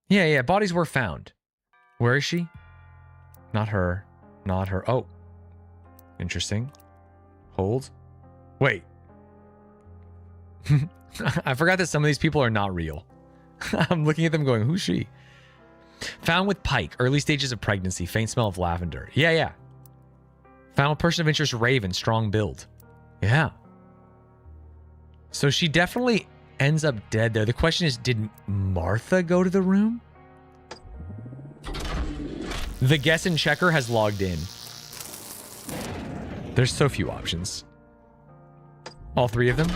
Yeah, bodies were found. Where is she? Not her. Not her. Oh. Interesting. Hold. Wait. I forgot that some of these people are not real. I'm looking at them going, who's she? Found with Pike. Early stages of pregnancy. Faint smell of lavender. Yeah. Found with person of interest, Raven. Strong build. Yeah. So she definitely ends up dead there. The question is, did Martha go to the room? The guess and checker has logged in. There's so few options. All three of them?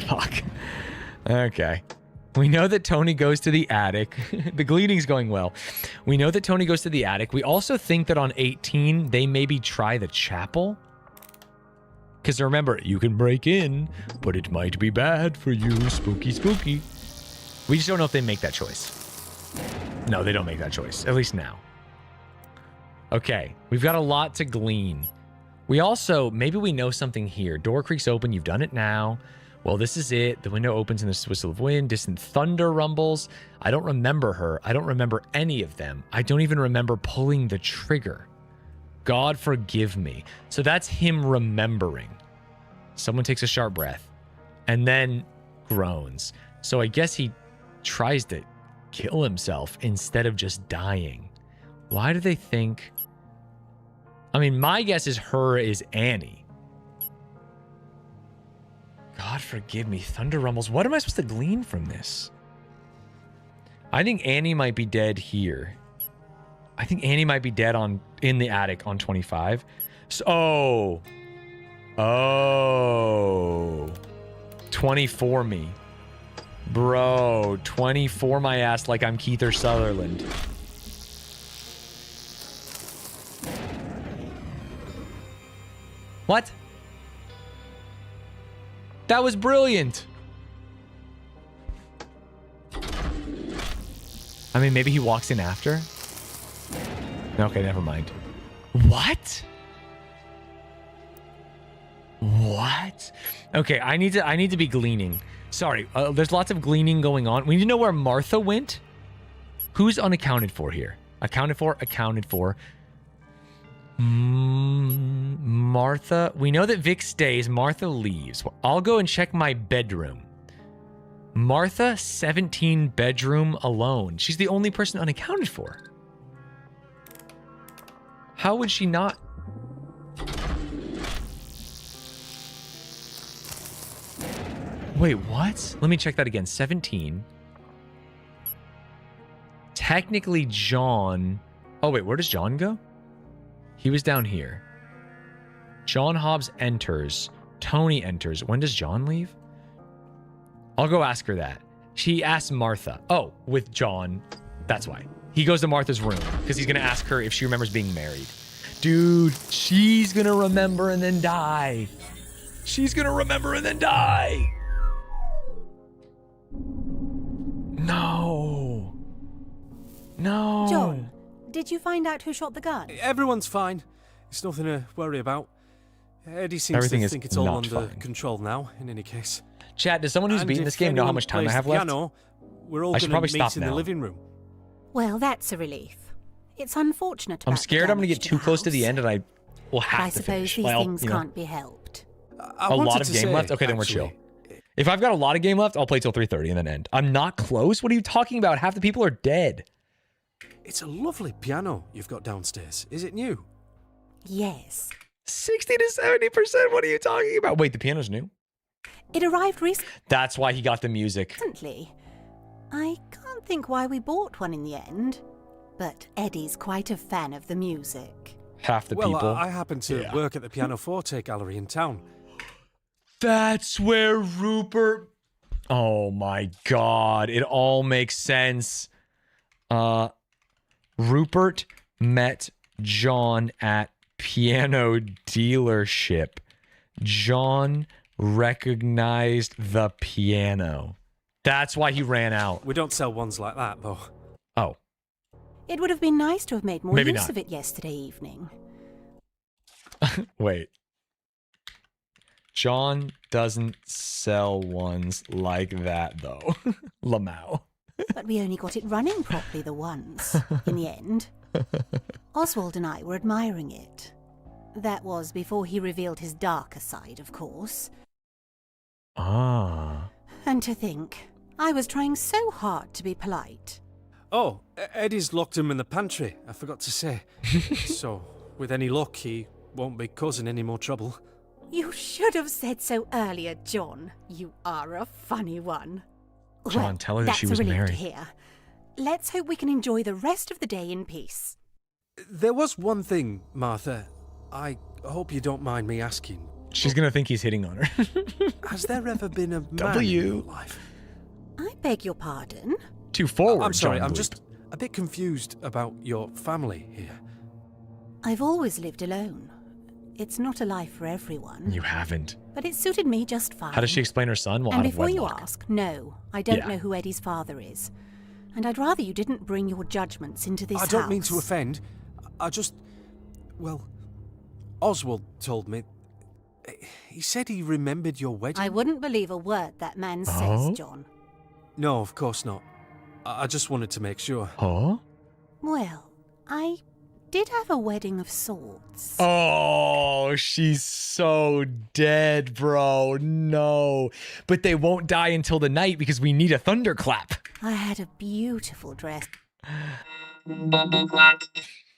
Fuck. Okay. We know that Tony goes to the attic. The gleaning's going well. We know that Tony goes to the attic. We also think that on 18, they maybe try the chapel. Because remember, you can break in, but it might be bad for you. Spooky, spooky. We just don't know if they make that choice. No, they don't make that choice. At least now. Okay, we've got a lot to glean. We also, maybe we know something here. Door creaks open. You've done it now. Well, this is it. The window opens and there's a whistle of wind. Distant thunder rumbles. I don't remember her. I don't remember any of them. I don't even remember pulling the trigger. God forgive me. So that's him remembering. Someone takes a sharp breath and then groans. So I guess he tries to kill himself instead of just dying. Why do they think... I mean, my guess is her is Annie. God forgive me. Thunder rumbles. What am I supposed to glean from this? I think Annie might be dead here. I think Annie might be dead in the attic on 25. So, oh. 24 me. Bro, 24 my ass like I'm Keith Sutherland. What? That was brilliant. I mean, maybe he walks in after. Okay, never mind. What? What? Okay, I need to be gleaning. Sorry, there's lots of gleaning going on. We need to know where Martha went. Who's unaccounted for here? Accounted for. Martha. We know that Vic stays. Martha leaves. Well, I'll go and check my bedroom. Martha, 17 bedroom alone. She's the only person unaccounted for. How would she not? Wait, what? Let me check that again. 17. Technically, John... Oh, wait, where does John go? He was down here. John Hobbs enters. Tony enters. When does John leave? I'll go ask her that. She asked Martha. Oh, with John. That's why. He goes to Martha's room because he's going to ask her if she remembers being married. Dude, she's going to remember and then die. She's going to remember and then die. No. No. John, did you find out who shot the gun? Everyone's fine. It's nothing to worry about. Eddie seems to think it's all under control now, in any case. Chat, does someone who's beaten this game know how much time I have left? Piano, we're all I should probably stop in now. The living room. Well, that's a relief. It's unfortunate. I'm scared I'm going to get too close to the end and I will have to finish. I suppose these things can't be helped. A lot of game left? Okay, then we're chill. If I've got a lot of game left, I'll play till 3:30 and then end. I'm not close? What are you talking about? Half the people are dead. It's a lovely piano you've got downstairs. Is it new? Yes. 60 to 70%? What are you talking about? Wait, the piano's new? It arrived That's why he got the music. recently. I can't think why we bought one in the end, but Eddie's quite a fan of the music. Half the well, people. I happen to work at the Pianoforte Gallery in town. That's where Rupert... Oh my god, it all makes sense. Rupert met John at piano dealership. John recognized the piano. That's why he ran out. We don't sell ones like that, though. Oh. It would have been nice to have made more Maybe use not. of it yesterday evening. Wait. John doesn't sell ones like that, though. Lamau. But we only got it running properly the once, in the end. Oswald and I were admiring it. That was before he revealed his darker side, of course. Ah. And to think, I was trying so hard to be polite. Oh, Eddie's locked him in the pantry, I forgot to say. So, with any luck, he won't be causing any more trouble. You should have said so earlier, John. You are a funny one. John, Well, tell her that she that's was a relief married. to hear. Let's hope we can enjoy the rest of the day in peace. There was one thing, Martha. I hope you don't mind me asking. She's gonna think he's hitting on her. Has there ever been a man W. in your life? I beg your pardon? Too forward, I'm sorry, John I'm Bloop. just a bit confused about your family here. I've always lived alone. It's not a life for everyone. You haven't. But it suited me just fine. How does she explain her son? Well, And out of before you wedlock. ask, no, I don't Yeah. know who Eddie's father is. And I'd rather you didn't bring your judgments into this I house. don't mean to offend. I just... Well, Oswald told me... He said he remembered your wedding. I wouldn't believe a word that man Oh? says, John. No, of course not. I just wanted to make sure. Huh? Well, I did have a wedding of sorts. Oh, she's so dead, bro. No. But they won't die until the night because we need a thunderclap. I had a beautiful dress Bumbleclap.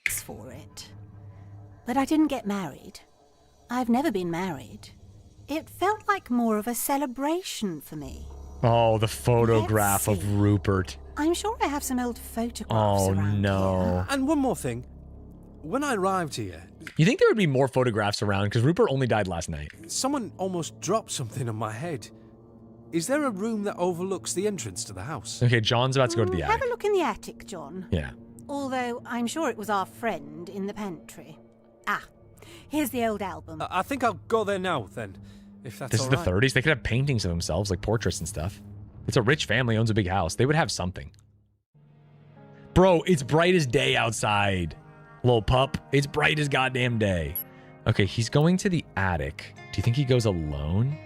for it. But I didn't get married. I've never been married. It felt like more of a celebration for me. Oh, the photograph Let's of see. Rupert. I'm sure I have some old photographs Oh, around no. And one more thing. When I arrived here, You think there would be more photographs around? Because Rupert only died last night. someone almost dropped something on my head. Is there a room that overlooks the entrance to the house? Okay, John's about to go to the Have attic. a look in the attic, John. Yeah. Although I'm sure it was our friend in the pantry. Ah, here's the old album. I think I'll go there now, then, if that's This is all the right. 30s. They could have paintings of themselves, like portraits and stuff. It's a rich family, owns a big house. They would have something. Bro, it's bright as day outside. Little pup, it's bright as goddamn day. Okay, he's going to the attic. Do you think he goes alone?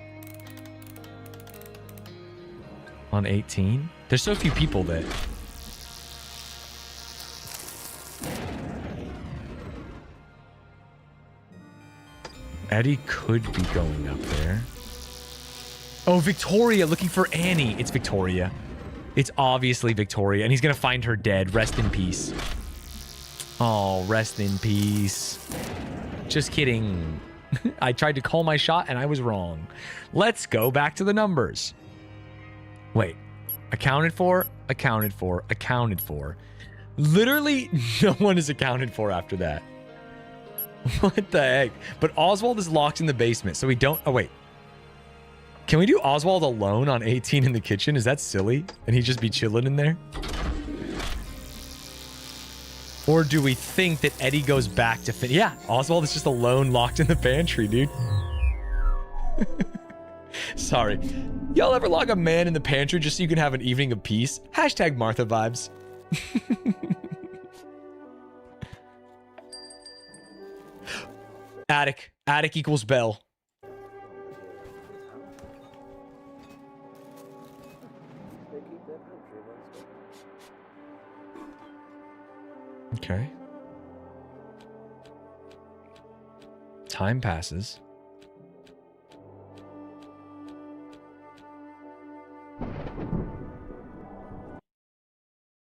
On 18? There's so few people that... Eddie could be going up there. Oh, Victoria, looking for Annie. It's Victoria. It's obviously Victoria, and he's gonna find her dead. Rest in peace. Oh, rest in peace. Just kidding. I tried to call my shot, and I was wrong. Let's go back to the numbers. Wait. Accounted for, accounted for, accounted for. Literally, no one is accounted for after that. What the heck? But Oswald is locked in the basement, so we don't... Oh, wait. Can we do Oswald alone on 18 in the kitchen? Is that silly? And he'd just be chilling in there? Or do we think that Eddie goes back to... Yeah, Oswald is just alone, locked in the pantry, dude. Sorry. Y'all ever lock a man in the pantry just so you can have an evening of peace? Hashtag Martha vibes. Attic. Attic equals bell. Okay. Time passes.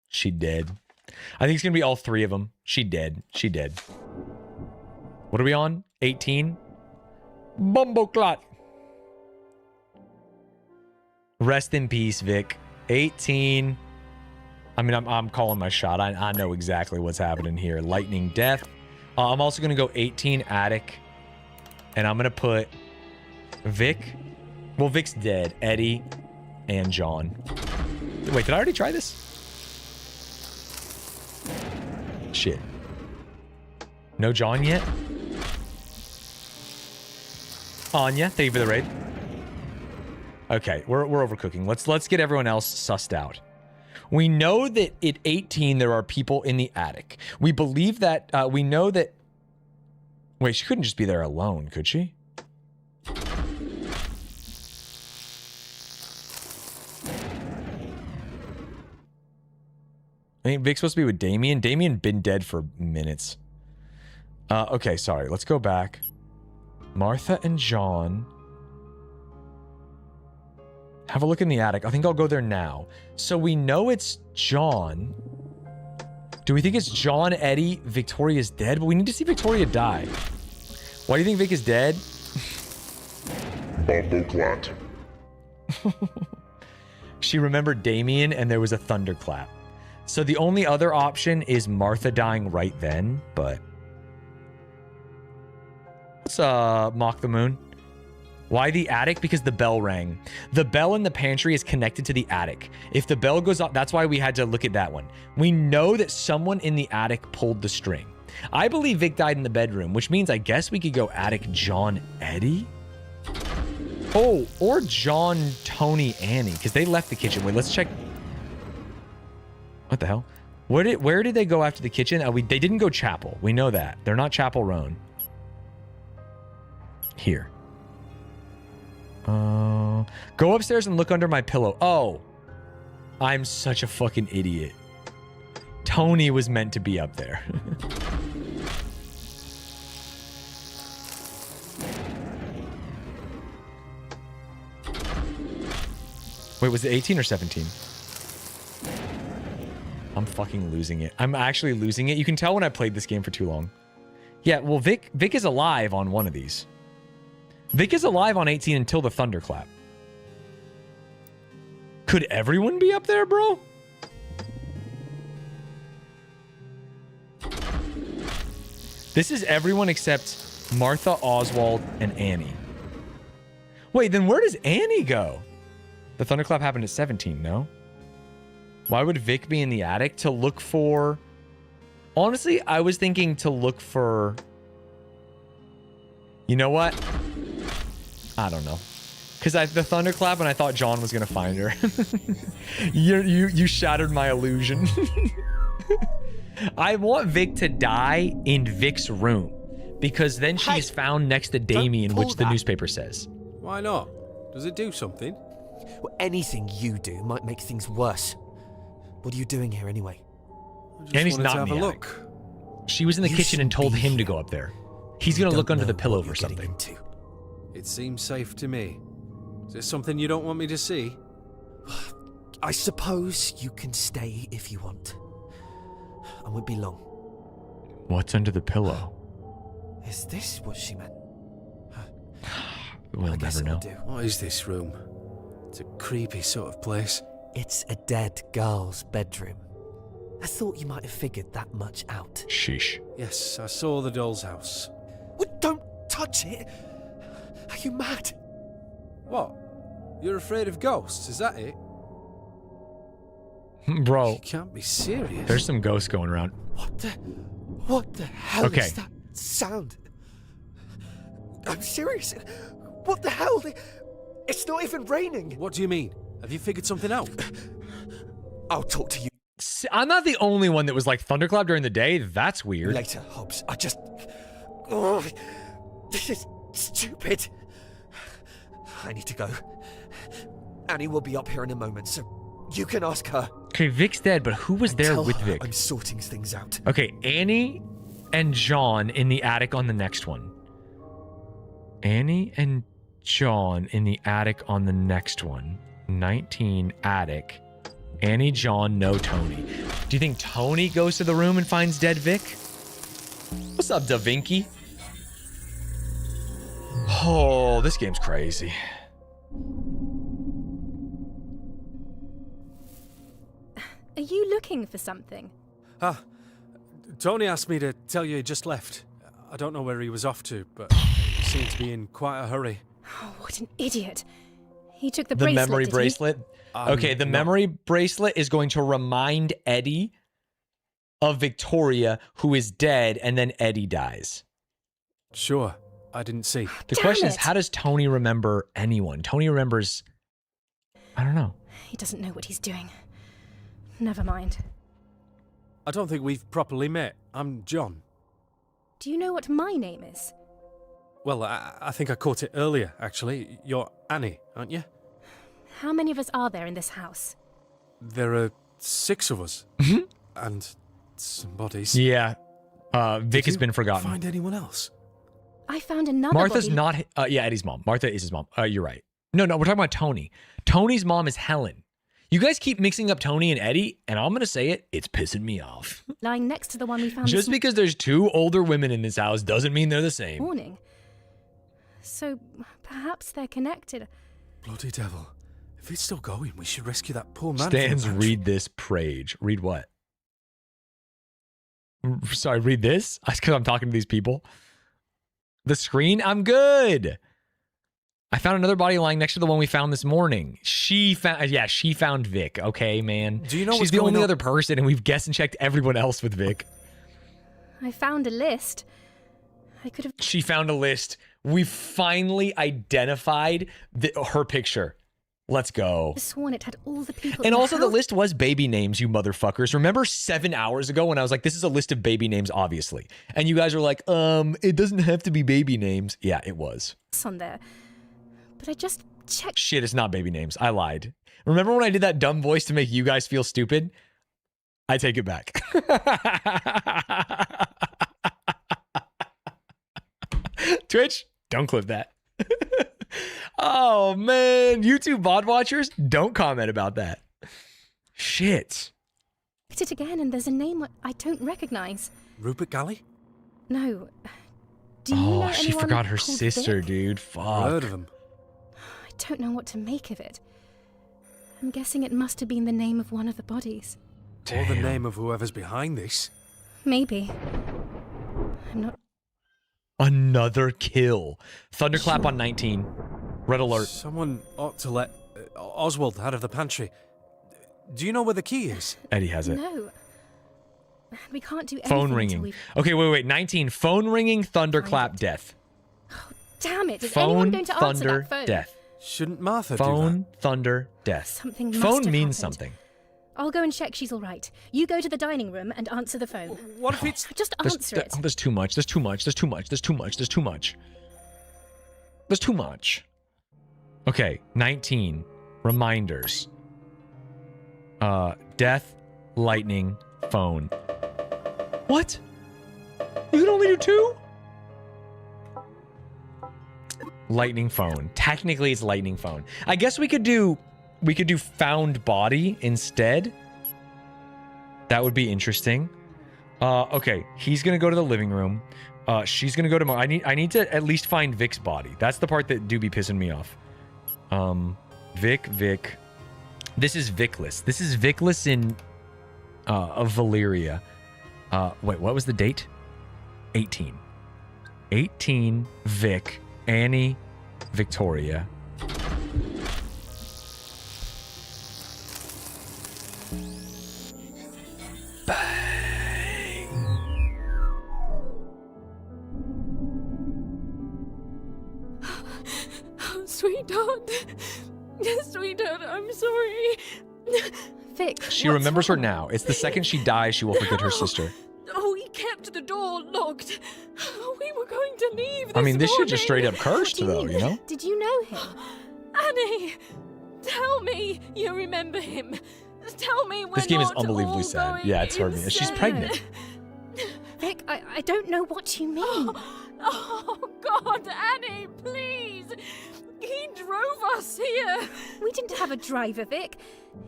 She dead. I think it's gonna be all three of them. She dead. She dead. What are we on? 18? Bumbleclot. Rest in peace, Vic. 18. I mean, I'm calling my shot. I know exactly what's happening here. Lightning death. I'm also going to go 18 attic. And I'm going to put Vic. Well, Vic's dead. Eddie and John. Wait, did I already try this? Shit. No John yet? Anya, thank you for the raid. Okay, we're overcooking. Let's get everyone else sussed out. We know that at 18 there are people in the attic. We believe that we know that. Wait, she couldn't just be there alone, could she? I think Vic's supposed to be with Damien. Damien been dead for minutes. Okay, sorry. Let's go back. Martha and John. Have a look in the attic. I think I'll go there now. So we know it's John. Do we think it's John, Eddie? Victoria's dead? But we need to see Victoria die. Why do you think Vic is dead? Bumbleclat. She remembered Damien and there was a thunderclap. So the only other option is Martha dying right then, but... Let's mock the moon. Why the attic? Because the bell rang. The bell in the pantry is connected to the attic. If the bell goes off, that's why we had to look at that one. We know that someone in the attic pulled the string. I believe Vic died in the bedroom, which means I guess we could go attic John Eddie? Oh, or John, Tony, Annie, because they left the kitchen. Wait, let's check. What the hell? Where did they go after the kitchen? They didn't go chapel. We know that. They're not Chapel Roan. Here. Go upstairs and look under my pillow. Oh, I'm such a fucking idiot. Tony was meant to be up there. Wait, was it 18 or 17? I'm fucking losing it. I'm actually losing it. You can tell when I played this game for too long. Yeah, well, Vic is alive on one of these. Vic is alive on 18 until the thunderclap. Could everyone be up there, bro? This is everyone except Martha, Oswald, and Annie. Wait, then where does Annie go? The thunderclap happened at 17, no? Why would Vic be in the attic? To look for... Honestly, I was thinking to look for... You know what? I don't know. Because the thunderclap and I thought John was going to find her. you shattered my illusion. I want Vic to die in Vic's room. Because then she's found next to Damien, which the newspaper says. Why not? Does it do something? Well, anything you do might make things worse. What are you doing here anyway? Annie's not in the attic. She was in the kitchen and told him to go up there. He's going to look under the pillow for something. It seems safe to me. Is there something you don't want me to see? I suppose you can stay if you want. I won't be long. What's under the pillow? Is this what she meant? We'll never know. What is this room? It's a creepy sort of place. It's a dead girl's bedroom. I thought you might have figured that much out. Sheesh. Yes, I saw the doll's house. Well, don't touch it! Are you mad? What? You're afraid of ghosts, is that it? Bro. You can't be serious. There's some ghosts going around. What the hell is that sound? I'm serious. What the hell? It's not even raining. What do you mean? Have you figured something out? I'll talk to you. I'm not the only one that was like thunderclap during the day. That's weird. Later, Hobbs. Oh, this is stupid. I need to go. Annie will be up here in a moment, so you can ask her. Okay, Vic's dead, but who was there with Vic? I'm sorting things out. Okay, Annie and John in the attic on the next one. Annie and John in the attic on the next one. 19 attic. Annie, John, no Tony. Do you think Tony goes to the room and finds dead Vic? What's up, Da Vinci? Oh, this game's crazy. Are you looking for something? Tony asked me to tell you he just left. I don't know where he was off to, but he seemed to be in quite a hurry. Oh, what an idiot. He took the The bracelet, memory did he? bracelet? Okay, the memory bracelet is going to remind Eddie of Victoria, who is dead, and then Eddie dies. Sure, I didn't see. The question is, how does Tony remember anyone? Tony remembers... I don't know. He doesn't know what he's doing. Never mind. I don't think we've properly met. I'm John. Do you know what my name is? Well, I think I caught it earlier, actually. You're Annie, aren't you? How many of us are there in this house? There are 6 of us. And some bodies. Yeah. Vic has been forgotten. Find anyone else? I found another Martha's body. not... yeah, Eddie's mom. Martha is his mom. You're right. No, we're talking about Tony. Tony's mom is Helen. You guys keep mixing up Tony and Eddie, and I'm going to say it, it's pissing me off. Lying next to the one we found Just this because there's 2 older women in this house doesn't mean they're the same. morning. So perhaps they're connected. Bloody devil. If it's still going, we should rescue that poor man. Stans, from the read this page. Read what? Sorry, read this? That's because I'm talking to these people. The screen? I'm good. I found another body lying next to the one we found this morning. She found Vic. Okay, man. Do you know She's what's the going only on? other person, and we've guessed and checked everyone else with Vic. I found a list. I could have... She found a list. We finally identified her picture. Let's go. sworn it had all the people. And in also the house. list was baby names, you motherfuckers. Remember 7 hours ago when I was like, this is a list of baby names, obviously. And you guys were like, it doesn't have to be baby names. Yeah, it was. on there. But I just checked. Shit, it's not baby names. I lied. Remember when I did that dumb voice to make you guys feel stupid? I take it back. Twitch, don't clip that. Oh, man. YouTube VOD watchers, don't comment about that. Shit. Checked it again, and there's a name I don't recognize. Rupert Galley? No. Do you know she anyone forgot her called sister, Vic? dude. Fuck. Heard of him. I don't know what to make of it. I'm guessing it must have been the name of one of the bodies. Or the name of whoever's behind this. Maybe. I'm not. Another kill. Thunderclap on 19. Red alert. Someone ought to let Oswald out of the pantry. Do you know where the key is? Eddie has it. No. We can't do anything Phone until ringing. we've... Okay, wait. 19. Phone ringing, thunderclap, death. Damn it! Is anyone Phone, going to answer thunder, that phone? death. Shouldn't Martha do Phone, thunder, death. Something must Phone have means happened. something. I'll go and check she's all right. You go to the dining room and answer the phone. What if it's... Just answer it. There's too much. There's too much. There's too much. There's too much. There's too much. There's too much. Okay, 19. Reminders. Death, lightning, phone. What? You can only do 2? Lightning phone. Technically, it's lightning phone. I guess we could do found body instead. That would be interesting. Okay, he's gonna go to the living room. She's gonna go to I need to at least find Vic's body. That's the part that do be pissing me off. Vic. This is Vicless. This is Vicless in of Valyria. Wait, what was the date? 18. 18, Vic, Annie, Victoria. Oh, sweetheart. Sweetheart, I'm sorry. Vic. She remembers her now. It's the second she dies, she will forget her sister. Oh, he kept the door locked. We were going to leave this I mean, this shit just morning. straight up cursed, though, you know? Did you know him? Annie, tell me you remember him. Tell me we're This game is not unbelievably all sad. going Yeah, it's hurt me. She's insane. pregnant. Vic, I don't know what you mean. Oh, God, Annie, please. He drove us here. We didn't have a driver, Vic.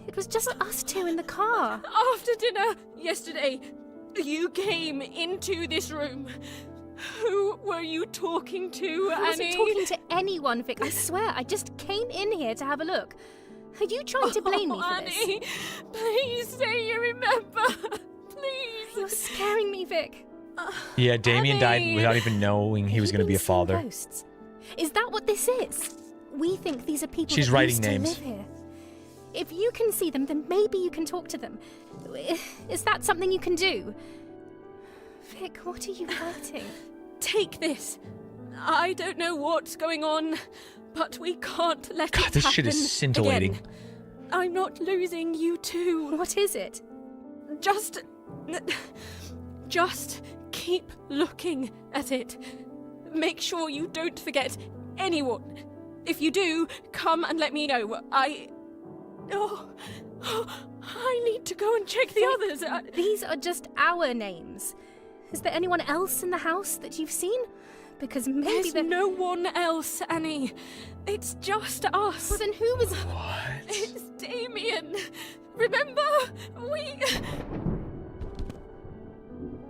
It was just us 2 in the car. After dinner yesterday, you came into this room. Who were you talking to, I wasn't Annie? talking to anyone, Vic. I swear, I just came in here to have a look. Are you trying to blame me for Annie, this? please say you remember. Please. You're scaring me, Vic. Yeah, Damien died Annie. without even knowing he was going to be a father. Ghosts. Is that what this is? We think these are people She's that writing used names. to live here. If you can see them, then maybe you can talk to them. Is that something you can do? Vic, what are you writing? Take this. I don't know what's going on, but we can't let God, it this happen shit is scintillating. again. I'm not losing you too. What is it? Just keep looking at it. Make sure you don't forget anyone. If you do, come and let me know. I need to go and check the others. These are just our names. Is there anyone else in the house that you've seen? Because maybe There's no one else, Annie. It's just us. Well, then who was... What? It's Damien. Remember? We...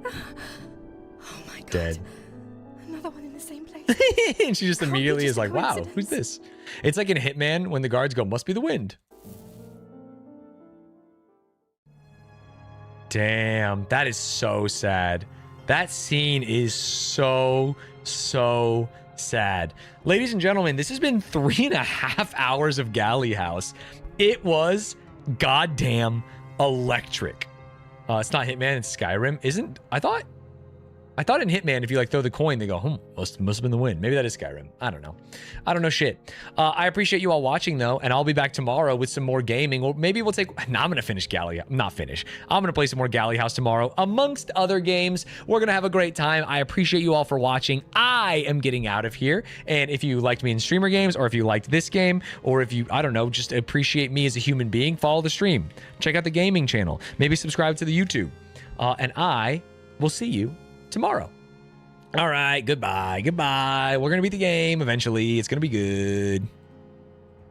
Oh my God. Dead. Another one in the same place. And she just Can't be immediately just is a like, wow, coincidence. who's this? It's like in Hitman when the guards go, must be the wind. Damn, that is so sad. That scene is so sad. Ladies and gentlemen, this has been 3.5 hours of Galley House. It was goddamn electric. It's not Hitman, it's Skyrim. I thought in Hitman, if you like throw the coin, they go, must have been the wind. Maybe that is Skyrim. I don't know shit. I appreciate you all watching though, and I'll be back tomorrow with some more gaming. Or maybe we'll take, I'm gonna finish Galley, not finish. I'm gonna play some more Galley House tomorrow, amongst other games. We're gonna have a great time. I appreciate you all for watching. I am getting out of here. And if you liked me in streamer games, or if you liked this game, or if you, I don't know, just appreciate me as a human being, follow the stream. Check out the gaming channel. Maybe subscribe to the YouTube. And I will see you tomorrow. All right, goodbye. We're gonna beat the game eventually. It's gonna be good.